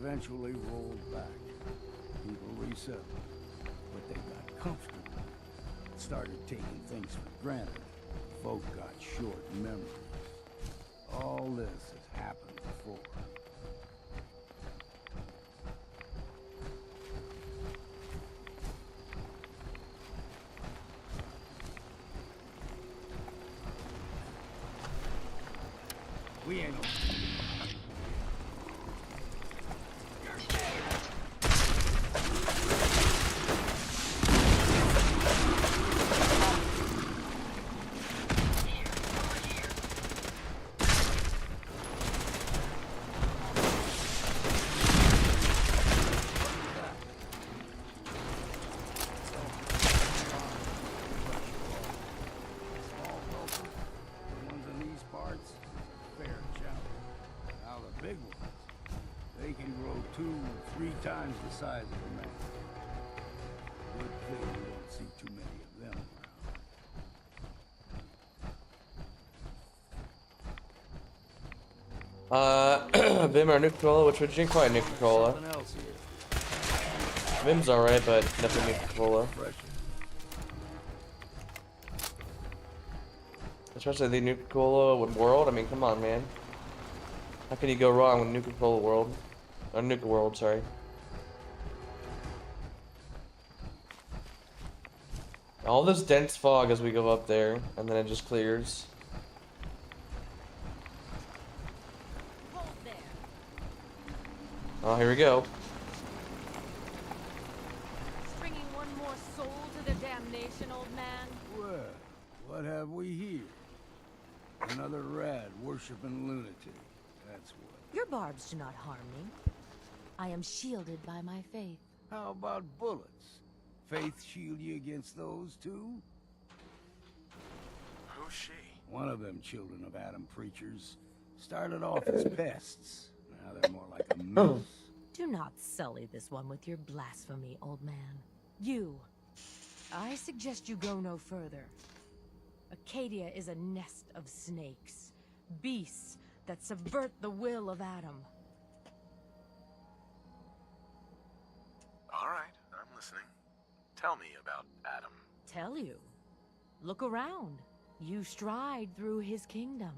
Eventually rolled back. People resettled, but they got comfortable. Started taking things for granted. Folk got short memories. All this has happened before. We ain't no 2, 3 times the size of a man. Good thing we don't see too many of them around. Vim or Nuka-Cola? Which would you drink? Probably Nuka-Cola. Something else here. Vim's alright, but definitely Nuka-Cola. Especially the Nuka-Cola World. I mean, come on, man. How can you go wrong with Nuka-Cola World? Or Nuka World, sorry. All this dense fog as we go up there, and then it just clears. Oh, here we go. Stringing one more soul to their damnation, old man? Well, what have we here? Another rad worshipping lunatic. That's what. Your barbs do not harm me. I am shielded by my faith. How about bullets? Faith shield you against those too? Who's she? One of them children of Adam preachers started off as pests. Now they're more like a menace. Do not sully this one with your blasphemy, old man. You. I suggest you go no further. Acadia is a nest of snakes. Beasts that subvert the will of Adam. All right, I'm listening. Tell me about Adam. Tell you. Look around. You stride through his kingdom.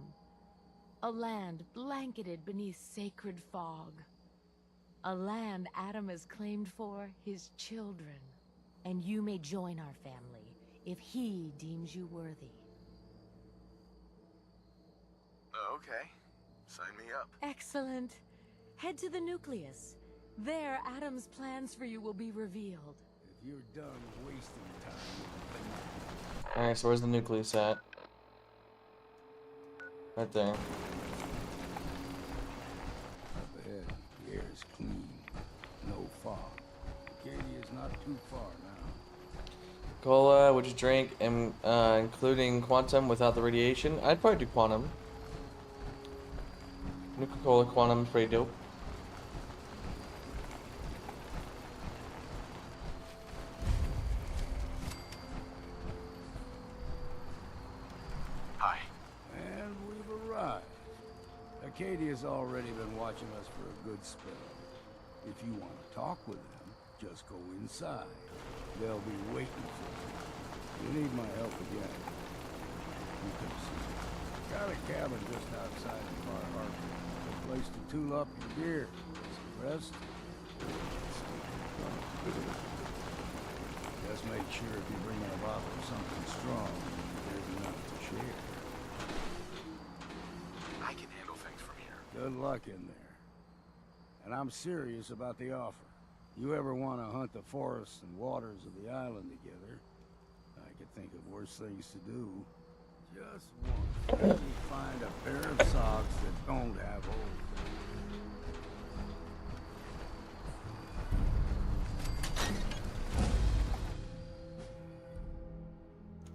A land blanketed beneath sacred fog. A land Adam has claimed for his children. And you may join our family if he deems you worthy. Okay, sign me up. Excellent. Head to the nucleus. There, Adam's plans for you will be revealed. If you're done wasting time, Alright, so where's the nucleus at? Right there. up ahead, the air is clean. No fog. Acadia's not too far now. Cola, would you drink, including quantum without the radiation? I'd probably do quantum. Nuka-Cola quantum is pretty dope. Hi. And we've arrived. Acadia's already been watching us for a good spell. If you want to talk with them, just go inside. They'll be waiting for you. You need my help again. You can see. Got a cabin just outside of Bar Harbor. A place to tool up your gear. Some rest. Just make sure if you bring in a bottle of something strong, there's enough to share. I can handle things from here. Good luck in there. And I'm serious about the offer. You ever want to hunt the forests and waters of the island together, I could think of worse things to do. Just once, let me find a pair of socks that don't have holes.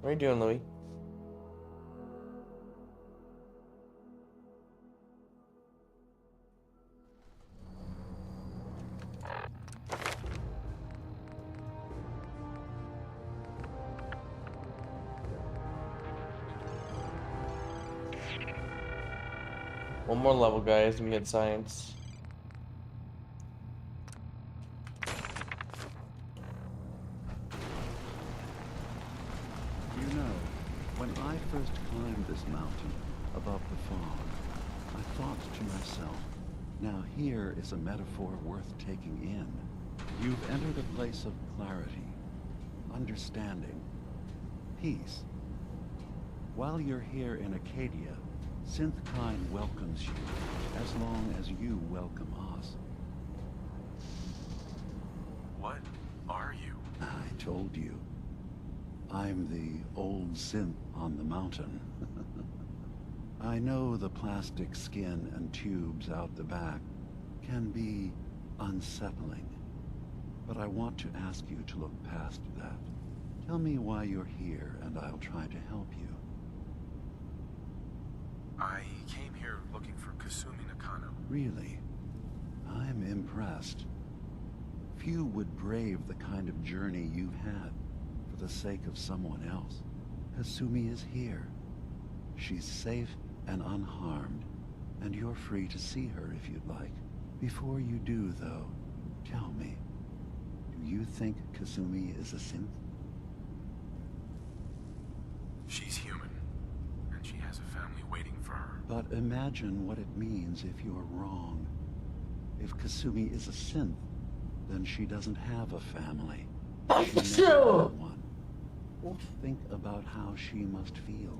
What are you doing, Louis? One more level, guys, and we get science. You know, when I first climbed this mountain above the fog, I thought to myself, now here is a metaphor worth taking in. You've entered a place of clarity, understanding, peace. While you're here in Acadia, Synthkind welcomes you, as long as you welcome us. What are you? I told you. I'm the old synth on the mountain. I know the plastic skin and tubes out the back can be unsettling, but I want to ask you to look past that. Tell me why you're here, and I'll try to help you. I came here looking for Kasumi Nakano. Really? I'm impressed. impressed. Few would brave the kind of journey you had for the sake of someone else. Kasumi is here. She's safe and unharmed, and you're free to see her if you'd like. Before you do, though, tell me, do you think Kasumi is a synth? She's human, and she has a family waiting for her. But imagine what it means if you're wrong. If Kasumi is a synth, then she doesn't have a family. She never had one. Think about how she must feel.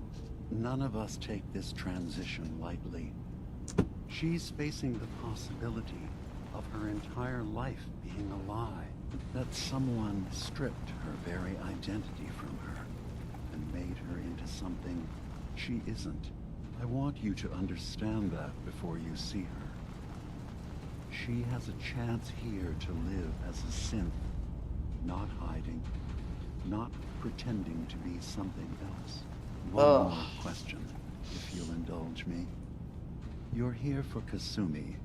None of us take this transition lightly. She's facing the possibility of her entire life being a lie. That someone stripped her very identity from her and made her into something she isn't. I want you to understand that before you see her. She has a chance here to live as a synth, not hiding, not pretending to be something else. One more question, if you'll indulge me. You're here for Kasumi,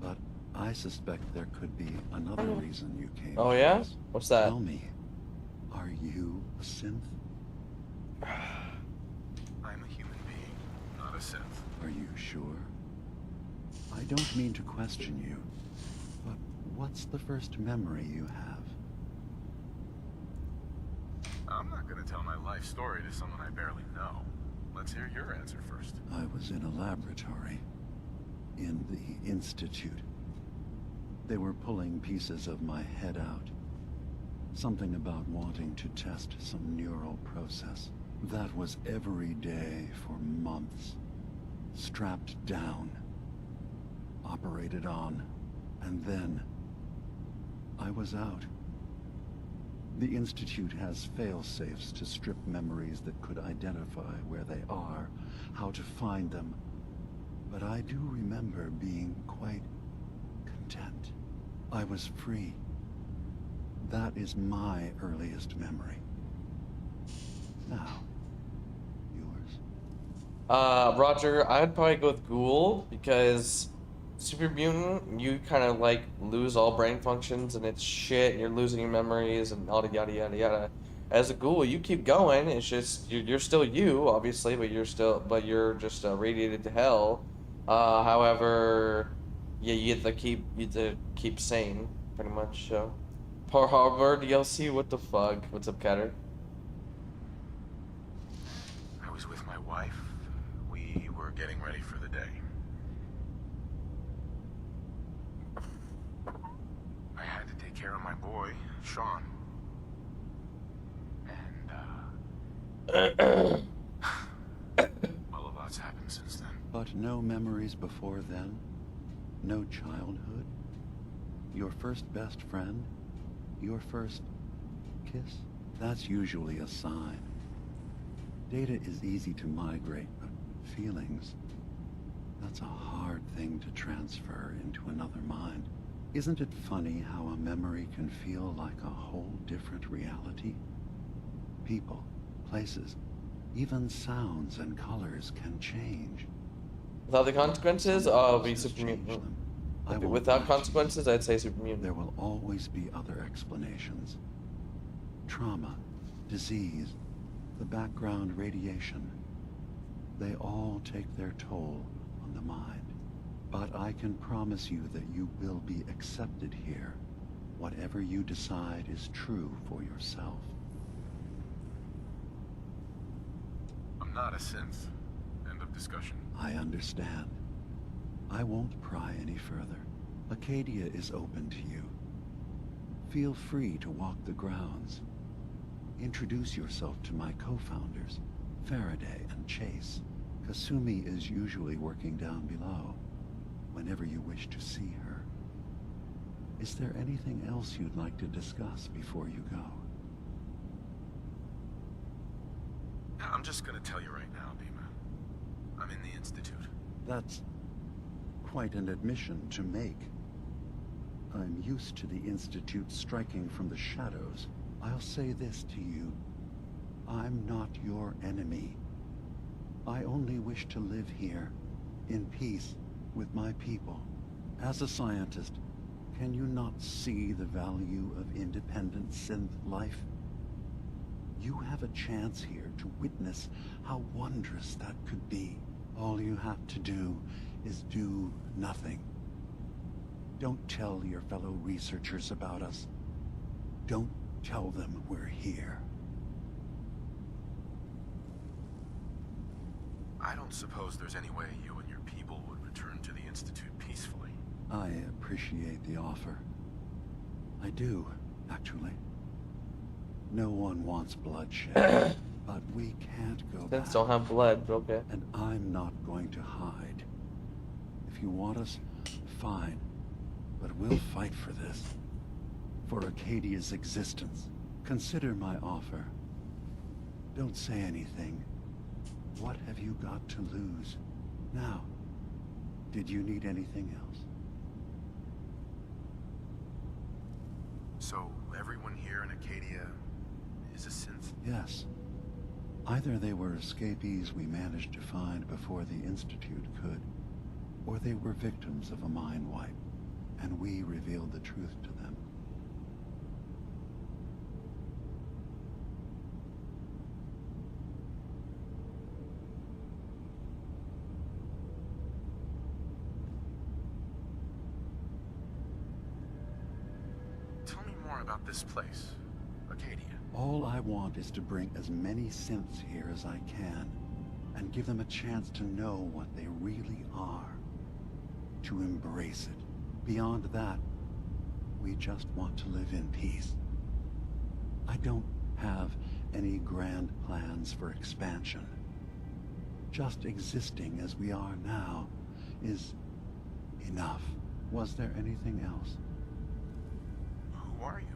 but I suspect there could be another reason you came. Oh yeah? What's that? Tell me, are you a synth? I'm a human being, not a synth. Are you sure? I don't mean to question you, but what's the first memory you have? I'm not gonna tell my life story to someone I barely know. Let's hear your answer first. I was in a laboratory, in the Institute. They were pulling pieces of my head out. Something about wanting to test some neural process. That was every day for months. Strapped down. Operated on. And then I was out. The Institute has fail-safes to strip memories that could identify where they are, how to find them. But I do remember being quite content. I was free. That is my earliest memory. Now, yours? Roger, I'd probably go with Ghoul, because Super Mutant, you kind of like lose all brain functions and it's shit, and you're losing your memories and all the yada yada yada. As a Ghoul, you keep going. It's just you're still you, obviously, but you're just radiated to hell. However, yeah, you get to keep sane, pretty much. So, Pearl Harbor DLC, what the fuck? What's up, Catter? I was with my wife. We were getting ready for the day. I had to take care of my boy, Sean. And, well, a lot's happened since then. But no memories before then? No childhood? Your first best friend? Your first kiss? That's usually a sign. Data is easy to migrate, but feelings, that's a hard thing to transfer into another mind. Isn't it funny how a memory can feel like a whole different reality? People, places, even sounds and colors can change. Without the consequences, I'll be Super Mutant. Without consequences, I'd say Super Mutant. There will always be other explanations. Trauma, disease, the background radiation. They all take their toll on the mind. But I can promise you that you will be accepted here. Whatever you decide is true for yourself. I'm not a synth. End of discussion. I understand. I won't pry any further. Acadia is open to you. Feel free to walk the grounds. Introduce yourself to my co-founders, Faraday and Chase. Kasumi is usually working down below, whenever you wish to see her. Is there anything else you'd like to discuss before you go? I'm just gonna tell you right now, Dima. I'm in the Institute. That's quite an admission to make. I'm used to the Institute striking from the shadows. I'll say this to you. I'm not your enemy. I only wish to live here, in peace, with my people. As a scientist, Can you not see the value of independent synth life? You have a chance here to witness how wondrous that could be. All you have to do is do nothing. Don't tell your fellow researchers about us. Don't tell them we're here. I don't suppose there's any way you and your people would return to the Institute peacefully. I appreciate the offer. I do, actually. No one wants bloodshed, but we can't go back. Synths don't have blood, but okay. And I'm not going to hide. If you want us, fine. But we'll fight for this. For Acadia's existence. Consider my offer. Don't say anything. What have you got to lose? Now, did you need anything else? So, everyone here in Acadia is a synth? Yes. Either they were escapees we managed to find before the Institute could, or they were victims of a mind wipe, and we revealed the truth to them. Tell me more about this place, Acadia. All I want is to bring as many synths here as I can, and give them a chance to know what they really are. To embrace it. Beyond that, we just want to live in peace. I don't have any grand plans for expansion. Just existing as we are now is enough. Was there anything else? Who are you?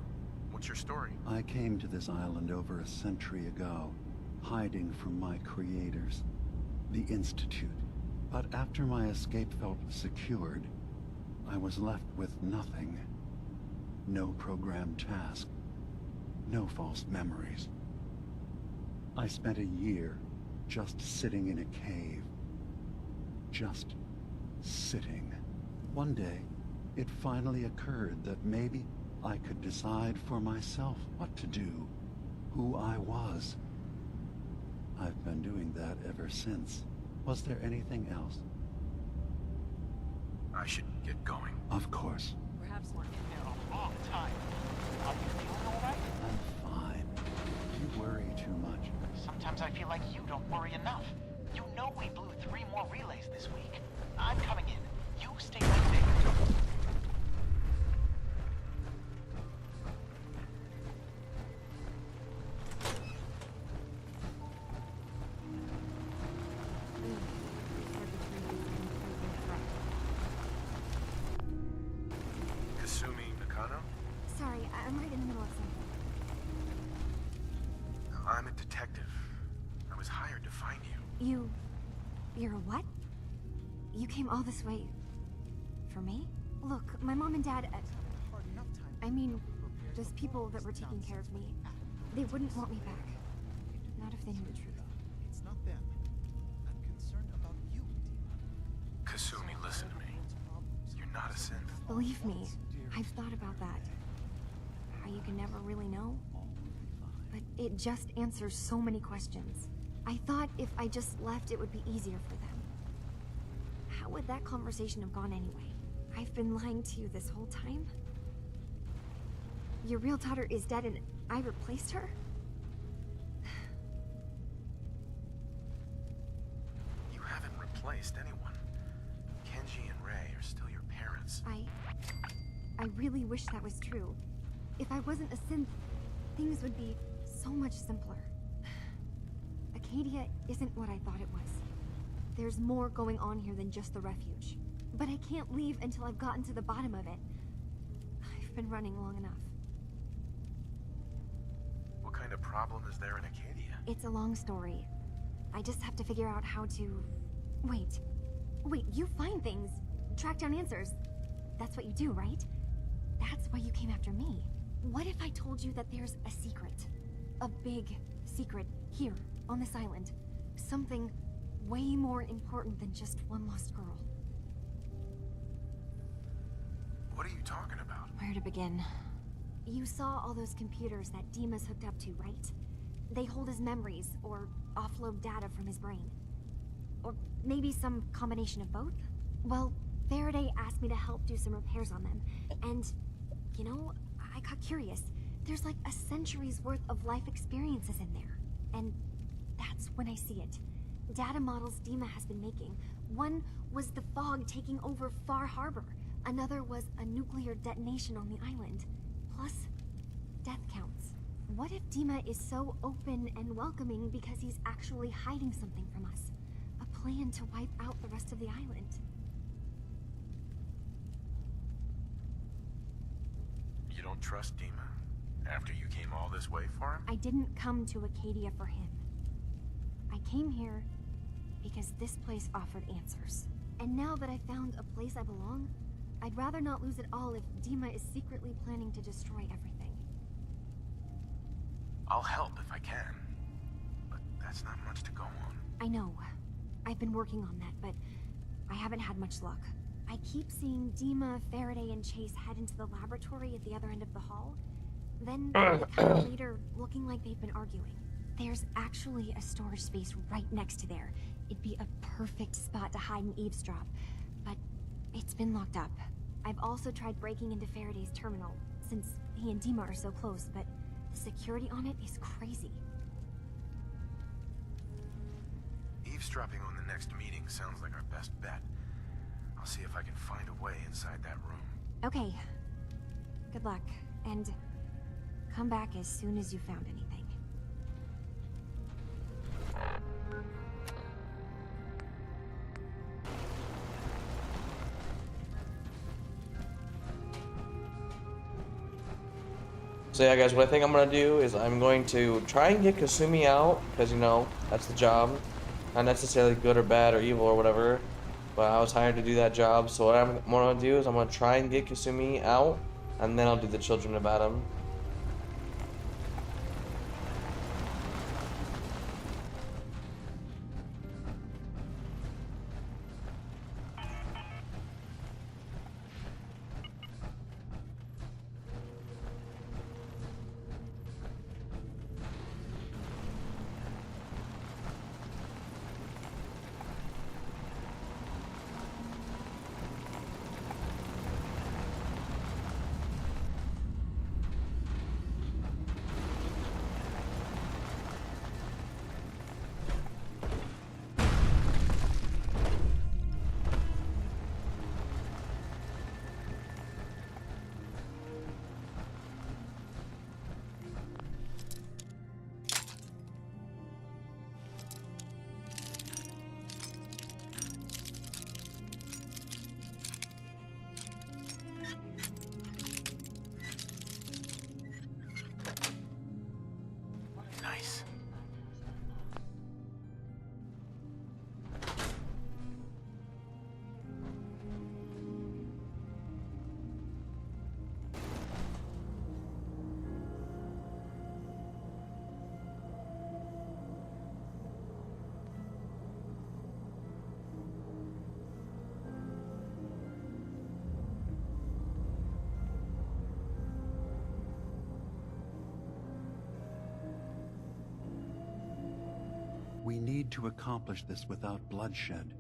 What's your story? I came to this island over a century ago, hiding from my creators, the Institute. But after my escape felt secured, I was left with nothing. No programmed task. No false memories. I spent a year just sitting in a cave. Just sitting. One day, it finally occurred that maybe I could decide for myself what to do, who I was. I've been doing that ever since. Was there anything else? I should get going. Of course. Perhaps we're in there a long time. Are you feeling all right? I'm fine. You worry too much. Sometimes I feel like you don't worry enough. You know we blew 3 more relays this week. I'm coming in. You stay right there. Sorry, I'm right in the middle of something. I'm a detective. I was hired to find you. You're a what? You came all this way for me? Look, my mom and dad, I mean, just people that were taking care of me. They wouldn't want me back. Not if they knew the truth. It's not them. I'm concerned about you, Kasumi, listen to me. You're not a synth. Believe me, I've thought about that. How you can never really know. But it just answers so many questions. I thought if I just left, it would be easier for them. How would that conversation have gone anyway? I've been lying to you this whole time? Your real daughter is dead and I replaced her? You haven't replaced anyone. Kenji and Ray are still your parents. I really wish that was true. If I wasn't a synth, things would be so much simpler. Acadia isn't what I thought it was. There's more going on here than just the refuge. But I can't leave until I've gotten to the bottom of it. I've been running long enough. What kind of problem is there in Acadia? It's a long story. I just have to figure out how to... Wait, you find things. Track down answers. That's what you do, right? That's why you came after me. What if I told you that there's a secret? A big secret here, on this island. Something way more important than just one lost girl. What are you talking about? where to begin. You saw all those computers that Dima's hooked up to, right? They hold his memories, or offload data from his brain. Or maybe some combination of both? Well, Faraday asked me to help do some repairs on them, and, you know, I got curious. There's like a century's worth of life experiences in there. And that's when I see it. Data models Dima has been making. One was the fog taking over Far Harbor. Another was a nuclear detonation on the island. Plus, death counts. What if Dima is so open and welcoming because he's actually hiding something from us? A plan to wipe out the rest of the island. You don't trust Dima? After you came all this way for him? I didn't come to Acadia for him. I came here because this place offered answers. And now that I found a place I belong, I'd rather not lose it all if Dima is secretly planning to destroy everything. I'll help if I can. But that's not much to go on. I know. I've been working on that, but I haven't had much luck. I keep seeing Dima, Faraday, and Chase head into the laboratory at the other end of the hall. Then they come later looking like they've been arguing. There's actually a storage space right next to there. It'd be a perfect spot to hide and eavesdrop, but it's been locked up. I've also tried breaking into Faraday's terminal, since he and Dima are so close, but the security on it is crazy. Eavesdropping on the next meeting sounds like our best bet. I'll see if I can find a way inside that room. Okay. Good luck, and come back as soon as you found anything. So yeah, guys, what I think I'm gonna do is I'm going to try and get Kasumi out, because, you know, that's the job. Not necessarily good or bad or evil or whatever, but I was hired to do that job. So what I'm gonna do is I'm gonna try and get Kasumi out, and then I'll do the children of Adam. Nice. We need to accomplish this without bloodshed.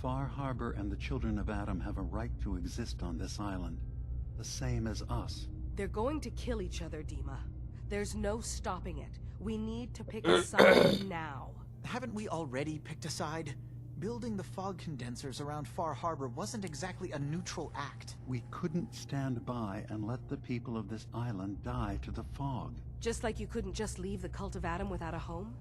Far Harbor and the children of Adam have a right to exist on this island, the same as us. They're going to kill each other, Dima. There's no stopping it. We need to pick a side now. Haven't we already picked a side? Building the fog condensers around Far Harbor wasn't exactly a neutral act. We couldn't stand by and let the people of this island die to the fog. Just like you couldn't just leave the Cult of Adam without a home?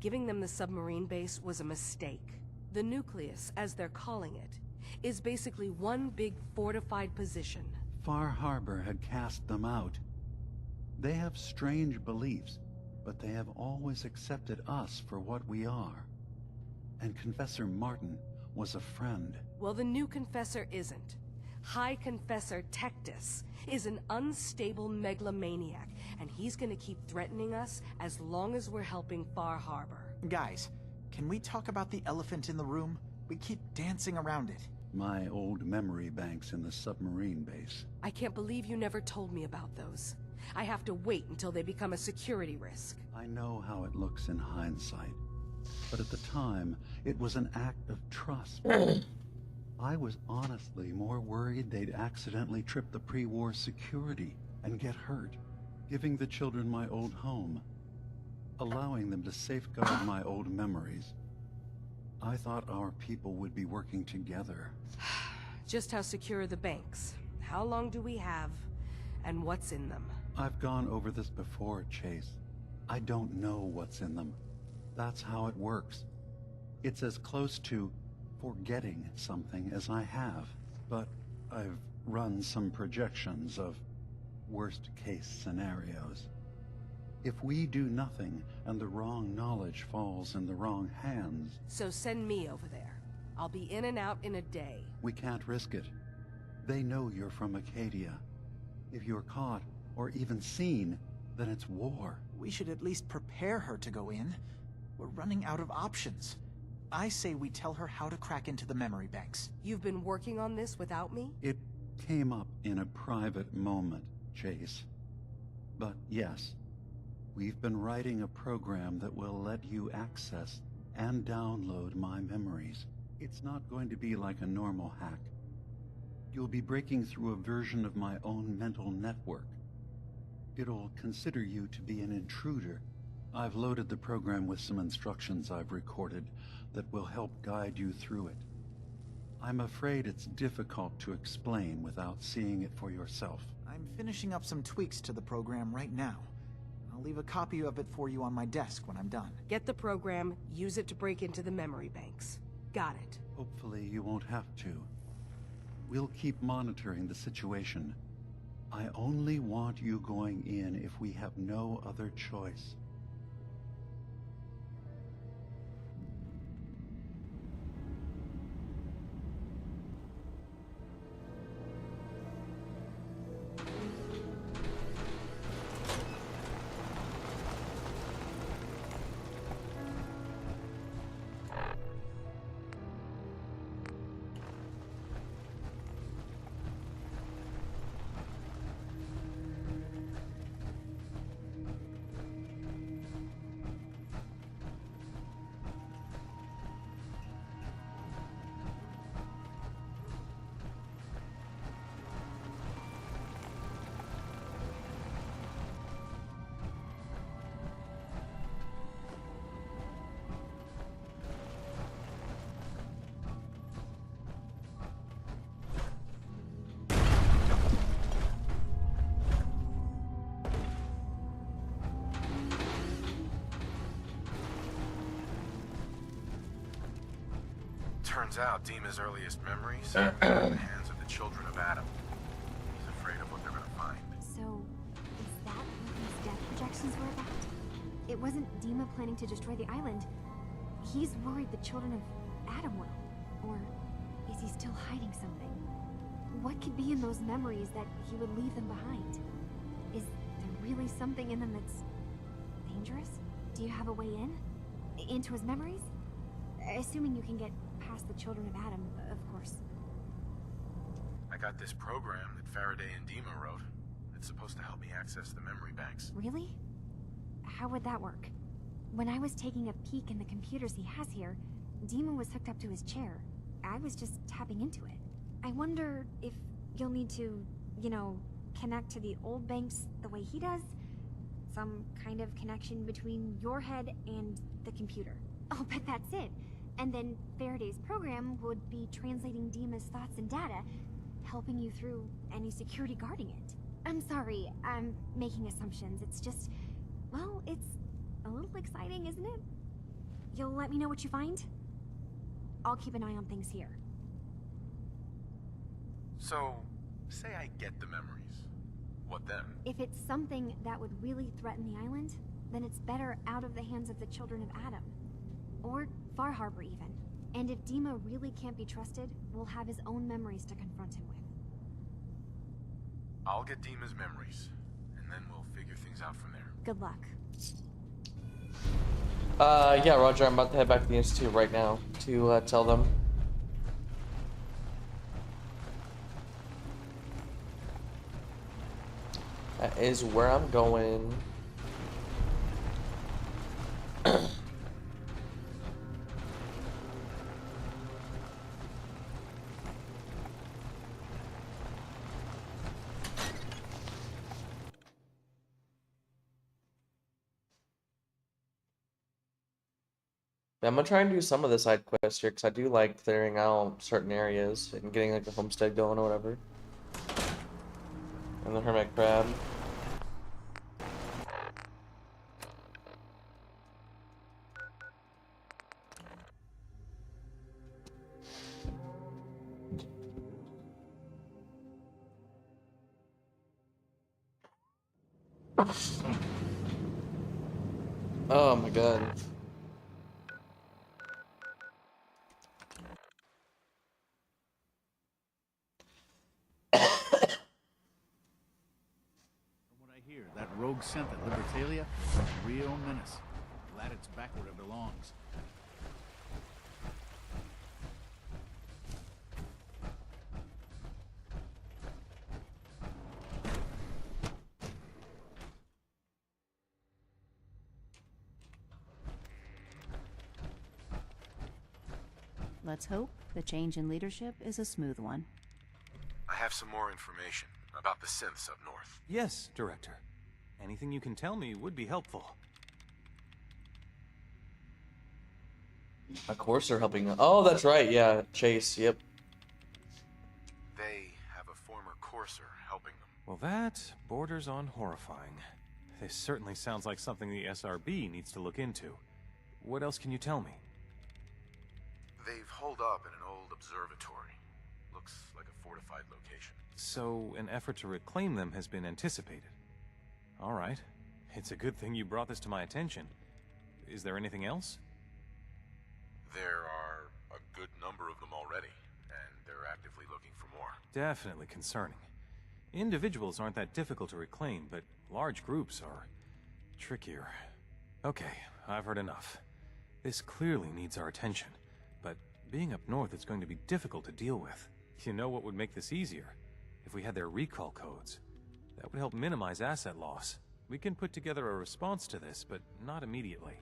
Giving them the submarine base was a mistake. The nucleus, as they're calling it, is basically one big fortified position. Far Harbor had cast them out. They have strange beliefs, but they have always accepted us for what we are. And Confessor Martin was a friend. Well, the new Confessor isn't. High Confessor Tectus is an unstable megalomaniac, and he's gonna keep threatening us as long as we're helping Far Harbor. Guys, can we talk about the elephant in the room? We keep dancing around it. My old memory banks in the submarine base. I can't believe you never told me about those. I have to wait until they become a security risk. I know how it looks in hindsight, but at the time, it was an act of trust. I was honestly more worried they'd accidentally trip the pre-war security and get hurt, giving the children my old home, allowing them to safeguard my old memories. I thought our people would be working together. Just how secure are the banks? How long do we have? And what's in them? I've gone over this before, Chase. I don't know what's in them. That's how it works. It's as close to forgetting something as I have. But I've run some projections of worst-case scenarios. If we do nothing and the wrong knowledge falls in the wrong hands... So send me over there. I'll be in and out in a day. We can't risk it. They know you're from Acadia. If you're caught, or even seen, then it's war. We should at least prepare her to go in. We're running out of options. I say we tell her how to crack into the memory banks. You've been working on this without me? It came up in a private moment, Chase. But yes, we've been writing a program that will let you access and download my memories. It's not going to be like a normal hack. You'll be breaking through a version of my own mental network. It'll consider you to be an intruder. I've loaded the program with some instructions I've recorded that will help guide you through it. I'm afraid it's difficult to explain without seeing it for yourself. I'm finishing up some tweaks to the program right now. I'll leave a copy of it for you on my desk when I'm done. Get the program, use it to break into the memory banks. Got it. Hopefully you won't have to. We'll keep monitoring the situation. I only want you going in if we have no other choice. Turns out Dima's earliest memories are in the hands of the children of Adam. He's afraid of what they're gonna find. So, is that what these death projections were about? It wasn't Dima planning to destroy the island. He's worried the children of Adam will. Or is he still hiding something? What could be in those memories that he would leave them behind? Is there really something in them that's dangerous? Do you have a way in? Into his memories? Assuming you can get past the children of Adam, of course. I got this program that Faraday and Dima wrote. It's supposed to help me access the memory banks. Really? How would that work? When I was taking a peek in the computers he has here, Dima was hooked up to his chair. I was just tapping into it. I wonder if you'll need to, connect to the old banks the way he does? Some kind of connection between your head and the computer. I'll bet that's it. And then Faraday's program would be translating Dima's thoughts and data, helping you through any security guarding it. I'm sorry, I'm making assumptions. It's just, well, it's a little exciting, isn't it? You'll let me know what you find? I'll keep an eye on things here. So, say I get the memories. What then? If it's something that would really threaten the island, then it's better out of the hands of the children of Adam. Or Far Harbor, even. And if Dima really can't be trusted, we'll have his own memories to confront him with. I'll get Dima's memories, and then we'll figure things out from there. Good luck. Yeah, Roger, I'm about to head back to the Institute right now to tell them. That is where I'm going. I'm gonna try and do some of the side quests here because I do like clearing out certain areas and getting like a homestead going or whatever. And the hermit crab. Oh my god. Here, that rogue scent at Libertalia is a real menace. Glad it's back where it belongs. Let's hope the change in leadership is a smooth one. I have some more information about the synths up north. Yes, Director. Anything you can tell me would be helpful. Of course they're helping. Oh, that's right. Yeah, Chase. Yep. They have a former courser helping them. Well, that borders on horrifying. This certainly sounds like something the SRB needs to look into. What else can you tell me? They've holed up in an old observatory. Looks like a fortified location. So, an effort to reclaim them has been anticipated. All right. It's a good thing you brought this to my attention. Is there anything else? There are a good number of them already, and they're actively looking for more. Definitely concerning. Individuals aren't that difficult to reclaim, but large groups are trickier. Okay, I've heard enough. This clearly needs our attention, but being up north is going to be difficult to deal with. You know what would make this easier? If we had their recall codes. That would help minimize asset loss. We can put together a response to this, but not immediately.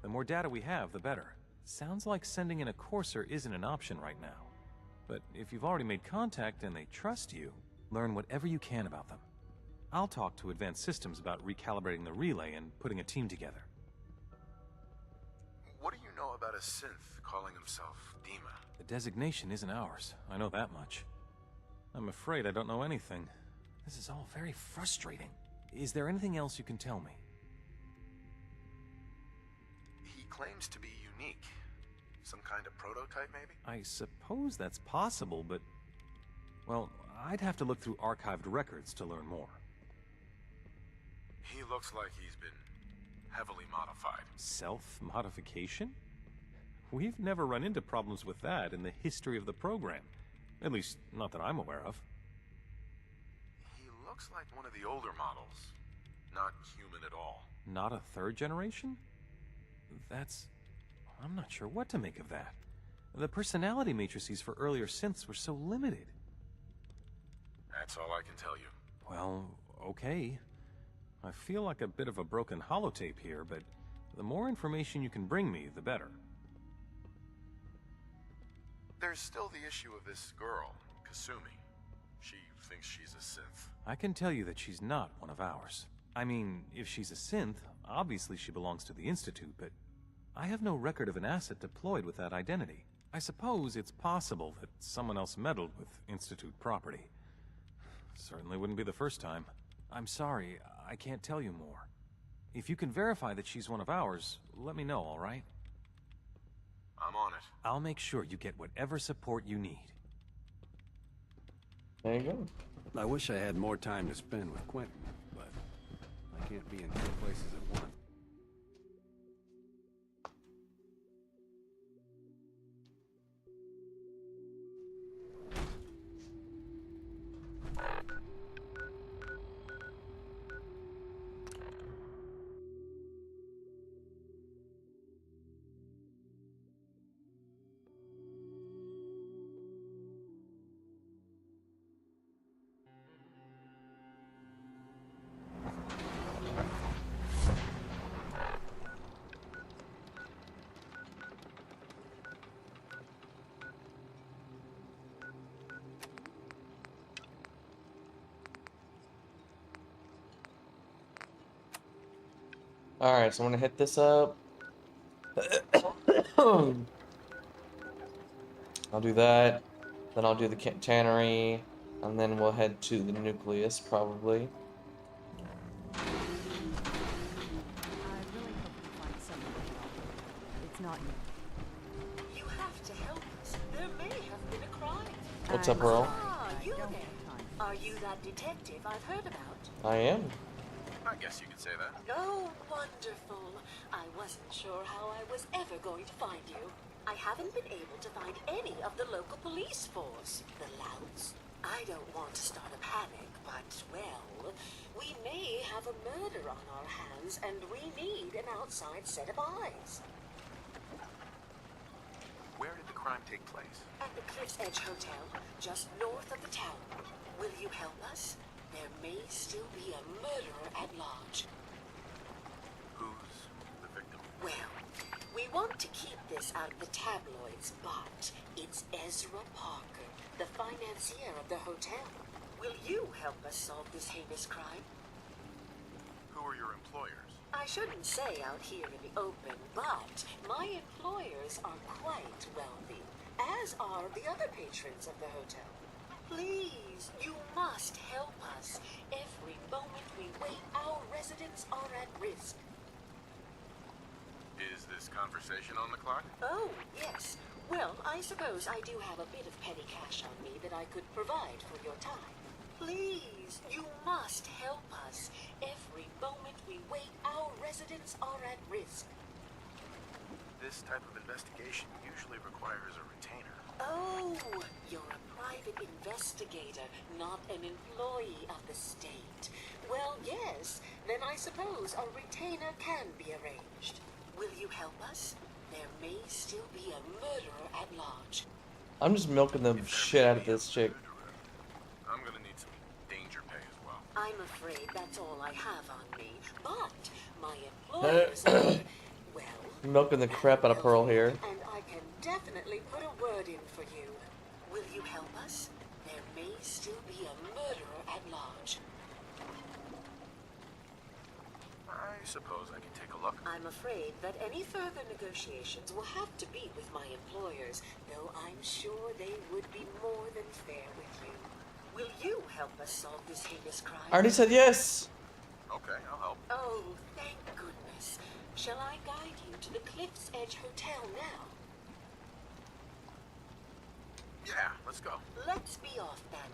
The more data we have, the better. Sounds like sending in a courser isn't an option right now. But if you've already made contact and they trust you, learn whatever you can about them. I'll talk to Advanced Systems about recalibrating the relay and putting a team together. What do you know about a synth calling himself Dima? The designation isn't ours. I know that much. I'm afraid I don't know anything. This is all very frustrating. Is there anything else you can tell me? He claims to be unique. Some kind of prototype, maybe? I suppose that's possible, but... well, I'd have to look through archived records to learn more. He looks like he's been heavily modified. Self-modification? We've never run into problems with that in the history of the program. At least, not that I'm aware of. He looks like one of the older models. Not human at all. Not a third generation? That's... I'm not sure what to make of that. The personality matrices for earlier synths were so limited. That's all I can tell you. Well, okay. I feel like a bit of a broken holotape here, but the more information you can bring me, the better. There's still the issue of this girl, Kasumi. She thinks she's a synth. I can tell you that she's not one of ours. I mean, if she's a synth, obviously she belongs to the Institute, but I have no record of an asset deployed with that identity. I suppose it's possible that someone else meddled with Institute property. Certainly wouldn't be the first time. I'm sorry, I can't tell you more. If you can verify that she's one of ours, let me know, all right? I'm on it. I'll make sure you get whatever support you need. There you go. I wish I had more time to spend with Quentin, but I can't be in two places at once. Alright, so I'm gonna hit this up. I'll do that. Then I'll do the tannery. And then we'll head to the nucleus, probably. I really hope you find someone to help. It's not me. You have to help us. There may have been a crime. What's up, Earl? Ah, you there. Are you that detective I've heard about? I am. I guess you could say that. Oh, wonderful. I wasn't sure how I was ever going to find you. I haven't been able to find any of the local police force. The louts. I don't want to start a panic, but, well, we may have a murder on our hands, and we need an outside set of eyes. Where did the crime take place? At the Cliff's Edge Hotel, just north of the town. Will you help us? There may still be a murderer at large. Who's the victim? Well, we want to keep this out of the tabloids, but it's Ezra Parker, the financier of the hotel. Will you help us solve this heinous crime? Who are your employers? I shouldn't say out here in the open, but my employers are quite wealthy, as are the other patrons of the hotel. Please, you must help us. Every moment we wait, our residents are at risk. Is this conversation on the clock? Oh, yes. Well, I suppose I do have a bit of petty cash on me that I could provide for your time. Please, you must help us. Every moment we wait, our residents are at risk. This type of investigation usually requires a retainer. Oh, you're a private investigator, not an employee of the state. Well, yes, then I suppose a retainer can be arranged. Will you help us? There may still be a murderer at large. I'm just milking the shit out of this chick. I'm gonna need some danger pay as well. I'm afraid that's all I have on me, but my employers are, well... Milking the crap out of Pearl here. And I can definitely put a word in for you. Will you help us? There may still be a murderer at large. I suppose I can take a look. I'm afraid that any further negotiations will have to be with my employers, though I'm sure they would be more than fair with you. Will you help us solve this heinous crime? I already said yes. Okay, I'll help. Oh, thank goodness. Shall I guide you to the Cliff's Edge Hotel now? Yeah, let's go. Let's be off then.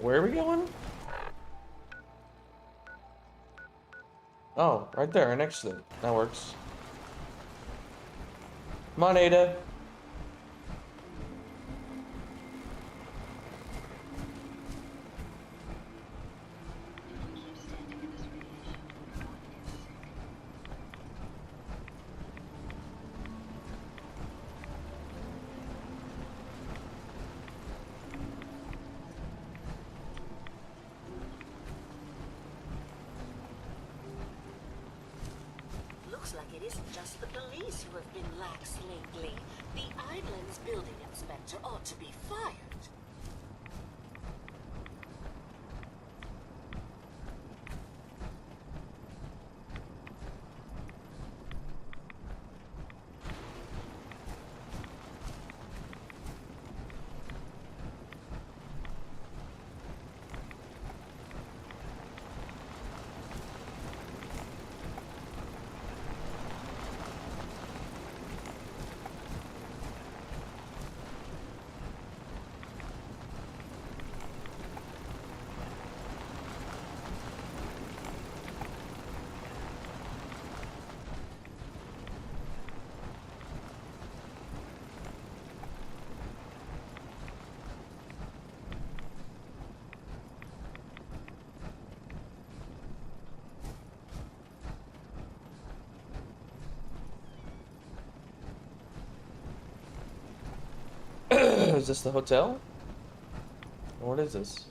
Where are we going? Oh, right there, next to it. That works. Come on, Ada. Looks like it isn't just the police who have been lax lately. The island's building inspector ought to be fired. Is this the hotel? What is this?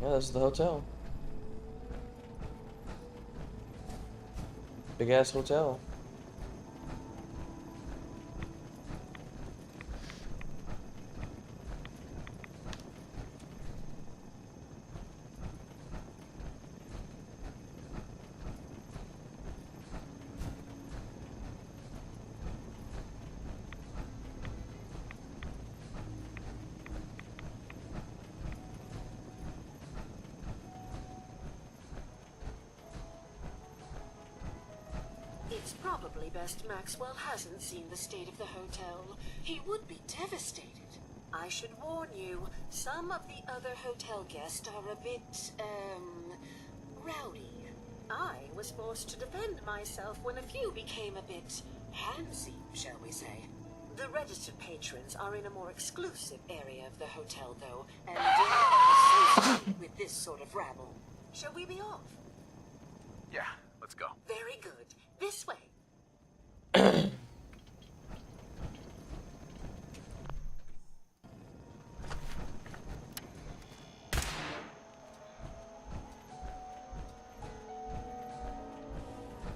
Yeah, this is the hotel. Big ass hotel. It's probably best Maxwell hasn't seen the state of the hotel. He would be devastated. I should warn you, some of the other hotel guests are a bit, rowdy. I was forced to defend myself when a few became a bit handsy, shall we say. The registered patrons are in a more exclusive area of the hotel, though, and do not associate with this sort of rabble. Shall we be off? Yeah, let's go. Very good. This way.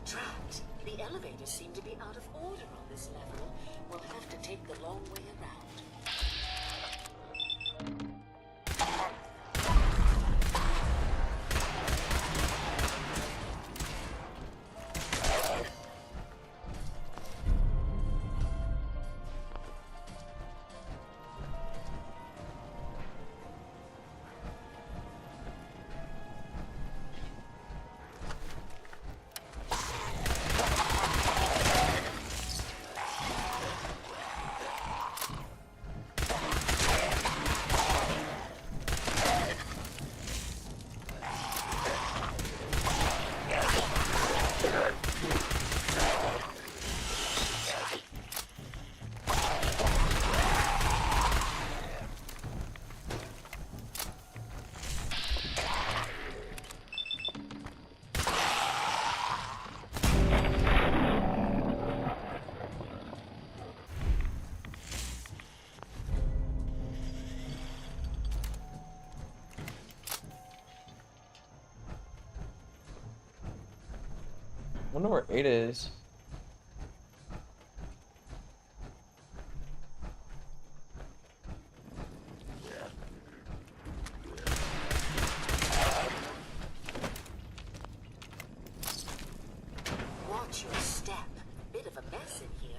Trapped. The elevators seem to be out of order on this level. We'll have to take the long way around. I wonder where 8 is. Watch your step. Bit of a mess in here.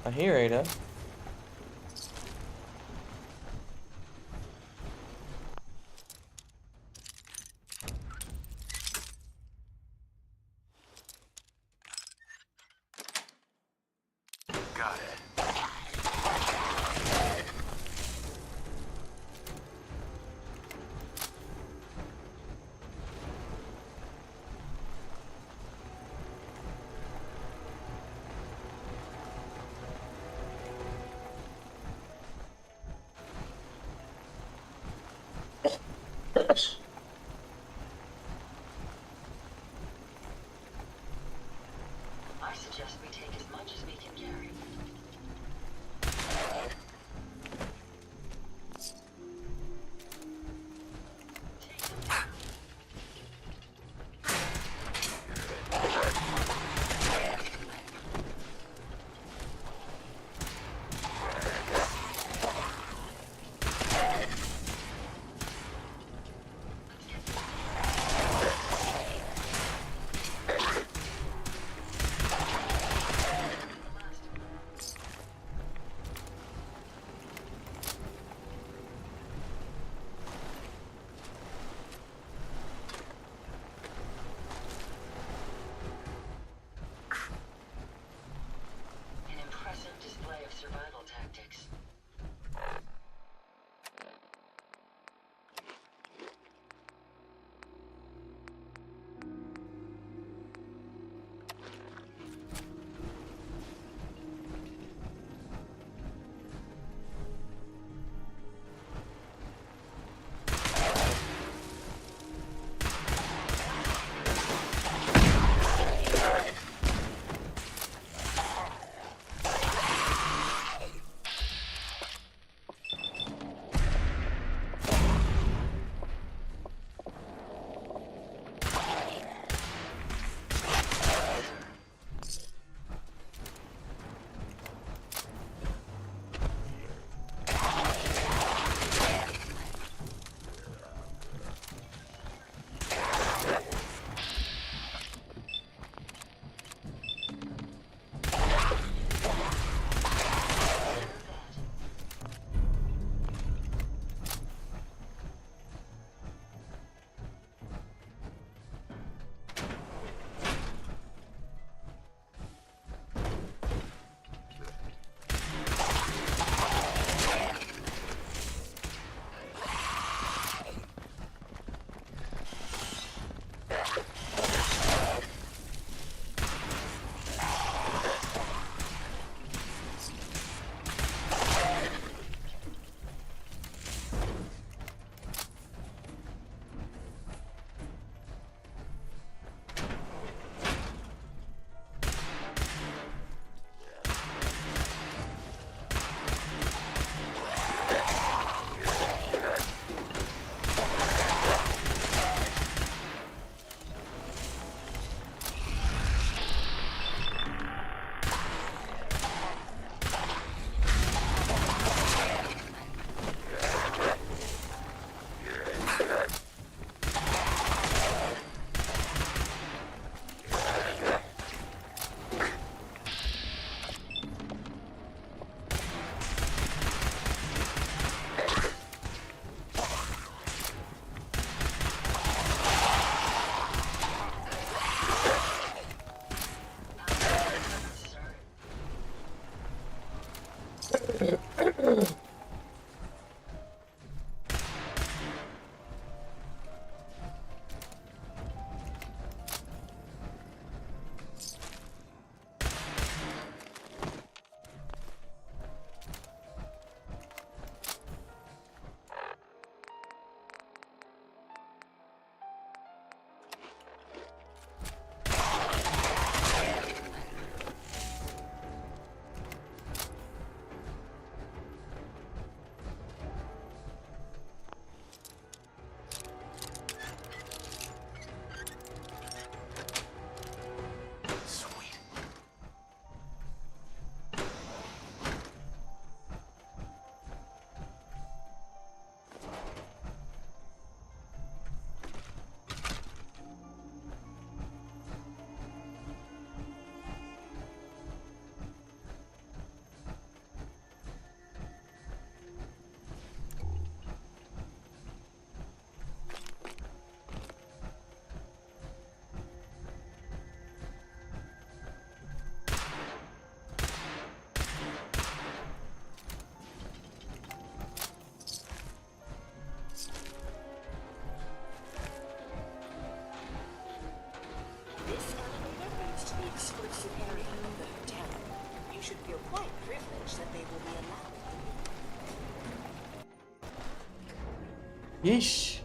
I hear Ada. Got it. I suggest we take as much as we can carry. Yeesh.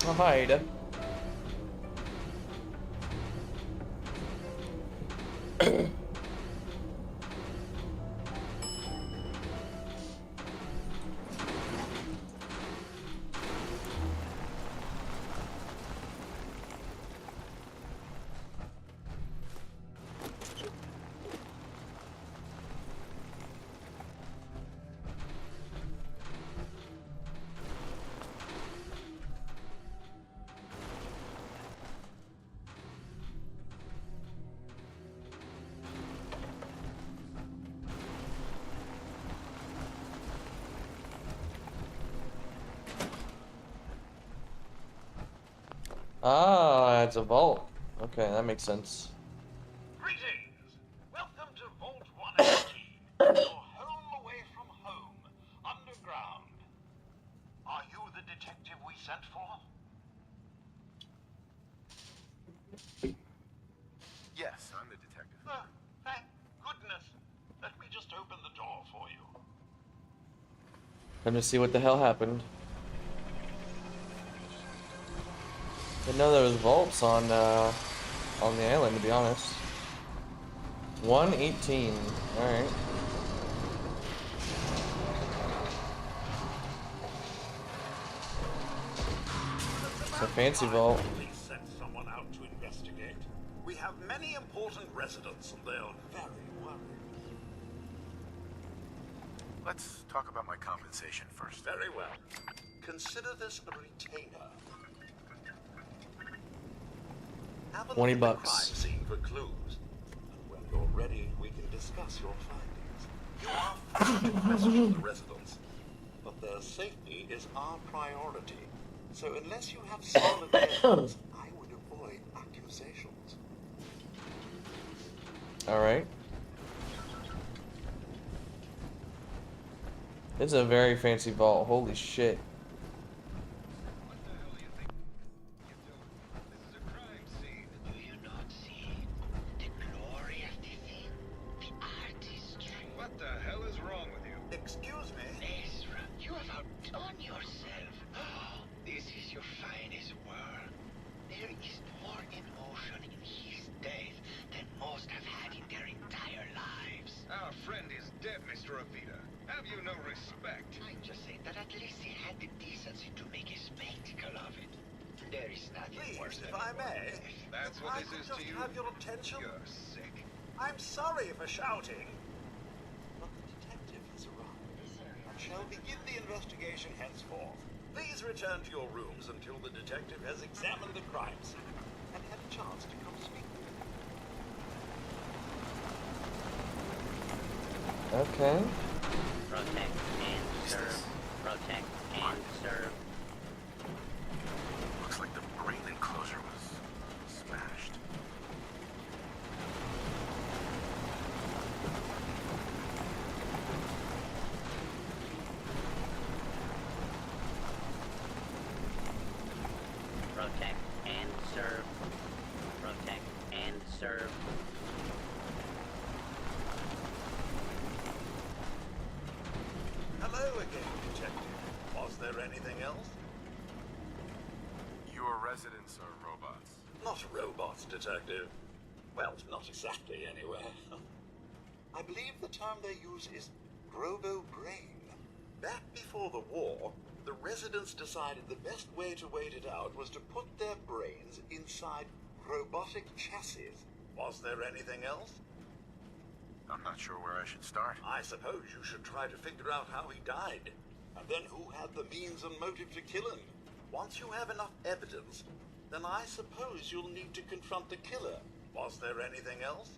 Oh, hi, Ada. Ah, it's a vault. Okay, that makes sense. Greetings! Welcome to Vault 118, your home away from home, underground. Are you the detective we sent for? Yes, I'm the detective. Oh, thank goodness. Let me just open the door for you. Time to see what the hell happened. Didn't know there was vaults on the island, to be honest. 118. All right. It's a fancy vault. Please send someone out to investigate. We have many important residents, and they're very worried. Let's talk about my compensation first. Very well. Consider this a retainer. Have a look 20 at the bucks. crime scene for clues. And when you're ready, we can discuss your findings. You are free to question the residents, but their safety is our priority. So unless you have solid evidence, I would avoid accusations. All right. This is a very fancy vault. Holy shit. What the hell is wrong with you? Excuse me? Ezra, you have outdone yourself. This is your finest work. There is more emotion in his death than most have had in their entire lives. Our friend is dead, Mr. Avita. Have you no respect? I just say that at least he had the decency to make a spectacle of it. There is nothing worse Please, than if I may. That's what this is to you. Have your attention? You're sick. I'm sorry for shouting. But the detective has arrived and shall begin the investigation henceforth. Please return to your rooms until the detective has examined the crime scene and had a chance to come speak to you. Okay. Protect and serve. Protect and serve. Looks like the brain enclosure was smashed. Protect and serve. Protect and serve. Hello again, detective. Was there anything else? Your residents are robots. Not robots, detective. Well, not exactly, anyway. I believe the term they use is robo-brain. Back before the war, the residents decided the best way to wait it out was to put their brains inside robotic chassis. Was there anything else? I'm not sure where I should start. I suppose you should try to figure out how he died, and then who had the means and motive to kill him. Once you have enough evidence, then I suppose you'll need to confront the killer. Was there anything else?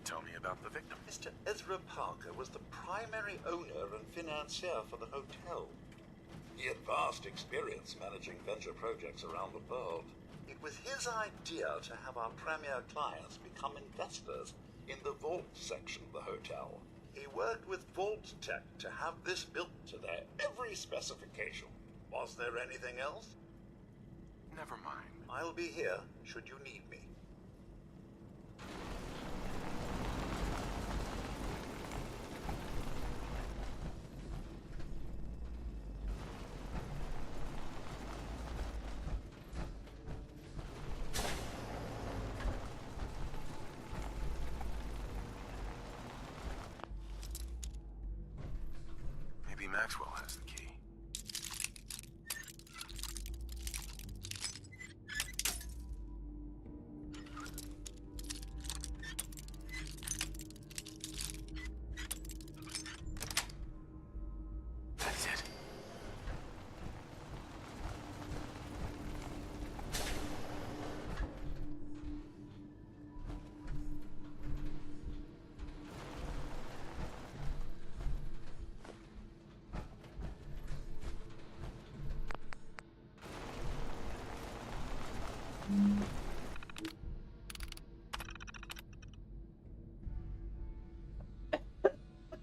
Tell me about the victim. Mr. Ezra Parker was the primary owner and financier for the hotel. He had vast experience managing venture projects around the world. It was his idea to have our premier clients become investors in the vault section of the hotel. He worked with Vault Tech to have this built to their every specification. Was there anything else? Never mind. I'll be here should you need me. Maybe Maxwell has the key. That's it.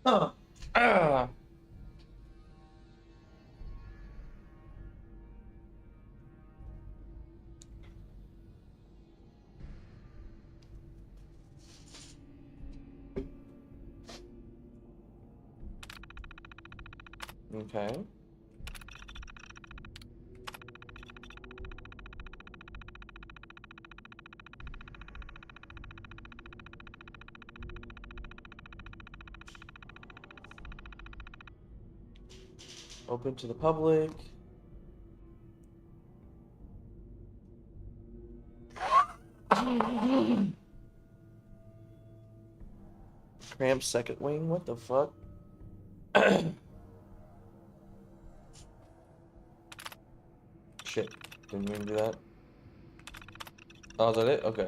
Oh. Ah. Okay. Open to the public. Cramped second wing? What the fuck? Shit. Didn't mean to do that. Oh, is that it? Okay.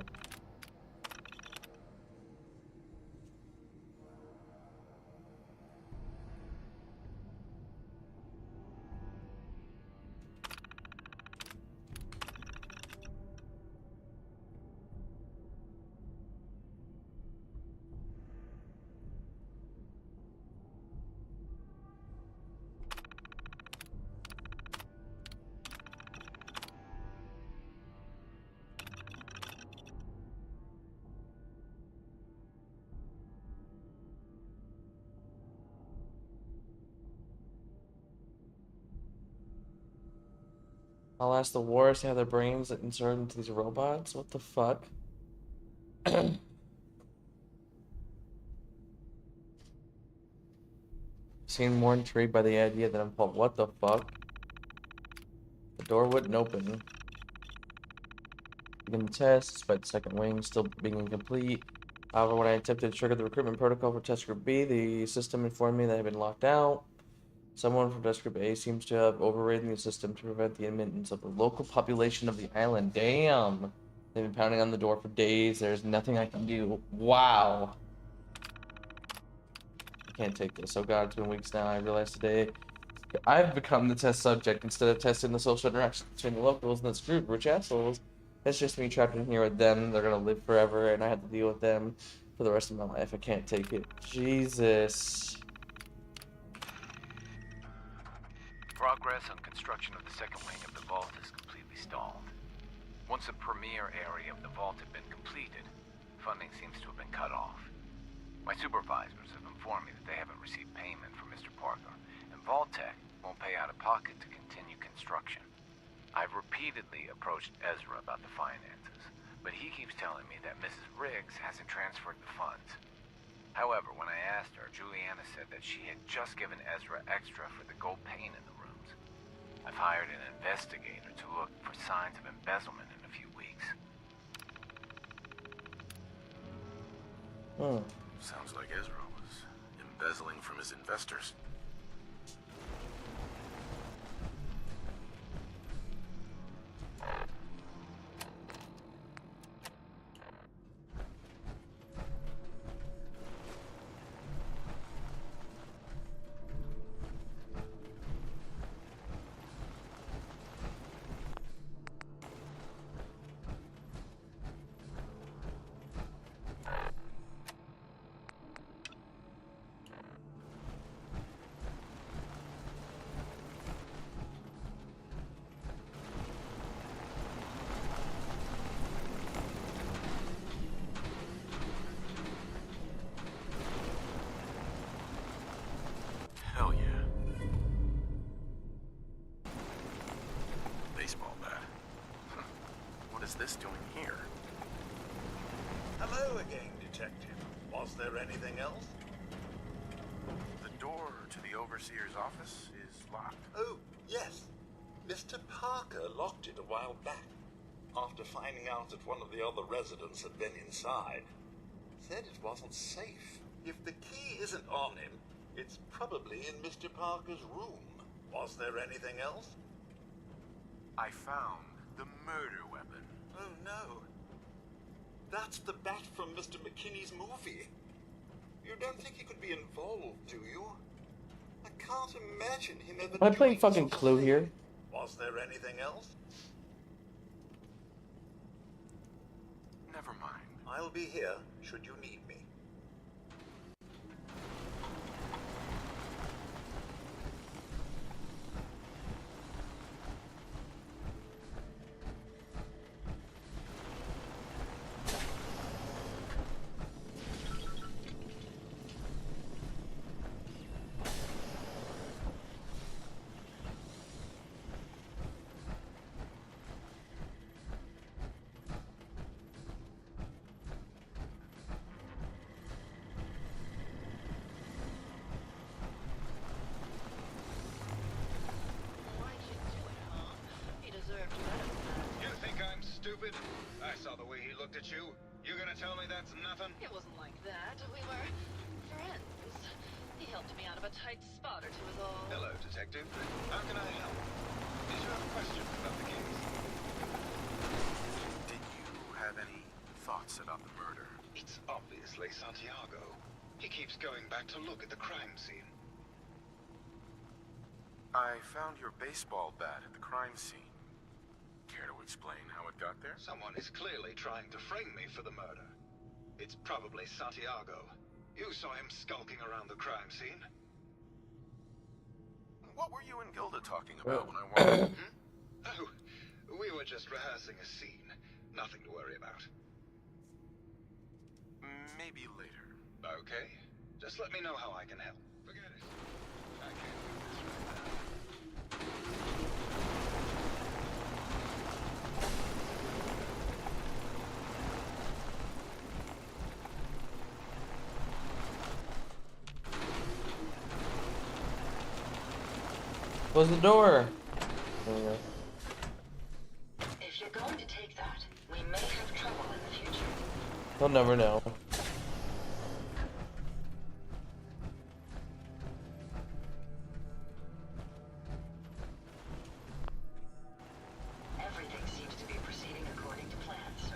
I'll ask the wars to have their brains inserted into these robots. What the fuck? Seemed more intrigued by the idea than I'm pumped. What the fuck? The door wouldn't open. Begin the test, despite the second wing still being incomplete. However, when I attempted to trigger the recruitment protocol for test group B, the system informed me that I had been locked out. Someone from test group A seems to have overridden the system to prevent the admittance of the local population of the island. Damn! They've been pounding on the door for days. There's nothing I can do. Wow! I can't take this. Oh god, it's been weeks now. I realized today I've become the test subject instead of testing the social interactions between the locals and this group. Rich assholes. It's just me trapped in here with them. They're gonna live forever, and I have to deal with them for the rest of my life. I can't take it. Jesus. Progress on construction of the second wing of the vault is completely stalled. Once the premier area of the vault had been completed, funding seems to have been cut off. My supervisors have informed me that they haven't received payment from Mr. Parker, and Vault-Tec won't pay out of pocket to continue construction. I've repeatedly approached Ezra about the finances, but he keeps telling me that Mrs. Riggs hasn't transferred the funds. However, when I asked her, Juliana said that she had just given Ezra extra for the gold paint in the rooms. I've hired an investigator to look for signs of embezzlement in a few weeks. Sounds like Ezra was embezzling from his investors. is this doing here? Hello again, Detective. Was there anything else? The door to the Overseer's office is locked. Oh, yes. Mr. Parker locked it a while back, after finding out that one of the other residents had been inside. Said it wasn't safe. If the key isn't on him, it's probably in Mr. Parker's room. Was there anything else? I found the murder weapon. Oh, no. That's the bat from Mr. McKinney's movie. You don't think he could be involved, do you? I can't imagine him ever Am I playing doing fucking such a Clue thing. here? Was there anything else? Never mind. I'll be here should you need me. You think I'm stupid? I saw the way he looked at you. You gonna tell me that's nothing? It wasn't like that. We were friends. He helped me out of a tight spot or two is all. Hello, Detective. How can I help? Did you have a question about the case? Did you have any thoughts about the murder? It's obviously Santiago. He keeps going back to look at the crime scene. I found your baseball bat at the crime scene. Care to explain how it got there? Someone is clearly trying to frame me for the murder. It's probably Santiago. You saw him skulking around the crime scene. What were you and Gilda talking about when I walked? Oh, we were just rehearsing a scene. Nothing to worry about. Maybe later. Okay. Just let me know how I can help. Forget it. I can't do this right now. Close the door. There we go. If you're going to take that, we may have trouble in the future. He'll never know. Everything seems to be proceeding according to plan, sir.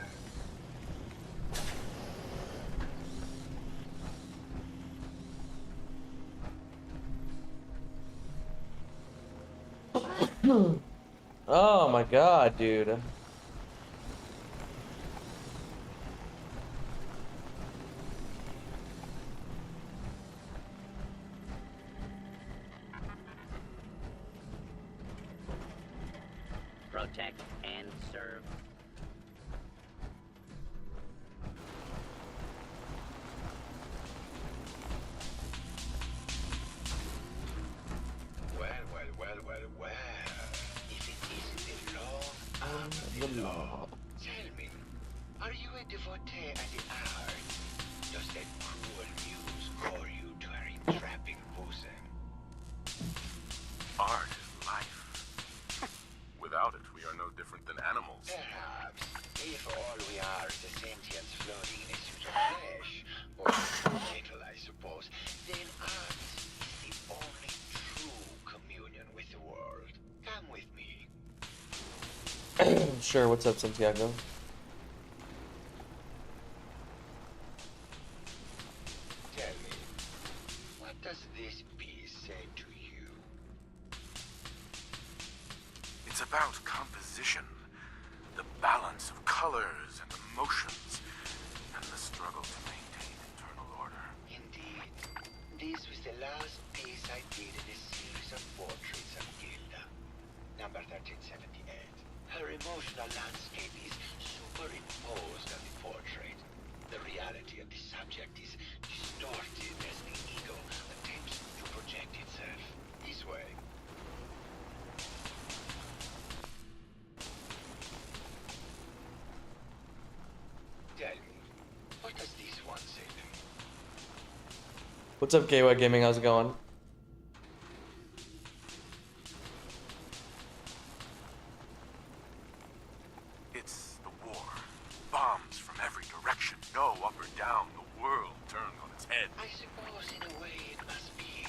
Oh my god, dude. Protect and serve. Well. If it isn't the law, I'm the law. Tell me, are you a devotee of the art? Does that cruel muse call you to her entrapping bosom? Art is life. Without it, we are no different than animals. Perhaps, if all we are is a sentience floating in a suit of flesh, or metal, I suppose, then art is the only true communion with the world. Come with me. Sure, what's up, Santiago? Tell me, what does this piece say to you? It's about composition, the balance of colors and emotions, and the struggle to maintain internal order. Indeed. This was the last piece I did in a series of portraits of Gilda. Number 1378. Her emotional landscape is superimposed on the portrait. The reality of the subject is distorted as the ego attempts to project itself. This way. What's up, KY Gaming? How's it going? It's the war. Bombs from every direction. No up or down. The world turned on its head. I suppose in a way it must be.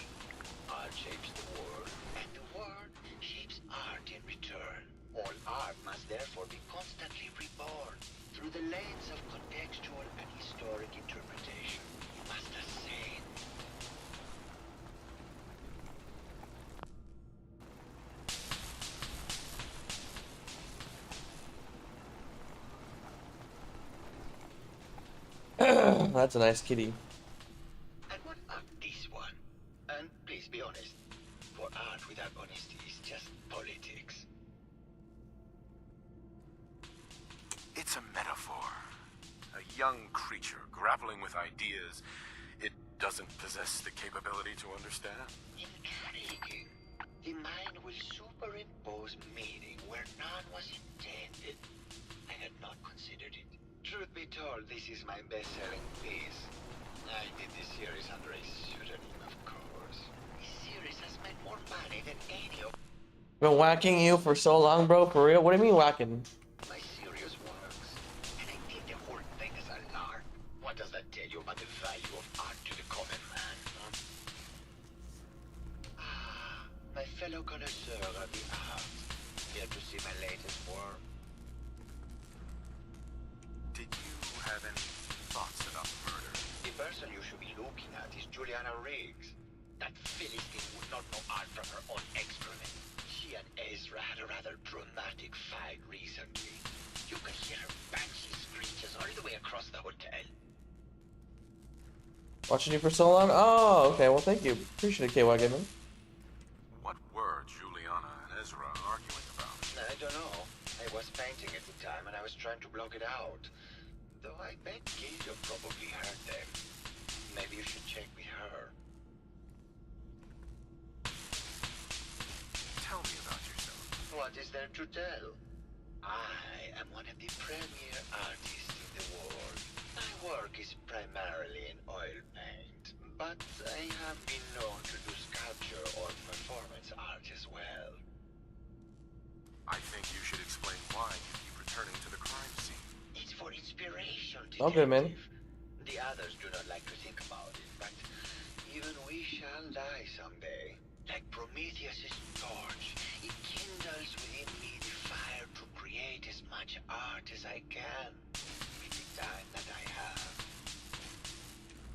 Art shapes the world, and the world shapes art in return. All art must therefore be constantly reborn through the lens of contextual and historic interpretation. You must assail. That's a nice kitty. And what of this one? And please be honest, for art without honesty is just politics. It's a metaphor. A young creature grappling with ideas it doesn't possess the capability to understand. Intriguing. The mind will superimpose meaning where none was intended. I had not considered it. Truth be told, this is my best-selling piece. I did this series under a pseudonym, of course. This series has made more money than any of Been whacking you for so long, bro. For real? What do you mean whacking? my serious works. And I think the whole thing is a lark. What does that tell you about the value of art to the common man? Ah, my fellow connoisseur of the arts. Here to see my latest work. Did you have any thoughts about murder? The person you should be looking at is Juliana Riggs. That Philistine would not know art from her own excrement. She and Ezra had a rather dramatic fight recently. You could hear her banshee screeches all the way across the hotel. Watching you for so long? Oh, okay. Well, thank you. Appreciate it, KY Gaming. What were Juliana and Ezra arguing about? I don't know. I was painting at the time and I was trying to block it out. Though I bet Gilda probably heard them. Maybe you should check with her. Tell me about yourself. What is there to tell? I am one of the premier artists in the world. My work is primarily in oil paint, but I have been known to do sculpture or performance art as well. I think you should explain why you keep returning to the crime scene. It's for inspiration, detective. Okay, man. The others do not like to think about it, but even we shall die someday. Like Prometheus's torch, it kindles within me the fire to create as much art as I can with the time that I have.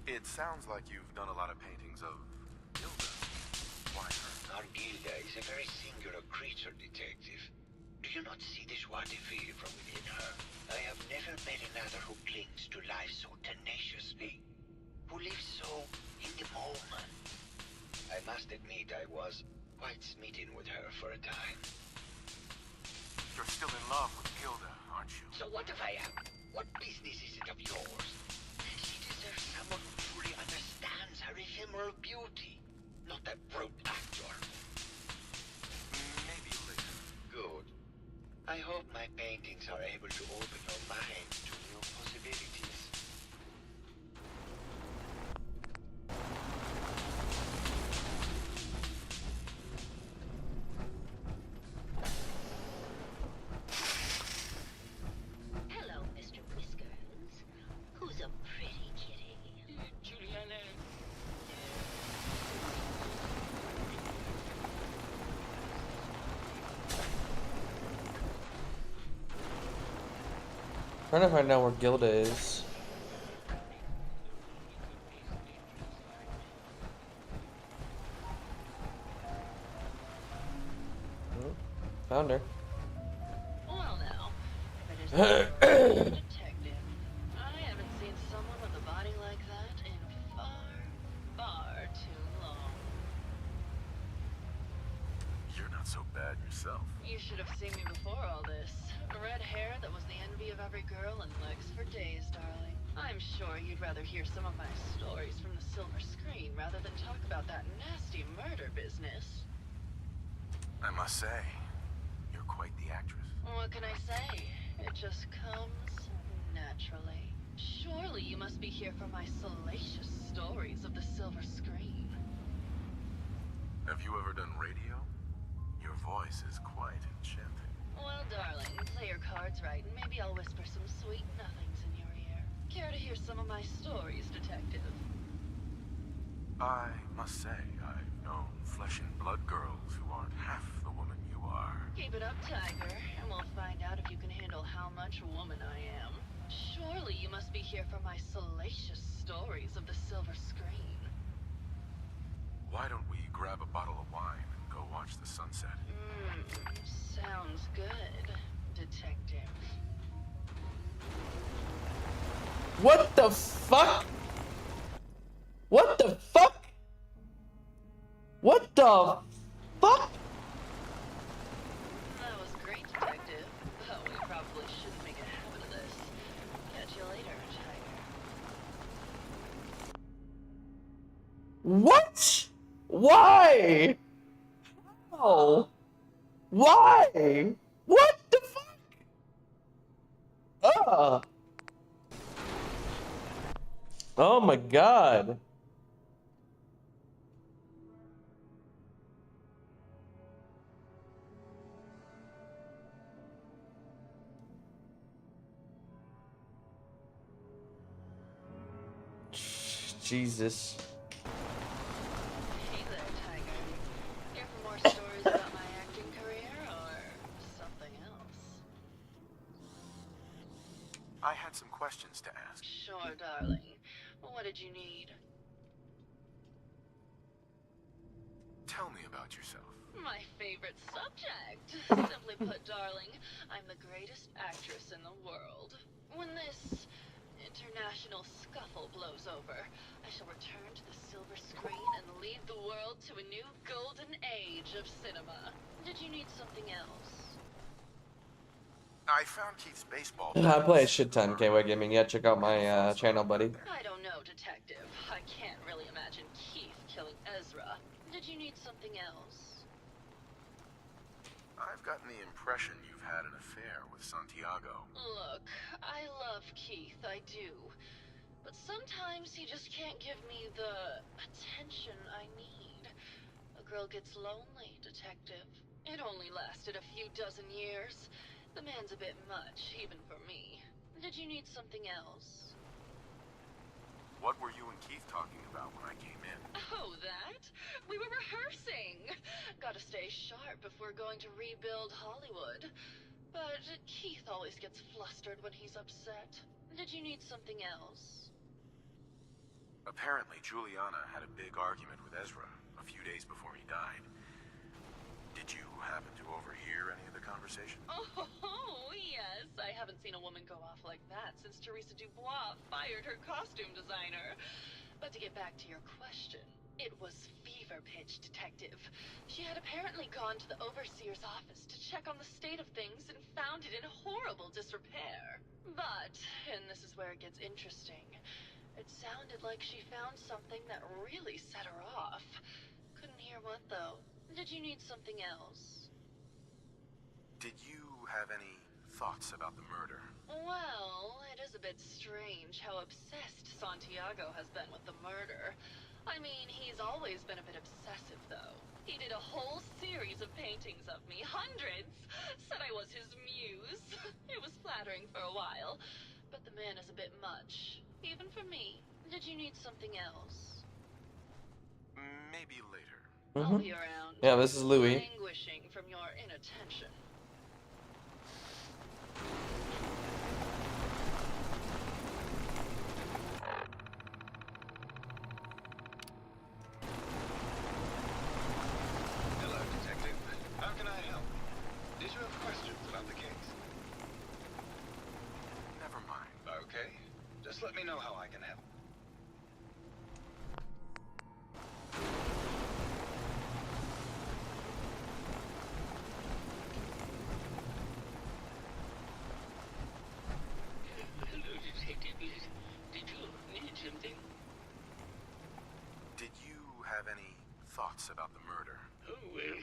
It sounds like you've done a lot of paintings of Gilda. Why her? Our Gilda is a very singular creature, detective. Do you not see the joie de vivre from within her? I have never met another who clings to life so tenaciously, who lives so in the moment. I must admit I was quite smitten with her for a time. You're still in love with Gilda, aren't you? So what if I am? What business is it of yours? She deserves someone who truly understands her ephemeral beauty, not that brute actor. Maybe later. Good. I hope my paintings are able to open your mind to new possibilities. Hello, Mr. Whiskers. Who's a pretty kitty? Juliana. Trying to find out where Gilda is. Oh, found her. Well now, if it is a detective, I haven't seen someone with a body like that in far, far too long. You're not so bad yourself. You should have seen me before all this. Red hair that was the envy of every girl and legs for days, darling. I'm sure you'd rather hear some of my stories from the silver screen rather than talk about that nasty murder business. I must say, you're quite the actress. What can I say? It just comes naturally. Surely you must be here for my salacious stories of the silver screen. Have you ever done radio? Your voice is quite enchanting. Well, darling, play your cards right, and maybe I'll whisper some sweet nothings in your ear. Care to hear some of my stories, detective? I must say, I've known flesh and blood girls who aren't half the woman you are. Keep it up, Tiger, and we'll find out if you can handle how much woman I am. Surely you must be here for my salacious stories of the silver screen. Why don't we grab a bottle of wine and go watch the sunset? Sounds good, detective. What the fuck? What the fuck? What the fuck? That was great, detective. But we probably shouldn't make a habit of this. Catch you later, Tiger. What? Why? How? Why? What the fuck? Ugh. Oh my god. Jesus. Hey there, Tiger. Here for more stories about my acting career, or something else? I had some questions to ask. Sure, darling. What did you need? Tell me about yourself. My favorite subject. Simply put, darling, I'm the greatest actress in the world. When this international scuffle blows over, I shall return to the silver screen and lead the world to a new golden age of cinema. Did you need something else? I found Keith's baseball. I play a shit ton KY Gaming. Yeah, check out my channel, buddy. I don't know, detective. I can't really imagine Keith killing Ezra. Did you need something else? I've gotten the impression you've had an affair with Santiago. Look, I love Keith, I do. But sometimes he just can't give me the attention I need. A girl gets lonely, detective. It only lasted a few dozen years. The man's a bit much, even for me. Did you need something else? What were you and Keith talking about when I came in? Oh, that? We were rehearsing. Gotta stay sharp if we're going to rebuild Hollywood. But Keith always gets flustered when he's upset. Did you need something else? Apparently, Juliana had a big argument with Ezra a few days before he died. Did you happen to overhear any of the conversation? Oh, yes. I haven't seen a woman go off like that since Teresa Dubois fired her costume designer. But to get back to your question, it was fever pitch, detective. She had apparently gone to the overseer's office to check on the state of things and found it in horrible disrepair. But, and this is where it gets interesting, it sounded like she found something that really set her off. Couldn't hear what, though. Did you need something else? Did you have any thoughts about the murder? Well, it is a bit strange how obsessed Santiago has been with the murder. I mean, he's always been a bit obsessive, though. He did a whole series of paintings of me, hundreds. Said I was his muse. It was flattering for a while, but the man is a bit much, even for me. Did you need something else? Maybe later. I'll be around. Yeah, this is Louis. Languishing from your inattention. Hello, Detective. How can I help? Did you have questions about the case? Never mind. Okay. Just let me know how I can help. Hello, Detective. Did you need something? Did you have any thoughts about the murder? Oh, well,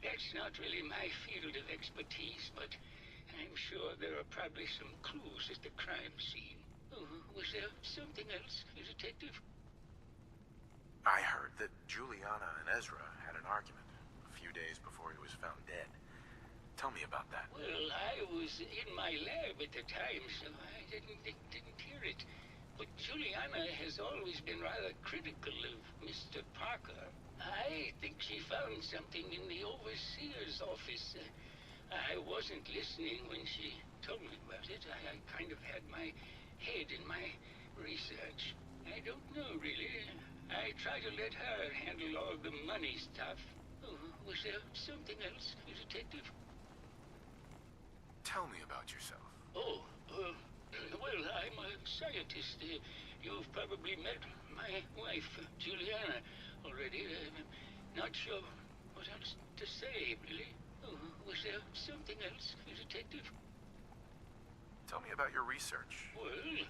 that's not really my field of expertise, but I'm sure there are probably some clues at the crime scene. Oh, Was there something else, Detective? I heard that Juliana and Ezra had an argument a few days before he was found dead. Tell me about that. Well, I was in my lab at the time, so I didn't hear it. But Juliana has always been rather critical of Mr. Parker. I think she found something in the overseer's office. I wasn't listening when she told me about it. I kind of had my head in my research. I don't know, really. I try to let her handle all the money stuff. Oh, was there something else, Detective? Tell me about yourself. Oh, well, I'm a scientist. You've probably met my wife, Juliana, already. Not sure what else to say, really. Oh, was there something else, Detective? Tell me about your research. Well,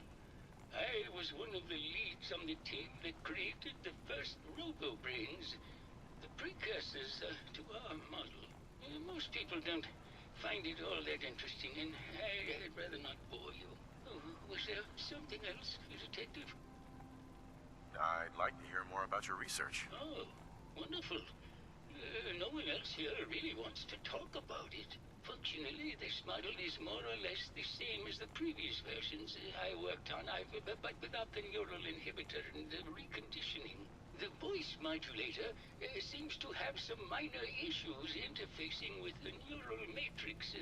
I was one of the leads on the team that created the first robo-brains, the precursors to our model. Most people don't find it all that interesting, and I'd rather not bore you. Oh, was there something else, Detective? I'd like to hear more about your research. Oh, wonderful. No one else here really wants to talk about it. Functionally, this model is more or less the same as the previous versions I worked on, but without the neural inhibitor and the reconditioning. The voice modulator seems to have some minor issues interfacing with the neural matrix,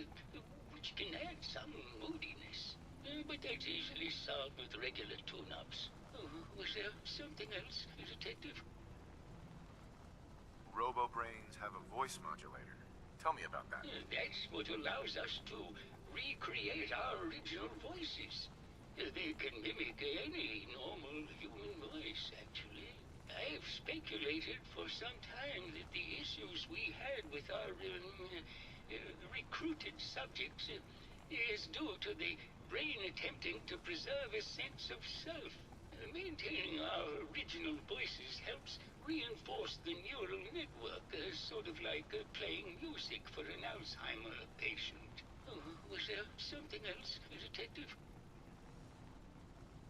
which can add some moodiness. But that's easily solved with regular tune-ups. Oh, was there something else, Detective? Robo-brains have a voice modulator. Tell me about that. That's what allows us to recreate our original voices. They can mimic any normal human voice, actually. I've speculated for some time that the issues we had with our recruited subjects is due to the brain attempting to preserve a sense of self. Maintaining our original voices helps reinforce the neural network, sort of like playing music for an Alzheimer patient. Oh, was there something else, Detective?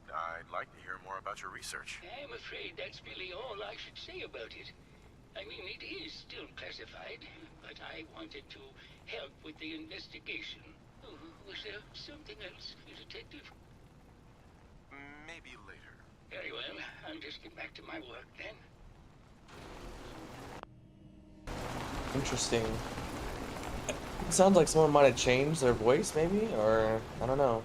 I'd like to hear more about your research. I'm afraid that's really all I should say about it. I mean, it is still classified, but I wanted to help with the investigation. Oh, was there something else, Detective? Maybe later. Very well. I'll just get back to my work then. Interesting. It sounds like someone might have changed their voice, maybe? Or, I don't know.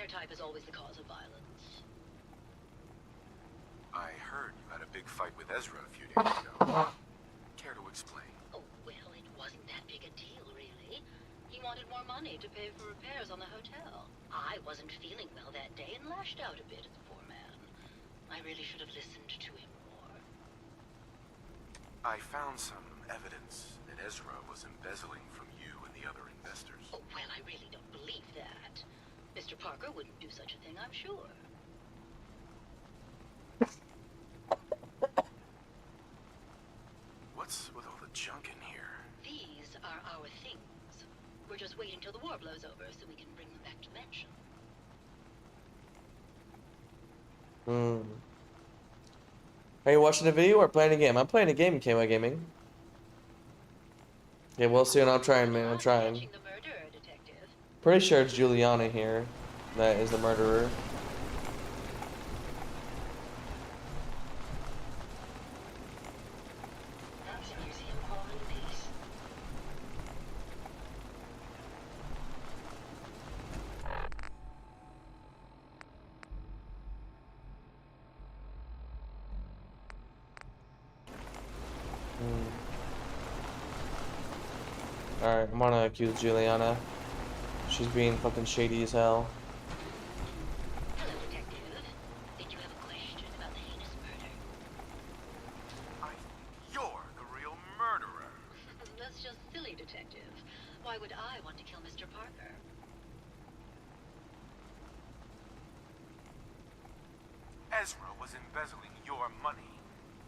Type is always the cause of violence. I heard you had a big fight with Ezra a few days ago. Care to explain? Oh, well, it wasn't that big a deal, really. He wanted more money to pay for repairs on the hotel. I wasn't feeling well that day and lashed out a bit at the poor man. I really should have listened to him more. I found some evidence that Ezra was embezzling from you and the other investors. Oh, well, I really don't believe that. Mr. Parker wouldn't do such a thing, I'm sure. What's with all the junk in here? These are our things. We're just waiting till the war blows over so we can bring them back to Mansion. Are you watching a video or playing a game? I'm playing a game, KY Gaming. Yeah, we'll see when I'm trying, man. I'm trying. Pretty sure it's Juliana here that is the murderer. Alright, I'm gonna accuse Juliana. She's being fucking shady as hell. Hello, Detective. Did you have a question about the heinous murder? You're the real murderer. That's just silly, Detective. Why would I want to kill Mr. Parker? Ezra was embezzling your money.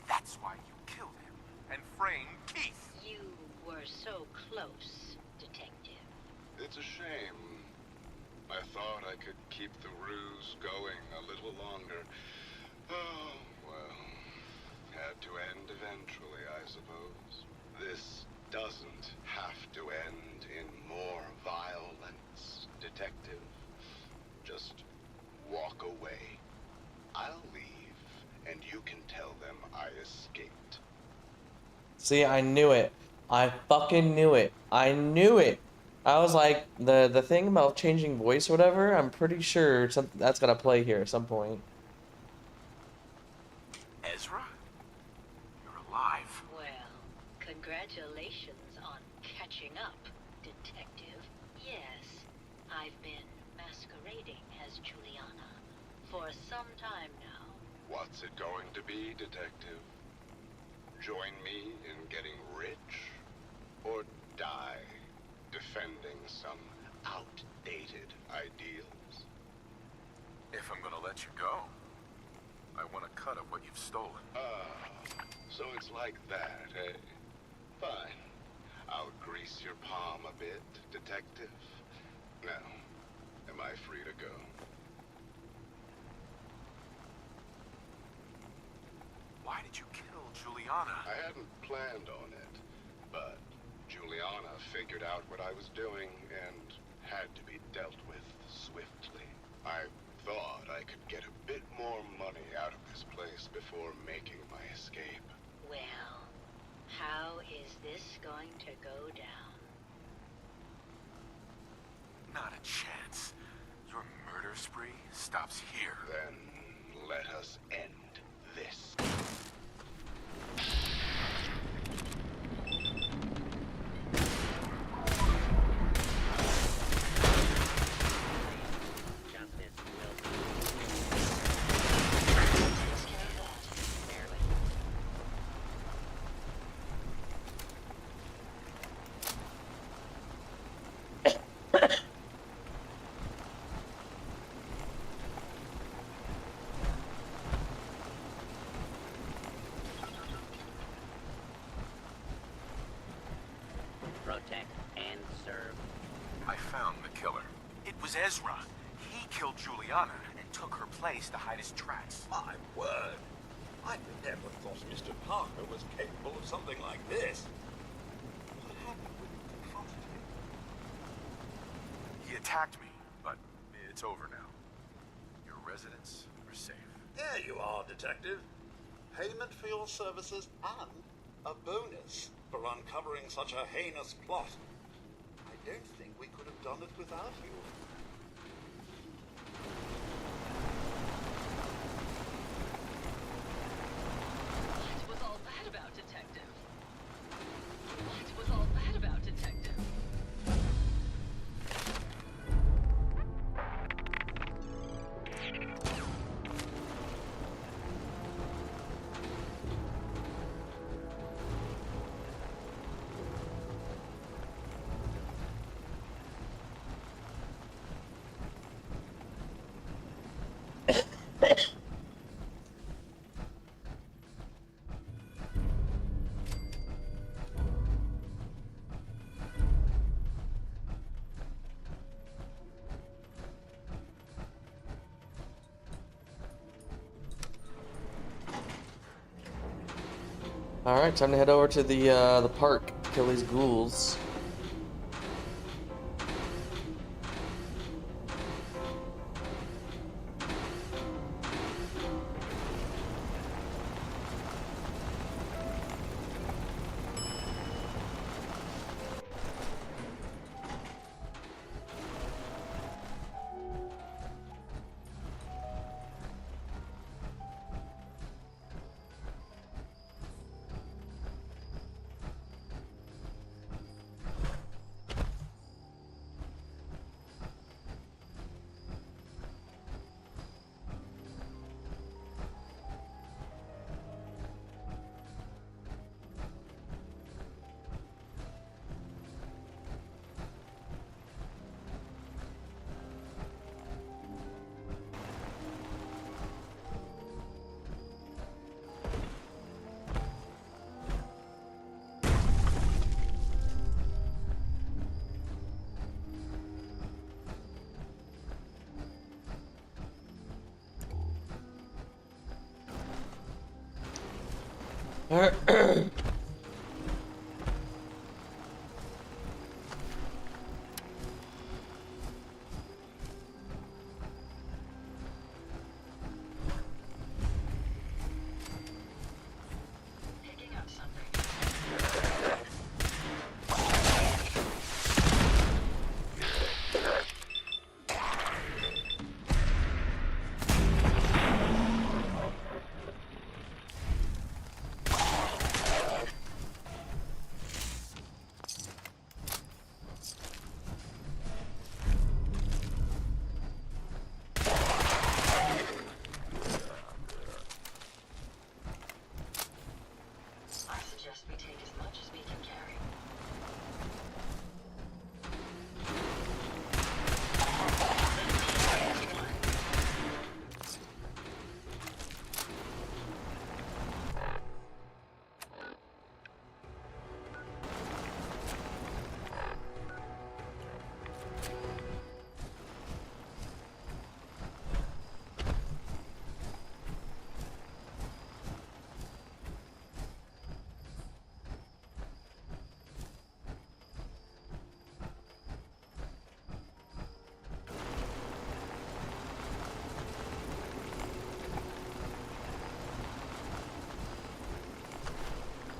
That's why you killed him and framed Keith. You were so close, Detective. It's a shame. I thought I could keep the ruse going a little longer. Oh, well. Had to end eventually, I suppose. This doesn't have to end in more violence, Detective. Just walk away. I'll leave, and you can tell them I escaped. See, I knew it. I fucking knew it. I knew it. I was like, the thing about changing voice or whatever, I'm pretty sure something that's gonna play here at some point. Ezra? You're alive. Well, congratulations on catching up, Detective. Yes, I've been masquerading as Juliana for some time now. What's it going to be, Detective? Join me in getting rich? Or die defending some outdated ideals? If I'm gonna let you go, I want a cut of what you've stolen. So it's like that, eh? Fine. I'll grease your palm a bit, Detective. Now, am I free to go? Why did you kill Juliana? I hadn't planned on it, but Juliana figured out what I was doing and had to be dealt with swiftly. I thought I could get a bit more money out of this place before making my escape. Well, how is this going to go down? Not a chance. Your murder spree stops here. Then let us end this. Protect and serve. I found the killer. It was Ezra. He killed Juliana and took her place to hide his tracks. My word. I never thought Mr. Parker was capable of something like this. What happened when you confronted him? He attacked me, but it's over now. Your residents are safe. There you are, Detective. Payment for your services and a bonus for uncovering such a heinous plot. I don't think we could have done it without you. What was all that about, Detective? What was all that about, Detective? Alright, time to head over to the park, kill these ghouls. Picking up something. I suggest we take as much as we can carry.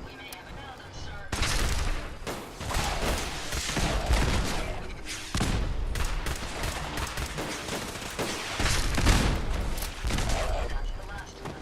We may have found them, sir. That's the last of them.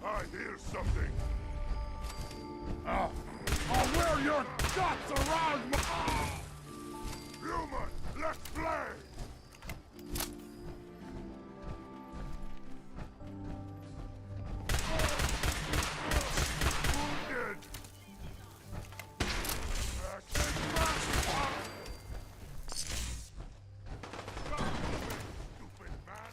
I hear something. I'll wear your guts around my... Human, let's play! Wounded! Stop moving, stupid man!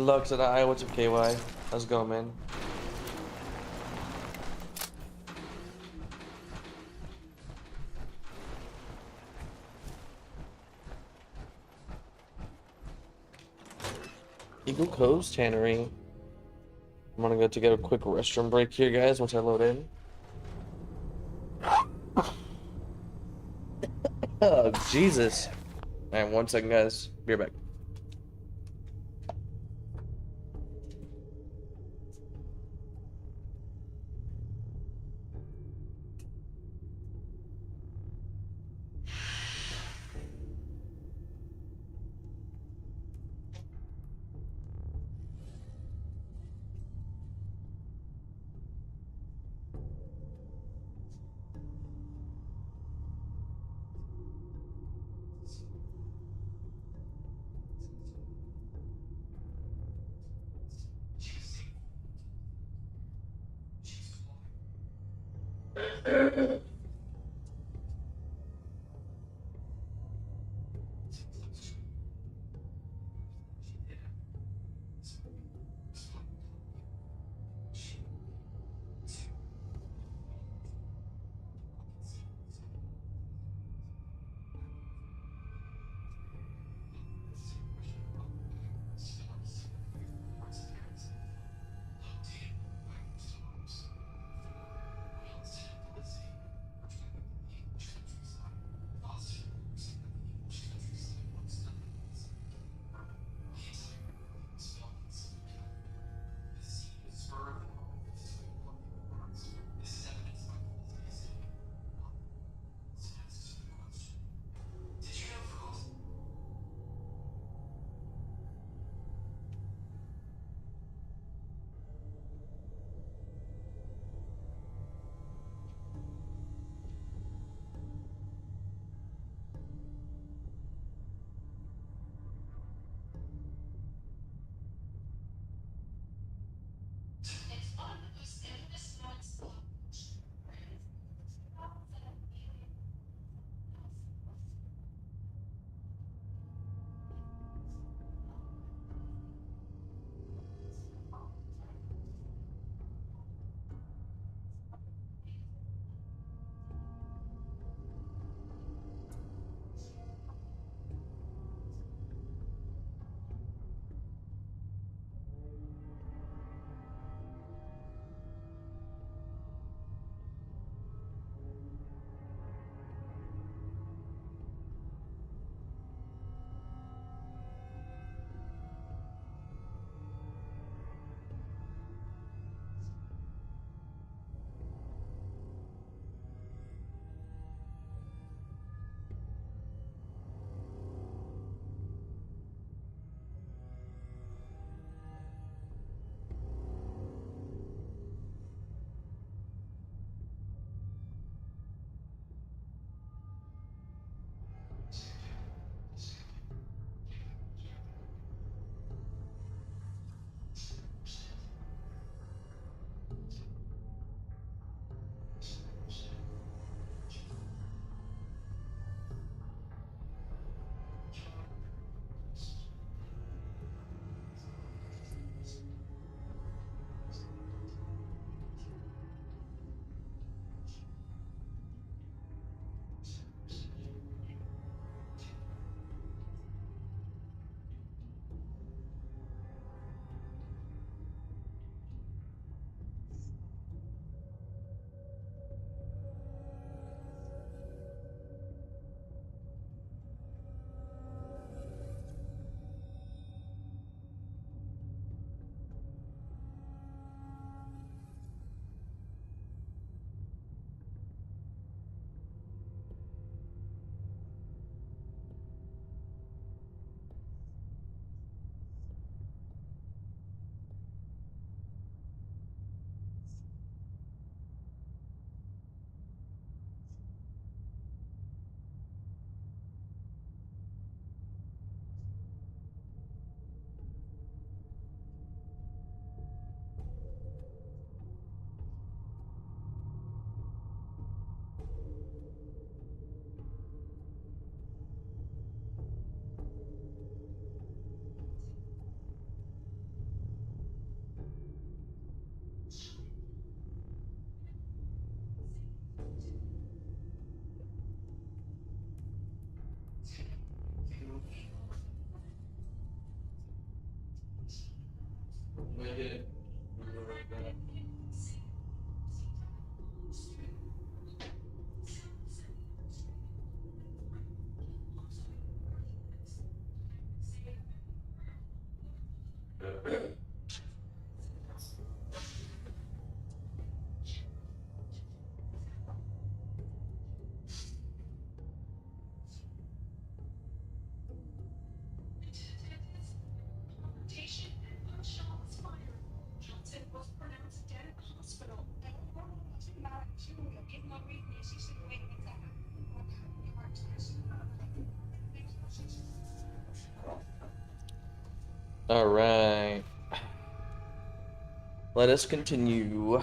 Lux and I, what's up, KY? How's it going, man? Eagle Cove's Tannery. I'm gonna go to get a quick restroom break here, guys, once I load in. Oh, Jesus. Alright, 1 second, guys. Be right back. All right. Let us continue.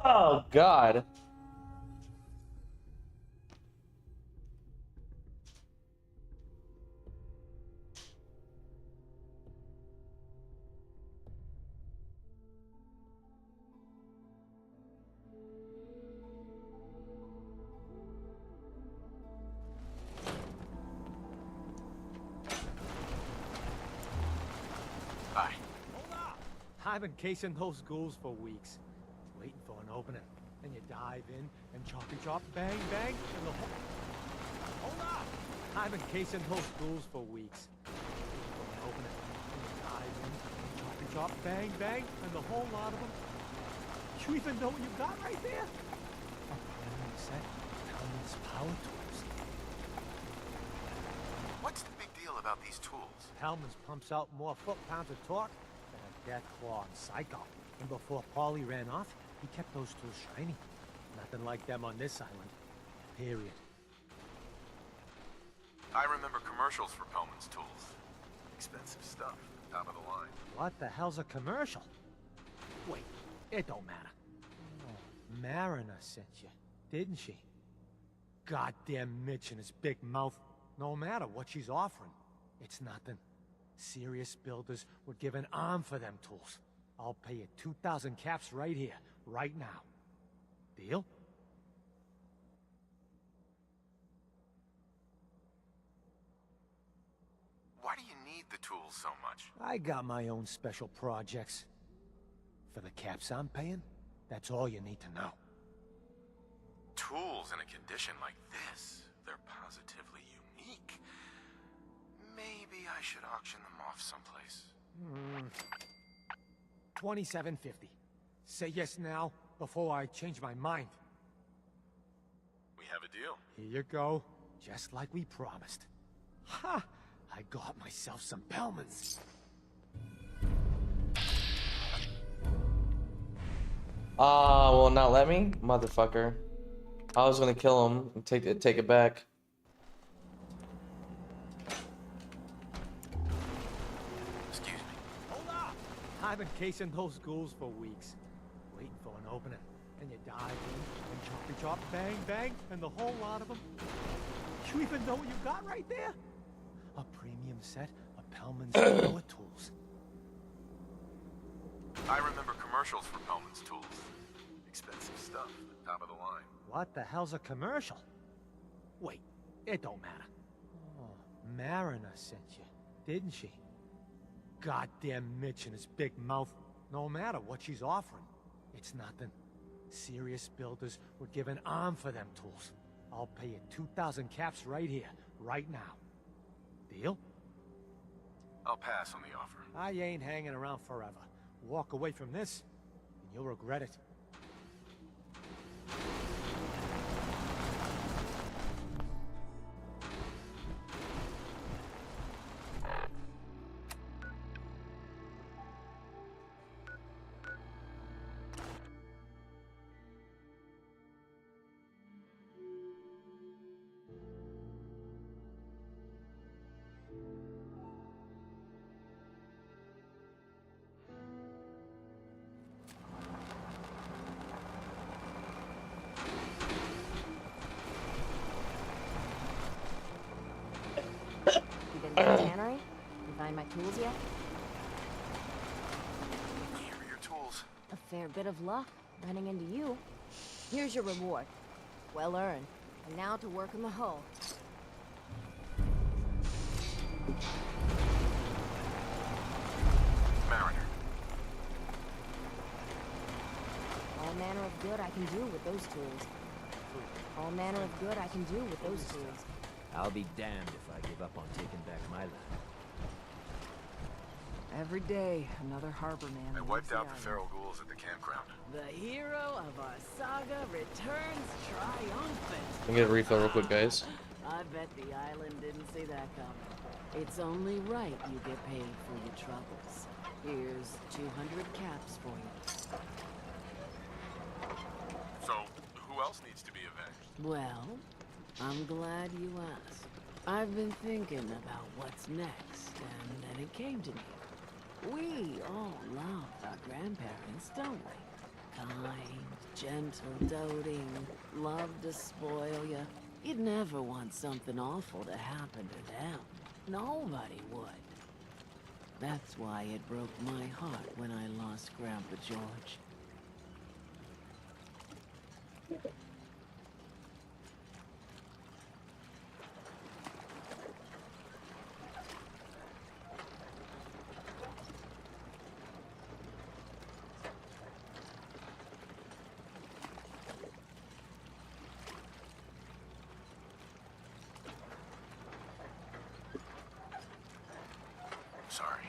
Oh God. Hi. I've been casing those ghouls for weeks, waiting for an opening. And you dive in and choppy chop, bang bang, and the whole... Hold up! I've been casing those ghouls for weeks, waiting for an opening. And you dive in and choppy chop, bang bang, and the whole lot of them. You even know what you got right there? A brand new set of Hellman's power tools. What's the big deal about these tools? Hellman's pumps out more foot-pounds of torque than a death claw and psycho. And before Paulie ran off, he kept those tools shiny. Nothing like them on this island. Period. I remember commercials for Pellman's tools. Expensive stuff, top of the line. What the hell's a commercial? Wait, it don't matter. Oh, Mariner sent you, didn't she? Goddamn Mitch and his big mouth. No matter what she's offering, it's nothing. Serious builders would give an arm for them tools. I'll pay you 2,000 caps right here, right now. Deal? Why do you need the tools so much? I got my own special projects. For the caps I'm paying, that's all you need to know. Tools in a condition like this, they're positively unique. Maybe I should auction them off someplace. $27.50. Say yes now, before I change my mind. We have a deal. Here you go, just like we promised. Ha! I got myself some Bellmans. Will not let me? Motherfucker. I was gonna kill him and take it back. Excuse me. Hold up! I've been casing those ghouls for weeks. Waiting for an opening. And you dive in, and choppy chop, bang, bang, and the whole lot of them. You even know what you got right there? A premium set of Pellman's power tools. I remember commercials for Pellman's tools. Expensive stuff, top of the line. What the hell's a commercial? Wait, it don't matter. Oh, Mariner sent you, didn't she? Goddamn Mitch and his big mouth. No matter what she's offering, it's nothing. Serious builders would give an arm for them tools. I'll pay you 2,000 caps right here, right now. Deal? I'll pass on the offer. I ain't hanging around forever. Walk away from this, and you'll regret it. Tannery? You find my tools yet? Here are your tools. A fair bit of luck running into you. Here's your reward. Well earned. And now to work in the hull. Mariner. All manner of good I can do with those tools. All manner of good I can do with those tools. I'll be damned if I give up on taking back my land. Every day, another harbor man. I wiped out the feral ghouls at the campground. The hero of our saga returns triumphant. I'm gonna refill real quick, guys. I bet the island didn't see that coming. It's only right you get paid for your troubles. Here's 200 caps for you. So, who else needs to be avenged? Well, I'm glad you asked. I've been thinking about what's next, and then it came to me. We all love our grandparents, don't we? Kind, gentle, doting, love to spoil you. You'd never want something awful to happen to them. Nobody would. That's why it broke my heart when I lost Grandpa George. Sorry.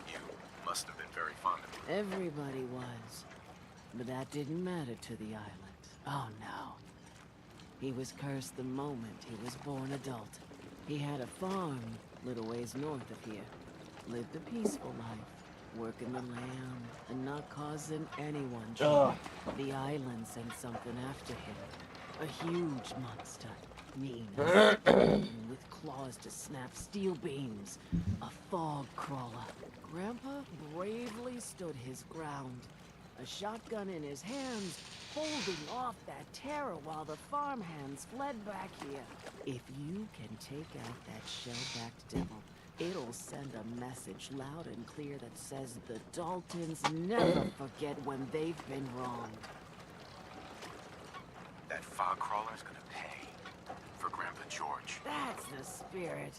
You must have been very fond of me. Everybody was. But that didn't matter to the island. Oh no. He was cursed the moment he was born adult. He had a farm little ways north of here. Lived a peaceful life, working the land and not causing anyone trouble. The island sent something after him. A huge monster. Mean with claws to snap steel beams. A fog crawler. Grandpa bravely stood his ground. A shotgun in his hands, holding off that terror while the farmhands fled back here. If you can take out that shell-backed devil, it'll send a message loud and clear that says the Daltons never forget when they've been wronged. That fog crawler's gonna pay for Grandpa George. That's the spirit.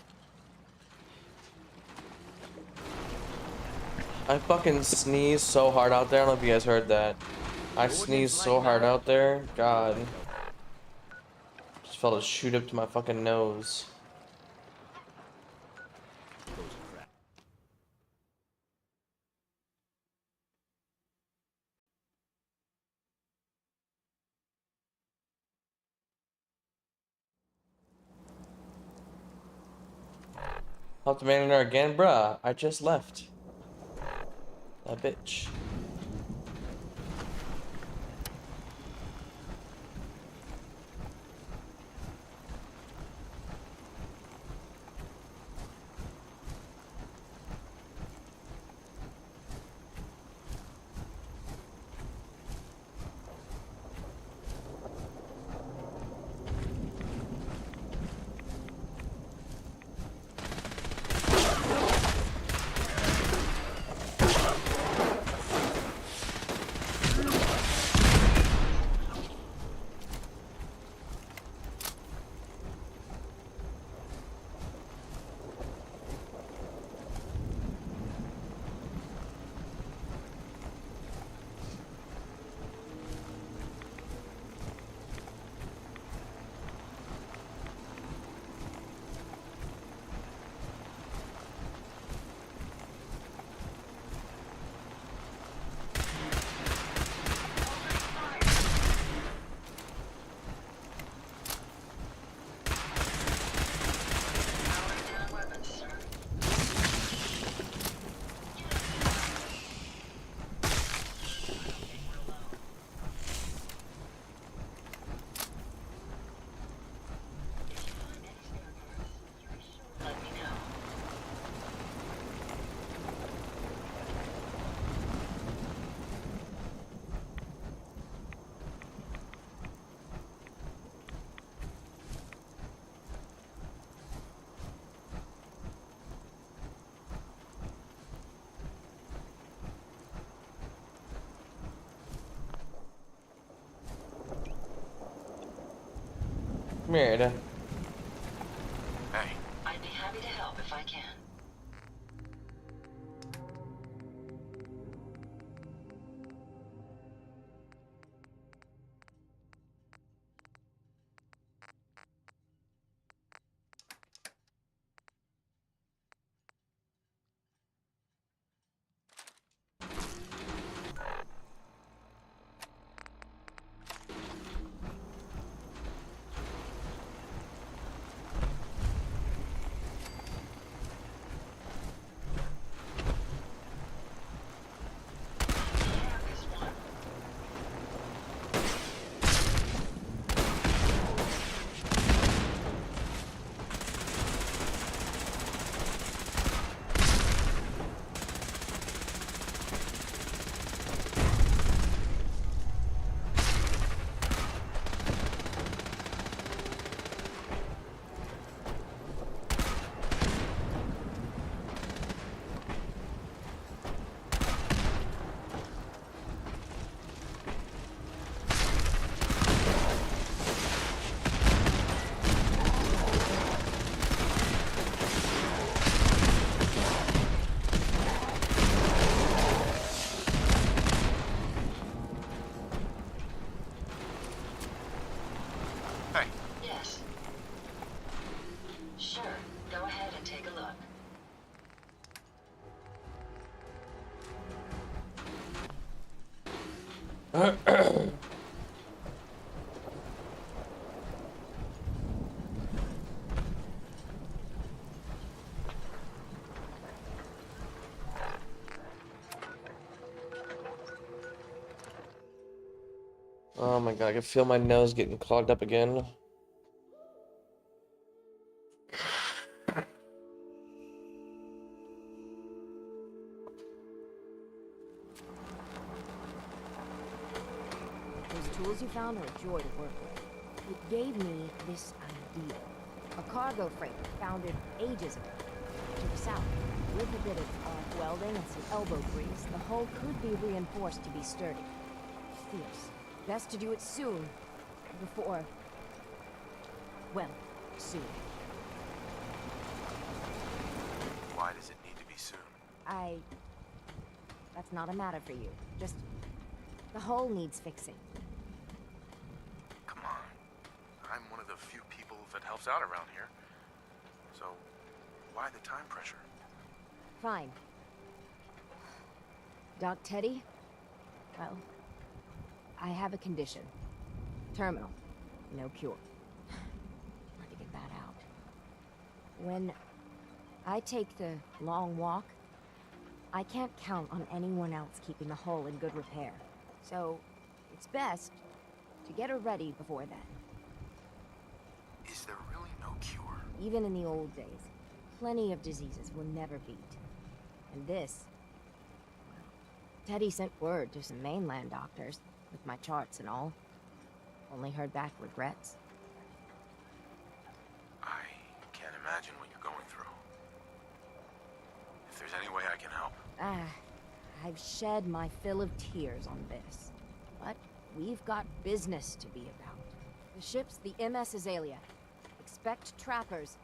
I fucking sneezed so hard out there. I don't know if you guys heard that. I sneezed so hard out there. God. Just felt it shoot up to my fucking nose. Help the man in there again? Bruh, I just left. That bitch. Come here, Ada. Hey. I'd be happy to help if I can. Oh my god, I can feel my nose getting clogged up again. Those tools you found are a joy to work with. It gave me this idea. A cargo freighter founded ages ago. To the south. With a bit of welding and some elbow grease, the hull could be reinforced to be sturdy. Fierce. Best to do it soon. Before... well, soon. Why does it need to be soon? That's not a matter for you. Just... the hole needs fixing. Come on. I'm one of the few people that helps out around here. So, why the time pressure? Fine. Doc Teddy? Well, I have a condition. Terminal. No cure. Hard to get that out. When I take the long walk, I can't count on anyone else keeping the hull in good repair. So, it's best to get her ready before then. Is there really no cure? Even in the old days, plenty of diseases were never beat. And this... well, Teddy sent word to some mainland doctors, with my charts and all. Only heard back regrets. I can't imagine what you're going through. If there's any way I can help. I've shed my fill of tears on this. But we've got business to be about. The ship's the MS Azalea. Expect trappers,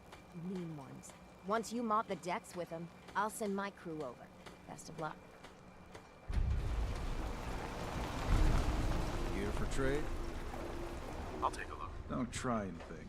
mean ones. Once you mop the decks with them, I'll send my crew over. Best of luck. Here for trade? I'll take a look. Don't try anything.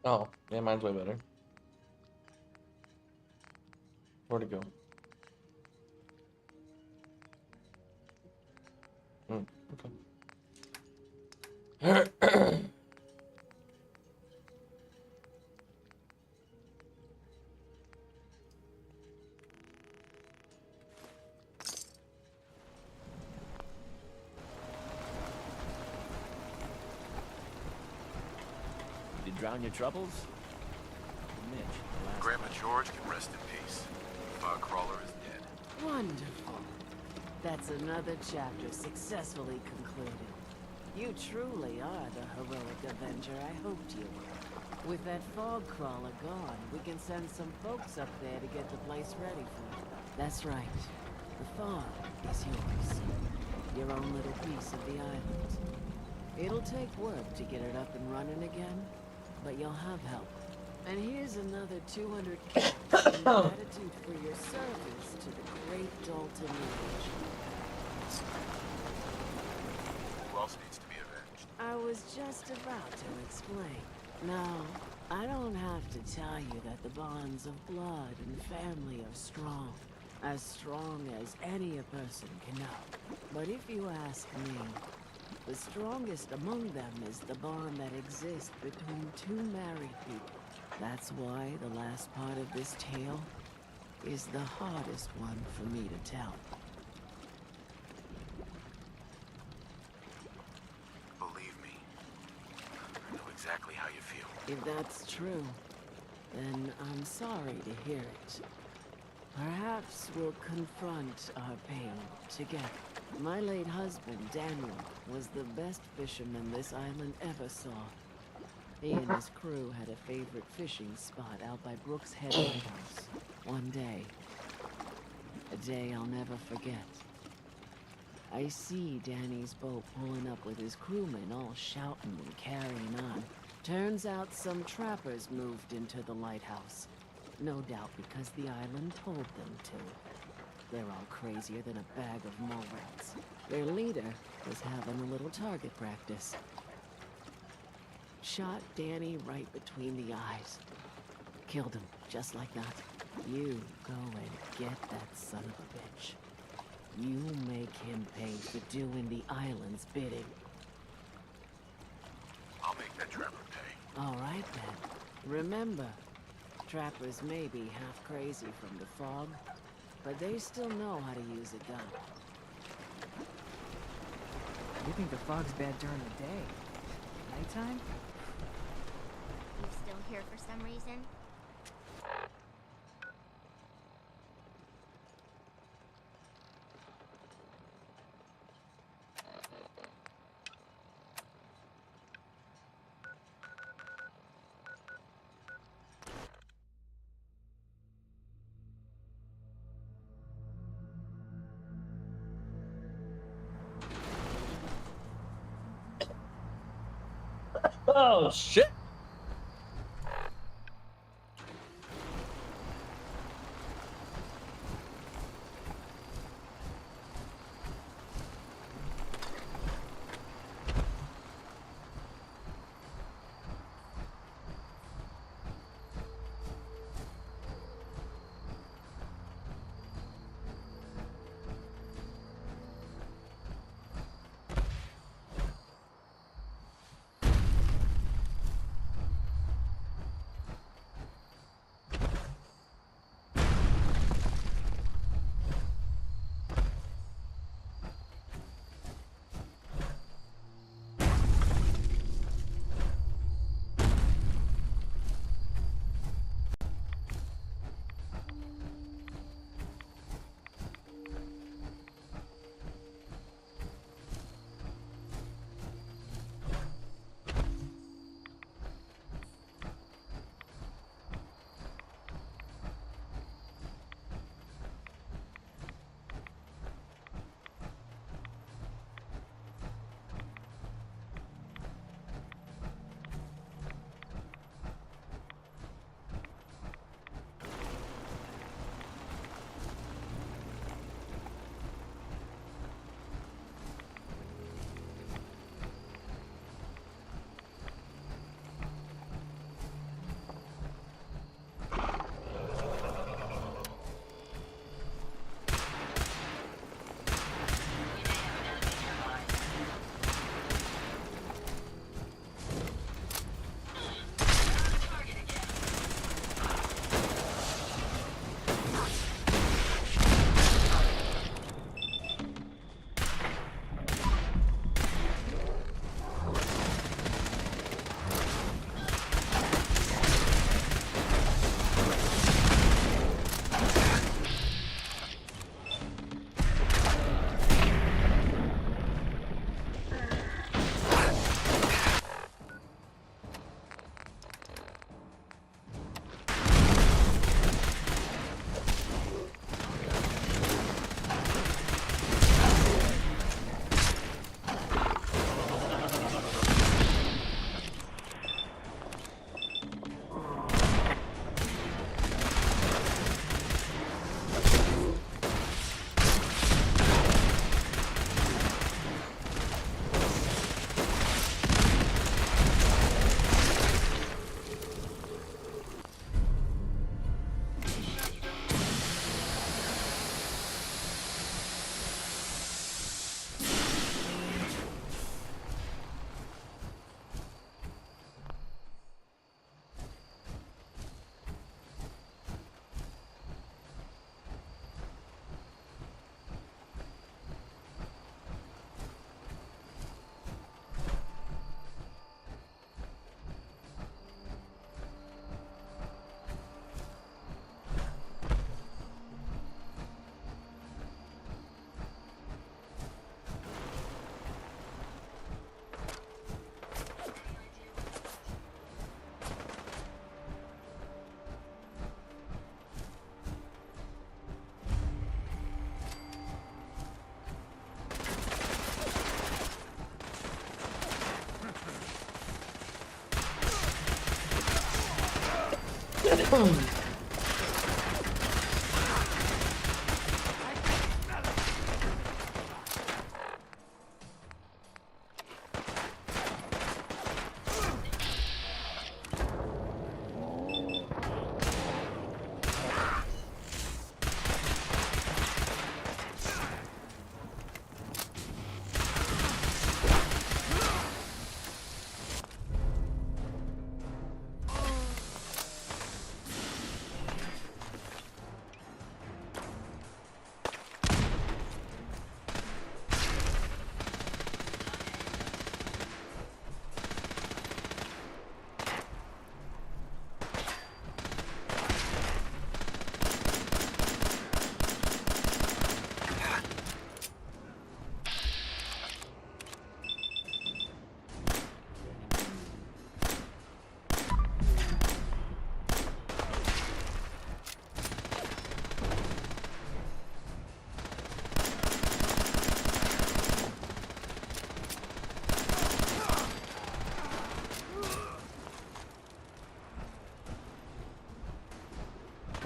Oh, yeah, mine's way better. Where'd it go? Okay. Did you drown your troubles? Mitch, Grandma George can rest in peace. Fog crawler is dead. Wonderful. That's another chapter successfully concluded. You truly are the heroic avenger I hoped you were. With that fog crawler gone, we can send some folks up there to get the place ready for it. That's right. The fog is yours. Your own little piece of the island. It'll take work to get it up and running again, but you'll have help. And here's another 200 caps in gratitude for your service to the great Dalton Age. Who else needs to be avenged? I was just about to explain. Now, I don't have to tell you that the bonds of blood and family are strong. As strong as any a person can know. But if you ask me, the strongest among them is the bond that exists between two married people. That's why the last part of this tale is the hardest one for me to tell. Believe me, I know exactly how you feel. If that's true, then I'm sorry to hear it. Perhaps we'll confront our pain together. My late husband, Daniel, was the best fisherman this island ever saw. He and his crew had a favorite fishing spot out by Brooks Head Lighthouse. One day, a day I'll never forget. I see Danny's boat pulling up with his crewmen all shouting and carrying on. Turns out some trappers moved into the lighthouse. No doubt because the island told them to. They're all crazier than a bag of mole rats. Their leader was having a little target practice. Shot Danny right between the eyes. Killed him, just like that. You go and get that son of a bitch. You make him pay for doing the island's bidding. I'll make that trapper pay. All right, then. Remember, trappers may be half crazy from the fog, but they still know how to use a gun. You think the fog's bad during the day? Nighttime? You still here for some reason? Oh shit!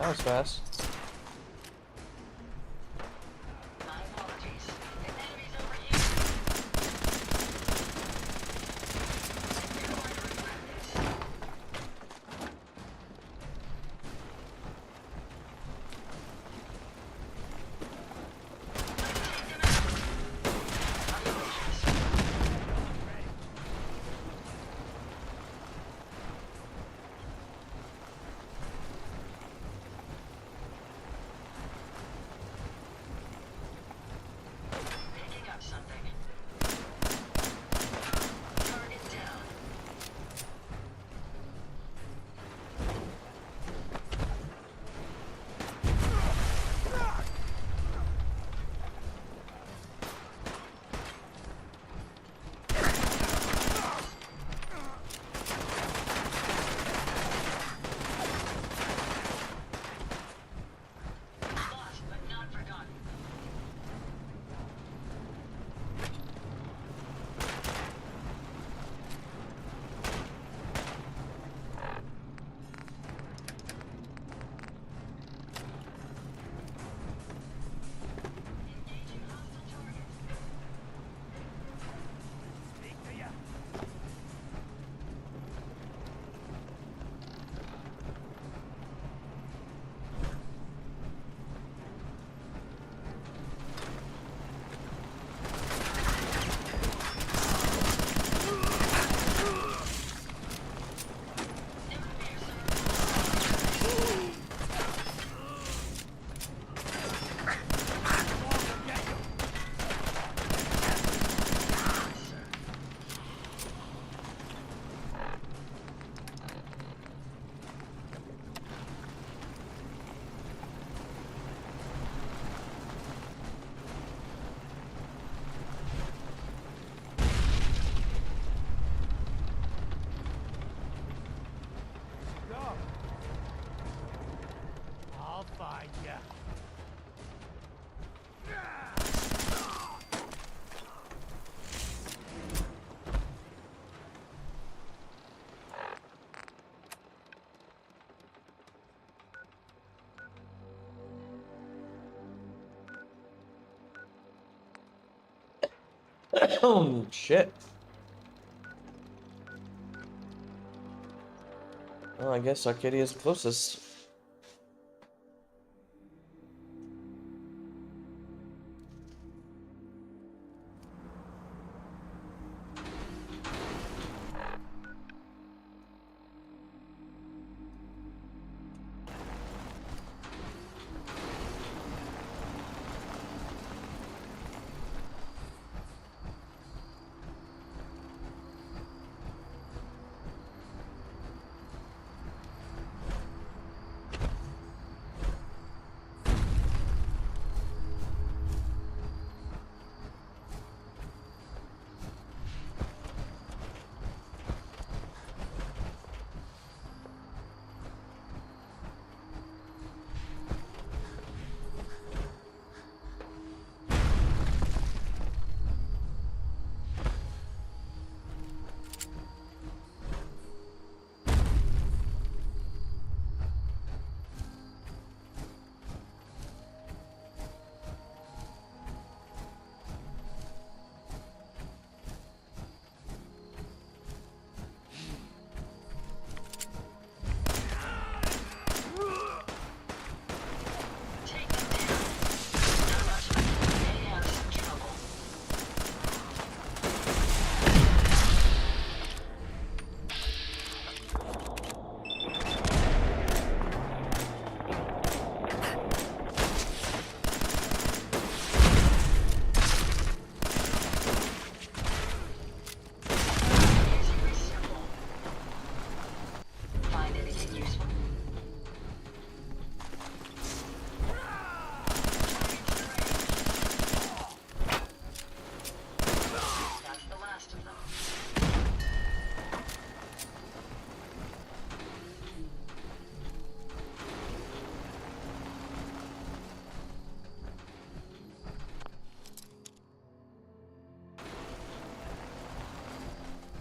That was fast. My apologies. The enemy's over here. You're going to regret this. Picking up something. Target down. Lost, but not forgotten. Engaging hostile targets. Go. I'll find ya. Oh shit. Well, I guess Arcadia is closest.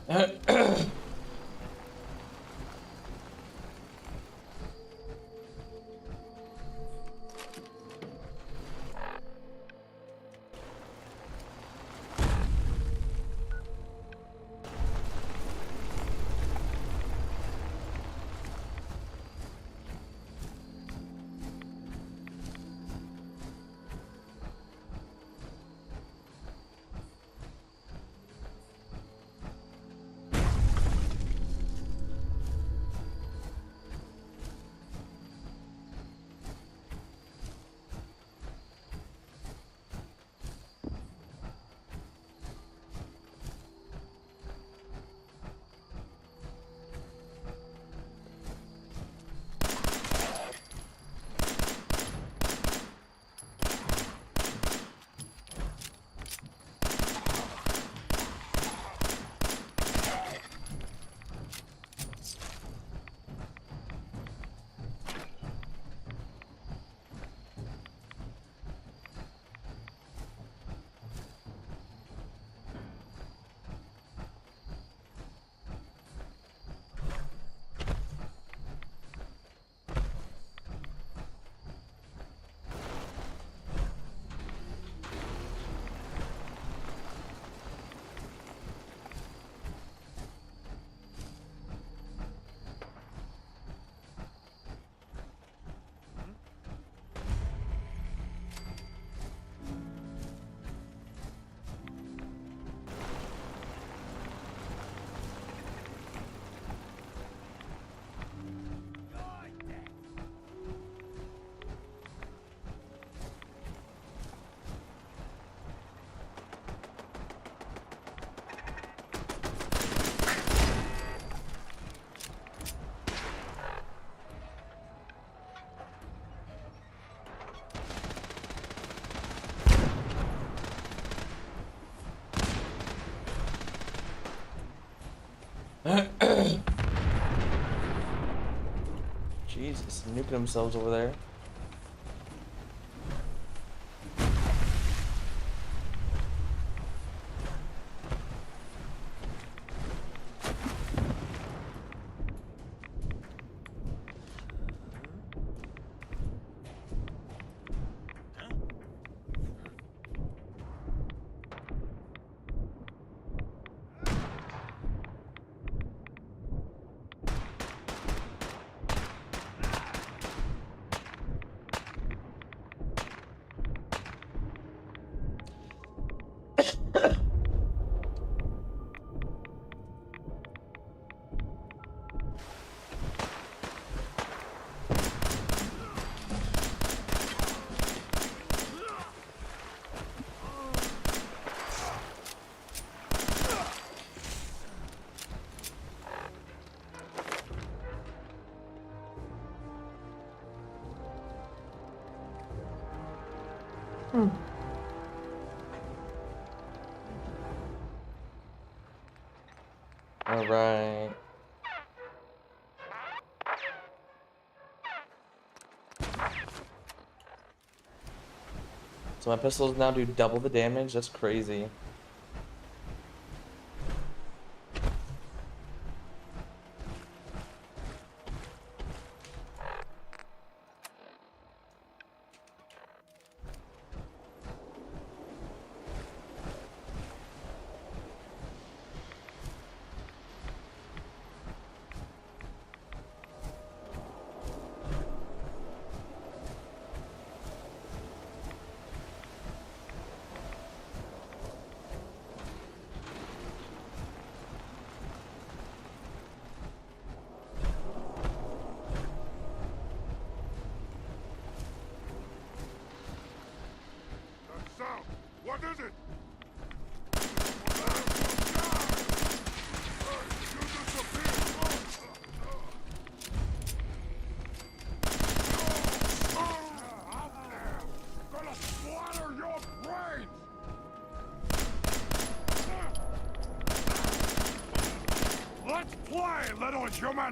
Hey, nuking themselves over there. All right. So my pistols now do double the damage. That's crazy. Sound! What is it? Gonna splatter your brains! Let's play, little human!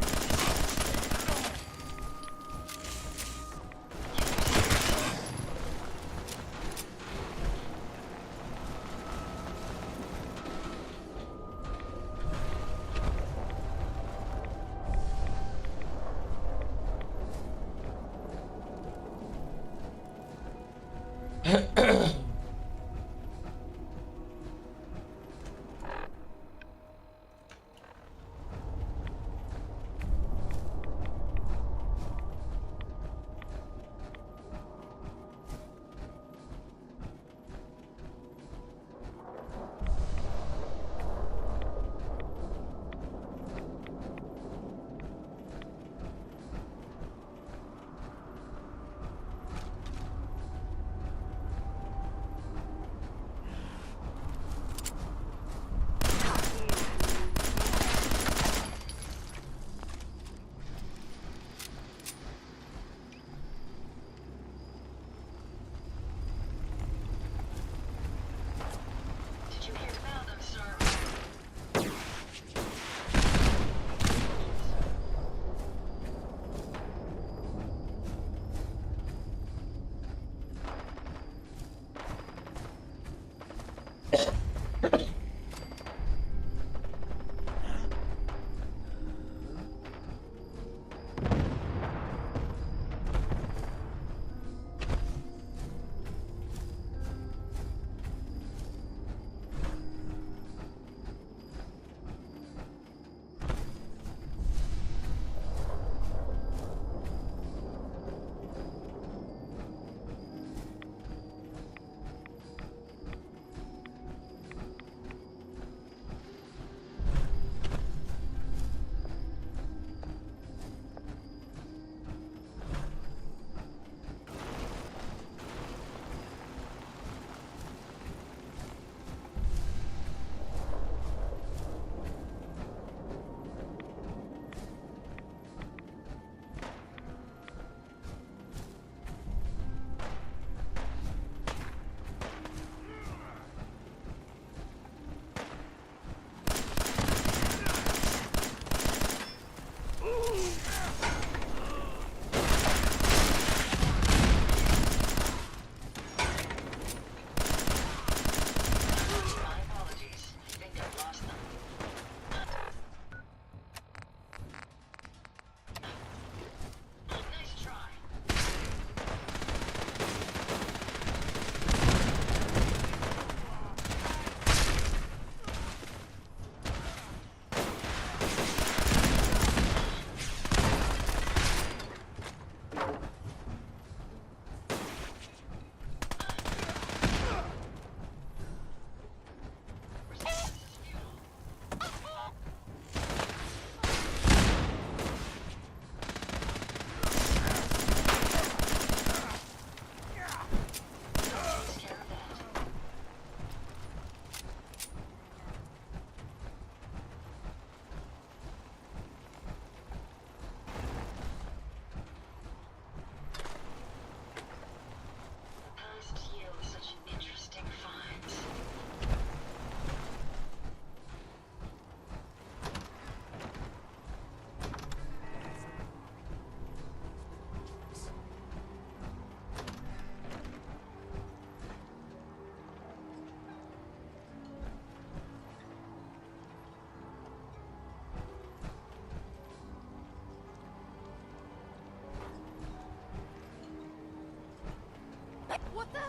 What the?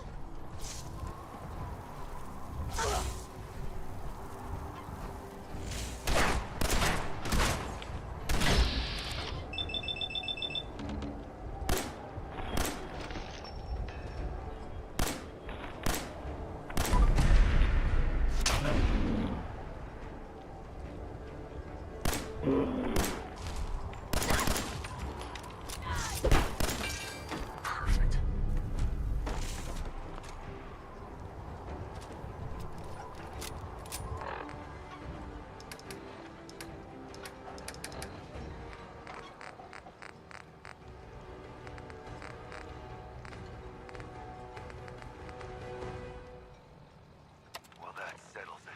Well, that settles it.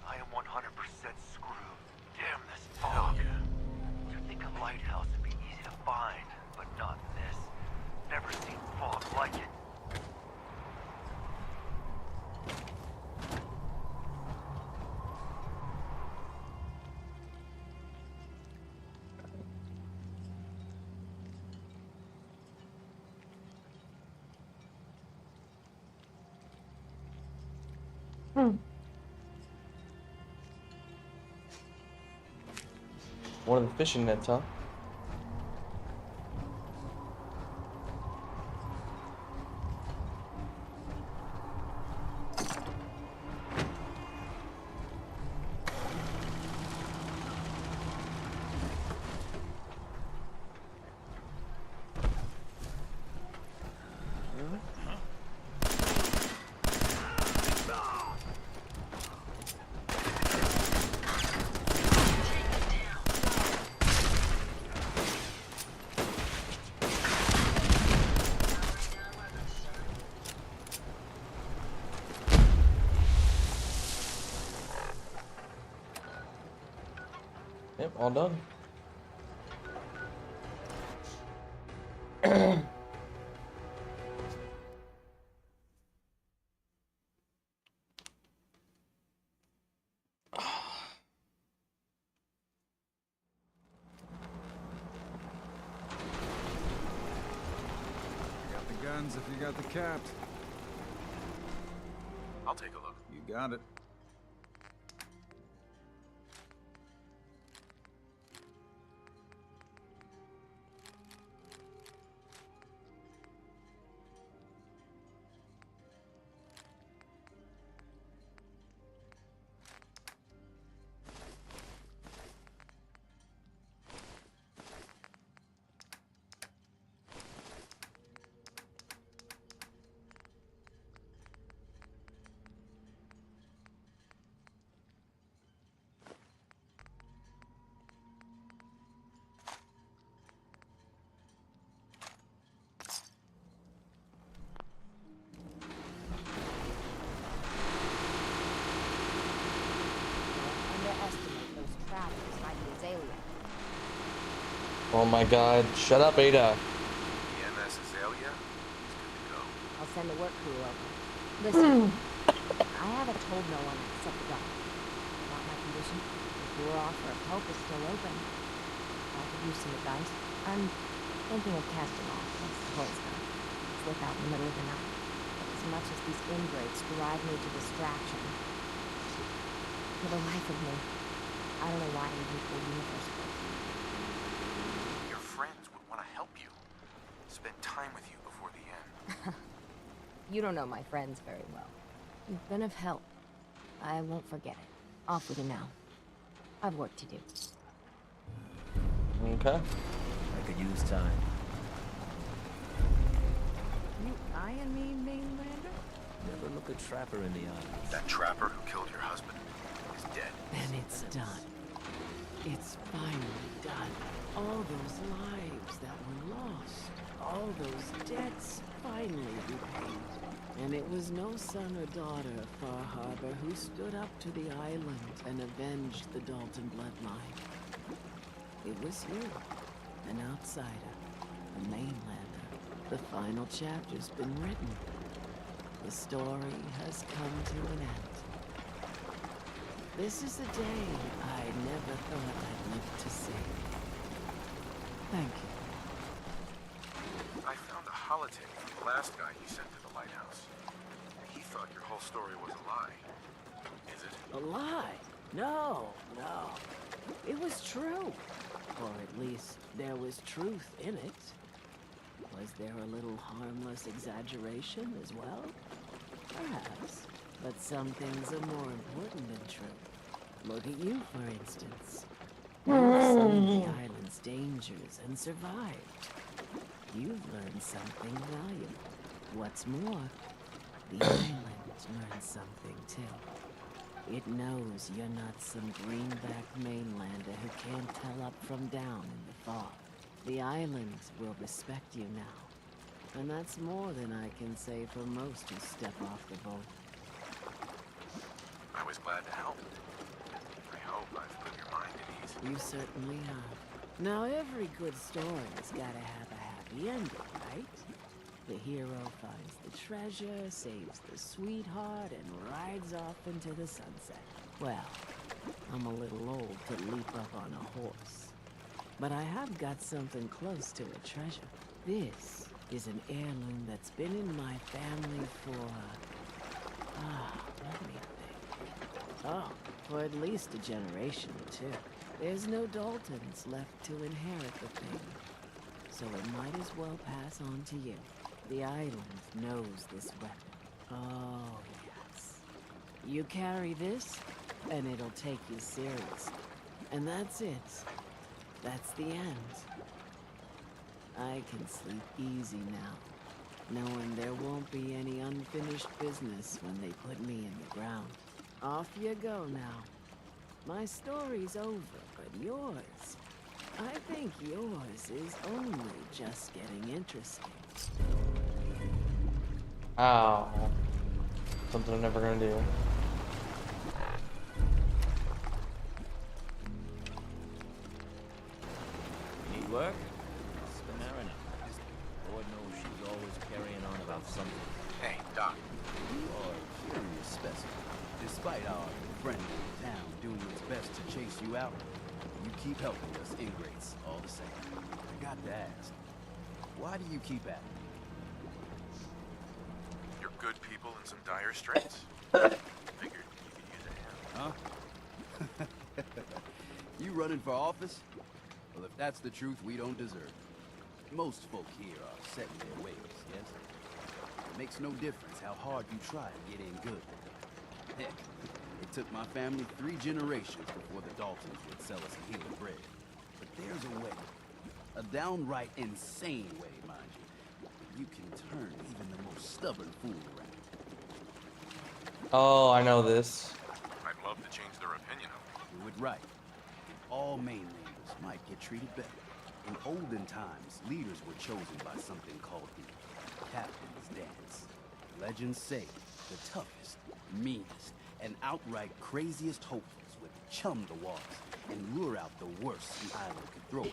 I am 100% screwed. Damn this fog. You'd think a lighthouse would be easy to find, but not this. Never seen fog like it. One of the fishing nets, huh? Yep, all done. Got the guns if you got the cat. I'll take a look. You got it. Underestimate those trappers hiding Azalea. Oh my god, shut up, Ada. EMS Azalea? He's good to go. I'll send the work crew over. Listen, I haven't told no one except the doctor about my condition. The door offer of help is still open. I could use some advice. I'm thinking of casting off once the horse done. Slip out in the middle of the night. But as much as these inbreaks drive me to distraction, for the life of me, I don't know why I even told you in the first place. Your friends would want to help you. Spend time with you before the end. You don't know my friends very well. You've been of help. I won't forget it. Off with you now. I've work to do. Okay. I could use time. You eyeing me, mainlander? Never look a trapper in the eye. That trapper who killed your husband is dead. And it's done. It's finally done. All those lives that were lost. All those debts finally repaid. And it was no son or daughter of Far Harbor who stood up to the island and avenged the Dalton bloodline. It was you, an outsider, a mainlander. The final chapter's been written. The story has come to an end. This is a day I never thought I'd live to see. Thank you. I found a holotape from last guy he sent to the lighthouse. He thought your whole story was a lie. Is it? A lie? No, no. It was true. Or at least there was truth in it. Was there a little harmless exaggeration as well? Perhaps. But some things are more important than truth. Look at you, for instance. You've seen the island's dangers and survived. You've learned something valuable. What's more, the island learned something too. It knows you're not some greenback mainlander who can't tell up from down in the fog. The island will respect you now. And that's more than I can say for most who step off the boat. I was glad to help. I hope I've put your mind at ease. You certainly have. Now, every good story's gotta have a happy ending, right? The hero finds the treasure, saves the sweetheart, and rides off into the sunset. Well, I'm a little old to leap up on a horse. But I have got something close to a treasure. This is an heirloom that's been in my family for... let me think. Oh, for at least a generation or two. There's no Daltons left to inherit the thing. So it might as well pass on to you. The island knows this weapon. Oh, yes. You carry this, and it'll take you seriously. And that's it. That's the end. I can sleep easy now, knowing there won't be any unfinished business when they put me in the ground. Off you go now. My story's over, but yours, I think yours is only just getting interesting. Ow. Something I'm never gonna do. Need work? Spamarina. Lord knows she's always carrying on about something. Hey, Doc. You are a curious specimen. Despite our friend in town doing its best to chase you out, you keep helping us ingrates all the same. I got to ask, why do you keep at it? You're good people in some dire straits. Figured you could use a hand. Huh? You running for office? Well, if that's the truth, we don't deserve it. Most folk here are set in their ways, yes? It makes no difference how hard you try to get in good. Heck, it took my family 3 generations before the Daltons would sell us a heel of bread. But there's a way. A downright insane way, mind you. You can turn even the most stubborn fool around. Oh, I know this. I'd love to change their opinion of me. Do it right. All mainlanders might get treated better. In olden times, leaders were chosen by something called the Captain's Dance. Legends say the toughest, meanest, and outright craziest hopefuls would chum the waters and lure out the worst the island could throw them.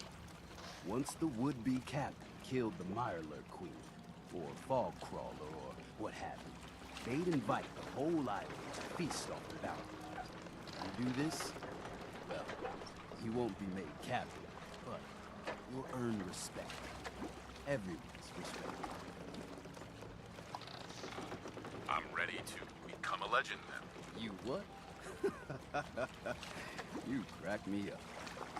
Once the would-be captain killed the Mirelurk Queen, or Fog Crawler, or what have you, they'd invite the whole island to feast off the bounty. You do this, well, you won't be made captain, but you'll earn respect. Everyone's respect. I'm ready to become a legend then. You what? You crack me up.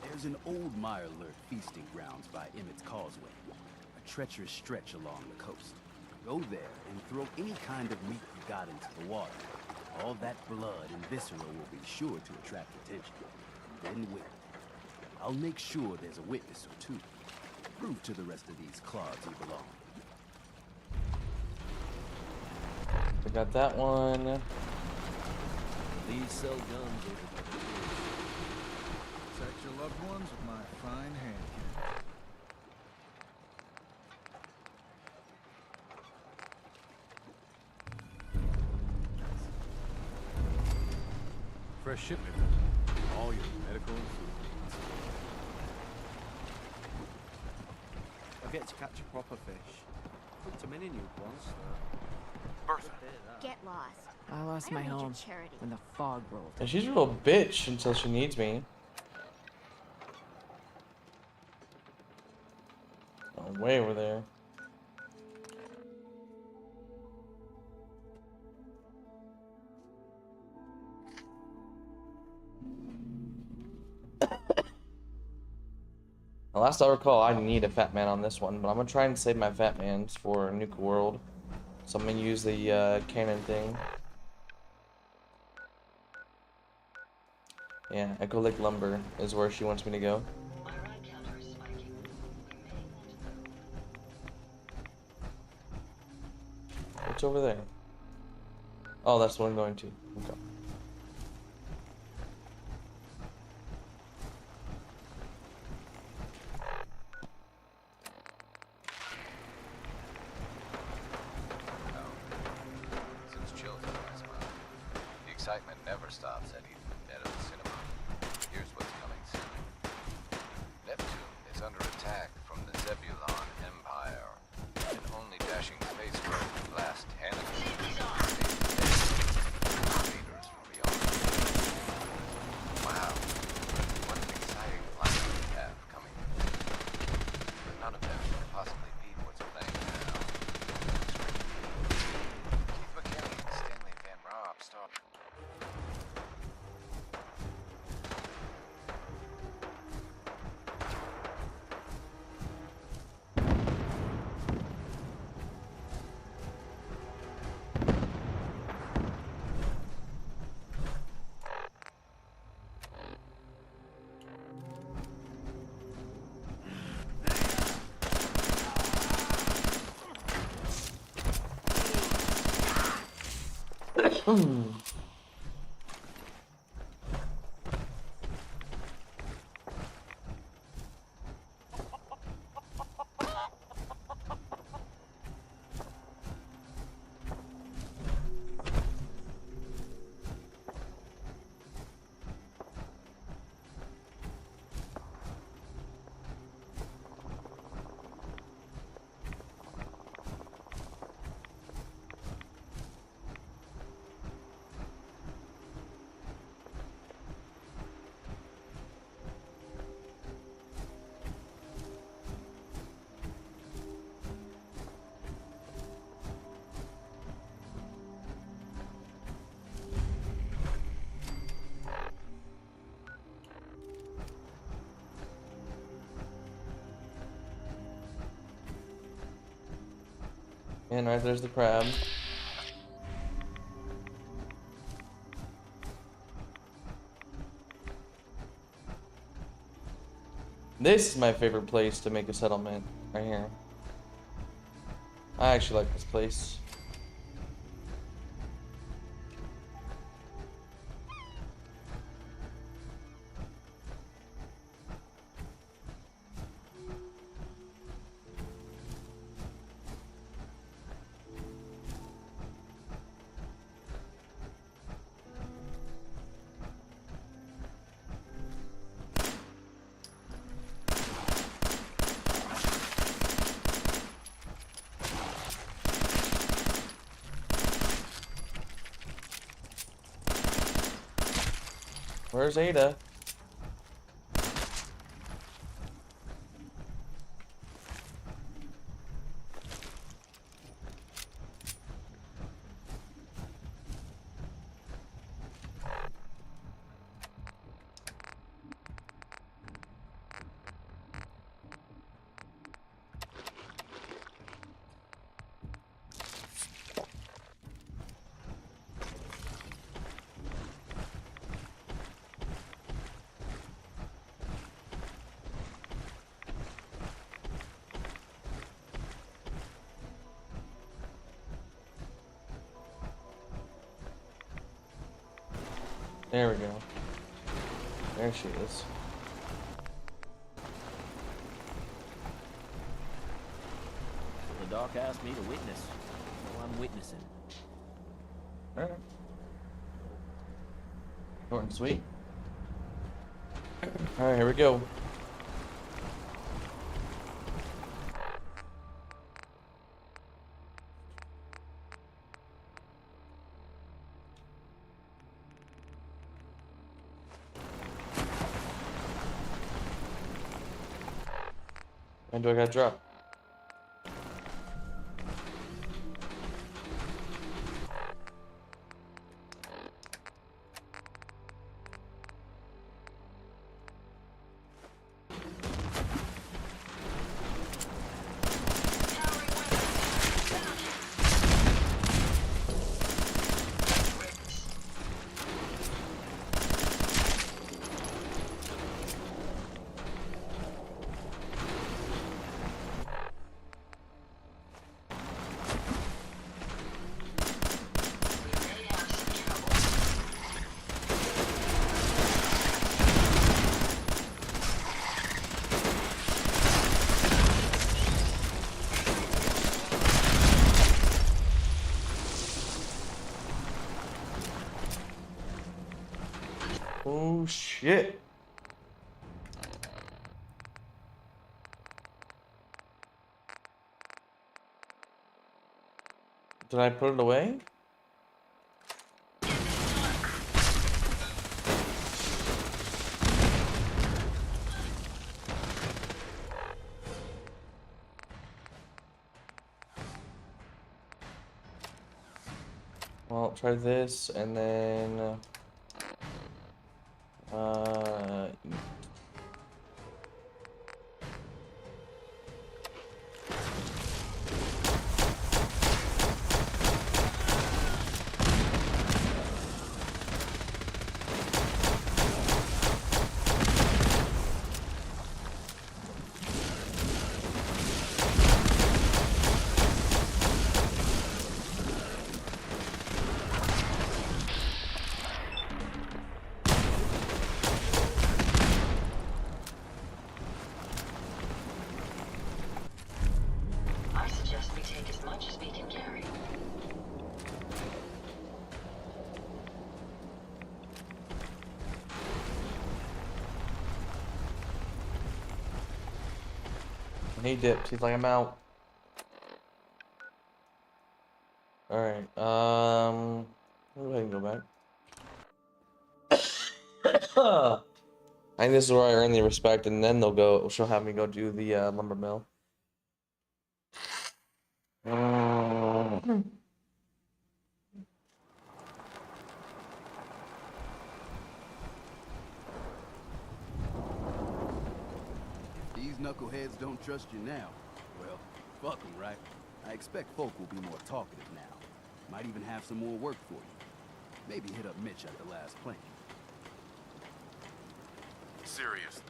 There's an old Mirelurk feasting grounds by Emmett's Causeway, a treacherous stretch along the coast. Go there and throw any kind of meat you got into the water. All that blood and viscera will be sure to attract attention. Then wait. I'll make sure there's a witness or two. Prove to the rest of these clods you belong. I got that one. These sell guns over by the bridge. Protect your loved ones with my fine hand cannon. Fresh shipment. All your medical and food needs. I get to catch a proper fish. Cooked them in once. Bertha. Get lost. I lost my don't need your home charity. when the fog rolled. And she's a real bitch until she needs me. Oh, way over there. Last I recall, I need a fat man on this one, but I'm gonna try and save my fat mans for Nuke World. So I'm gonna use the cannon thing. Yeah, Echo Lake Lumber is where she wants me to go. What's over there? Oh, that's what I'm going to. Okay. Since children last month, the excitement never stops at even dead of the cinema. Here's what's coming soon. Neptune is under attack from the Zebulon Empire. An only dashing space probe blast Hannah. Leaders from beyond. Wow. What an exciting lineup we have coming. But none of them can possibly beat what's playing now. Keith McKinney and Stanley Van Rob start. And right there's the crab. This is my favorite place to make a settlement, right here. I actually like this place. Where's Ada? There we go. There she is. The doc asked me to witness, so I'm witnessing. Alright. Short and sweet. Alright, here we go. And do I gotta drop? Oh shit. Did I put it away? Well, try this and then I suggest we take as much as we can carry. he dipped. He's like, I'm out. Alright, I'll go ahead and go back. I think this is where I earn the respect, and then she'll have me go do the lumber mill. These knuckleheads don't trust you now. Well, fuck them, right? I expect folk will be more talkative now. Might even have some more work for you. Maybe hit up Mitch at the last plant. Serious.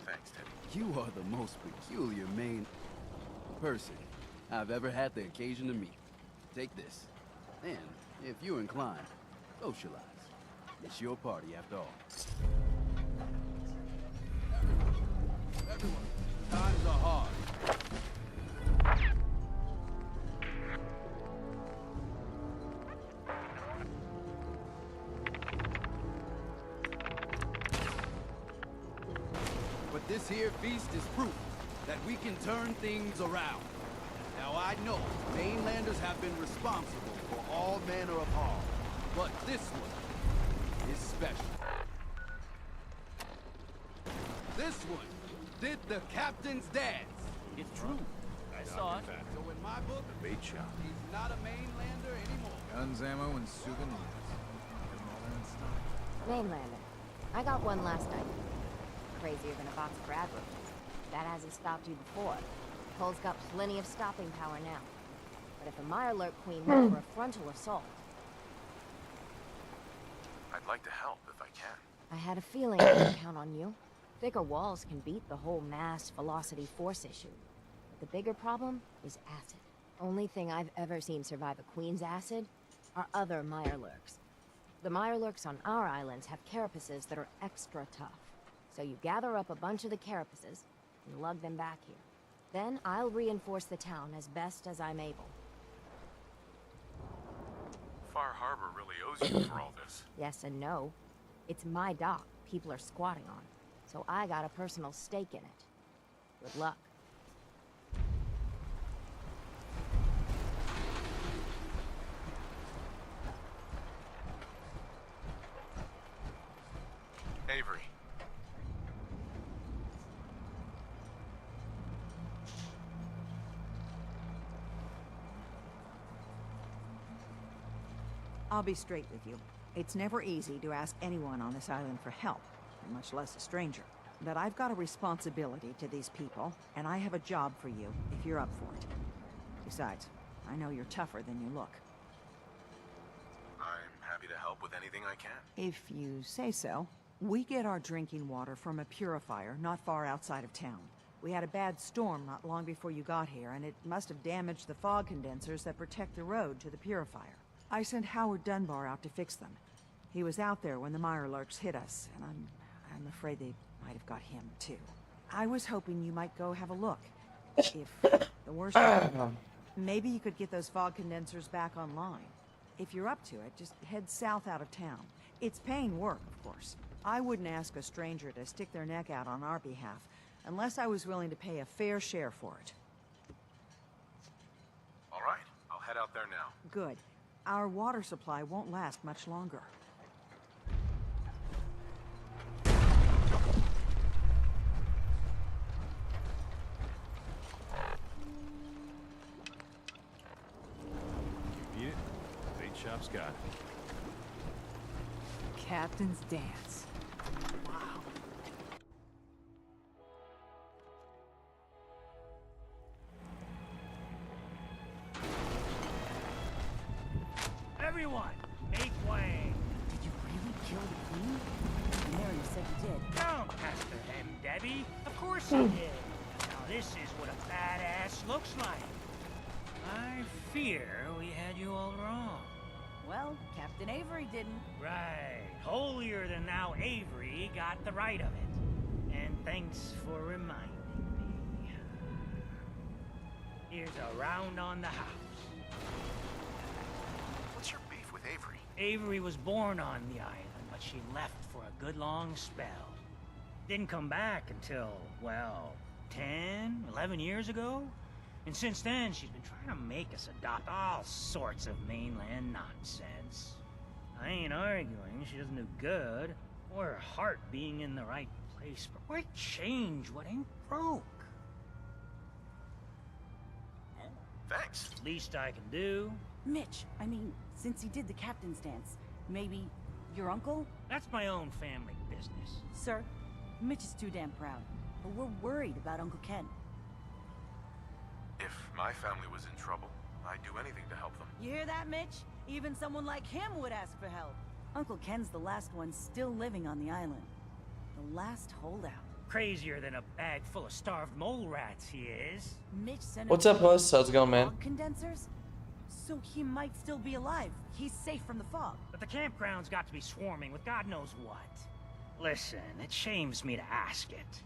Thanks, Teddy. You are the most peculiar main person I've ever had the occasion to meet. Take this. And, if you're inclined, socialize. It's your party after all. Everyone, times are hard. But this here feast is proof that we can turn things around. Now I know mainlanders have been responsible for all manner of harm, but this one is special. This one did the captain's dance. It's true. I saw it. So in my book, The bait shop. he's not a mainlander anymore. Guns, ammo, and souvenirs. Get 'em all in stock. Mainlander. I got one last night. Crazier than a box of Bradford. That hasn't stopped you before. Cole's got plenty of stopping power now. But if a Mirelurk Queen went for a frontal assault, I'd like to help if I can. I had a feeling I could count on you. Thicker walls can beat the whole mass velocity force issue. But the bigger problem is acid. Only thing I've ever seen survive a Queen's acid are other Mirelurks. The Mirelurks on our islands have carapaces that are extra tough. So you gather up a bunch of the carapaces and lug them back here. Then I'll reinforce the town as best as I'm able. Far Harbor really owes you for all this. Yes and no. It's my dock people are squatting on. So I got a personal stake in it. Good luck. Avery. I'll be straight with you. It's never easy to ask anyone on this island for help, much less a stranger. But I've got a responsibility to these people, and I have a job for you, if you're up for it. Besides, I know you're tougher than you look. I'm happy to help with anything I can. If you say so. We get our drinking water from a purifier not far outside of town. We had a bad storm not long before you got here, and it must have damaged the fog condensers that protect the road to the purifier. I sent Howard Dunbar out to fix them. He was out there when the Mirelurks hit us, and I'm afraid they might have got him, too. I was hoping you might go have a look. If the worst happened, maybe you could get those fog condensers back online. If you're up to it, just head south out of town. It's paying work, of course. I wouldn't ask a stranger to stick their neck out on our behalf, unless I was willing to pay a fair share for it. All right, I'll head out there now. Good. Our water supply won't last much longer. Eat it? Bait shop's got it. Captain's dance. Everyone, make way. Did you really kill the queen? Mary said you did. Don't pester him, Debbie. Of course he did. Now this is what a badass looks like. I fear we had you all wrong. Well, Captain Avery didn't. Right. Holier than thou Avery got the right of it. And thanks for reminding me. Here's a round on the house. What's your beef with Avery? Avery was born on the island, but she left for a good long spell. Didn't come back until, well, 10, 11 years ago? And since then, she's been trying to make us adopt all sorts of mainland nonsense. I ain't arguing she doesn't do good, or her heart being in the right place, but why change what ain't broke? Thanks. Least I can do. Mitch, I mean, since he did the captain's dance, maybe your uncle? That's my own family business. Sir, Mitch is too damn proud, but we're worried about Uncle Ken. If my family was in trouble, I'd do anything to help them. You hear that, Mitch? Even someone like him would ask for help. Uncle Ken's the last one still living on the island. The last holdout. Crazier than a bag full of starved mole rats, he is. Mitch sent What's up, Puss? How's it going, man? fog condensers? So he might still be alive. He's safe from the fog. But the campground's got to be swarming with God knows what. Listen, it shames me to ask it.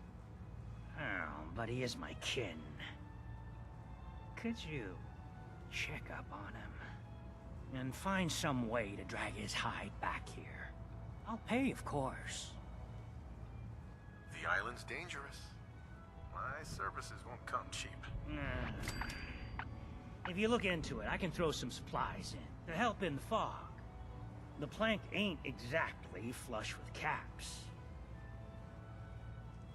Oh, but he is my kin. Could you check up on him and find some way to drag his hide back here? I'll pay, of course. The island's dangerous. My services won't come cheap. If you look into it, I can throw some supplies in to help in the fog. The plank ain't exactly flush with caps.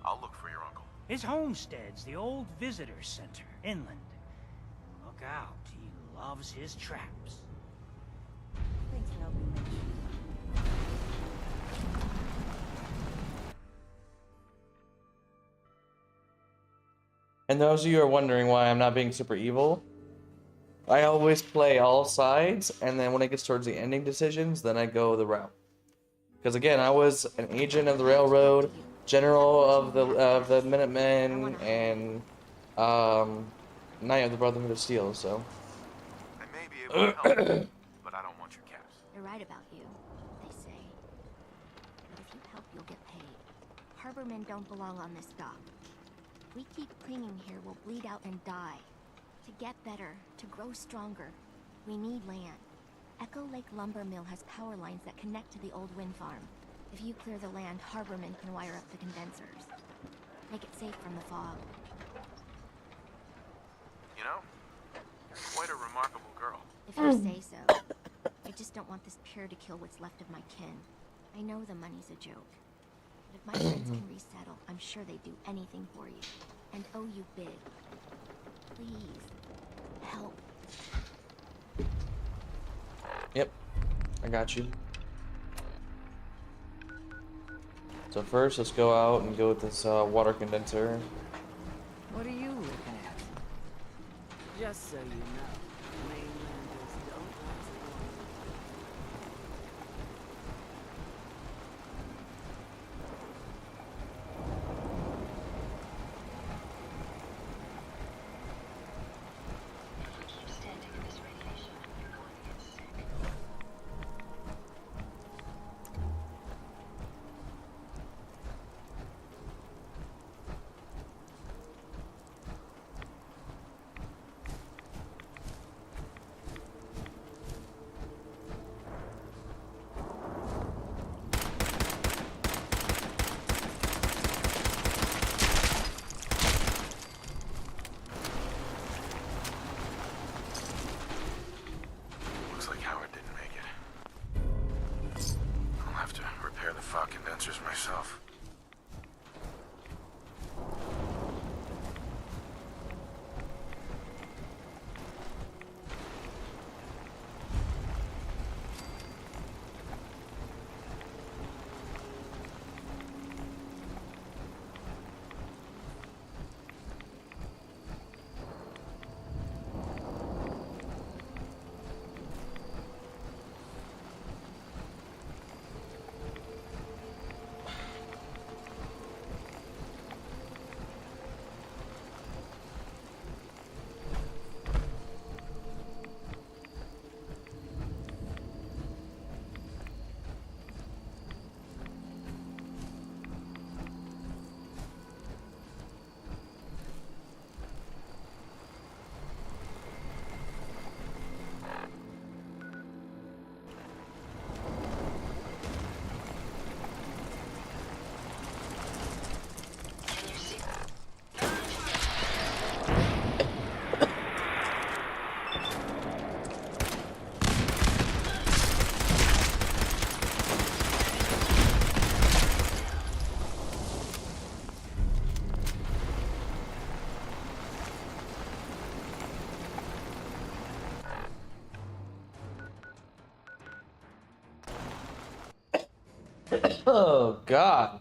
I'll look for your uncle. His homestead's the old visitor center, inland. Look out, he loves his traps. Thanks for helping, Mitch. And those of you who are wondering why I'm not being super evil, I always play all sides, and then when it gets towards the ending decisions, then I go the route. Because again, I was an agent of the railroad, general of the Minutemen, and Knight of the Brotherhood of Steel. So. I may be able to help, but I don't want your caps. They're right about you, they say. But if you help, you'll get paid. Harbormen don't belong on this dock. If we keep clinging here, we'll bleed out and die. To get better, to grow stronger, we need land. Echo Lake Lumber Mill has power lines that connect to the old wind farm. If you clear the land, Harbormen can wire up the condensers. Make it safe from the fog. You know, you're quite a remarkable girl. If you say so. I just don't want this pier to kill what's left of my kin. I know the money's a joke. But if my friends can resettle, I'm sure they'd do anything for you. And owe you big. Please, help. Yep, I got you. So first, let's go out and go with this water condenser. What are you looking at? Just so you know, mainlanders don't last long. fog condensers myself. Oh God.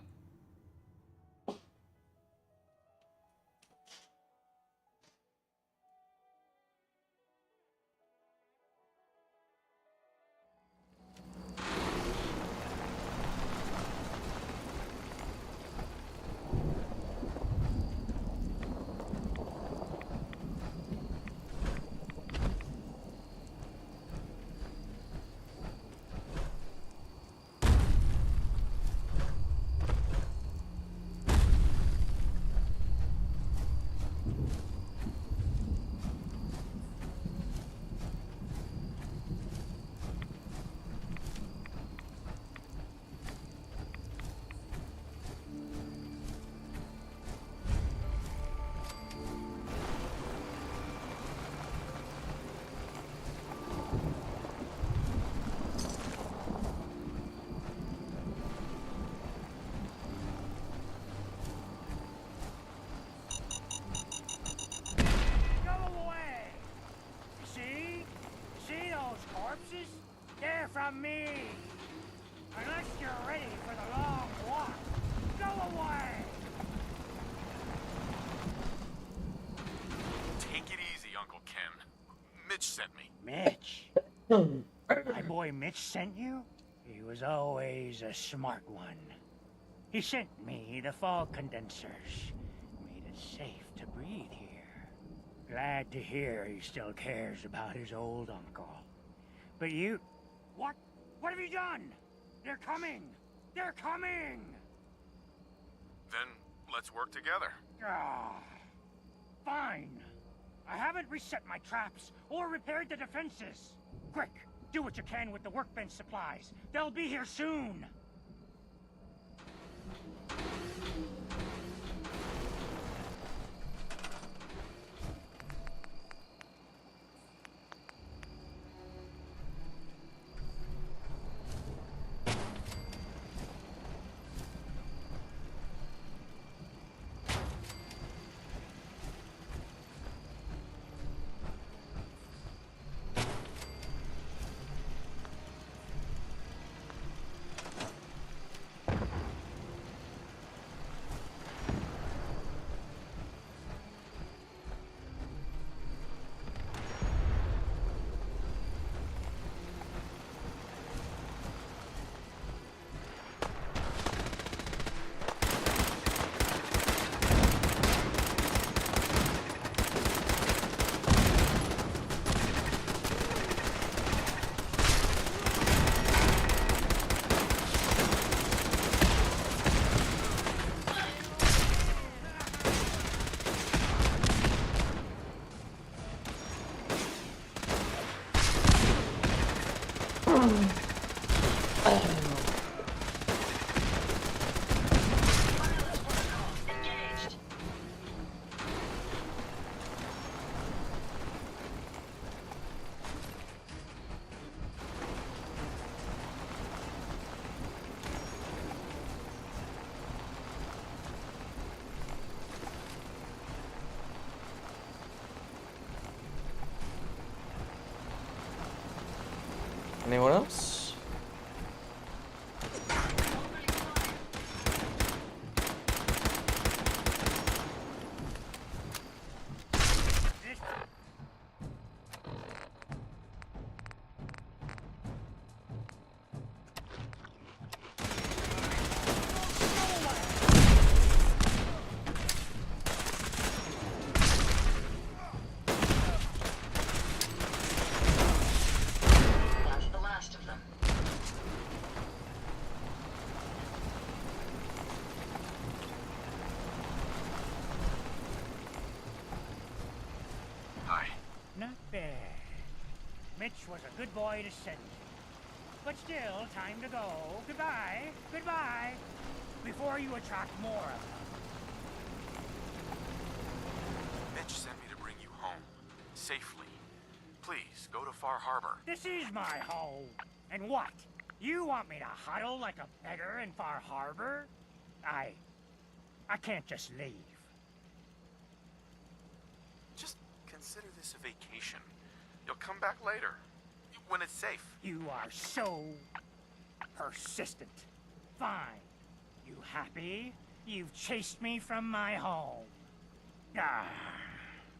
They're from me. Unless you're ready for the long walk, go away. Take it easy, Uncle Ken. Mitch sent me. Mitch? My boy Mitch sent you? He was always a smart one. He sent me the fog condensers. Made it safe to breathe here. Glad to hear he still cares about his old uncle. But you... What? What have you done? They're coming! They're coming! Then let's work together. Ah, fine. I haven't reset my traps or repaired the defenses. Quick, do what you can with the workbench supplies. They'll be here soon. Anyone else? That's the last of them. Hi. Not bad. Mitch was a good boy to send you. But still, time to go. Goodbye. Goodbye. Before you attract more of them. Mitch sent me to bring you home. Safely. Please, go to Far Harbor. This is my home. And what? You want me to huddle like a beggar in Far Harbor? I can't just leave. Just consider this a vacation. You'll come back later. When it's safe. You are so persistent. Fine. You happy? You've chased me from my home. Ah,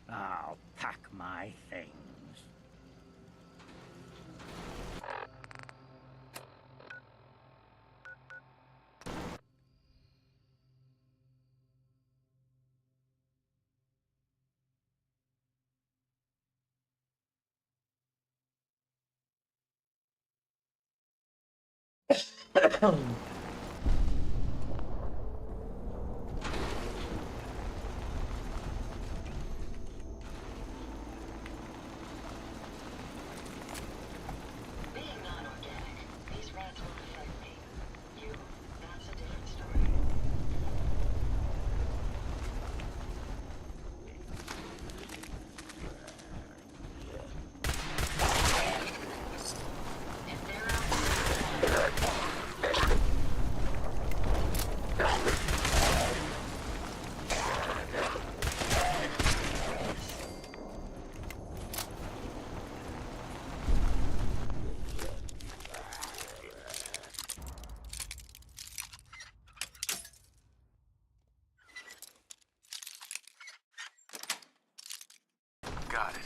I'll pack my things. Being non-organic, these rats won't affect me. You, that's a different story. If they're Got it.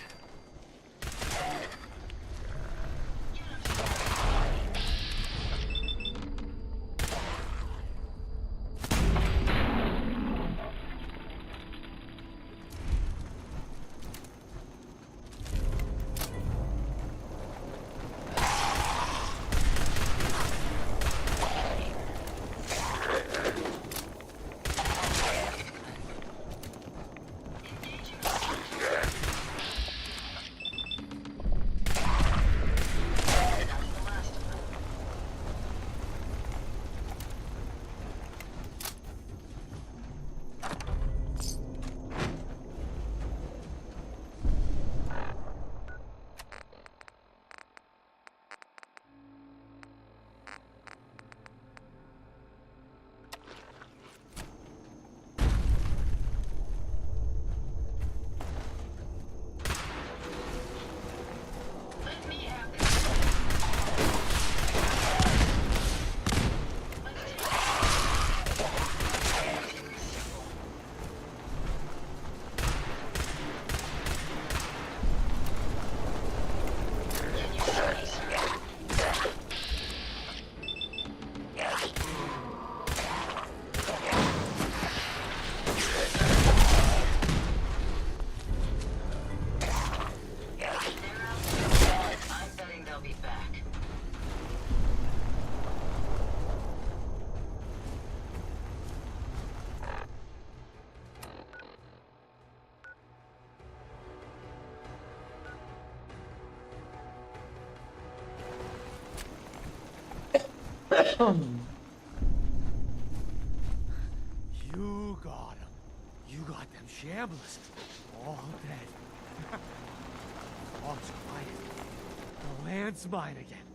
Let me have this. I'm betting they'll be back. You got them. You got them shamblers. All dead. Fog's quiet. The land's mine again.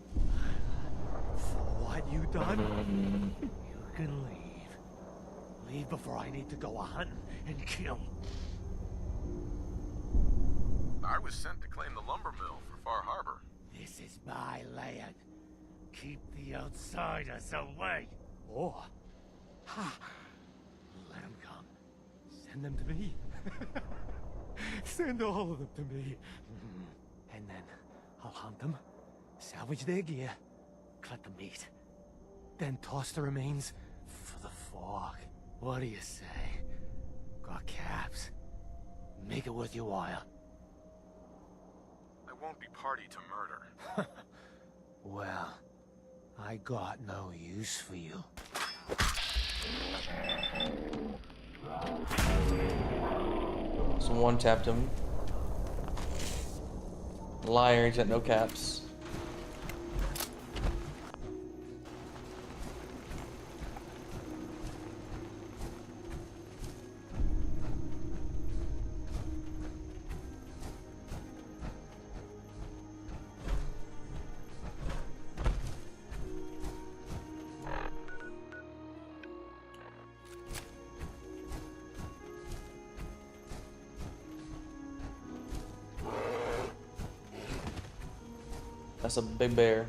For what you done, you can leave. Leave before I need to go a-hunting and kill. I was sent to claim the lumber mill for Far Harbor. This This is my land. Keep the outsiders away. Or, ha! Let them come. Send them to me. Send all of them to me. And then I'll hunt them, salvage their gear, cut the meat, then toss the remains for the fog. What do you say? Got caps. Make it worth your while. I won't be party to murder. Well, I got no use for you. Someone tapped him. Liar, he's got no caps. That's a big bear.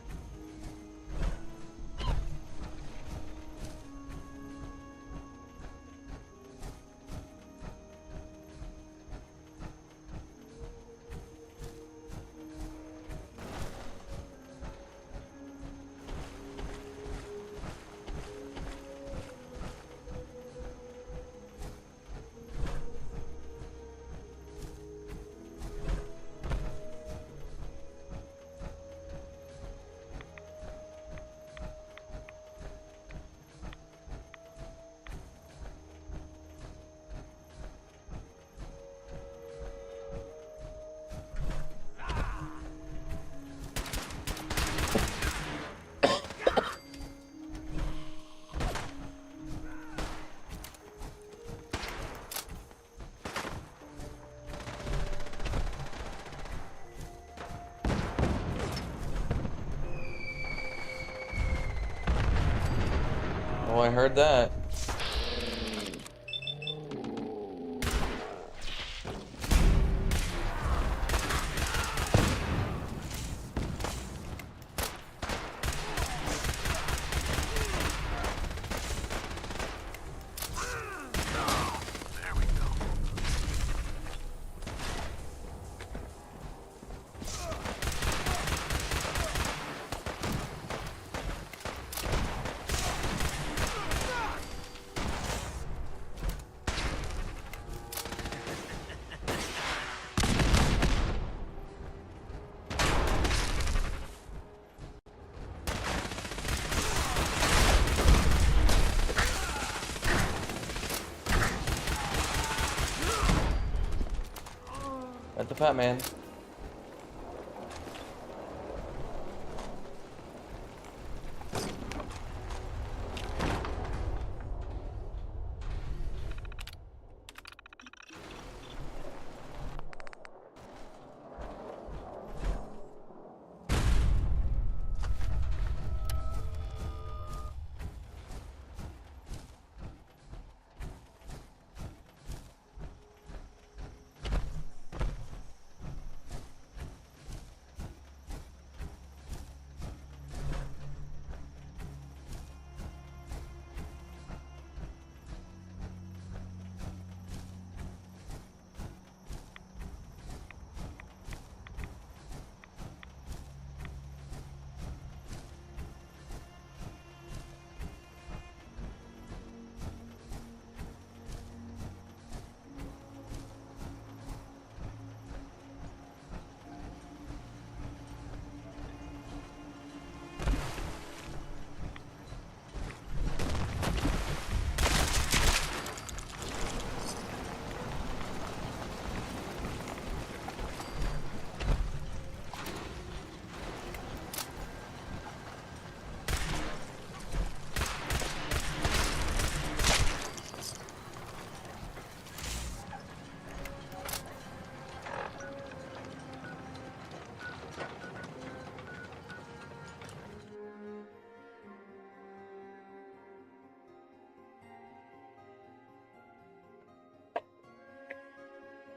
Oh, I heard that. There we go. At the fat man.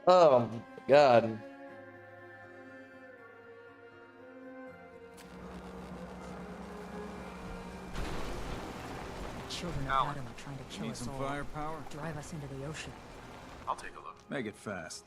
Oh my god. children of Alan, Adam are trying to kill need us some all. firepower? Drive us into the ocean. I'll take a look. Make it fast.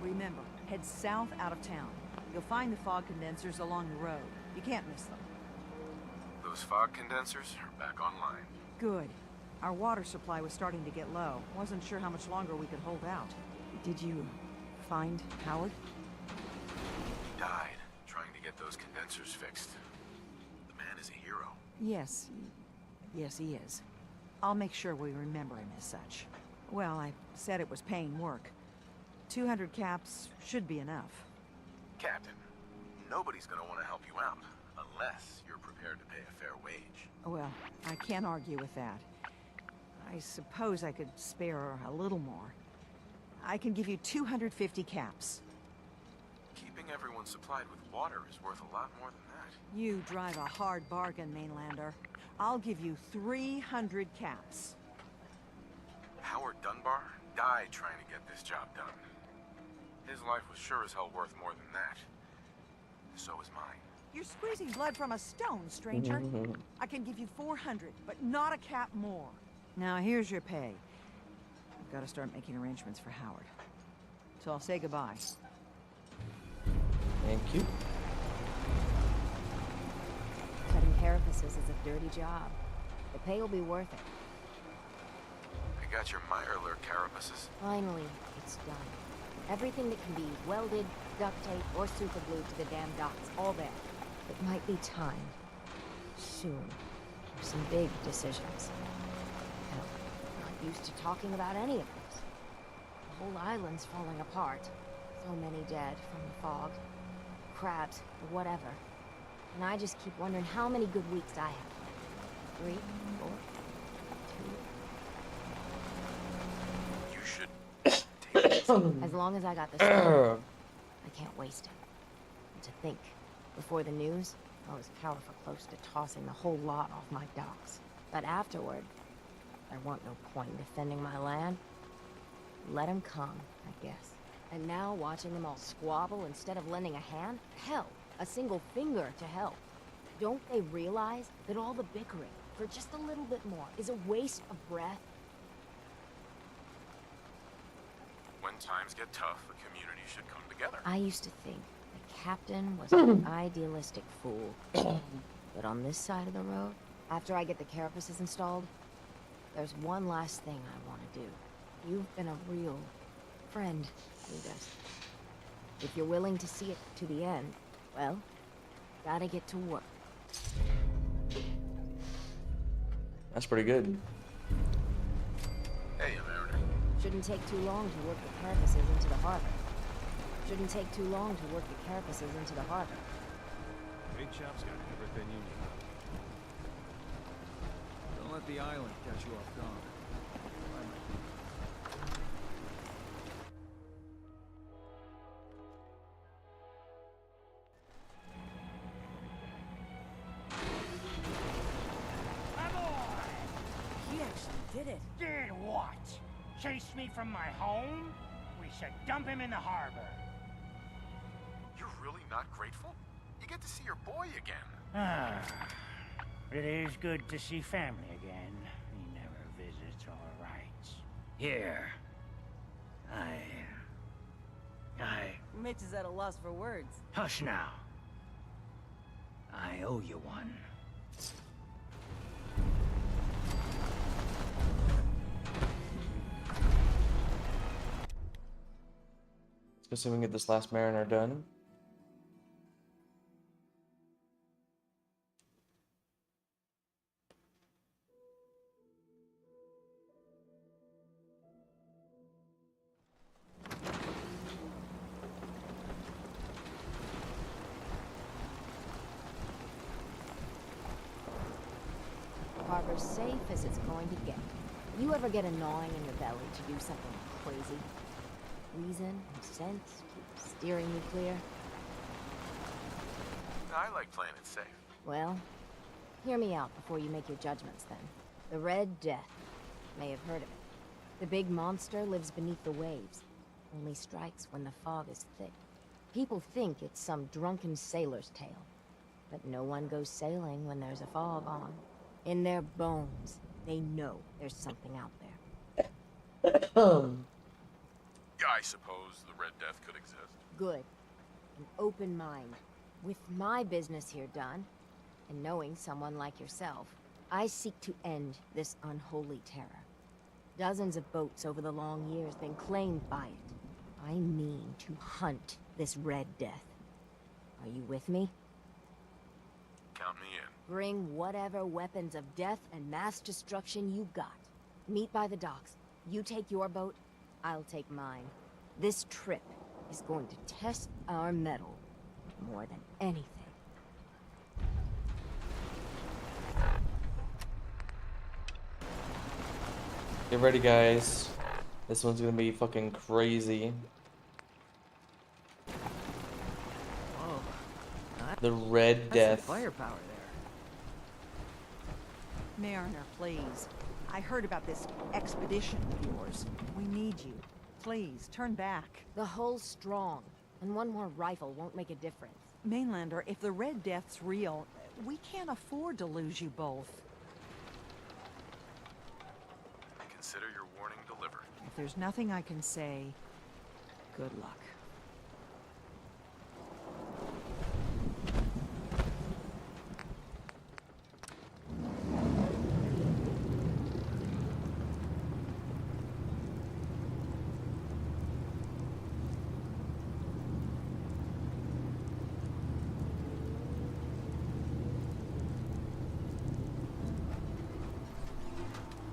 Remember, head south out of town. You'll find the fog condensers along the road. You can't miss them. Those fog condensers are back online. Good. Our water supply was starting to get low. Wasn't sure how much longer we could hold out. Did you find Howard? He died trying to get those condensers fixed. The man is a hero. Yes. Yes, he is. I'll make sure we remember him as such. Well, I said it was paying work. 200 caps should be enough. Captain, nobody's gonna want to help you out unless you're prepared to pay a fair wage. Well, I can't argue with that. I suppose I could spare a little more. I can give you 250 caps. Keeping everyone supplied with water is worth a lot more than that. You drive a hard bargain, Mainlander. I'll give you 300 caps. Howard Dunbar died trying to get this job done. His life was sure as hell worth more than that. So is mine. You're squeezing blood from a stone, stranger. I can give you 400, but not a cap more. Now here's your pay. I've got to start making arrangements for Howard. So I'll say goodbye. Thank you. Cutting carapaces is a dirty job. The pay will be worth it. I got your Mirelurk carapaces. Finally, it's done. Everything that can be welded, duct tape, or superglued to the damn docks, all there. It might be time, soon, for some big decisions. Hell, I'm not used to talking about any of this. The whole island's falling apart. So many dead from the fog, crabs, or whatever. And I just keep wondering how many good weeks I have. 3, 4, 2. You should As long as I got this time, I can't waste it. And to think, before the news, I was powerful close to tossing the whole lot off my docks. But afterward, there wasn't no point in defending my land. Let 'em come, I guess. And now watching them all squabble instead of lending a hand? Hell, a single finger to help. Don't they realize that all the bickering, for just a little bit more, is a waste of breath? When times get tough, a community should come together. I used to think the captain was an idealistic fool. But on this side of the road, after I get the carapaces installed, there's one last thing I want to do. You've been a real friend, Lucas. If you're willing to see it to the end, well, gotta get to work. That's pretty good. Hey, Mariner. Shouldn't take too long to work the carapaces into the harbor. Shouldn't take too long to work the carapaces into the harbor. Big Chop's got everything you need. Don't let the island catch you off guard. He actually did it. Did what? Chase me from my home? We should dump him in the harbor. You're really not grateful? You get to see your boy again. Ah, it is good to see family again. He never visits or writes. Here. Mitch is at a loss for words. Hush now. I owe you one. Let's see if we can get this last mariner done. Harbor's safe as it's going to get. You ever get a gnawing in your belly to do something crazy? Reason and sense keep steering you clear? I like playing it safe. Well, hear me out before you make your judgments then. The Red Death. May have heard of it. The big monster lives beneath the waves. Only strikes when the fog is thick. People think it's some drunken sailor's tale. But no one goes sailing when there's a fog on. In their bones, they know there's something out there. Yeah, I suppose the Red Death could exist. Good. An open mind. With my business here done, and knowing someone like yourself, I seek to end this unholy terror. Dozens of boats over the long years been claimed by it. I mean to hunt this Red Death. Are you with me? Count me in. Bring whatever weapons of death and mass destruction you got. Meet by the docks. You take your boat, I'll take mine. This trip is going to test our mettle more than anything. Get ready, guys. This one's gonna be fucking crazy. Oh, The Red Death. Firepower there. Mariner, please. I heard about this expedition of yours. We need you. Please, turn back. The hull's strong, and one more rifle won't make a difference. Mainlander, if the Red Death's real, we can't afford to lose you both. Consider your warning delivered. If there's nothing I can say, good luck.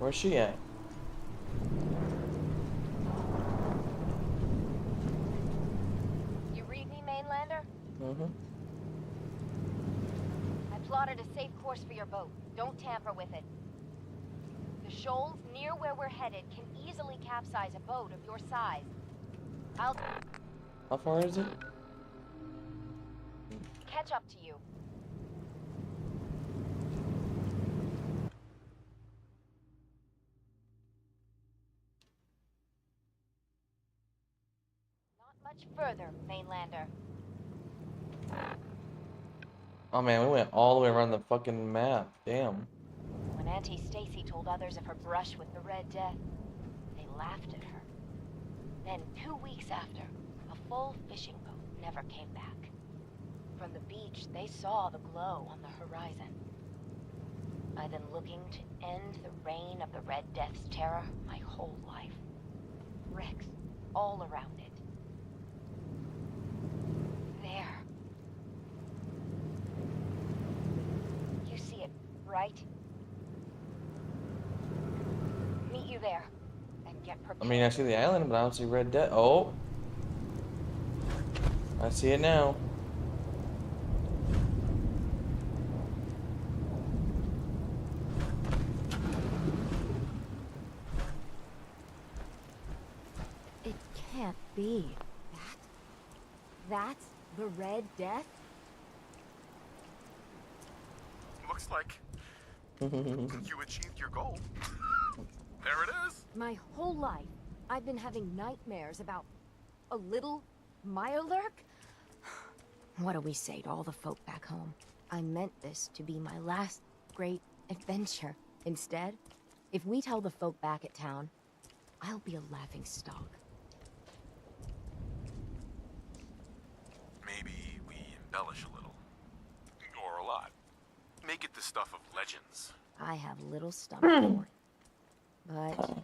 Where's she at? You read me, Mainlander? Mm-hmm. I plotted a safe course for your boat. Don't tamper with it. The shoals near where we're headed can easily capsize a boat of your size. I'll How far is it? catch up to you. Not much further, Mainlander. Oh man, we went all the way around the fucking map. Damn. When Auntie Stacy told others of her brush with the Red Death, they laughed at her. Then 2 weeks after, a full fishing boat never came back. From the beach, they saw the glow on the horizon. I've been looking to end the reign of the Red Death's terror my whole life. Wrecks all around it. There. You see it, right? Meet you there, and get I prepared. mean, I see the island, but I don't see Red Death. Oh. I see it now. It can't be. That's the Red Death? Looks like you achieved your goal. There it is. My whole life, I've been having nightmares about a little Mirelurk? What do we say to all the folk back home? I meant this to be my last great adventure. Instead, if we tell the folk back at town, I'll be a laughing stock. Maybe we embellish a little. Or a lot. Make it the stuff of legends. I have little stomach for it. But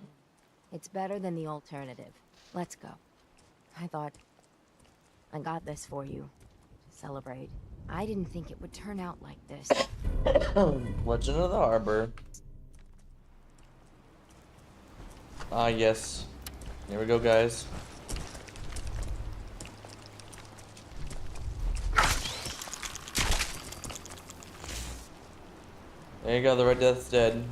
it's better than the alternative. Let's go. I thought I got this for you to celebrate. I didn't think it would turn out like this. Legend of the Harbor. Ah, yes. Here we go, guys. There you go, the Red Death's dead.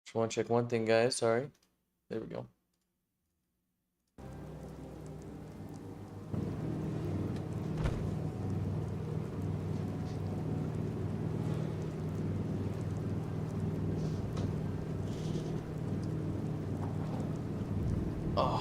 Just want to check one thing, guys. Sorry. There we go. Oh.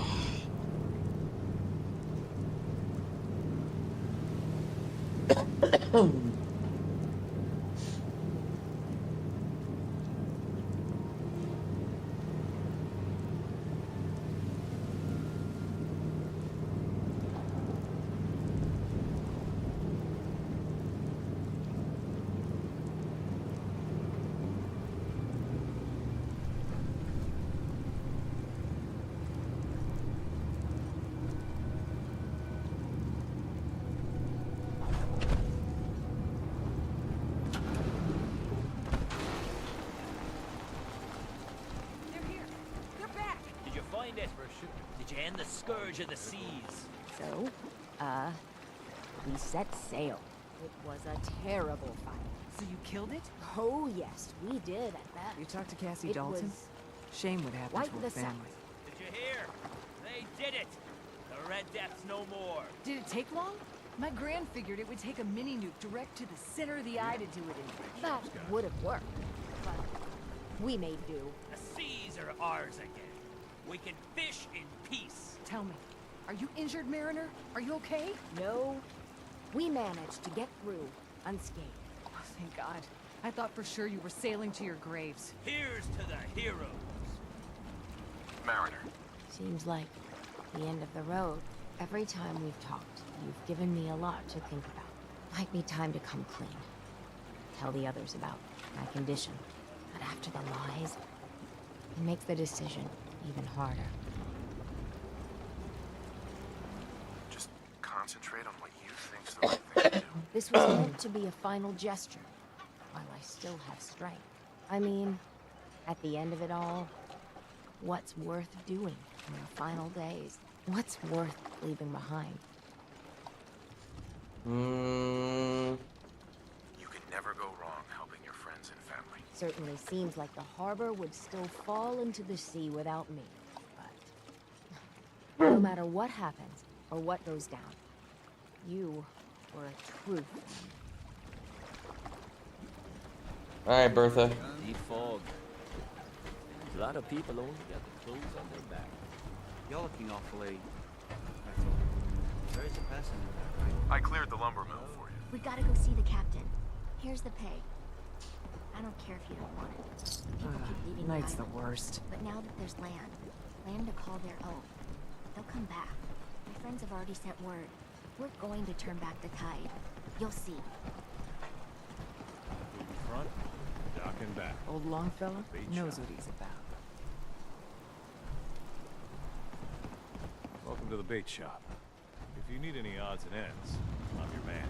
Did you end the scourge of the seas? So, we set sail. It was a terrible fight. So you killed it? Oh, yes, we did at that. You talked to Cassie It Dalton? was Shame would happen like to the a family. Did you hear? They did it! The Red Death's no more. Did it take long? My gran figured it would take a mini nuke direct to the center of the eye to do it in. That would have worked, but we made do. The seas are ours again. We can fish in peace. Tell me, are you injured, Mariner? Are you okay? No, we managed to get through unscathed. Oh, thank God. I thought for sure you were sailing to your graves. Here's to the heroes. Mariner. Seems like the end of the road. Every time we've talked, you've given me a lot to think about. Might be time to come clean. Tell the others about my condition. But after the lies, it makes the decision even harder. Just concentrate on what you think's the right thing to do. This was meant to be a final gesture, while I still have strength. I mean, at the end of it all, what's worth doing in the final days? What's worth leaving behind? You can never go wrong helping your friends and family. Certainly seems like the harbor would still fall into the sea without me. But no matter what happens, or what goes down, you were a true friend. Alright, Bertha. Deep fog. A lot of people only got the clothes on their back. You're looking awfully... Very depressing. I cleared the lumber mill for you. We gotta go see the captain. Here's the pay. I don't care if you don't want it. People keep leaving Night's the island. worst. But now that there's land to call their own, they'll come back. My friends have already sent word. We're going to turn back the tide. You'll see. Front, dock and back. Old Longfellow Bait knows shop. what he's about. Welcome to the bait shop. If you need any odds and ends, I'm your man.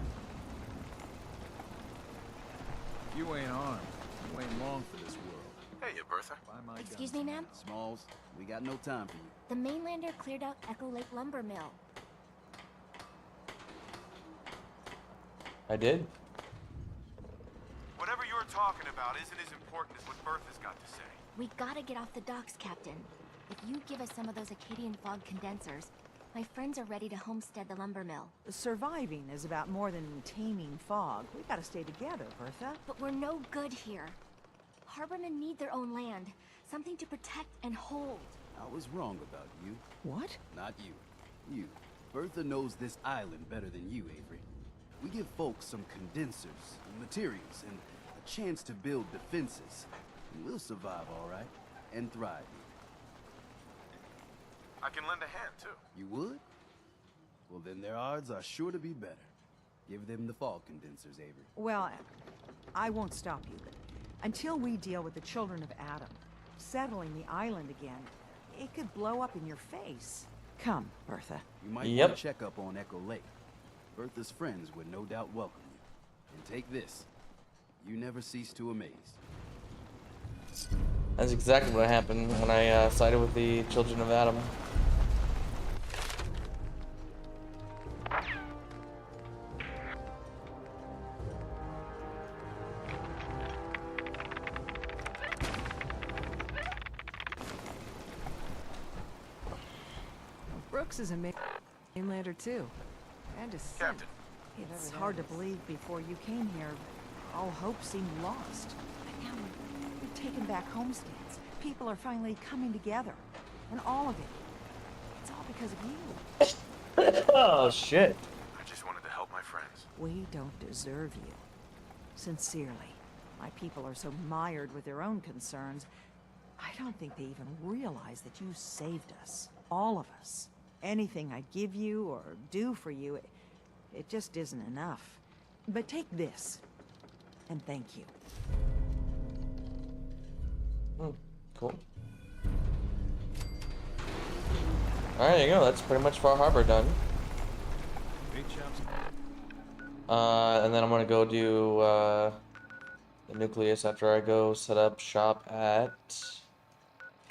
If you ain't armed, you ain't long for this world. Hey, Bertha. Buy my Excuse guns. me, ma'am? Smalls, we got no time for you. The mainlander cleared out Echo Lake Lumber Mill. I did. Whatever you're talking about isn't as important as what Bertha's got to say. We gotta get off the docks, Captain. If you give us some of those Acadian fog condensers, my friends are ready to homestead the lumber mill. Surviving is about more than taming fog. We gotta stay together, Bertha. But we're no good here. Harbormen need their own land, something to protect and hold. I was wrong about you. What? Not you. You. Bertha knows this island better than you, Avery. We give folks some condensers, materials, and a chance to build defenses. And we'll survive all right, and thrive. I can lend a hand, too. You would? Well, then their odds are sure to be better. Give them the fog condensers, Avery. Well, I won't stop you. Until we deal with the children of Adam, settling the island again, it could blow up in your face. Come, Bertha. You might want to check up on Echo Lake. Bertha's friends would no doubt welcome you. And take this. You never cease to amaze. That's exactly what happened when I sided with the children of Adam. Brooks is a mainlander too. And a Captain. It's hard to believe before you came here, all hope seemed lost. But now we've taken back homesteads. People are finally coming together. And all of it. It's all because of you. Oh, shit. I just wanted to help my friends. We don't deserve you. Sincerely. My people are so mired with their own concerns, I don't think they even realize that you saved us. All of us. Anything I give you or do for you, it just isn't enough. But take this, and thank you. Cool. Alright, there you go. That's pretty much Far Harbor done. And then I'm gonna go do the nucleus after I go set up shop at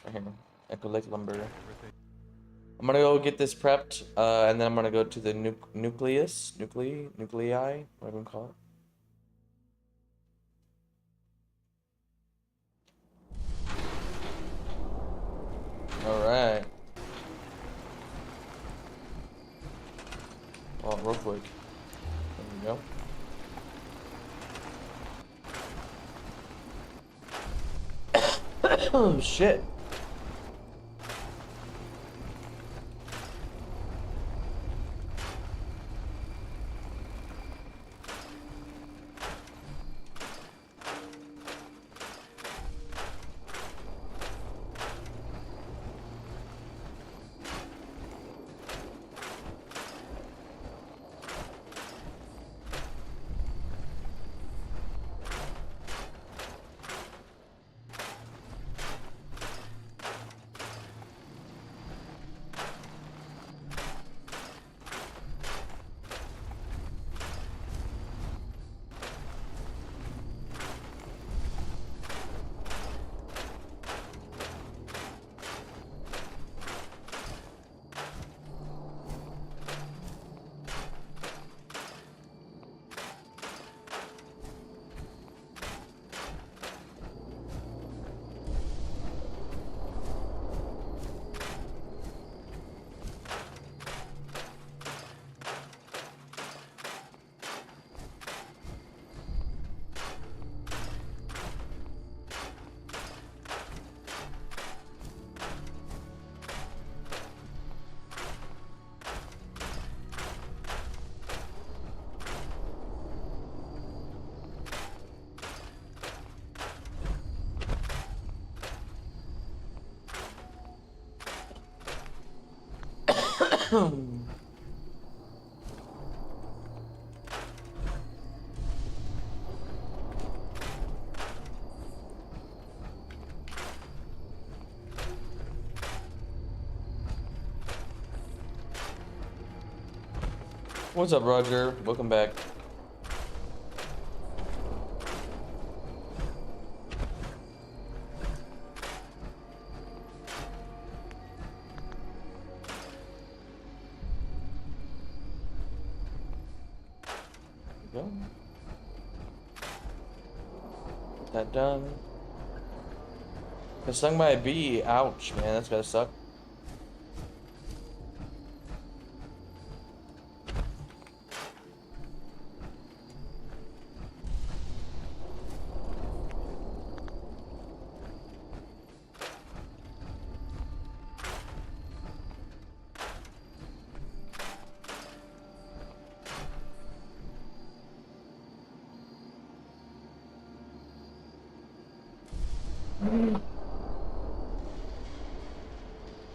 right here, Echo Lake Lumber. I'm gonna go get this prepped, and then I'm gonna go to the nuclei, whatever you call it. Alright. Oh, real quick. There we go. Oh, shit. What's up, Roger? Welcome back. There we go. Get that done. Got stung by a bee. Ouch, man. That's gotta suck.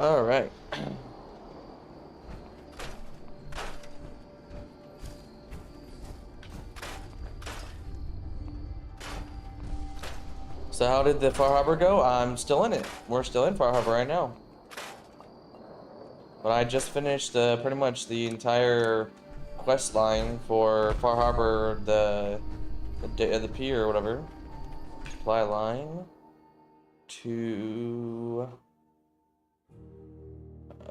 All right. So how did the Far Harbor go? I'm still in it. We're still in Far Harbor right now. But I just finished pretty much the entire quest line for Far Harbor, the pier or whatever. Supply line to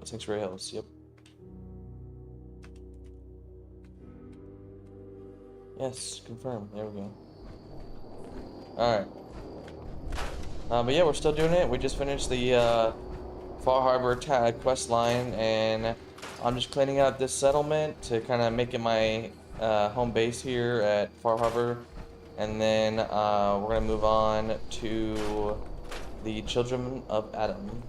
Sanctuary Hills. Yep. Yes, confirm. There we go. All right. But yeah, we're still doing it. We just finished the Far Harbor quest line, and I'm just cleaning out this settlement to kind of make it my home base here at Far Harbor, and then we're gonna move on to the Children of Adam.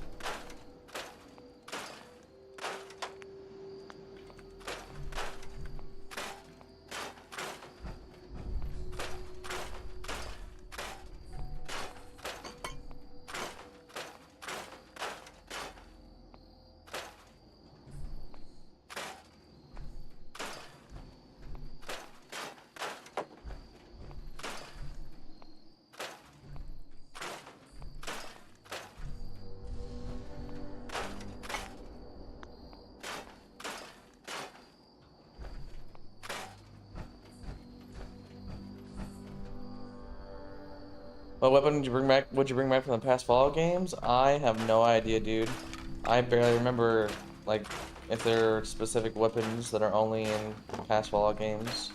What weapon did you bring back? Would you bring back from the past Fallout games? I have no idea, dude. I barely remember, like, if there are specific weapons that are only in past Fallout games.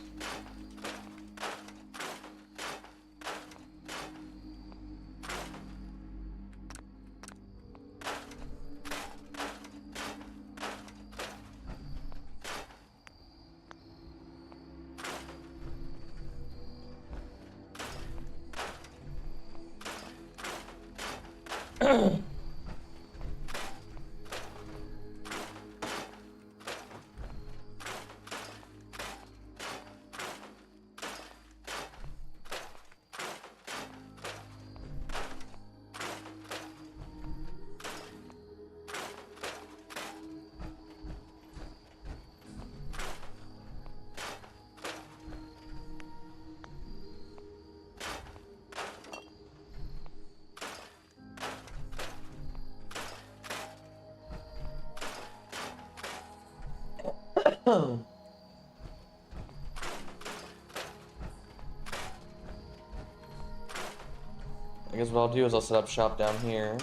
I guess what I'll do is I'll set up shop down here.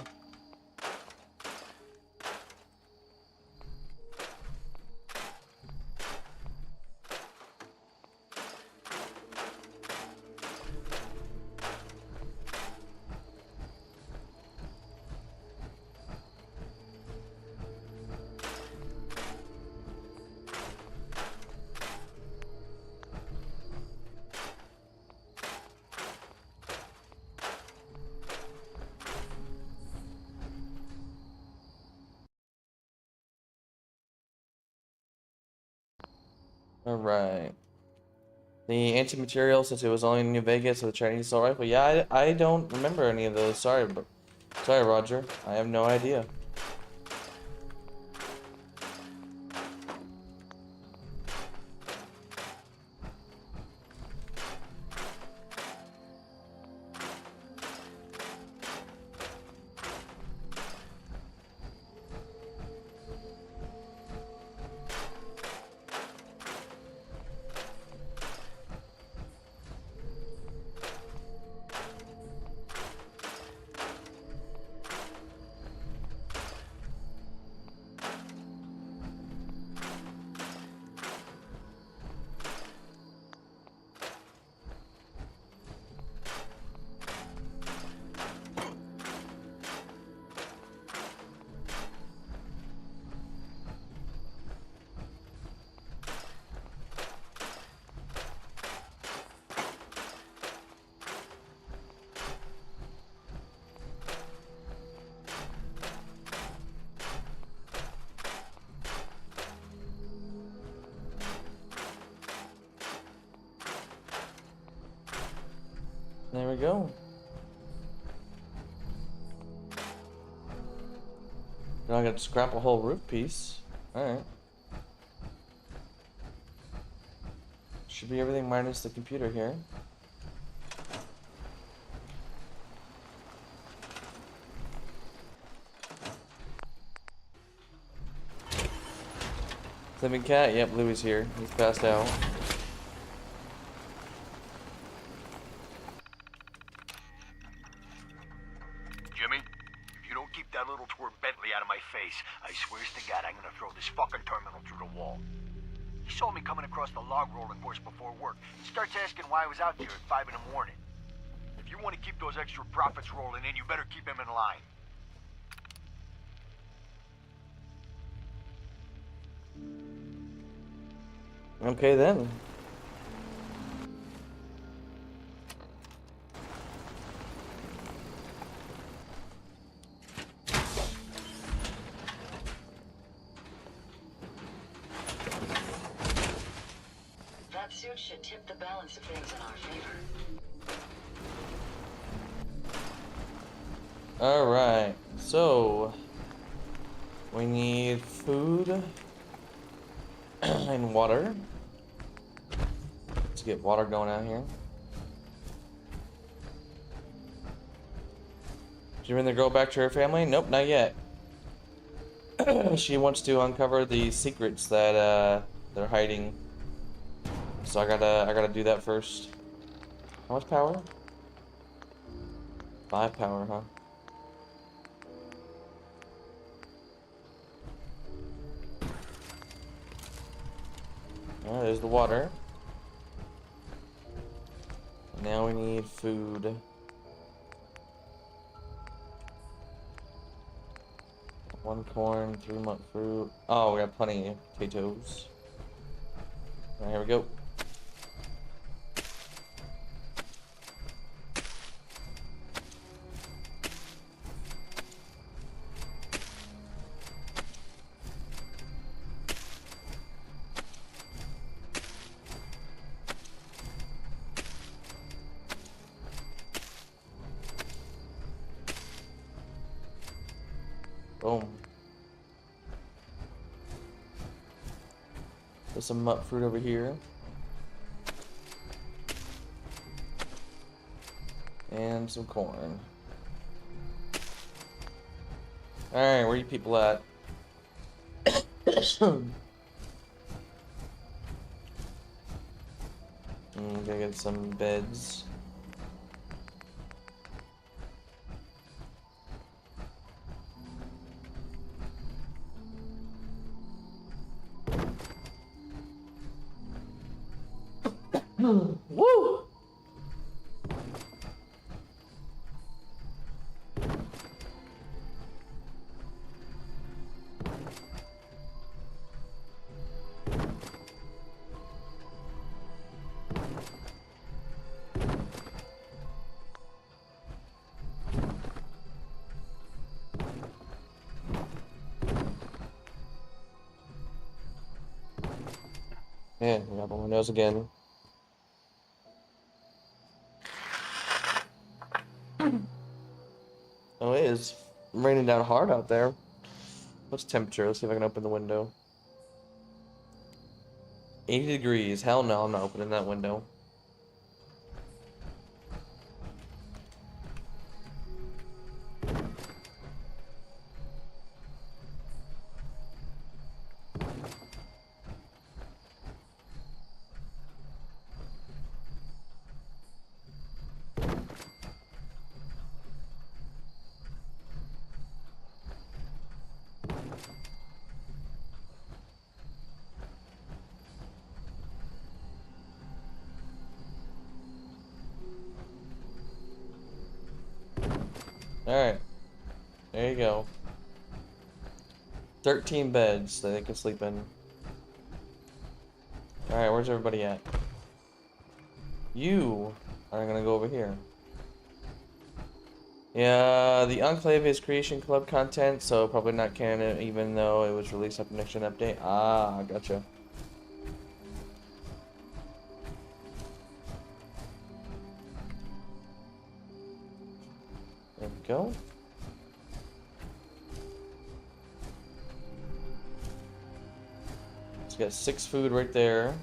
Alright. The anti-material, since it was only in New Vegas with a Chinese assault rifle. Yeah, I don't remember any of those. Sorry, sorry, Roger. I have no idea. There we go. Now I gotta scrap a whole roof piece. Alright. Should be everything minus the computer here. Living cat? Yep, Louie's here. He's passed out. Jimmy, if you don't keep that little twerp Bentley out of my face, I swears to God I'm gonna throw this fucking terminal through the wall. He saw me coming across the log rolling course before work. He starts asking why I was out there at 5 in the morning. If you want to keep those extra profits rolling in, you better keep him in line. Okay then. That suit should tip the balance of things in our favor. Alright, so we need food and water. Let's get water going out here. Did you bring the girl back to her family? Nope, not yet. She wants to uncover the secrets that they're hiding. So I gotta do that first. How much power? 5 power, huh? Alright, there's the water. Now we need food. 1 corn, 3 month fruit. Oh, we got plenty of potatoes. Alright, here we go. Boom. There's some nut fruit over here. And some corn. Alright, where are you people at? Gotta get some beds. Woo! Yeah, we got the windows again. Oh, it is raining down hard out there. What's temperature? Let's see if I can open the window. 80 degrees. Hell no, I'm not opening that window. Alright. There you go. 13 beds that they can sleep in. Alright, where's everybody at? You are gonna go over here. Yeah, the Enclave is Creation Club content, so probably not canon, even though it was released up next gen update. Ah, gotcha. There we go. got 6 food right there.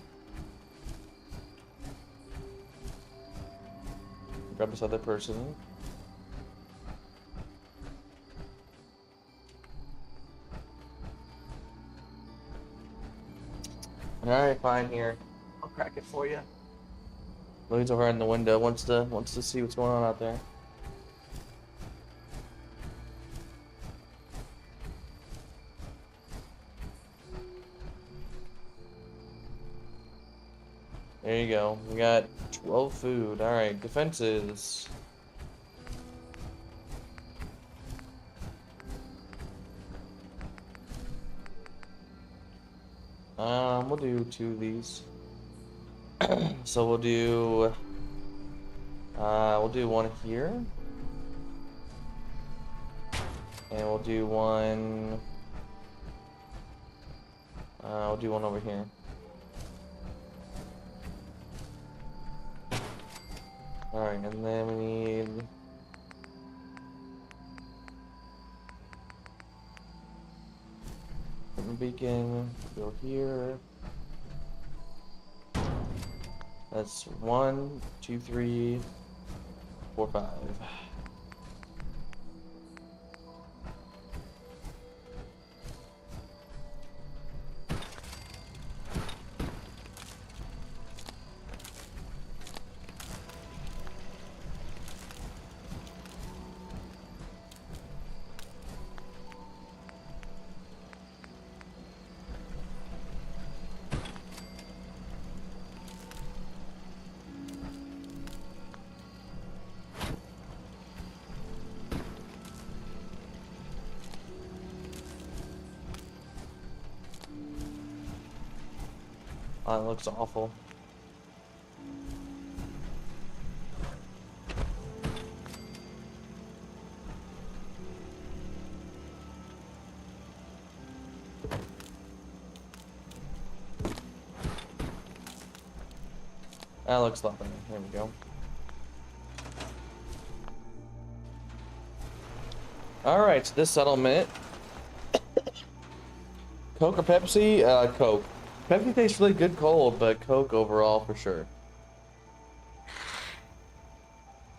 Grab this other person. Alright, fine here. I'll crack it for you. Louie's over in the window, wants to see what's going on out there. There you go. We got 12 food. Alright, defenses. We'll do 2 of these. So we'll do one here. And we'll do one over here. Alright, and then we need beacon, go here. That's 1, 2, 3, 4, 5. Oh, that looks awful. That looks a lot better. There we go. Alright, so this settlement. Coke or Pepsi? Coke. Pepsi tastes really good cold, but Coke overall for sure.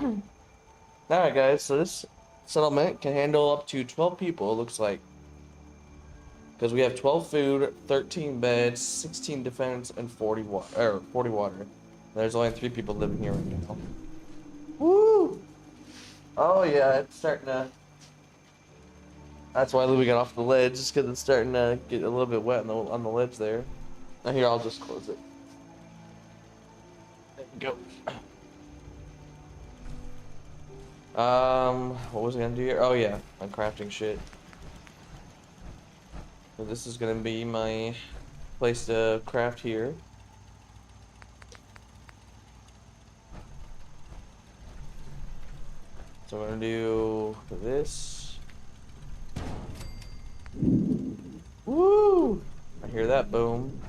Alright guys, so this settlement can handle up to 12 people, it looks like. Because we have 12 food, 13 beds, 16 defense, and 40 water. There's only 3 people living here right now. Woo! Oh yeah, it's starting to... That's why Louis got off the ledge, just because it's starting to get a little bit wet on the ledge there. Now here, I'll just close it. There we go. What was I gonna do here? Oh yeah, I'm crafting shit. So this is gonna be my place to craft here. So I'm gonna do this. Woo! I hear that boom.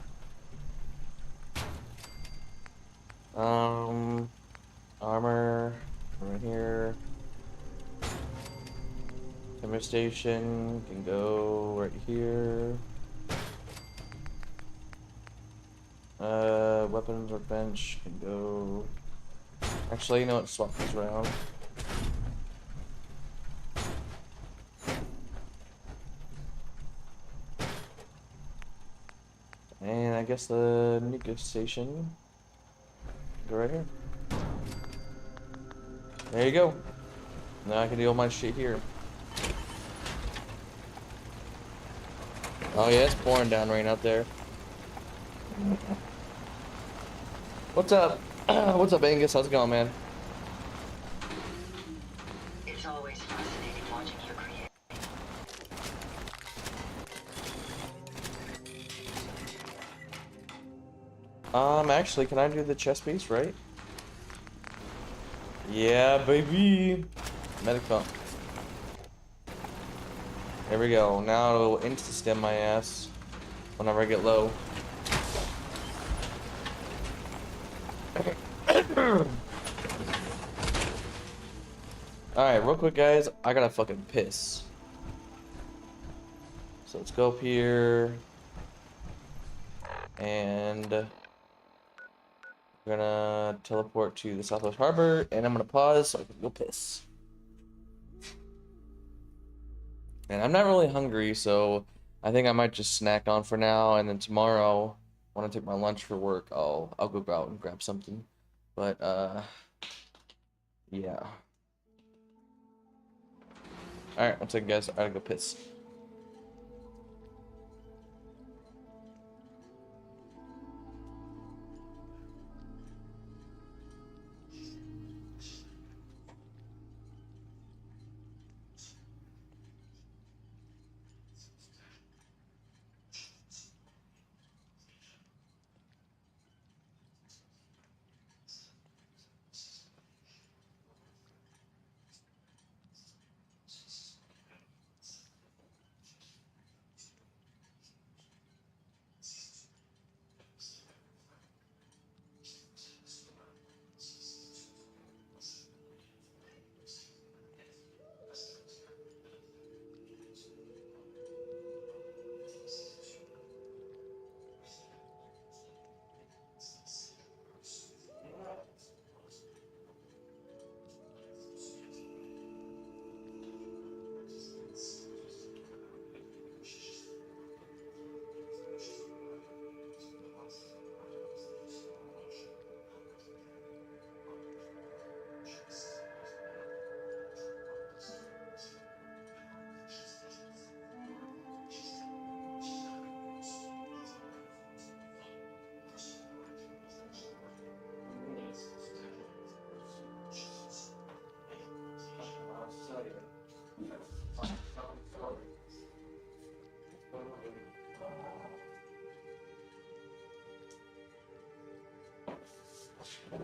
Armor right here. Timber station can go right here. Weapons workbench can go. Actually, you know what? Swap these around. And I guess the Nika station. Go right here. There you go. Now I can do all my shit here. Oh yeah, it's pouring down rain out there. What's up? What's up, Angus? How's it going, man? It's always fascinating watching you create. Actually, can I do the chest piece, right? Yeah, baby. Medic pump. There we go. Now it'll insta-stem my ass whenever I get low. Alright, real quick, guys. I gotta fucking piss. So let's go up here. And we're gonna teleport to the Southwest Harbor, and I'm gonna pause so I can go piss. And I'm not really hungry, so I think I might just snack on for now, and then tomorrow, when I take my lunch for work, I'll go out and grab something. But yeah. Alright, one second guys, I gotta go piss.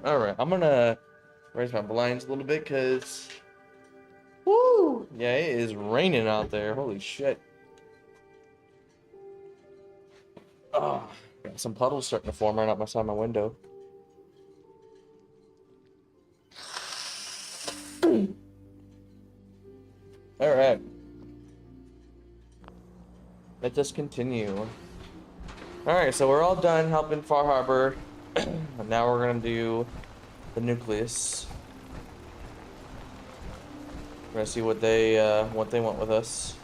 Alright, I'm gonna raise my blinds a little bit because, woo! Yeah, it is raining out there. Holy shit. Oh, got some puddles starting to form right outside my window. Alright. Let us continue. Alright, so we're all done helping Far Harbor. And now we're gonna do the nucleus. We're gonna see what they want with us.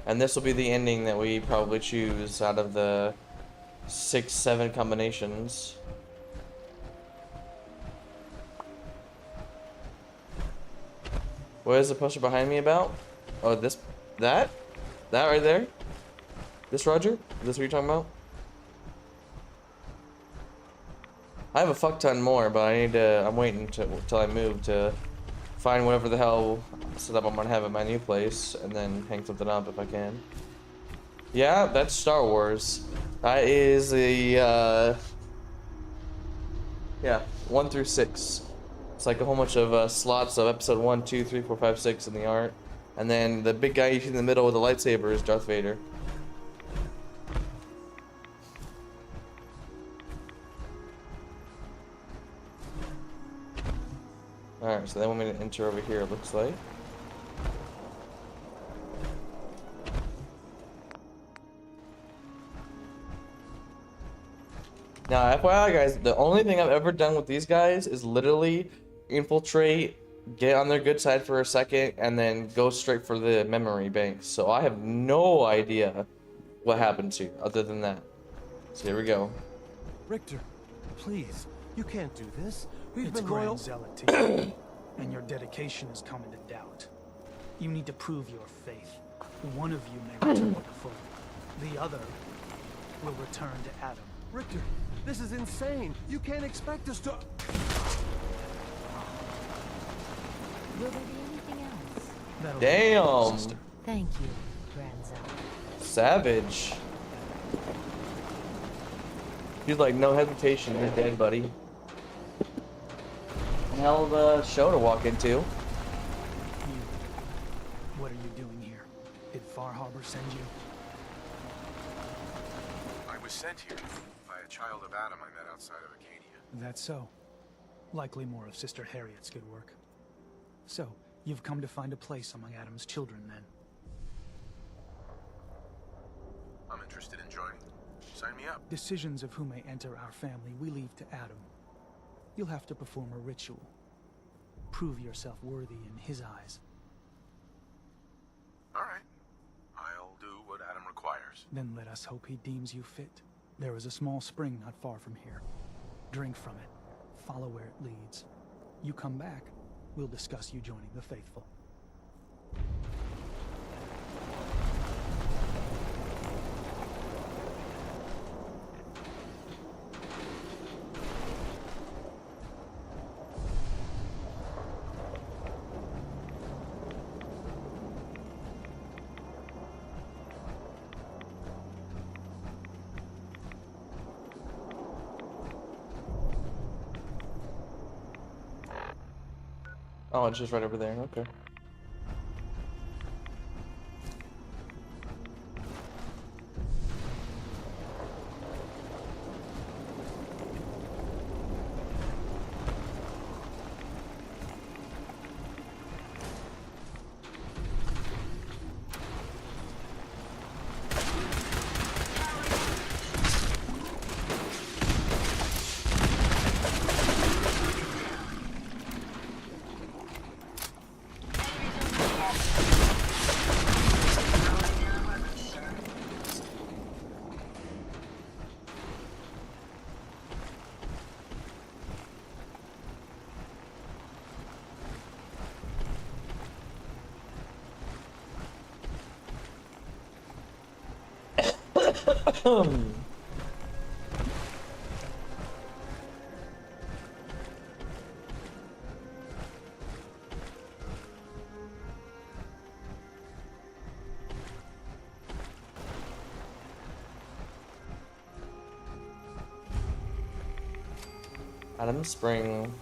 And this will be the ending that we probably choose out of the 6-7 combinations. What is the poster behind me about? Oh, that right there? This Roger? Is this what you're talking about? I have a fuck ton more, but I'm waiting till I move to find whatever the hell setup I'm gonna have at my new place, and then hang something up if I can. Yeah, that's Star Wars. That is the, yeah, 1 through 6. It's like a whole bunch of slots of episode 1, 2, 3, 4, 5, 6 in the art. And then the big guy you see in the middle with the lightsaber is Darth Vader. Alright, so they want me to enter over here, it looks like. Now, FYI guys, the only thing I've ever done with these guys is literally infiltrate, get on their good side for a second, and then go straight for the memory banks. So I have no idea what happened to you, other than that. So here we go. Richter, please, you can't do this. We've It's been loyal. Grand Zealot to you, and your dedication is coming to doubt. You need to prove your faith. One of you may return to the fold. The other will return to Adam. Richter, this is insane. You can't expect us to... Will there be anything else? That'll Damn! Thank you, Grand Zealot. Savage. He's like, no hesitation, you're dead, buddy. Hell of a show to walk into. What are you doing here? Did Far Harbor send you? I was sent here by a child of Adam I met outside of Acadia. That's so. Likely more of Sister Harriet's good work. So, you've come to find a place among Adam's children, then? interested in joining, sign me up. Decisions of who may enter our family we leave to Adam. You'll have to perform a ritual. Prove yourself worthy in his eyes. All right. I'll do what Adam requires. Then let us hope he deems you fit. There is a small spring not far from here. Drink from it. Follow where it leads. You come back, we'll discuss you joining the faithful. Oh, it's just right over there. Okay. Adam Spring.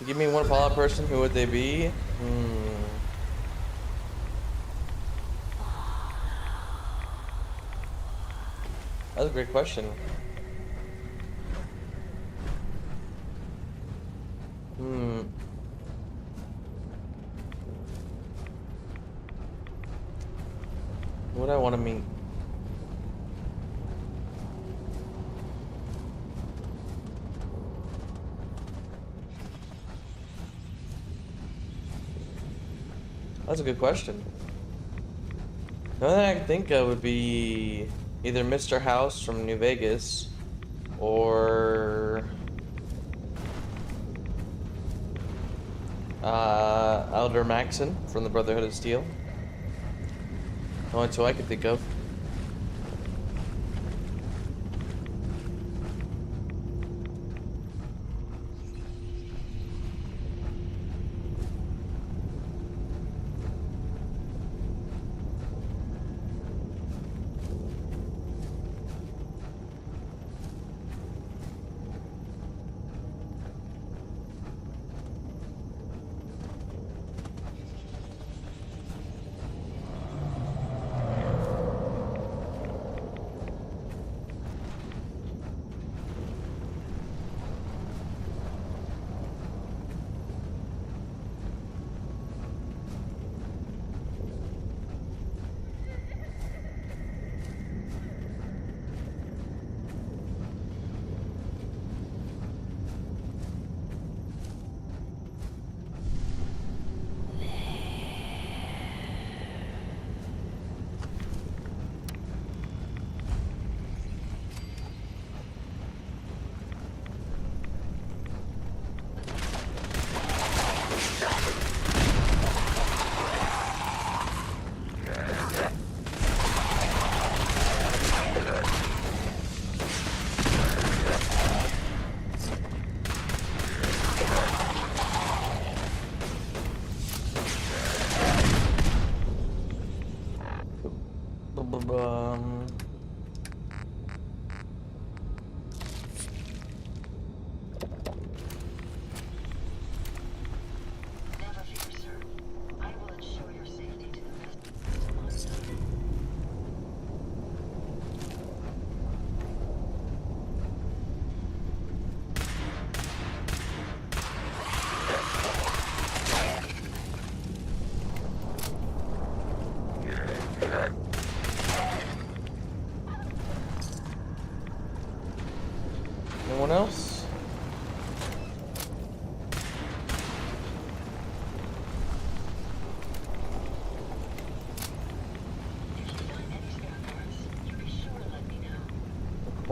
Give me one Fallout person, who would they be? That's a great question. What do I want to meet? That's a good question. The only thing I can think of would be either Mr. House from New Vegas or Elder Maxon from the Brotherhood of Steel. The only two I could think of.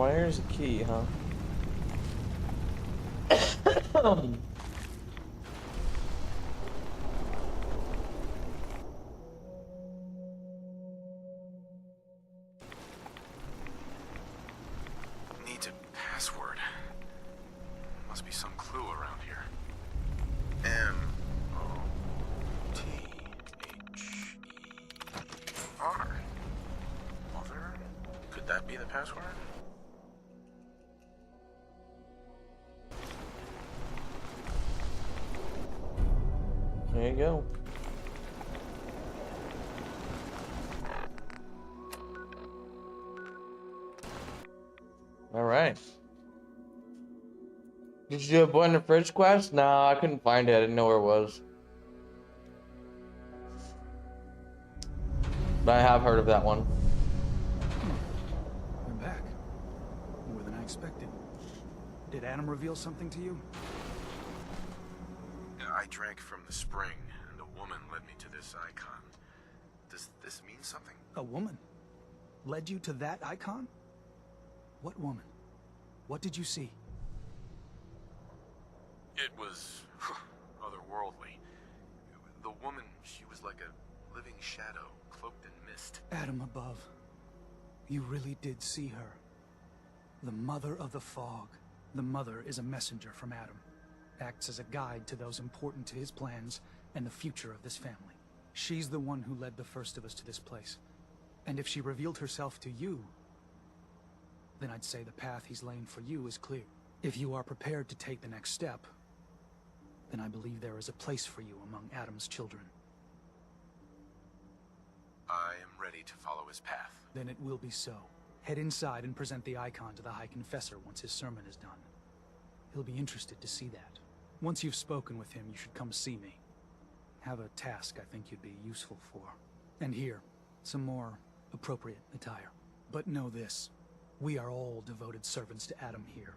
Requires a key, huh? Needs a password. Must be some clue around here. M-O-T-H-E-R. Mother? Could that be the password? There you go. All right. Did you do a boy in the fridge quest? No, I couldn't find it. I didn't know where it was. But I have heard of that one. You're back. More than I expected. Did Adam reveal something to you? I drank from the spring, and a woman led me to this icon. Does this mean something? A woman? Led you to that icon? What woman? What did you see? It was otherworldly. The woman, she was like a living shadow, cloaked in mist. Adam above. You really did see her. The Mother of the Fog. The Mother is a messenger from Adam. Acts as a guide to those important to his plans and the future of this family. She's the one who led the first of us to this place. And if she revealed herself to you, then I'd say the path he's laying for you is clear. If you are prepared to take the next step, then I believe there is a place for you among Adam's children. I am ready to follow his path. Then it will be so. Head inside and present the icon to the High Confessor once his sermon is done. He'll be interested to see that. Once you've spoken with him, you should come see me. Have a task I think you'd be useful for. And here, some more appropriate attire. But know this, we are all devoted servants to Adam here.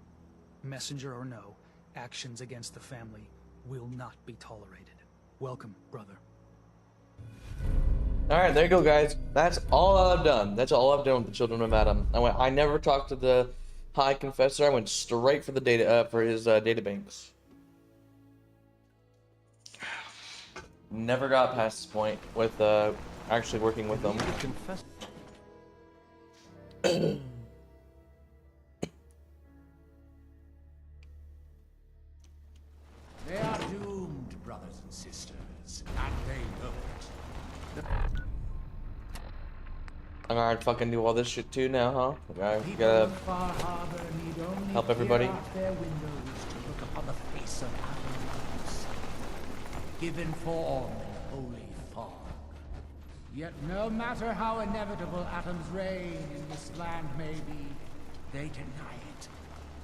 Messenger or no, actions against the family will not be tolerated. Welcome, brother. Alright, there you go, guys. That's all I've done. That's all I've done with the Children of Adam. I never talked to the High Confessor. I went straight for the data for his data banks. Never got past this point with actually working with them. They are doomed, brothers and sisters, and they know it. I'm gonna fucking do all this shit too now, huh? You gotta help everybody. Their windows to look upon the face of Adam's given form in holy fog. Yet no matter how inevitable Adam's reign in this land may be, they deny it.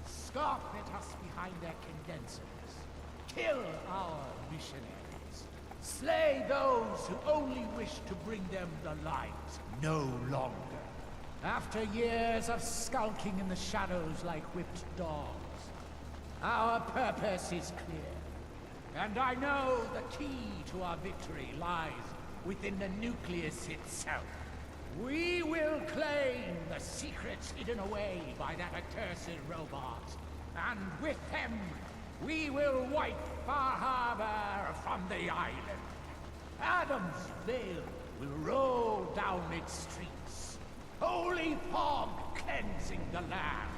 Scoff at us behind their condensers. Kill our missionaries. Slay those who only wish to bring them the light no longer. After years of skulking in the shadows like whipped dogs, our purpose is clear. And I know the key to our victory lies within the nucleus itself. We will claim the secrets hidden away by that accursed robot. And with them, we will wipe Far Harbor from the island. Adam's veil will roll down its streets. Holy fog cleansing the land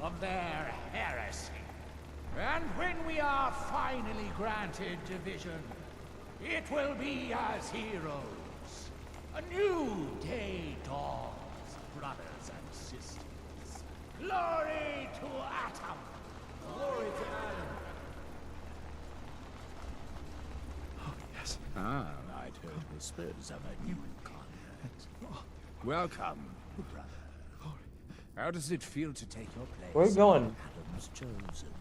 of their heresy. And when we are finally granted division, it will be as heroes. A new day dawns, brothers and sisters. Glory to Atom! Glory to Adam! Ah, I'd heard whispers of a new convert. Welcome, brother. How does it feel to take your place? Where are we going? Adam's chosen.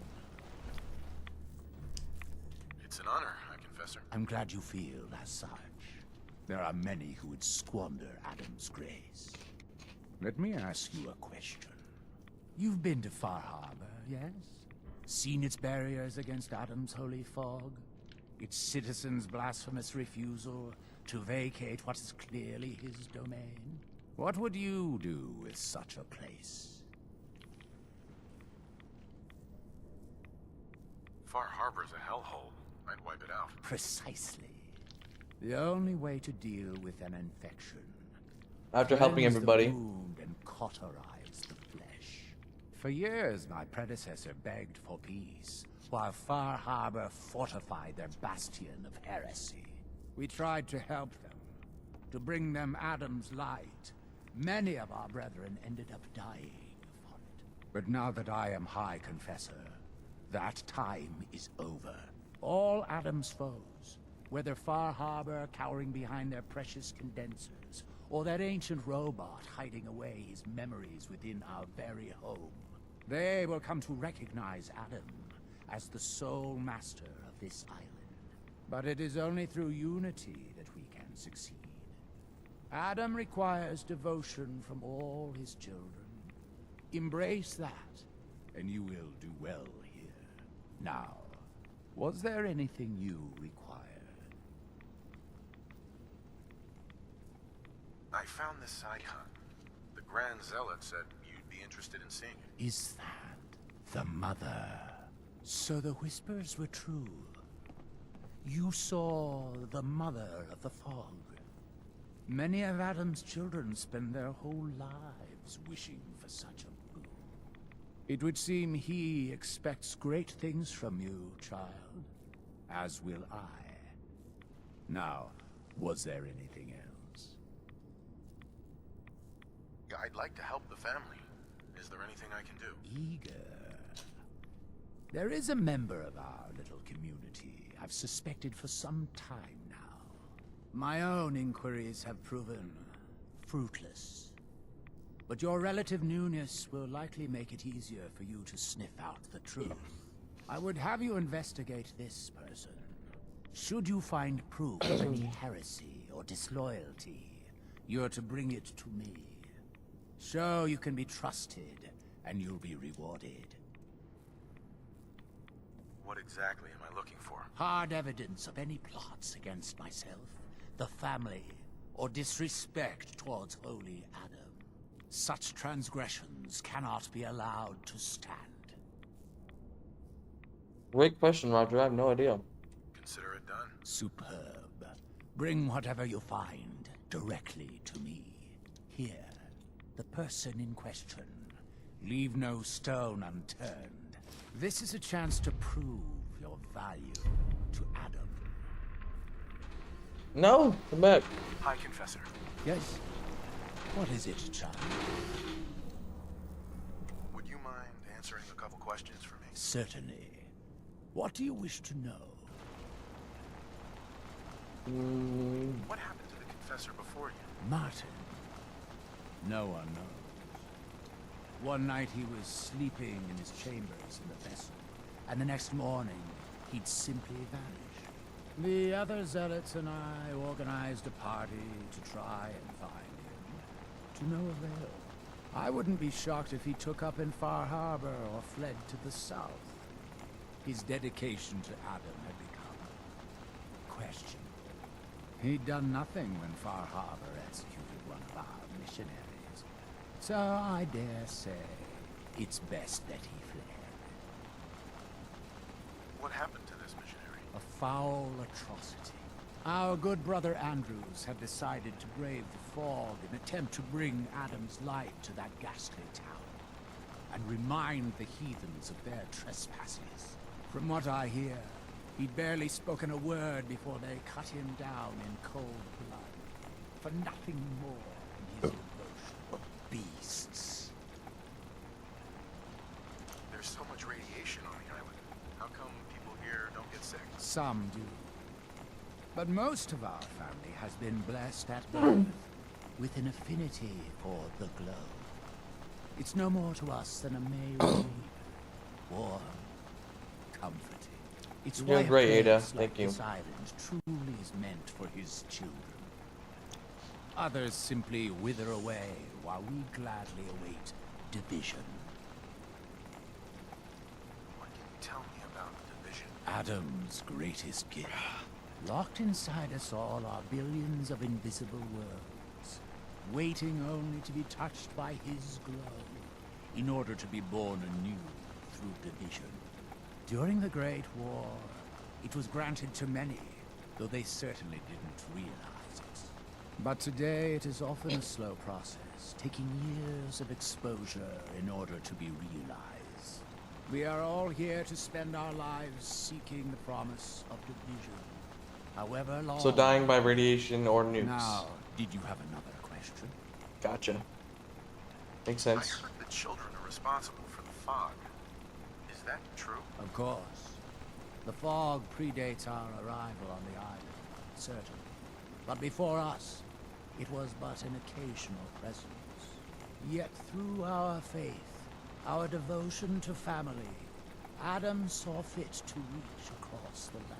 It's an honor, High Confessor. I'm glad you feel as such. There are many who would squander Adam's grace. Let me ask you a question. You've been to Far Harbor, yes? Seen its barriers against Adam's holy fog? Its citizens' blasphemous refusal to vacate what is clearly his domain? What would you do with such a place? Far Harbor's a hellhole. I'd wipe it out. Precisely. The only way to deal with an infection. After helping Cleanse everybody. the wound and cauterize the flesh. For years, my predecessor begged for peace, while Far Harbor fortified their bastion of heresy. We tried to help them, to bring them Adam's light. Many of our brethren ended up dying for it. But now that I am High Confessor, that time is over. All Adam's foes, whether Far Harbor cowering behind their precious condensers, or that ancient robot hiding away his memories within our very home, they will come to recognize Adam as the sole master of this island. But it is only through unity that we can succeed. Adam requires devotion from all his children. Embrace that, and you will do well here. Now, was there anything you required? I found this icon. The Grand Zealot said you'd be interested in seeing it. Is that the mother? So the whispers were true. You saw the mother of the fog. Many of Adam's children spend their whole lives wishing for such a boon. It would seem he expects great things from you, child. As will I. Now, was there anything else? Yeah, I'd like to help the family. Is there anything I can do? Eager. There is a member of our little community I've suspected for some time now. My own inquiries have proven fruitless. But your relative newness will likely make it easier for you to sniff out the truth. I would have you investigate this person. Should you find proof of any heresy or disloyalty, you're to bring it to me. Show you can be trusted, and you'll be rewarded. What exactly am I looking for? Hard evidence of any plots against myself, the family, or disrespect towards holy Adam. Such transgressions cannot be allowed to stand. Great question, Roger. I have no idea. Consider it done. Superb. Bring whatever you find directly to me. Here, the person in question. Leave no stone unturned. This is a chance to prove your value to Adam. No, come back. High Confessor. Yes? What is it, child? Would you mind answering a couple questions for me? Certainly. What do you wish to know? What happened to the Confessor before you? Martin. No one knows. One night he was sleeping in his chambers in the vessel, and the next morning he'd simply vanished. The other zealots and I organized a party to try and find him, to no avail. I wouldn't be shocked if he took up in Far Harbor or fled to the south. His dedication to Adam had become questionable. He'd done nothing when Far Harbor executed one of our missionaries. So I dare say it's best that he fled. What happened to this missionary? A foul atrocity. Our good brother Andrews had decided to brave the fog in an attempt to bring Adam's light to that ghastly town, and remind the heathens of their trespasses. From what I hear, he'd barely spoken a word before they cut him down in cold blood, for nothing more than his devotion to beasts. There's so much radiation on the island. How come people here don't get sick? Some do. But most of our family has been blessed at birth with an affinity for the glow. It's no more to us than a May rain, warm, comforting. It's You're why doing great, a Ada. place like Thank you. this island truly is meant for his children. Others simply wither away while we gladly await division. What can you tell me about division? Adam's greatest gift. Locked inside us all are billions of invisible worlds, waiting only to be touched by his glow, in order to be born anew through division. During the Great War, it was granted to many, though they certainly didn't realize it. But today it is often a slow process, taking years of exposure in order to be realized. We are all here to spend our lives seeking the promise of division, however long. So dying by radiation or nukes. Now, did you have another question? Gotcha. Makes sense. I heard the children are responsible for the fog. Is that true? Of course. The fog predates our arrival on the island, certainly. But before us, it was but an occasional presence. Yet through our faith, our devotion to family, Adam saw fit to reach across the land,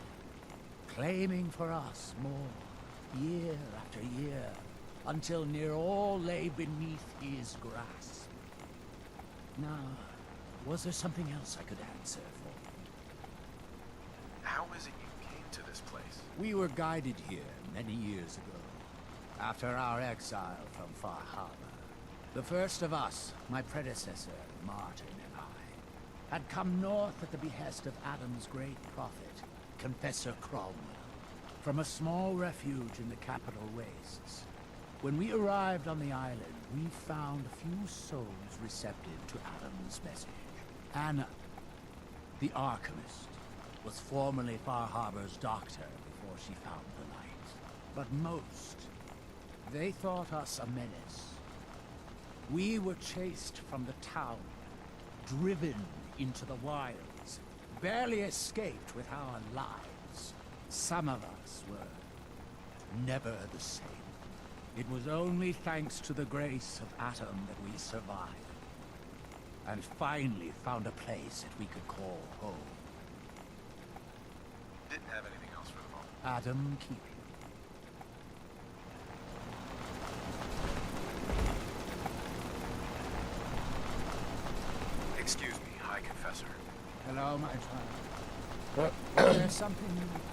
claiming for us more, year after year, until near all lay beneath his grasp. Now, was there something else I could answer for you? How is it you came to this place? We were guided here many years ago, after our exile from Far Harbor. The first of us, my predecessor, Martin, and I, had come north at the behest of Adam's great prophet, Confessor Cromwell, from a small refuge in the capital wastes. When we arrived on the island, we found few souls receptive to Adam's message. Anna, the Archivist, was formerly Far Harbor's doctor before she found the light. But most, they thought us a menace. We were chased from the town, driven into the wilds, barely escaped with our lives. Some of us were never the same. It was only thanks to the grace of Adam that we survived, and finally found a place that we could call home. Didn't have anything else for the moment. Adam keep you. Excuse me, High Confessor. Hello, my child. Is there something you require?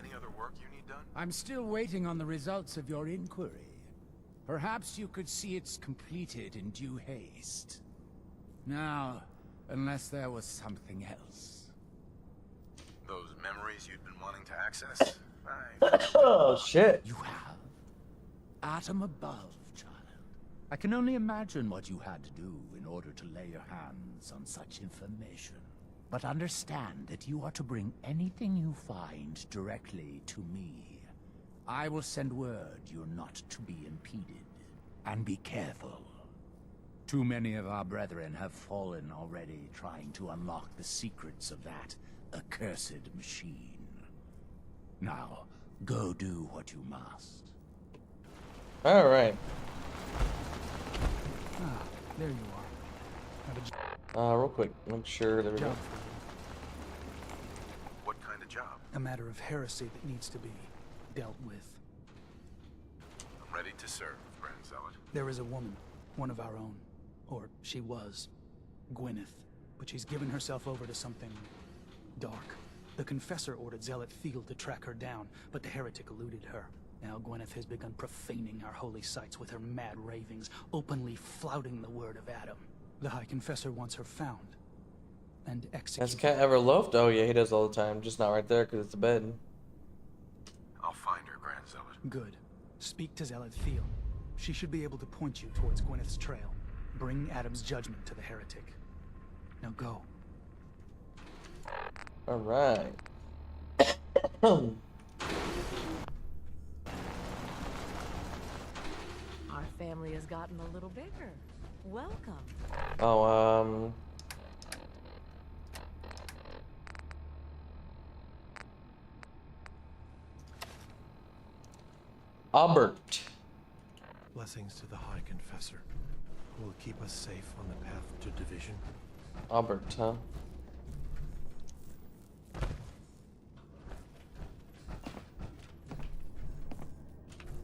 Any other work you need done? I'm still waiting on the results of your inquiry. Perhaps you could see it's completed in due haste. Now, unless there was something else. Those memories you'd been wanting to access? Oh, shit. You have? Atom above, child. I can only imagine what you had to do in order to lay your hands on such information. But understand that you are to bring anything you find directly to me. I will send word you're not to be impeded. And be careful. Too many of our brethren have fallen already trying to unlock the secrets of that accursed machine. Now, go do what you must. All right. Ah, there you are. Have a Real quick, make sure there we go. job for you. What kind of job? A matter of heresy that needs to be dealt with. I'm ready to serve, Grand Zealot. There is a woman, one of our own. Or she was. Gwyneth. But she's given herself over to something dark. The Confessor ordered Zealot Field to track her down, but the heretic eluded her. Now Gwyneth has begun profaning our holy sites with her mad ravings, openly flouting the word of Adam. The High Confessor wants her found and executed. Has the cat ever loafed? Oh yeah, he does all the time. Just not right there because it's a bed. I'll find her, Grand Zealot. Good. Speak to Zealot Field. She should be able to point you towards Gwyneth's trail. Bring Adam's judgment to the heretic. Now go. All right. Our family has gotten a little bigger. Welcome. Oh, Albert. Blessings to the High Confessor, who will keep us safe on the path to division. Albert, huh?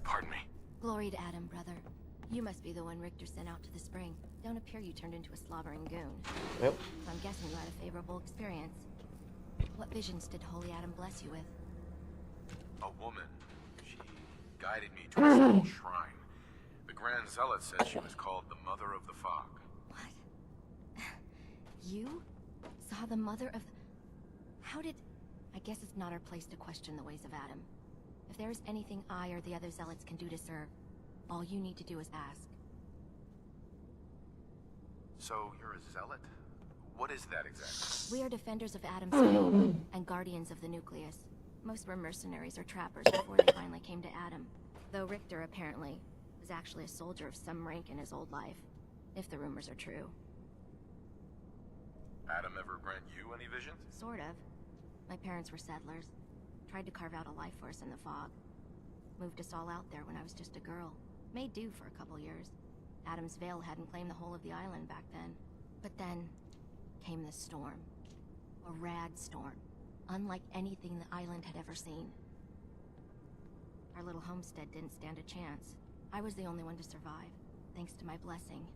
Pardon me. Glory to Adam, brother. You must be the one Richter sent out to the spring. Don't appear you turned into a slobbering goon. Yep. So I'm guessing you had a favorable experience. What visions did Holy Adam bless you with? A woman. She guided me to a small shrine. The Grand Zealot says she was called the Mother of the Fog. You? Saw the mother of... How did... I guess it's not our place to question the ways of Adam. If there is anything I or the other zealots can do to serve, all you need to do is ask. So, you're a zealot? What is that exactly? We are defenders of Adam's faith and guardians of the nucleus. Most were mercenaries or trappers before they finally came to Adam. Though Richter, apparently, was actually a soldier of some rank in his old life. If the rumors are true. Adam ever grant you any visions? Sort of. My parents were settlers. Tried to carve out a life for us in the fog. Moved us all out there when I was just a girl. Made do for a couple years. Adam's Veil hadn't claimed the whole of the island back then. But then came the storm. A rad storm. Unlike anything the island had ever seen. Our little homestead didn't stand a chance. I was the only one to survive, thanks to my blessing.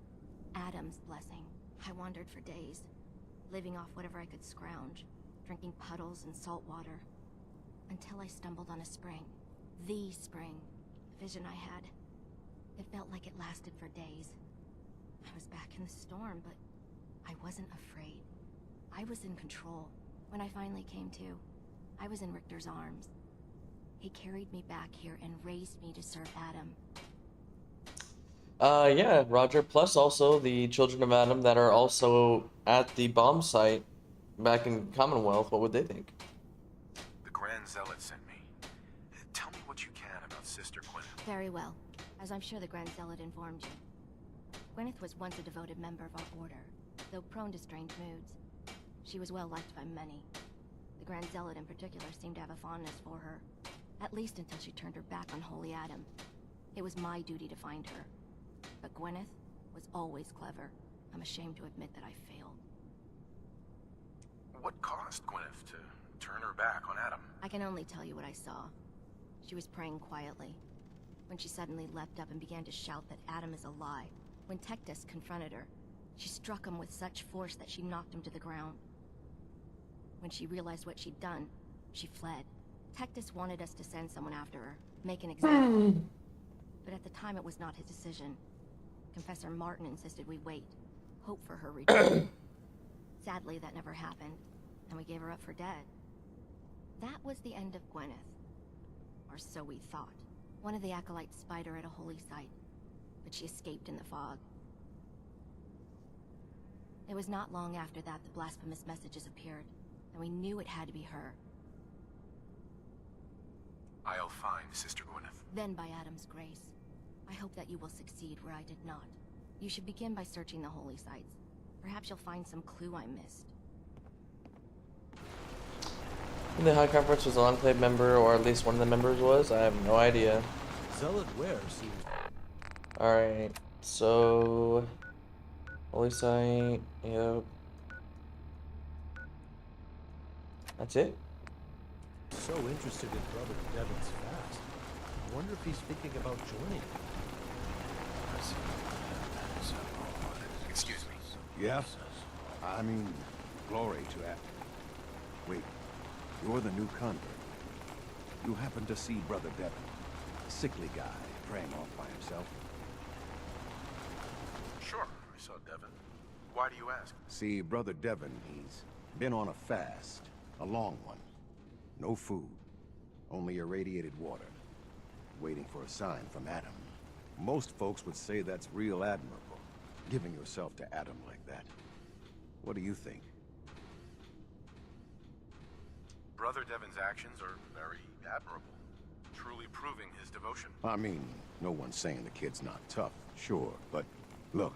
Adam's blessing. I wandered for days, living off whatever I could scrounge, drinking puddles and salt water, until I stumbled on a spring. The spring. A vision I had. It felt like it lasted for days. I was back in the storm, but I wasn't afraid. I was in control. When I finally came to, I was in Richter's arms. He carried me back here and raised me to serve Adam. Yeah, Roger. Plus also the Children of Adam that are also at the bomb site back in Commonwealth. What would they think? The Grand Zealot sent me. Tell me what you can about Sister Gwyneth. Very well, as I'm sure the Grand Zealot informed you. Gwyneth was once a devoted member of our order, though prone to strange moods. She was well liked by many. The Grand Zealot in particular seemed to have a fondness for her, at least until she turned her back on Holy Adam. It was my duty to find her. But Gwyneth was always clever. I'm ashamed to admit that I failed. What caused Gwyneth to turn her back on Adam? I can only tell you what I saw. She was praying quietly, when she suddenly leapt up and began to shout that Adam is a lie. When Tectus confronted her, she struck him with such force that she knocked him to the ground. When she realized what she'd done, she fled. Tectus wanted us to send someone after her, make an example. But at the time it was not his decision. Confessor Martin insisted we wait, hope for her return. Sadly, that never happened, and we gave her up for dead. That was the end of Gwyneth. Or so we thought. One of the acolytes spied her at a holy site, but she escaped in the fog. It was not long after that the blasphemous messages appeared, and we knew it had to be her. I'll find Sister Gwyneth. Then by Adam's grace. I hope that you will succeed where I did not. You should begin by searching the holy sites. Perhaps you'll find some clue I missed. The High Conference was an Enclave member, or at least one of the members was. I have no idea. Zealot where? See. Alright, so... Holy site, yep. That's it? So interested in Brother Devon's fast. I wonder if he's thinking about joining. Excuse me. Yeah? I mean, glory to that. Wait, you're the new convert. You happen to see Brother Devon, a sickly guy praying off by himself? Sure, I saw Devon. Why do you ask? See, Brother Devon, he's been on a fast, a long one. No food, only irradiated water, waiting for a sign from Adam. Most folks would say that's real admirable, giving yourself to Adam like that. What do you think? Brother Devon's actions are very admirable, truly proving his devotion. I mean, no one's saying the kid's not tough, sure, but look,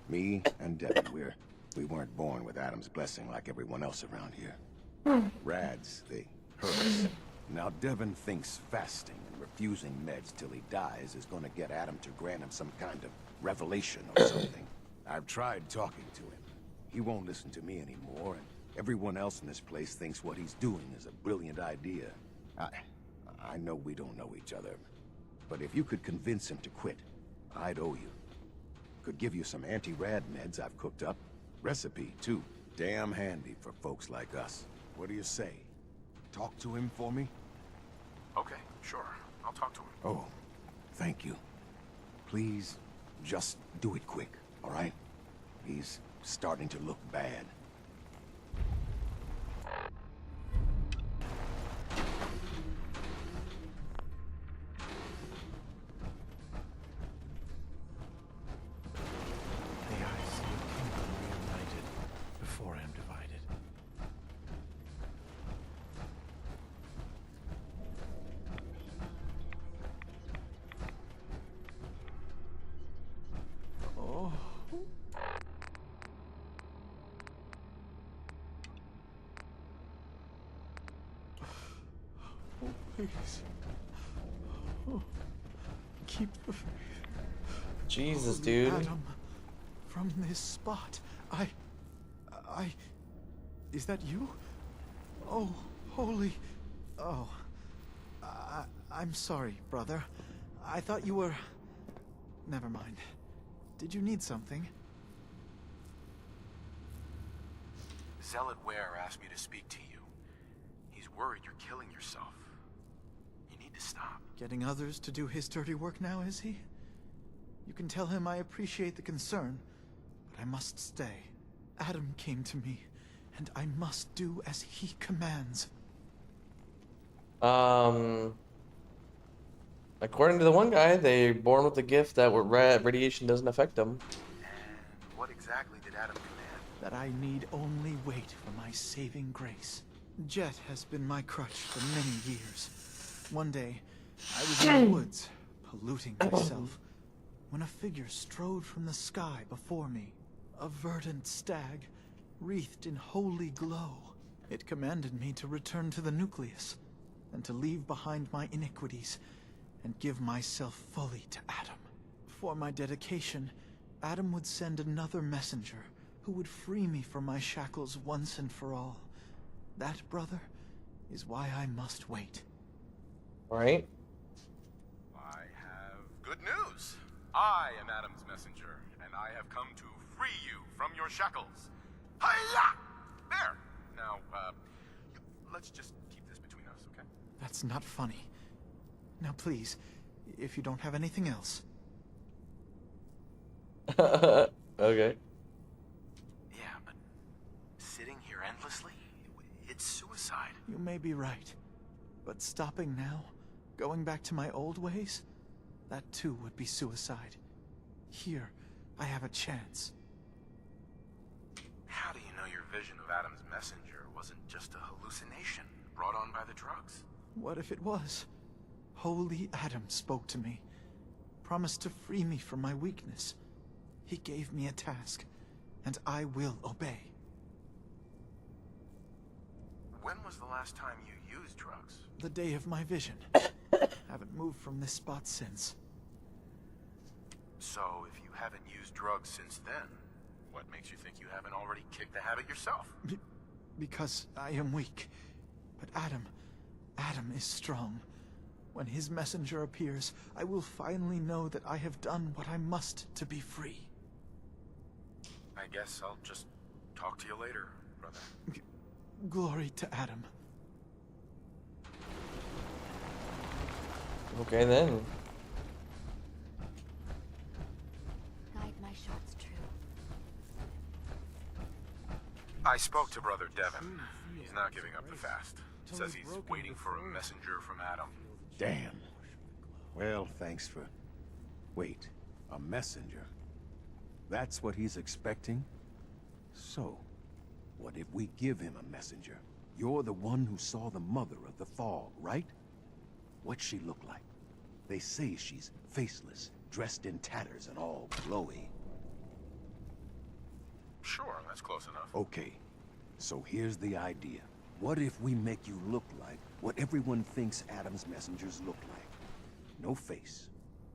me and Devon, we weren't born with Adam's blessing like everyone else around here. Rads, they hurt us. Now Devon thinks fasting and refusing meds till he dies is gonna get Adam to grant him some kind of revelation or something. I've tried talking to him. He won't listen to me anymore, and everyone else in this place thinks what he's doing is a brilliant idea. I know we don't know each other, but if you could convince him to quit, I'd owe you. Could give you some anti-rad meds I've cooked up. Recipe, too. Damn handy for folks like us. What do you say? Talk to him for me? Okay, sure. I'll talk to him. Oh, thank you. Please, just do it quick, all right? He's starting to look bad. May I see a kingdom reunited before I am divided. Oh. Oh, please. Oh, keep the faith. Jesus, Holy dude. Adam, from this spot, is that you? Oh, holy, oh, I'm sorry, brother. I thought you were, never mind. Did you need something? Zealot Ware asked me to speak to you. He's worried you're killing yourself. You need to stop. Getting others to do his dirty work now, is he? You can tell him I appreciate the concern, but I must stay. Adam came to me, and I must do as he commands. According to the one guy, they're born with a gift that radiation doesn't affect them. And what exactly did Adam command? That I need only wait for my saving grace. Jet has been my crutch for many years. One day, I was in the woods, polluting myself, when a figure strode from the sky before me. A verdant stag, wreathed in holy glow. It commanded me to return to the nucleus, and to leave behind my iniquities, and give myself fully to Adam. For my dedication, Adam would send another messenger, who would free me from my shackles once and for all. That, brother, is why I must wait. Right? I have good news. I am Adam's messenger, and I have come to free you from your shackles. Hiya! There! Now, let's just keep this between us, okay? That's not funny. Now please, if you don't have anything else. Okay. Yeah, but sitting here endlessly, it's suicide. You may be right. But stopping now, going back to my old ways, that too would be suicide. Here, I have a chance. How do you know your vision of Adam's messenger wasn't just a hallucination brought on by the drugs? What if it was? Holy Adam spoke to me, promised to free me from my weakness. He gave me a task, and I will obey. When was the last time you used drugs? The day of my vision. Haven't moved from this spot since. So, if you haven't used drugs since then, what makes you think you haven't already kicked the habit yourself? Because I am weak. But Adam is strong. When his messenger appears, I will finally know that I have done what I must to be free. I guess I'll just talk to you later, brother. Glory to Adam. Okay then. Guide my shots true. I spoke to Brother Devon. He's not giving up the fast. Says he's waiting for a messenger from Adam. Damn. Well, thanks for... Wait, a messenger? That's what he's expecting? So, what if we give him a messenger? You're the one who saw the mother of the fog, right? What's she look like? They say she's faceless, dressed in tatters and all glowy. Sure, that's close enough. Okay, so here's the idea. What if we make you look like what everyone thinks Adam's messengers look like? No face,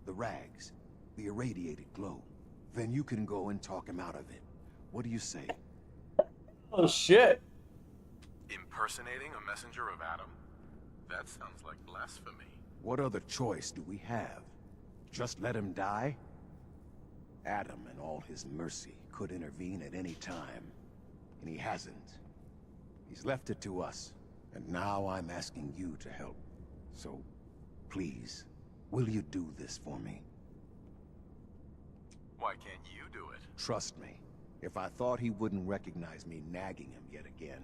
the rags, the irradiated glow. Then you can go and talk him out of it. What do you say? Oh shit. Impersonating a messenger of Adam? That sounds like blasphemy. What other choice do we have? Just let him die? Adam, in all his mercy, could intervene at any time. And he hasn't. He's left it to us. And now I'm asking you to help. So, please, will you do this for me? Why can't you do it? Trust me. If I thought he wouldn't recognize me nagging him yet again,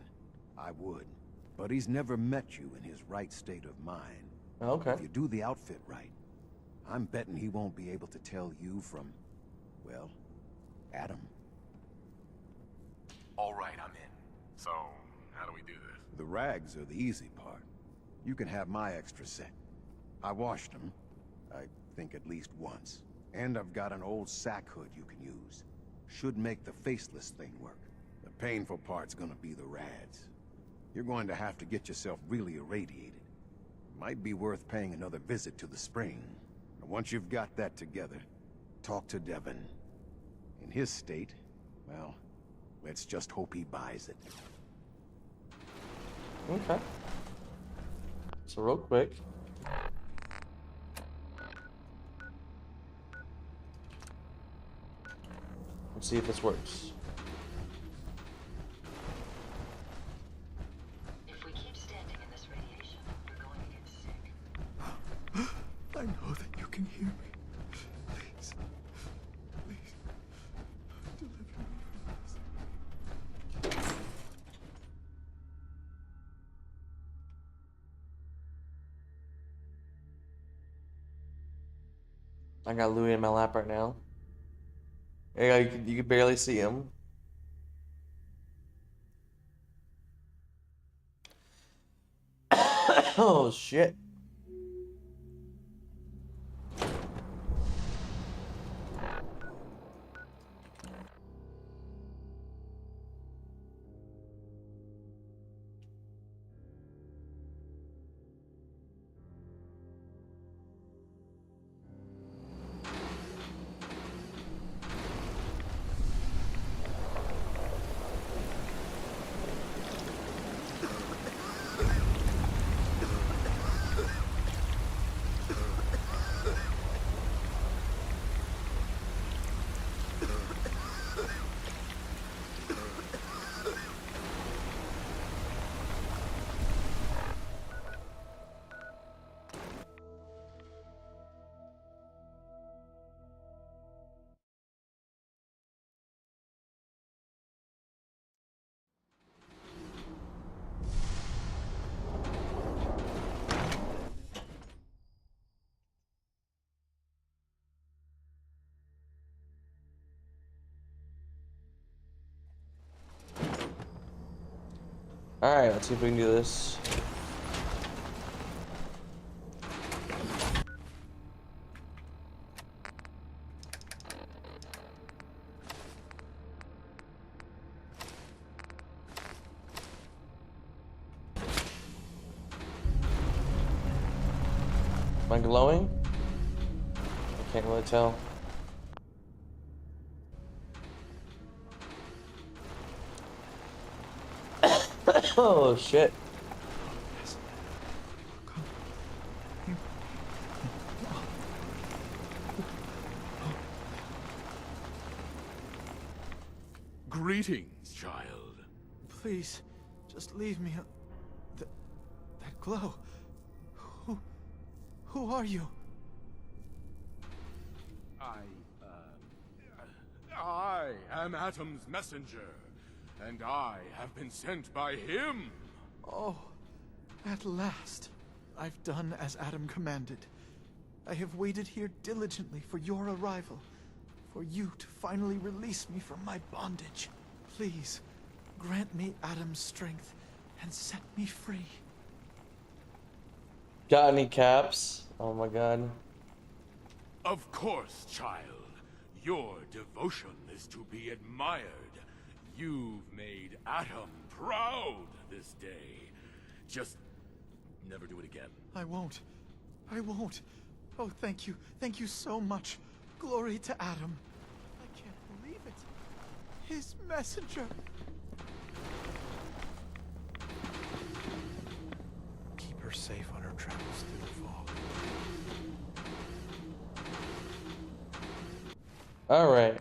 I would. But he's never met you in his right state of mind. Okay. If you do the outfit right, I'm betting he won't be able to tell you from, well, Adam. All right, I'm in. So, how do we do this? The rags are the easy part. You can have my extra set. I washed them, I think at least once. And I've got an old sack hood you can use. Should make the faceless thing work. The painful part's gonna be the rads. You're going to have to get yourself really irradiated. Might be worth paying another visit to the spring. And once you've got that together, talk to Devin. In his state, well, let's just hope he buys it. Okay. So real quick. Let's see if this works. If we keep standing in this radiation, we're going to get sick. I know that you can hear me. Please. Please. Deliver me from this. I got Louis in my lap right now. Yeah, you can barely see him. Oh shit. Alright, let's see if we can do this. Am I glowing? I can't really tell. Oh shit. Greetings, child. Please, just leave me. That glow. Who are you? I am Adam's messenger, and I have been sent by him. Oh, at last. I've done as Adam commanded. I have waited here diligently for your arrival, for you to finally release me from my bondage. Please, grant me Adam's strength and set me free. Got any caps? Oh my god. Of course, child. Your devotion is to be admired. You've made Adam proud this day. Just never do it again. I won't. I won't. Oh, thank you. Thank you so much. Glory to Adam. I can't believe it. His messenger. Keep her safe on her travels through the fog. All right.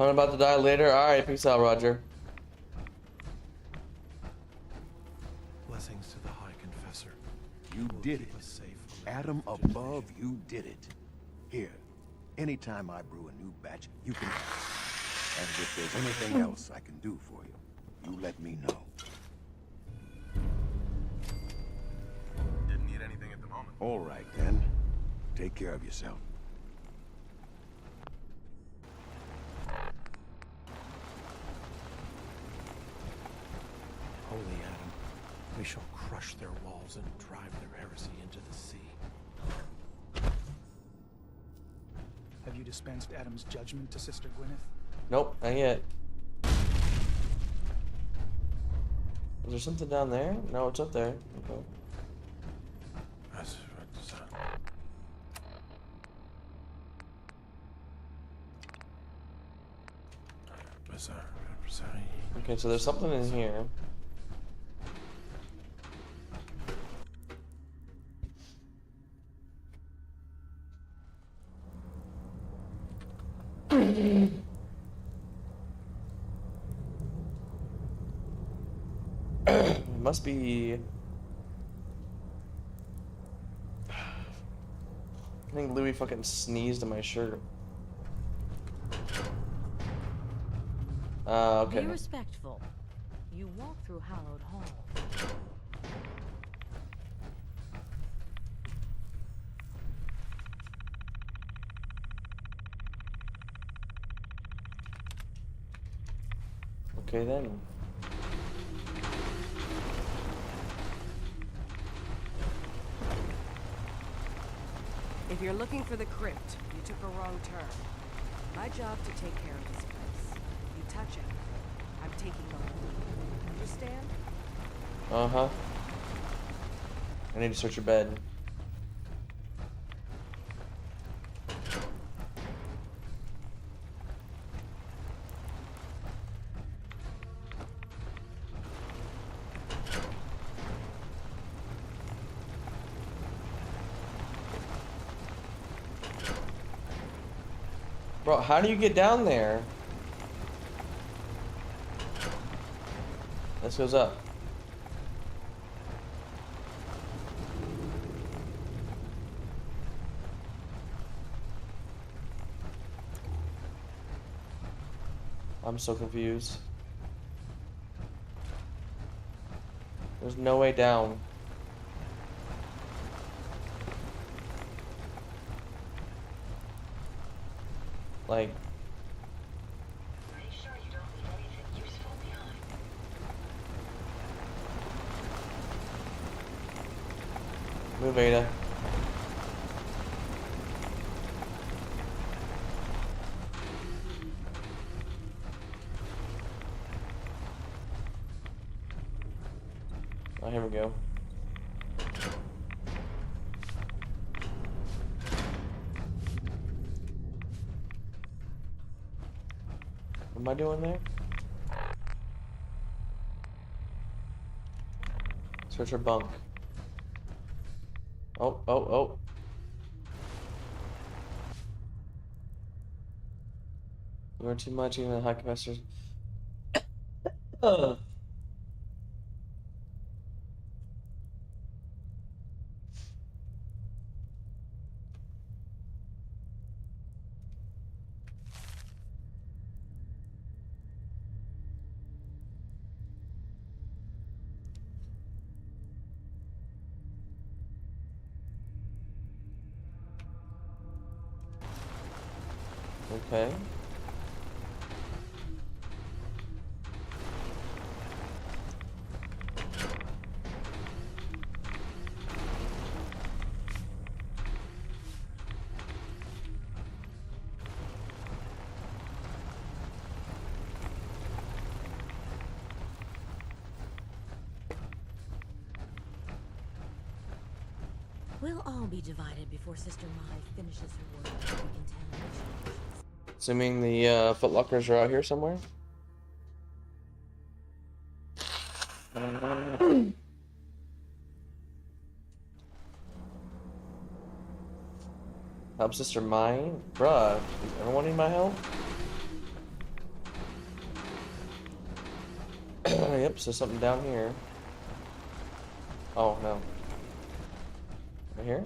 I'm about to die later. Alright, peace out, Roger. Blessings to the High Confessor. You did it. Adam above, you did it. Here, anytime I brew a new batch, you can ask. And if there's anything else I can do for you, you let me know. Didn't need anything at the moment. All right, then. Take care of yourself. Holy Adam, we shall crush their walls and drive their heresy into the sea. Have you dispensed Adam's judgment to Sister Gwyneth? Nope, not yet. Is there something down there? No, it's up there. Okay. Okay, so there's something in here. It must be. I think Louis fucking sneezed in my shirt. Okay. Be respectful. You walk through hallowed hall. Okay then. If you're looking for the crypt, you took a wrong turn. My job to take care of this place. You touch it, I'm taking over. Understand? Uh-huh. I need to search your bed. Bro, how do you get down there? This goes up. I'm so confused. There's no way down. Like, move, Ada. Oh, here we go. What am I doing there? Search her bunk. Oh, oh, oh. You are too much, even the high capacitors. Okay. We'll all be divided before Sister Mai finishes her work with decontamination. Assuming the footlockers are out here somewhere. Help Sister Mai? Bruh, does everyone need my help? Yep, so something down here. Oh, no. Right here?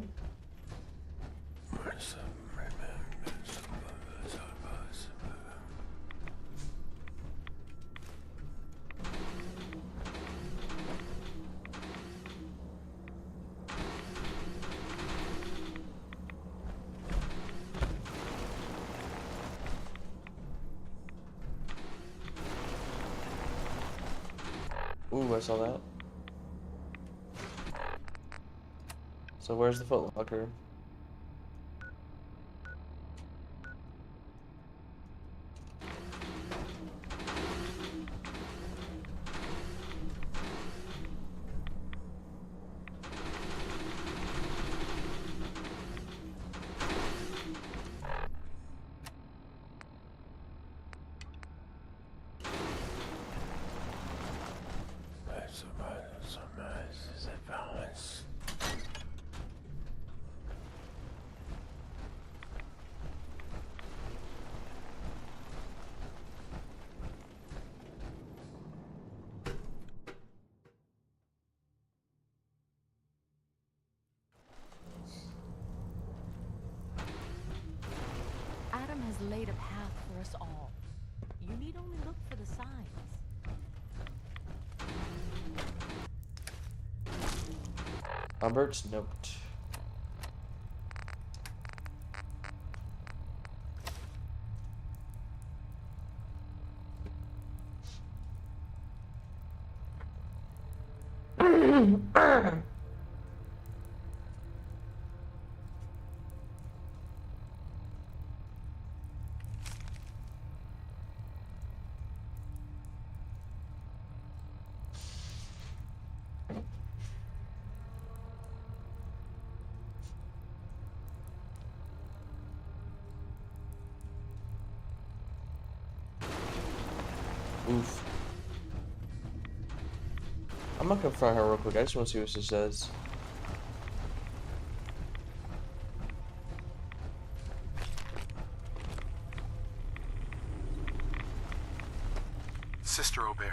Ooh, I saw that. So where's the footlocker? Adam has laid a path for us all. You need only look for the signs. Robert's note. Oof. I'm gonna confront her real quick. I just want to see what she says. Sister Aubert,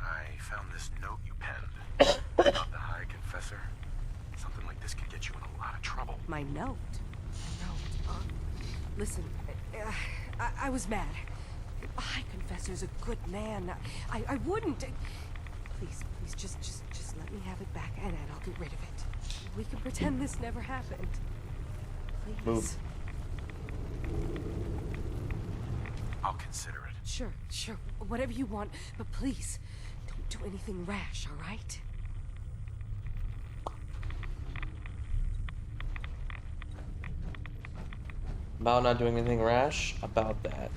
I found this note you penned about the High Confessor. Something like this could get you in a lot of trouble. My note? Listen, I was mad. The High Confessor's a good man. I wouldn't. Please, just let me have it back and I'll get rid of it. We can pretend this never happened. Please. Move. I'll consider it. Sure. Whatever you want, but please, don't do anything rash, all right? About not doing anything rash? About that.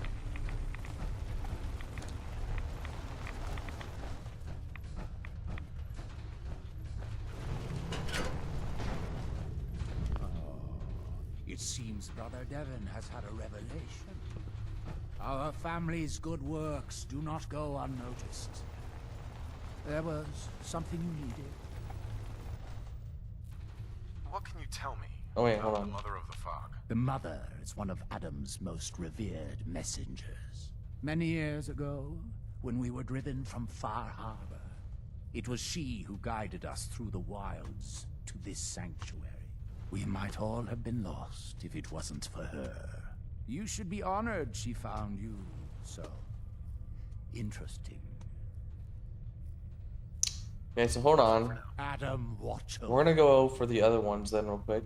It seems Brother Devon has had a revelation. Our family's good works do not go unnoticed. There was something you needed. What can you tell me Oh wait, about hold the on. Mother of the Fog? The Mother is one of Adam's most revered messengers. Many years ago, when we were driven from Far Harbor, it was she who guided us through the wilds to this sanctuary. We might all have been lost if it wasn't for her. You should be honored she found you so interesting. Okay, so hold on. Adam, watch over. We're gonna go for the other ones then real quick.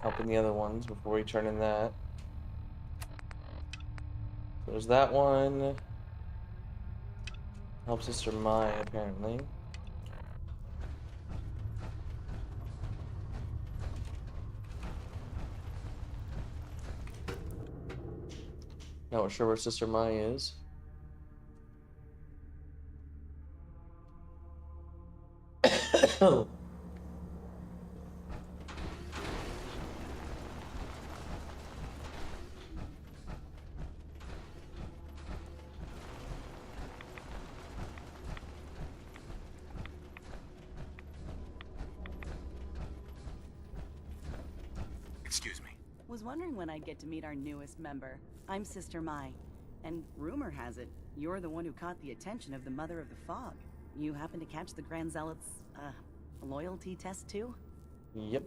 Helping the other ones before we turn in that. So there's that one. Help Sister Mai, apparently. Not sure where Sister Mai is. was wondering when I'd get to meet our newest member. I'm Sister Mai, and rumor has it, you're the one who caught the attention of the Mother of the Fog. You happen to catch the Grand Zealot's, loyalty test too? Yep.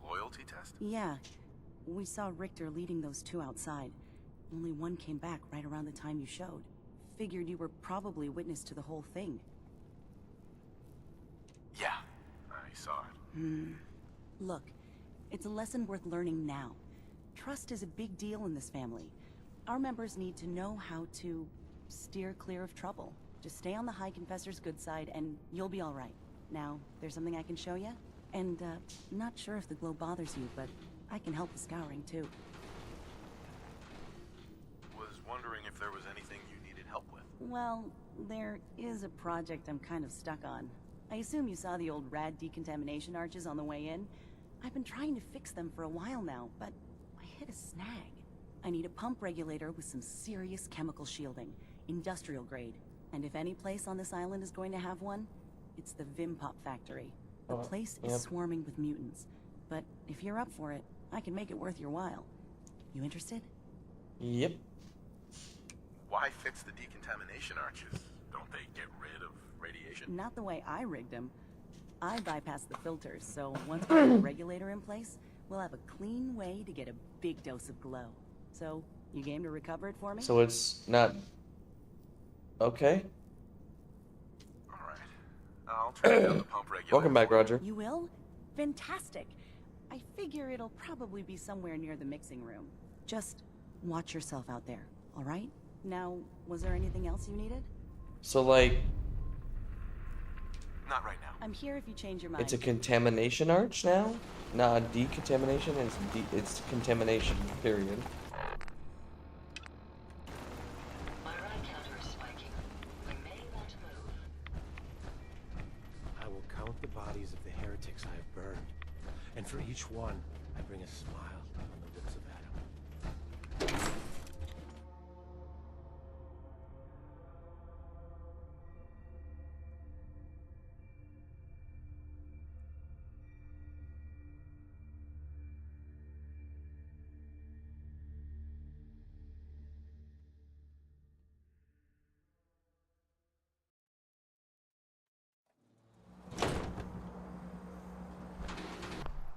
Loyalty test? Yeah. We saw Richter leading those two outside. Only one came back right around the time you showed. Figured you were probably witness to the whole thing. Yeah, I saw it. Look, it's a lesson worth learning now. Trust is a big deal in this family. Our members need to know how to steer clear of trouble. Just stay on the High Confessor's good side and you'll be all right. Now, there's something I can show you? And, not sure if the glow bothers you, but I can help with scouring too. Was wondering if there was anything you needed help with. Well, there is a project I'm kind of stuck on. I assume you saw the old rad decontamination arches on the way in. I've been trying to fix them for a while now, but I hit a snag. I need a pump regulator with some serious chemical shielding, industrial grade. And if any place on this island is going to have one, it's the Vim Pop factory. The place is swarming with mutants. But if you're up for it, I can make it worth your while. You interested? Yep. Why fix the decontamination arches? Don't they get rid of radiation? Not the way I rigged them. I bypassed the filters, so once we have a regulator in place, we'll have a clean way to get a big dose of glow. So, you game to recover it for me? So it's not... Okay. Alright. I'll turn down the pump regulator. Welcome back, Roger. You will? Fantastic. I figure it'll probably be somewhere near the mixing room. Just watch yourself out there, alright? Now, was there anything else you needed? So, like... Not right now. I'm here if you change your mind. It's a contamination arch now? Not decontamination, it's contamination, period. My ride counter is spiking. We may want to move. I will count the bodies of the heretics I have burned, and for each one, I bring a smile on the lips of Adam.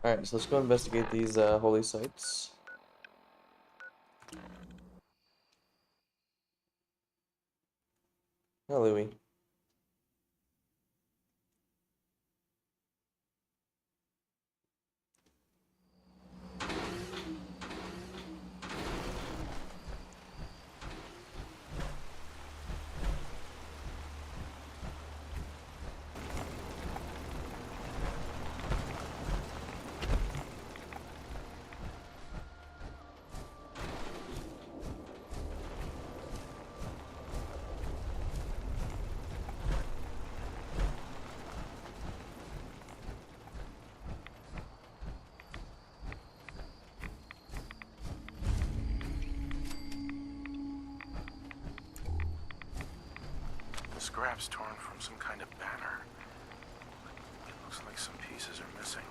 Alright, so let's go investigate these holy sites. Oh, Louis. The scrap's torn from some kind of banner. It looks like some pieces are missing.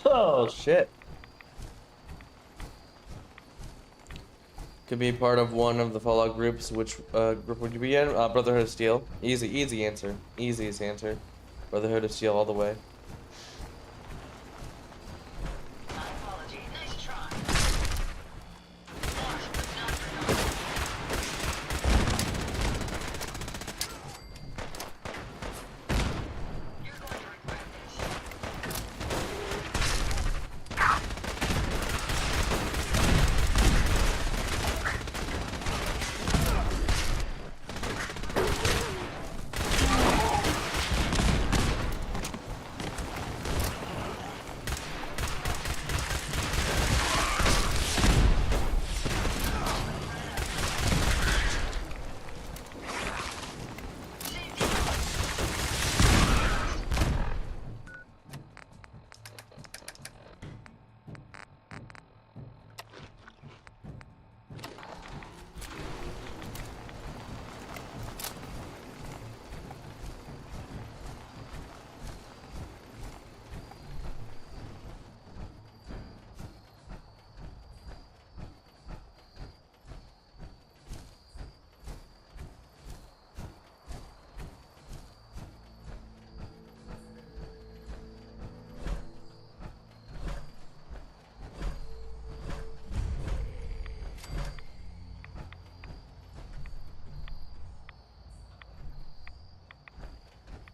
Oh, shit. Could be part of one of the Fallout groups. Which group would you be in? Brotherhood of Steel. Easy answer. Easiest answer. Brotherhood of Steel all the way.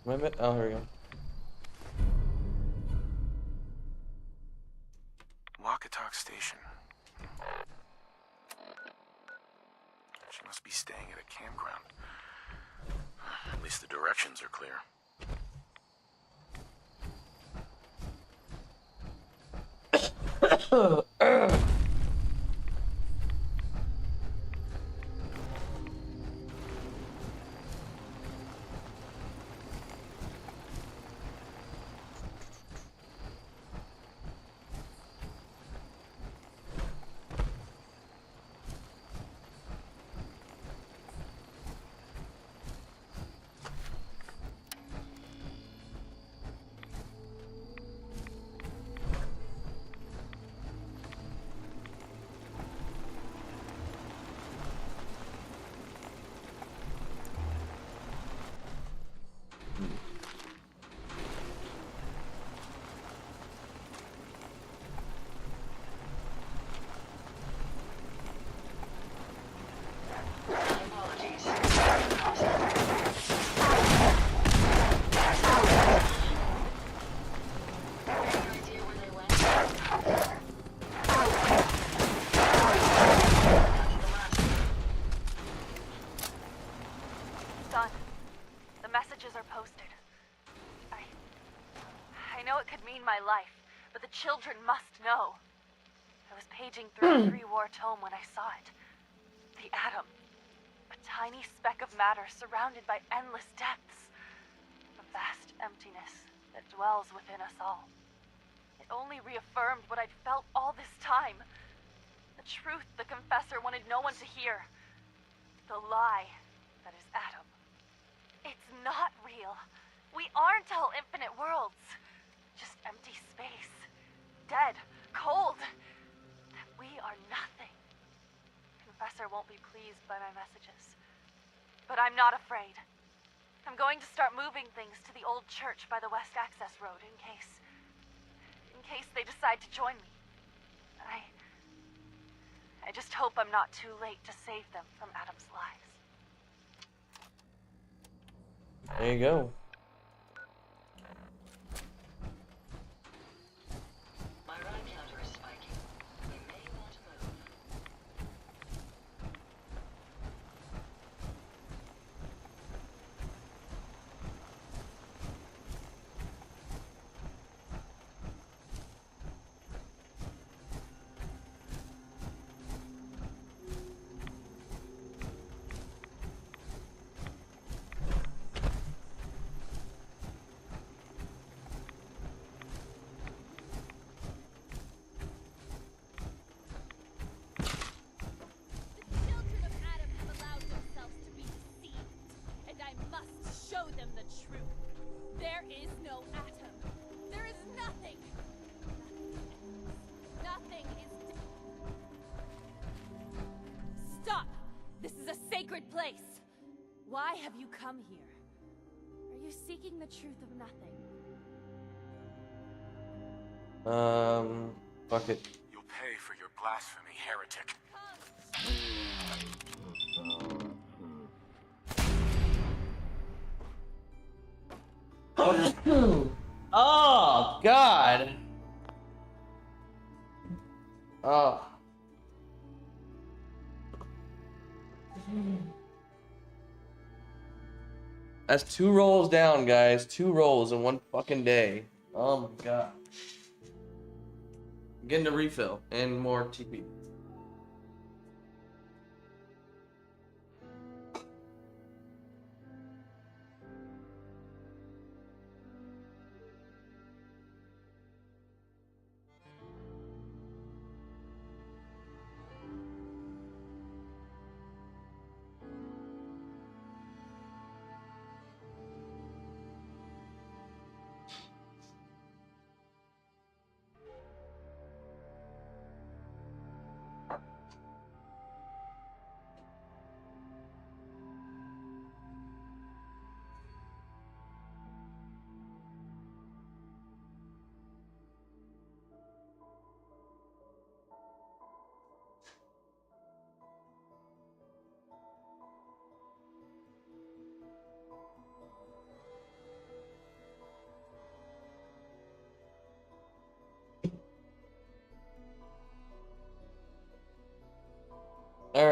Oh, here we go. Walkatalk Station. She must be staying at a campground. At least the directions are clear. Son, the messages are posted. I know it could mean my life, but the children must know. I was paging through a pre-war tome when I saw it. The atom. A tiny speck of matter surrounded by endless depths. A vast emptiness that dwells within us all. It only reaffirmed what I'd felt all this time. The truth the confessor wanted no one to hear. The lie that is Atom. It's not real. We aren't all infinite worlds. Just empty space. Dead. Cold. That we are nothing. Confessor won't be pleased by my messages. But I'm not afraid. I'm going to start moving things to the old church by the West Access Road in case they decide to join me. I just hope I'm not too late to save them from Adam's lies. There you go. My ride counter is spiking. We may want to move. Show them the truth. There is no atom. There is nothing. Nothing is. Stop! This is a sacred place. Why have you come here? Are you seeking the truth of nothing? Fuck it. You'll pay for your blasphemy, heretic. Oh, God. Oh. That's 2 rolls down, guys. 2 rolls in one fucking day. Oh my God. Getting a refill and more TP.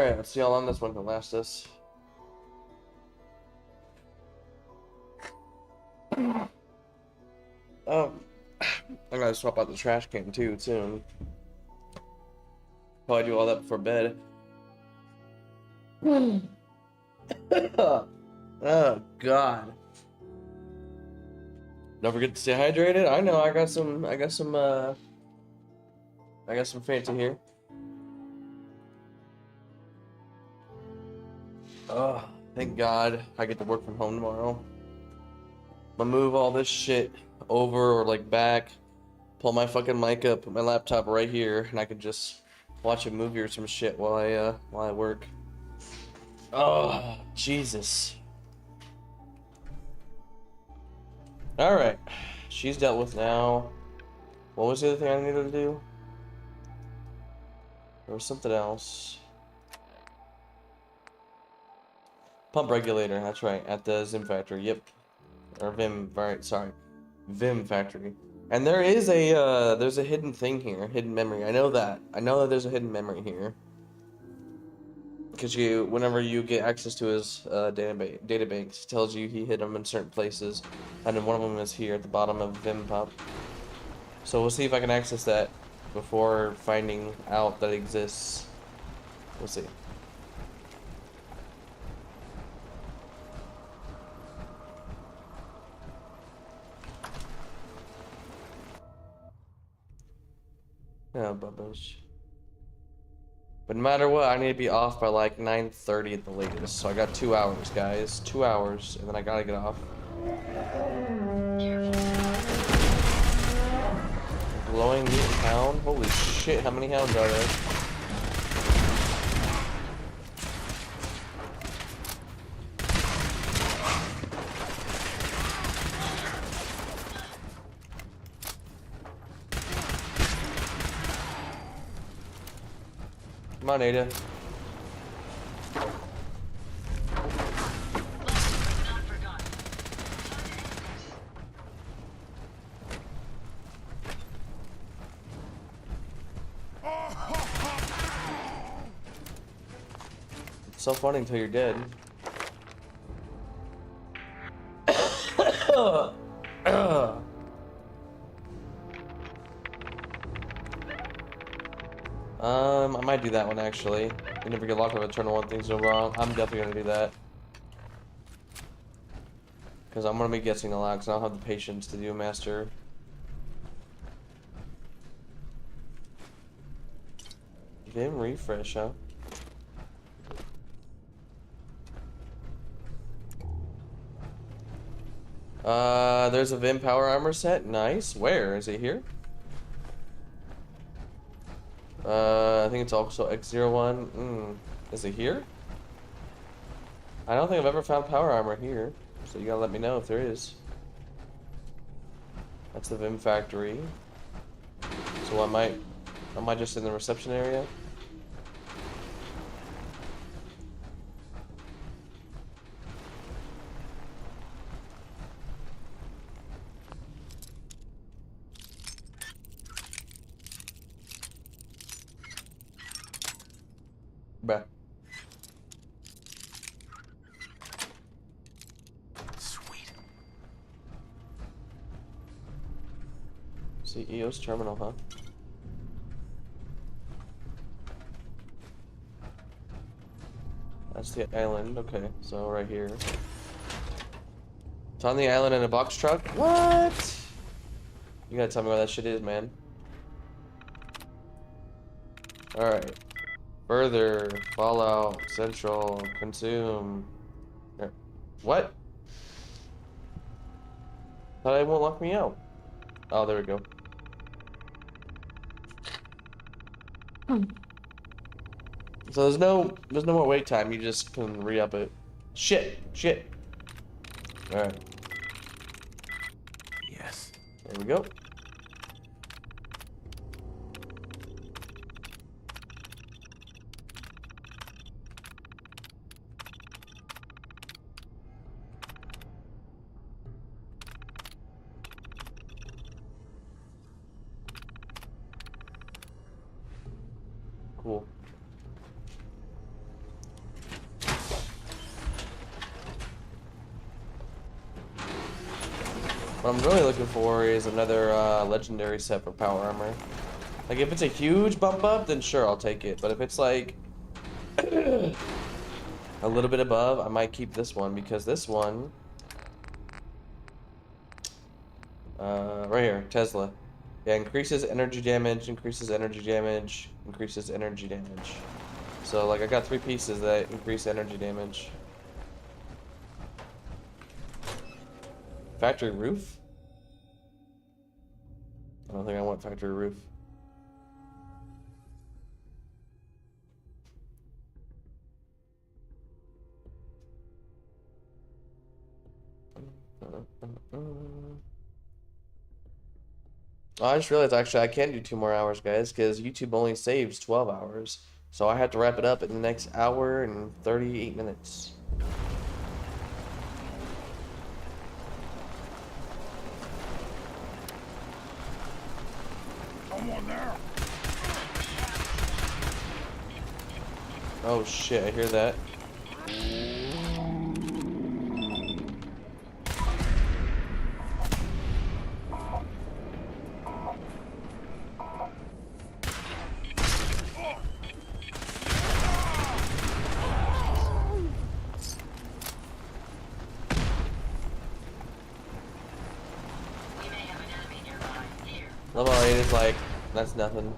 Alright, let's see how long this one can last us. I gotta swap out the trash can too soon. Probably do all that before bed. Oh God! Don't forget to stay hydrated. I know. I got some fancy here. Oh, thank God I get to work from home tomorrow. I'm gonna move all this shit over or like back, pull my fucking mic up, put my laptop right here, and I can just watch a movie or some shit while I work. Oh, Jesus. Alright. She's dealt with now. What was the other thing I needed to do? There was something else. Pump regulator, that's right, at the Zim factory, yep. Or Vim, right, sorry. Vim factory. And there is a, there's a hidden thing here, hidden memory. I know that. I know that there's a hidden memory here. Because whenever you get access to his database, it tells you he hid them in certain places. And then one of them is here at the bottom of Vim Pop. So we'll see if I can access that before finding out that it exists. We'll see. Yeah, Bubba's. But no matter what, I need to be off by like 9:30 at the latest. So I got 2 hours, guys. 2 hours, and then I gotta get off. Glowing mutant hound? Holy shit, how many hounds are there? Come on, Ada. It's so funny until you're dead. I might do that one actually. You never get locked up at turn 1, things go wrong. I'm definitely gonna do that. Because I'm gonna be guessing a lot, because I don't have the patience to do a master. Game refresh, huh? There's a Vim power armor set. Nice. Where? Is it here? I think it's also X01. Is it here? I don't think I've ever found power armor here. So you gotta let me know if there is. That's the Vim factory. So am I just in the reception area? Bruh. Sweet. CEO's terminal, huh? That's the island. Okay, so right here. It's on the island in a box truck? What? You gotta tell me where that shit is, man. Alright. Further, Fallout, Central, Consume. Here. What? Thought it won't lock me out. Oh, there we go. So there's no more wait time. You just can re-up it. Shit. All right. Yes. There we go. Cool. What I'm really looking for is another legendary set for power armor. Like, if it's a huge bump up, then sure, I'll take it. But if it's like a little bit above, I might keep this one, because this one, right here, Tesla. Yeah, increases energy damage, increases energy damage, increases energy damage. So, like, I got 3 pieces that increase energy damage. Factory roof? I don't think I want factory roof. Oh, I just realized actually I can't do 2 more hours, guys, because YouTube only saves 12 hours. So I have to wrap it up in the next hour and 38 minutes. Someone there. Oh shit, I hear that. Level 8 is like, that's nothing.